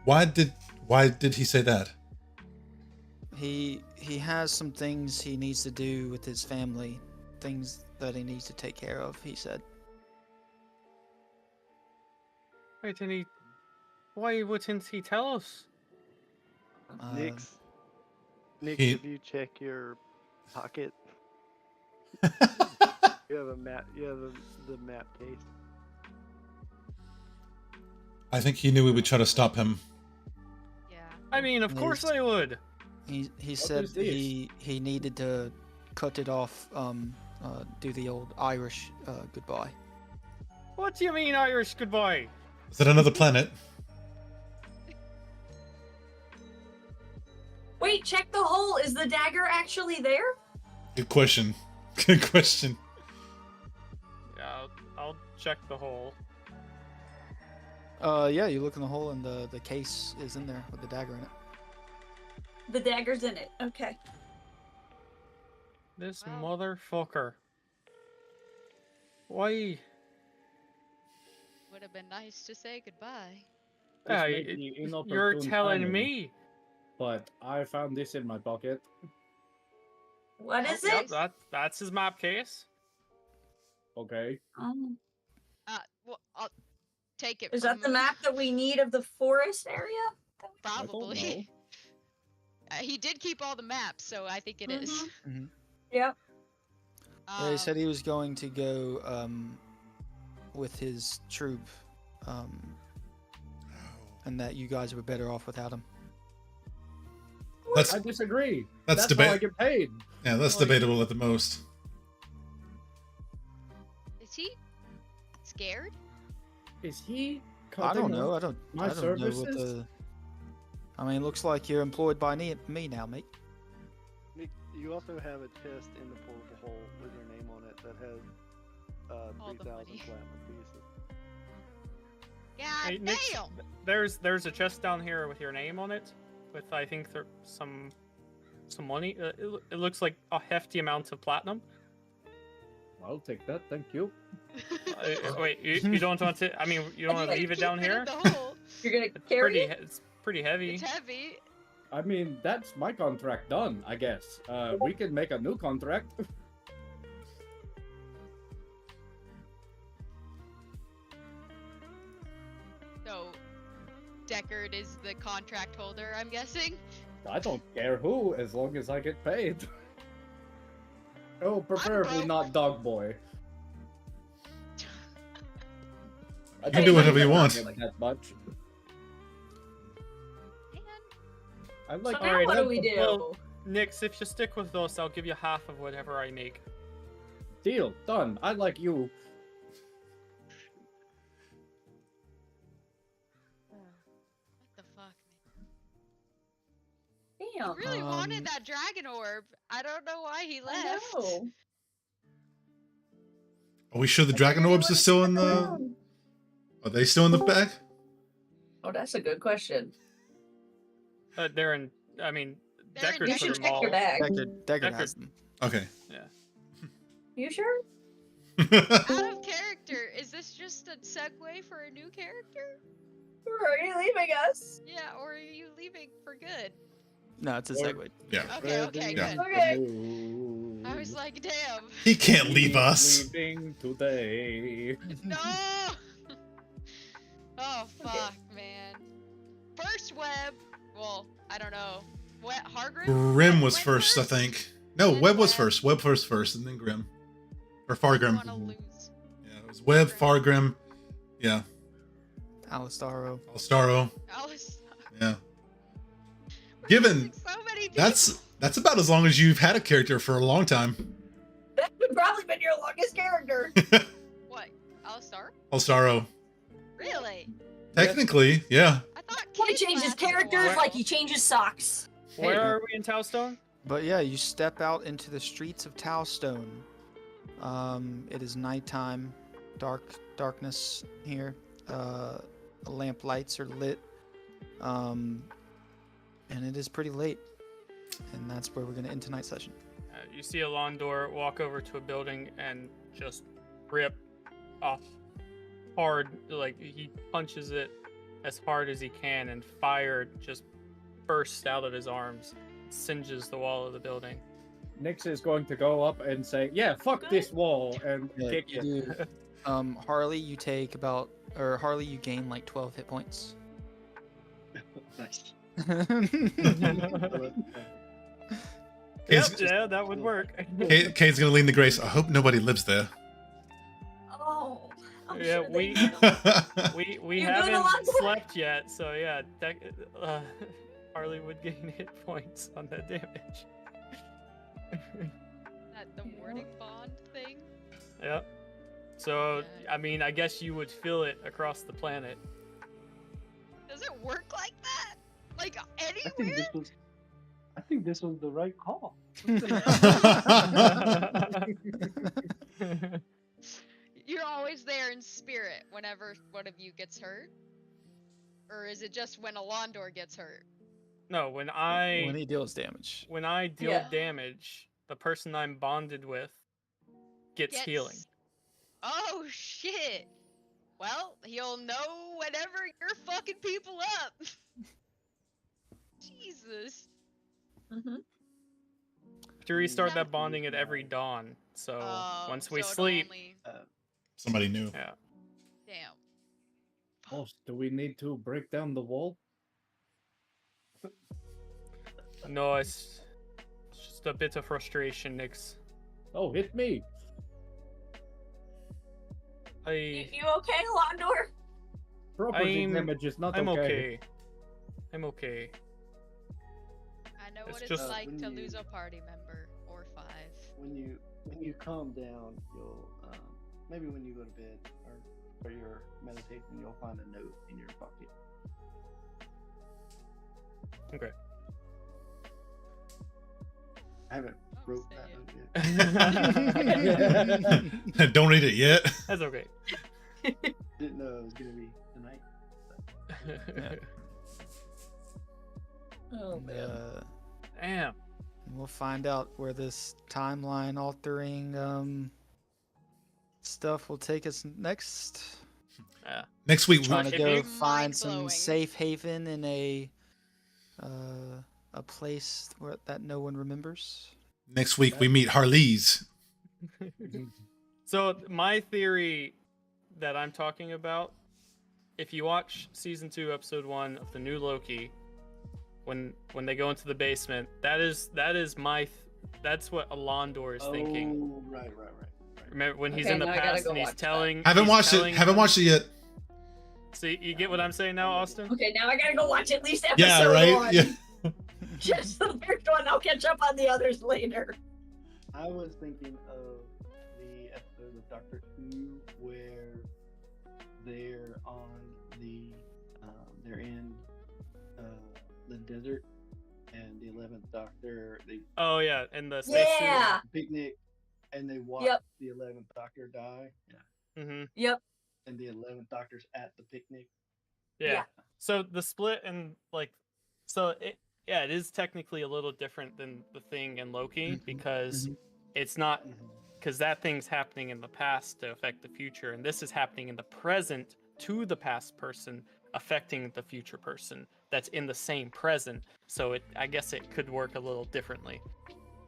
Why did he say that? He has some things he needs to do with his family, things that he needs to take care of, he said. Wait, and why wouldn't he tell us? Nick, he- have you check your pocket? You have a map. You have the map case. I think he knew we would try to stop him. Yeah. I mean, of course Yes. I would. He said is this? he needed to cut it off, do the old Irish goodbye. What do you mean Irish goodbye? Is that another planet? Wait, check the hole. Is the dagger actually there? Good question. Good question. Yeah, I'll check the hole. Yeah, you look in the hole and the case is in there with the dagger in it. The dagger's in it. Okay. This Wow. motherfucker. Why? Would have been nice to say goodbye. This Yeah, may be you're inopportune telling timing, me. But I found this in my pocket. What is Yep, it? that's his map case. Okay. Well, I'll take it. Is that from the him. map that we need of the forest area? don't Probably. He did keep all the maps, so I think it is. Mhm. Yep. Yeah, he said he was going to go with his troop, and that you guys were better off without him. That's I disagree. That's That's how I debate- get paid. yeah, that's Well, debatable at the most. Is he scared? Is he? I don't cutting know. off I don't my know what services? the. I mean, it looks like you're employed by me now, mate. Nick, you also have a chest in the portable hole with your name on it that has All the 3,000 money. platinum pieces. God Hey, Nick's- damn! There's a chest down here with your name on it, with I think there some money. It looks like a hefty amount of platinum. I'll take that. Thank you. Wait, you don't want to? I mean, you don't want to leave it down Keep here? in the hole. You're gonna It's carry pretty. it? It's pretty heavy. It's heavy. I mean, that's my contract done, I guess. We can make a new contract. So, Deckard is the contract holder, I'm guessing. I don't care who, as long as I get paid. Oh, preferably broke. not Dog Boy. I You can don't do whatever you like want. him that much. Man, I like. So now Alright, what do we do? well- Nix, if you stick with us, I'll give you half of whatever I make. Deal done. I like you. what the fuck? Damn. He really wanted Um, that dragon orb. I don't know why he I left. know. Are we sure the dragon orbs are still in the? Are they still in the bag? Oh, that's a good question. They're in. I mean, They're in Deckard You put should them check all. your bag. Deckard has them. Okay. You sure? Out of character. Is this just a segue for a new character? Or are you leaving us? Yeah, or are you leaving for good? No, it's a Or- segue. Yeah. Okay, Yeah. good. Okay. I was like, damn. He can't leave us. Leaving today. No! Oh, fuck, man. First web. Well, I don't know. What, Hargrim? Grim was Web first, I think. No, Then Webb was Webb. first. Webb first, and then Grim. Or I Fargrim. want to lose. Yeah, it was Webb, Fargrim. Yeah. Alistaro. Alstaro. Alice. Yeah. Given So many people. that's about as long as you've had a character for a long time. That would probably been your longest character. What? Alistar? Alstaro. Really? Technically, yeah. I thought He Kid changes lasted a characters while. like he changes socks. Where are we in Towstone? But yeah, you step out into the streets of Towstone. It is nighttime, darkness here. The lamp lights are lit, and it is pretty late. And that's where we're gonna end tonight's session. You see a Londor walk over to a building and just rip off hard, like he punches it as hard as he can, and fire just bursts out of his arms, singes the wall of the building. Nyx is going to go up and say, "Yeah, fuck this wall," and kick you it. do. Harley, you you gain like 12 hit points. Nice. Yep, Kate's, yeah, that would work. Kate's gonna lean the grace. I hope nobody lives there. Oh, I'm Yeah, sure they we- do. We You're doing a haven't lot more. slept yet, so yeah, Harley would gain hit points on that damage. That the warding bond thing. Yep. So, I mean, I guess you would feel it across the planet. Does it work like that? Like I think anywhere? this was the right call. You're always there in spirit whenever one of you gets hurt? Or is it just when a Londor gets hurt? No, when When he deals damage. I deal Yeah. damage, the person I'm bonded with gets healing. Oh shit! Well, he'll know whenever you're fucking people up. Jesus. Mhm. To restart that bonding at every dawn. So Oh, once we so it'll sleep, only- Somebody knew. yeah. Damn. Oh, do we need to break down the wall? No, it's just a bit of frustration, Nix. Oh, hit me. You okay, Londor? Property damage is not I'm okay. okay. I'm okay. I know It's what it's just- like when to you- lose a party member or 5. When you calm down, you'll maybe when you go to bed or for your meditation, you'll find a note in your pocket. Okay. I haven't Don't wrote say that it. note yet. Don't read it yet. That's okay. Didn't know it was gonna be tonight. Oh Damn. We'll find out where this timeline altering stuff will take us next. Yeah. Next week, Trying to If go you- find some Mind-blowing. safe haven in a place that no one remembers. next week we meet Harleys. So my theory that I'm talking about, if you watch season 2, episode 1 of the new Loki, when they go into the basement, that is that's what Alondor is thinking. Oh, right. Remember when he's Okay, in the now I gotta past go and he's watch that. telling. Haven't he's watched it. telling Haven't them- watched it yet. So you get what I'm saying now, Austin? Okay, now I gotta go watch at least episode Yeah, right. 1. Yeah. Just the first one. I'll catch up on the others later. I was thinking of the episode of Doctor Who where they're on they're in the desert, and the 11th Doctor they Oh yeah, and the spacesuit. Yeah. picnic, and they watch Yep. the 11th Doctor die. Yeah, Mm-hmm. Yep. and the 11th Doctor's at the picnic. Yeah. Yeah. So the split and it is technically a little different than the Thing and Loki Mhm, because mhm. it's not because that thing's happening in the past to affect the future, and this is happening in the present to the past person affecting the future person that's in the same present. So I guess it could work a little differently.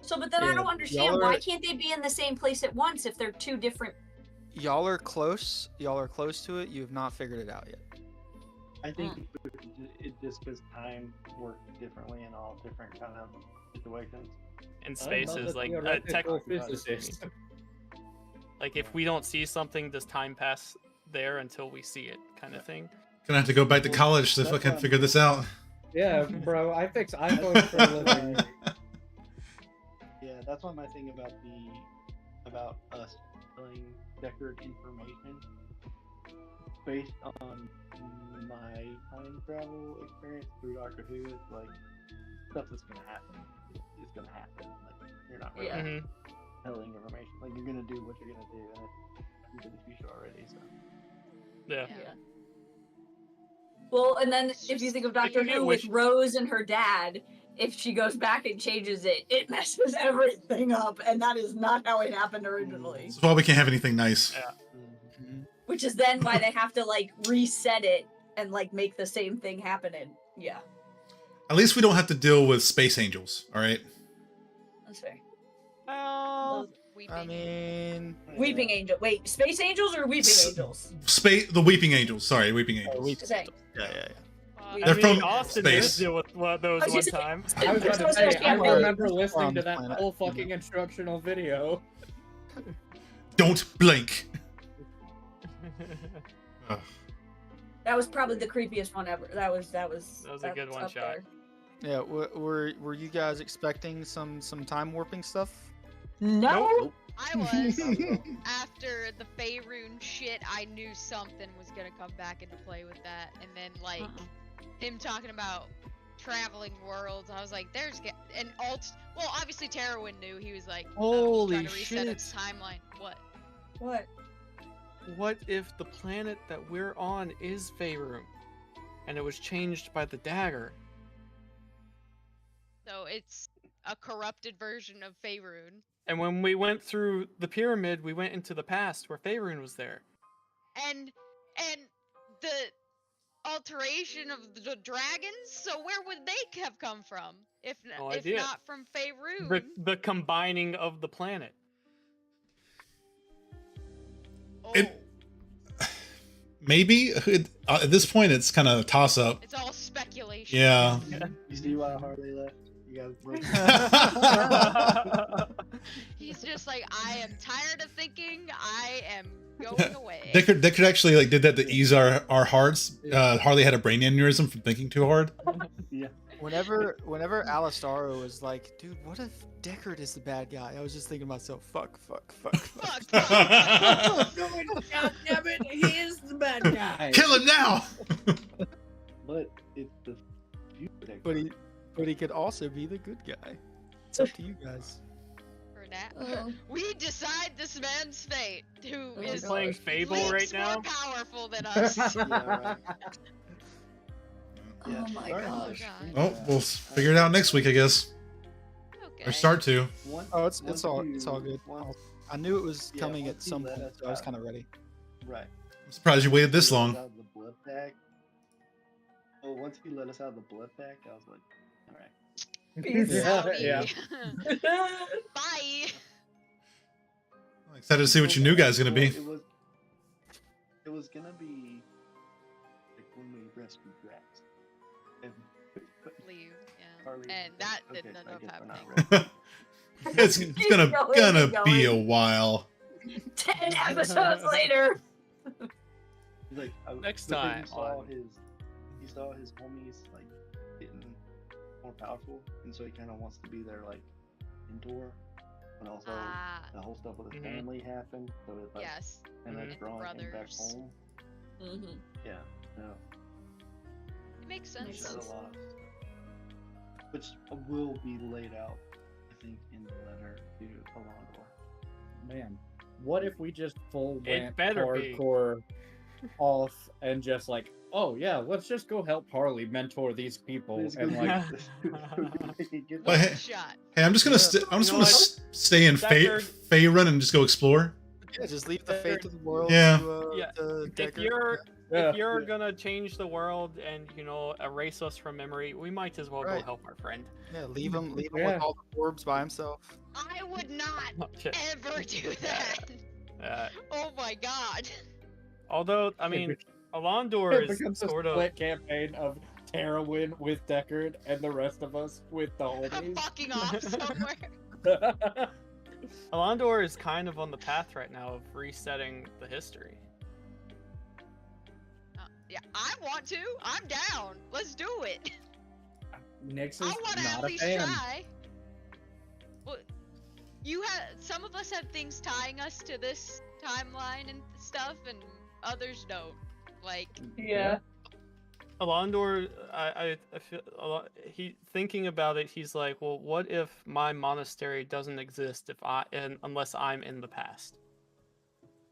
So, but then I Yeah, don't understand y'all why are- can't they be in the same place at once if they're two different? Y'all are close. Y'all are close to it. You have not figured it out yet. I think it just because time works differently in all different kind of situations. In I'm not spaces, a like theoretical technically, physicist. like if we don't see something, does time pass there until we see it, kind of thing? Gonna have to go back to Well, college to that's fucking why I'm- figure this out. Yeah, bro, I fix iPhones for a living. Yeah, that's why my thing about us telling Deckard information based on my time travel experience through Doctor Who is like stuff that's gonna happen. It's gonna happen. Like you're not really Yeah. Mhm. telling information. Like you're gonna do what you're gonna do, and it's into the future already. So Yeah. Yeah. Well, and then It's if you just- think of Doctor get Who with wishes. Rose and her dad, if she goes back and changes it, it messes everything up, and that is not how it happened originally. That's why we can't have anything nice. Yeah. Which is then why they have to like reset it and like make the same thing happen. And yeah, At least we don't have to deal with space angels. All right. that's fair. Well, Weeping. I mean, Weeping Angel. Wait, Space Angels or Weeping Angels? The Weeping Angels. Sorry, Weeping Angels. Say. yeah. We- They're I from mean, Austin did space. deal with one of those I was one just- time. I was about to Those say, are I cameras. remember listening to On that planet. whole fucking instructional video. Don't blink. Ugh. That was probably the creepiest one ever. That was That was a good that's one up shot. there. Yeah, were you guys expecting some time warping stuff? No. I was. After the Faerun shit, I knew something was gonna come back into play with that. And then, like, him talking about traveling worlds, I was like, and well, obviously Terrawin knew. He was like, Holy trying to reset shit. its timeline. What? What? What if the planet that we're on is Faerun, and it was changed by the dagger? So it's a corrupted version of Faerun. And when we went through the pyramid, we went into the past where Faerun was there. And the alteration of the dragons. So where would they have come from if No if idea. not from Faerun? The combining of the planet. Oh, It- Maybe at this point it's kind of a toss up. it's all speculation. Yeah. you see why Harley left? You guys broke. He's just like, I am tired of thinking. I am going away. Deckard actually like did that to ease our hearts. Harley had a brain aneurysm from thinking too hard. Whenever Alistaro was like, dude, what if Deckard is the bad guy? I was just thinking to myself, fuck. Fuck. God damn it, he is the bad guy. Kill him now. But it's the future. But he could also be the good guy. It's up to you guys. For that. Oh. We decide this man's fate, who Oh is my Playing gosh. Fable leagues right now. more powerful than us. Yeah, right. Oh my sorry. gosh. God. Well, we'll figure it out next week, I guess. Okay. Or start to. Oh, it's Once all you- good. once- I knew it was Yeah, coming once at you some let point, us so I was out. kind of ready. Right. I'm surprised you waited this Let us long. out of the blood pack. Oh, once he let us out of the blood pack, I was like, all right. Peace. Yeah, Howdy. yeah. Bye. I'm excited to see what your new guy's gonna be. It was gonna be like when we rescued Drax. And, Leave. Yeah. Harley- And that okay, didn't so I end up guess we're not happening. ready. It's Keep gonna going, keep be a going. while. 10 episodes later. He's like, Next because time he saw his homies like getting more powerful, and so he kind of wants to be their like mentor, and also Ah, the whole stuff with his Mhm. family happened, so it's like yes. and that's Mhm. drawing him back Brothers. home. Mm-hmm. Yeah, no, It makes Makes sense. there's sense. a lot, which will be laid out, I think, in the letter to Alondor. Man, what if we just full It went better be. hardcore off and just like, oh yeah, let's just go help Harley mentor these people Please and go like get But hey, Shot. hey, I'm just gonna Yeah. I just You know want to what? stay in Deckard- Faerun and just go explore. Yeah, just leave the fate of the world Yeah. to, Yeah, to If Deckard. you're Yeah. if you're gonna change the world and erase us from memory, we might as well go Right. help our friend. Yeah, leave him Yeah. with all the orbs by himself. I would not Oh, shit. ever do that. Oh my god. Although I mean, It Alondor it is becomes a sort of split campaign of Terrawin with Deckard and the rest of us with the I'm homies. fucking off somewhere. Alondor is kind of on the path right now of resetting the history. Yeah, I want to. I'm down. Let's do it. Nix I is want to not at a least fan. try. Well, some of us have things tying us to this timeline and stuff, and others don't. Like, Yeah. Alondor, I feel thinking about it. He's like, well, what if my monastery doesn't exist unless I'm in the past?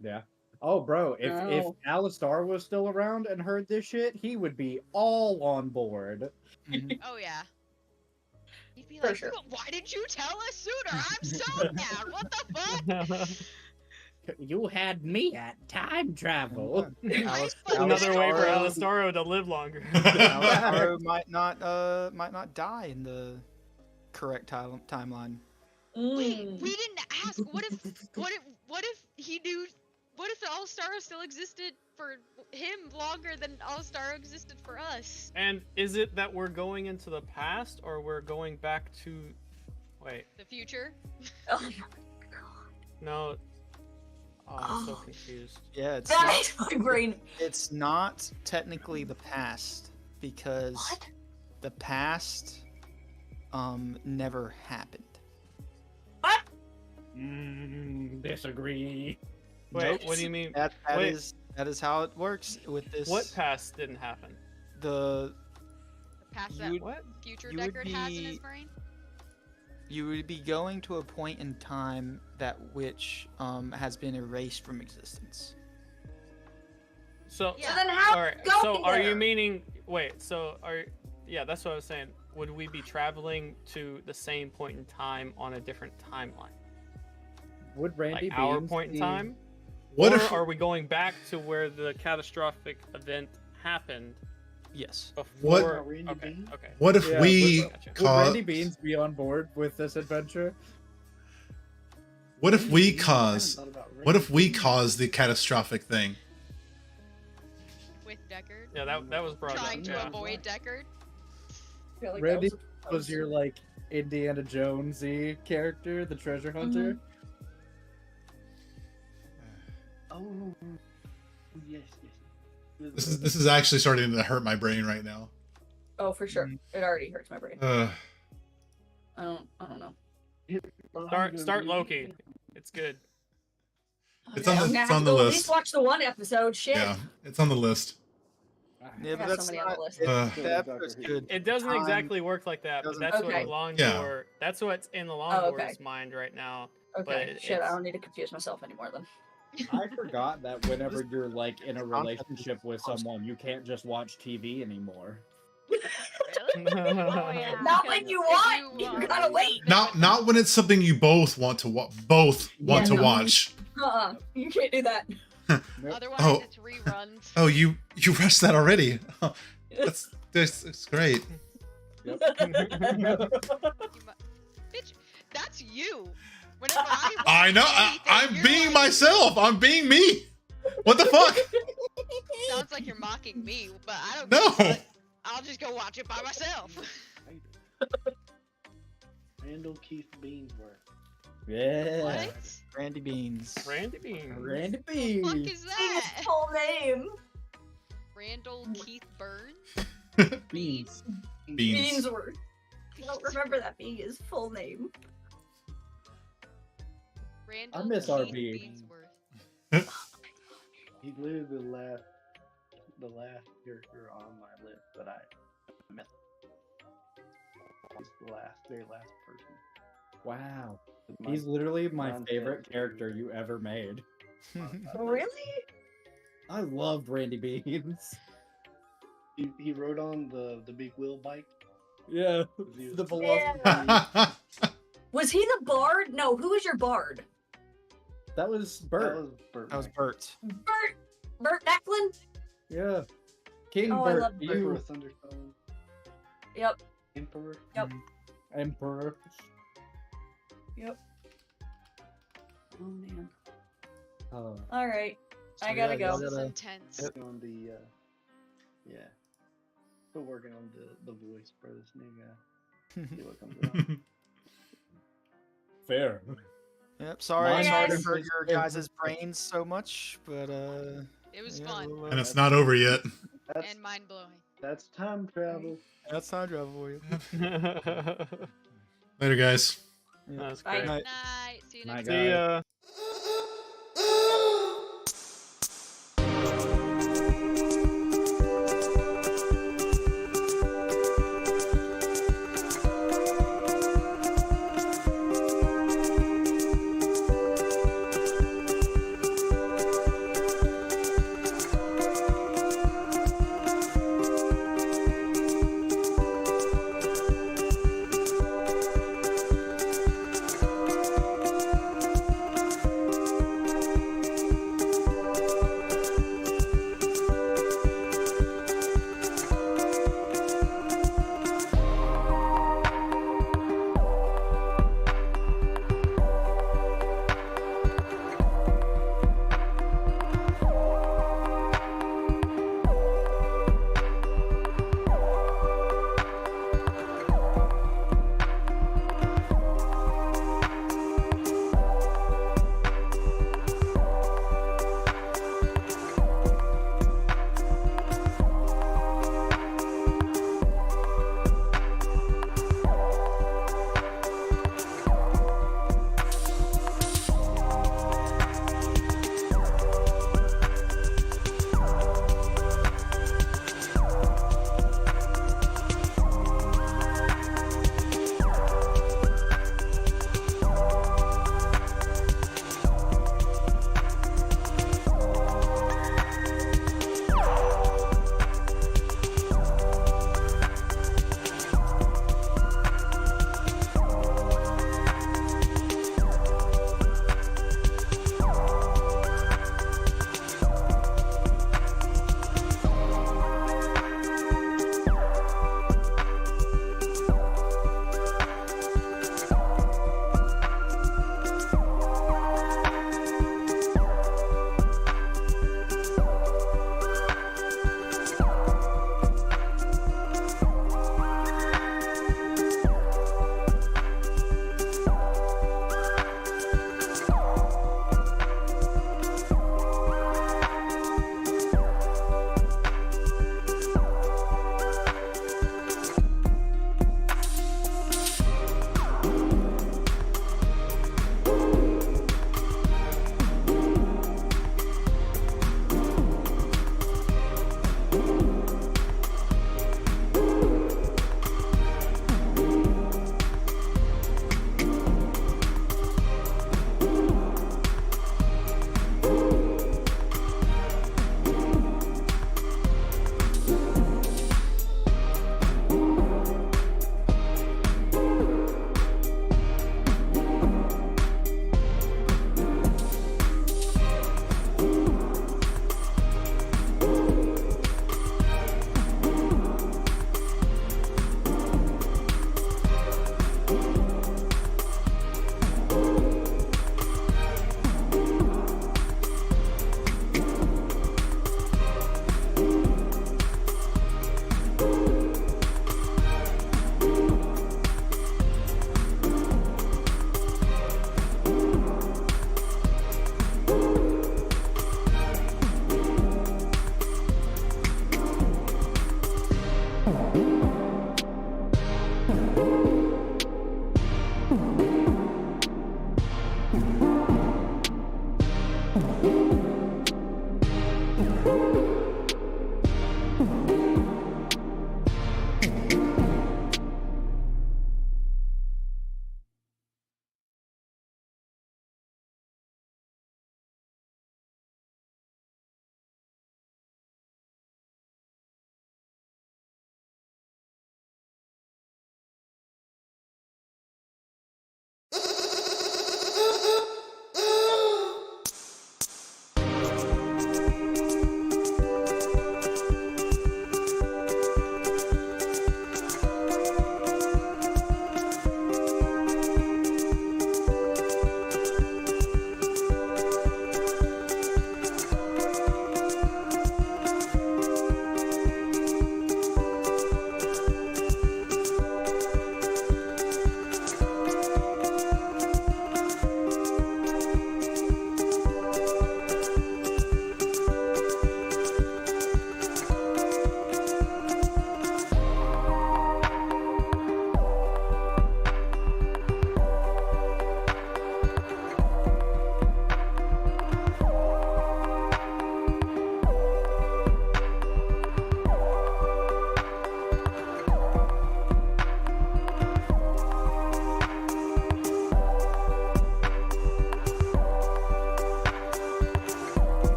Yeah. Oh, bro, if No. Alistar was still around and heard this shit, he would be all on board. Mhm. oh yeah. He'd be For like, sure. why didn't you tell us sooner? I'm so down. What the fuck? You had me at time travel. Another way for Alistaro- Alistaro to live longer. Alistaro might not die in the correct timeline. Wait, Mm. we didn't ask. What if he knew? What if All-Star still existed for him longer than All-Star existed for us? And is it that we're going into the past, or we're going back to? Wait, The future? Oh my god. no. Oh, I'm so Oh. confused. Yeah, it's That not, makes my brain. it's not technically the past because What? the past never happened. What? Disagree. Wait, Nope. what do you mean? That Wait. that is how it works with this. What past didn't happen? The The past You that would- What? future you would Deckard has in his be- brain? you would be going to a point in time that which has been erased from existence. So, Yeah. So then how all right. go So, are you there? meaning? Wait. So, yeah, that's what I was saying. Would we be traveling to the same point in time on a different timeline, Would Randy like our Beans point in be- time? What or if are we going back to where the catastrophic event happened Yes. What- before? Randy Okay. Bean? Okay. what if Yeah, we would cause Randy Beans be on board with this adventure? what if we I hadn't cause thought about what if we Randy. cause the catastrophic thing? With Deckard? Yeah, that was brought Trying up. to Yeah. avoid Deckard? I feel like Randy that was your like Indiana Jonesy character, the treasure hunter. Oh, yes, yes. This is actually starting to hurt my brain right now. Oh, for sure. It already hurts my brain. Uh, I don't know. Start Loki. It's good. It's Okay, on the- I'm gonna it's have on to the go at list. least watch the one episode. Shit. yeah, it's on the list. Yeah, I but got that's somebody on the not. list. The episode's good. It doesn't Time exactly work like that, but doesn't- that's Okay. what Yeah. Longdor. That's what's in the Oh, Longdor's okay. mind right now. Okay. But Shit, I it's- don't need to confuse myself anymore then. I forgot that whenever you're like in a concept relationship with someone, you can't just watch TV anymore. Really? Oh, yeah. Not Because when you if want. you You want- gotta wait. Not when it's something you both want to both want Yeah, to no. watch. You can't do that. Otherwise, Oh. it's reruns. Oh, you rushed that already. That's great. You Bitch, that's you. Whenever I watch I know. anything, I'm you're being like- myself. I'm being me. What the fuck? Sounds like you're mocking me, but I don't. No. give a fuck. I'll just go watch it by myself. Randall Keith Beansworth. Yeah. What? Randy Beans. Randy Bean. Randy Fuck Beans. is His that? full name. Randall Keith Burns? Beans. Beans. Beansworth. I don't remember that being his full name. Randall miss Keith RB. Beansworth. He's literally the last character on my list that I met. He's the very last person. Wow. My- He's literally my Content. favorite character you ever made. Really? I loved Randy Beans. He rode on the big wheel bike. Yeah. He was- The beloved. Yeah. Was he the bard? No, who was your bard? That was That Bert. was Burt. That was Reichardt. Bert. Bert Necklin? Yeah. King Oh, I Bert. love Emperor You of Thunderstone. Yep. Emperor. Yep. Emperor. Yep. Oh man. Oh. All right. So, I gotta yeah, y'all go. This is gotta- intense. Working on the yeah. Still working on the voice for this new guy. See what comes out. Fair. Yep. Sorry, Bye, sorry to guys. hurt your guys' brains so much, but It was yeah, fun we'll, And it's not over yet. That's and mind blowing. That's time travel. That's time travel for you. That's Later, guys. Bye. great. Night. Night. See you Night, next See guys. ya.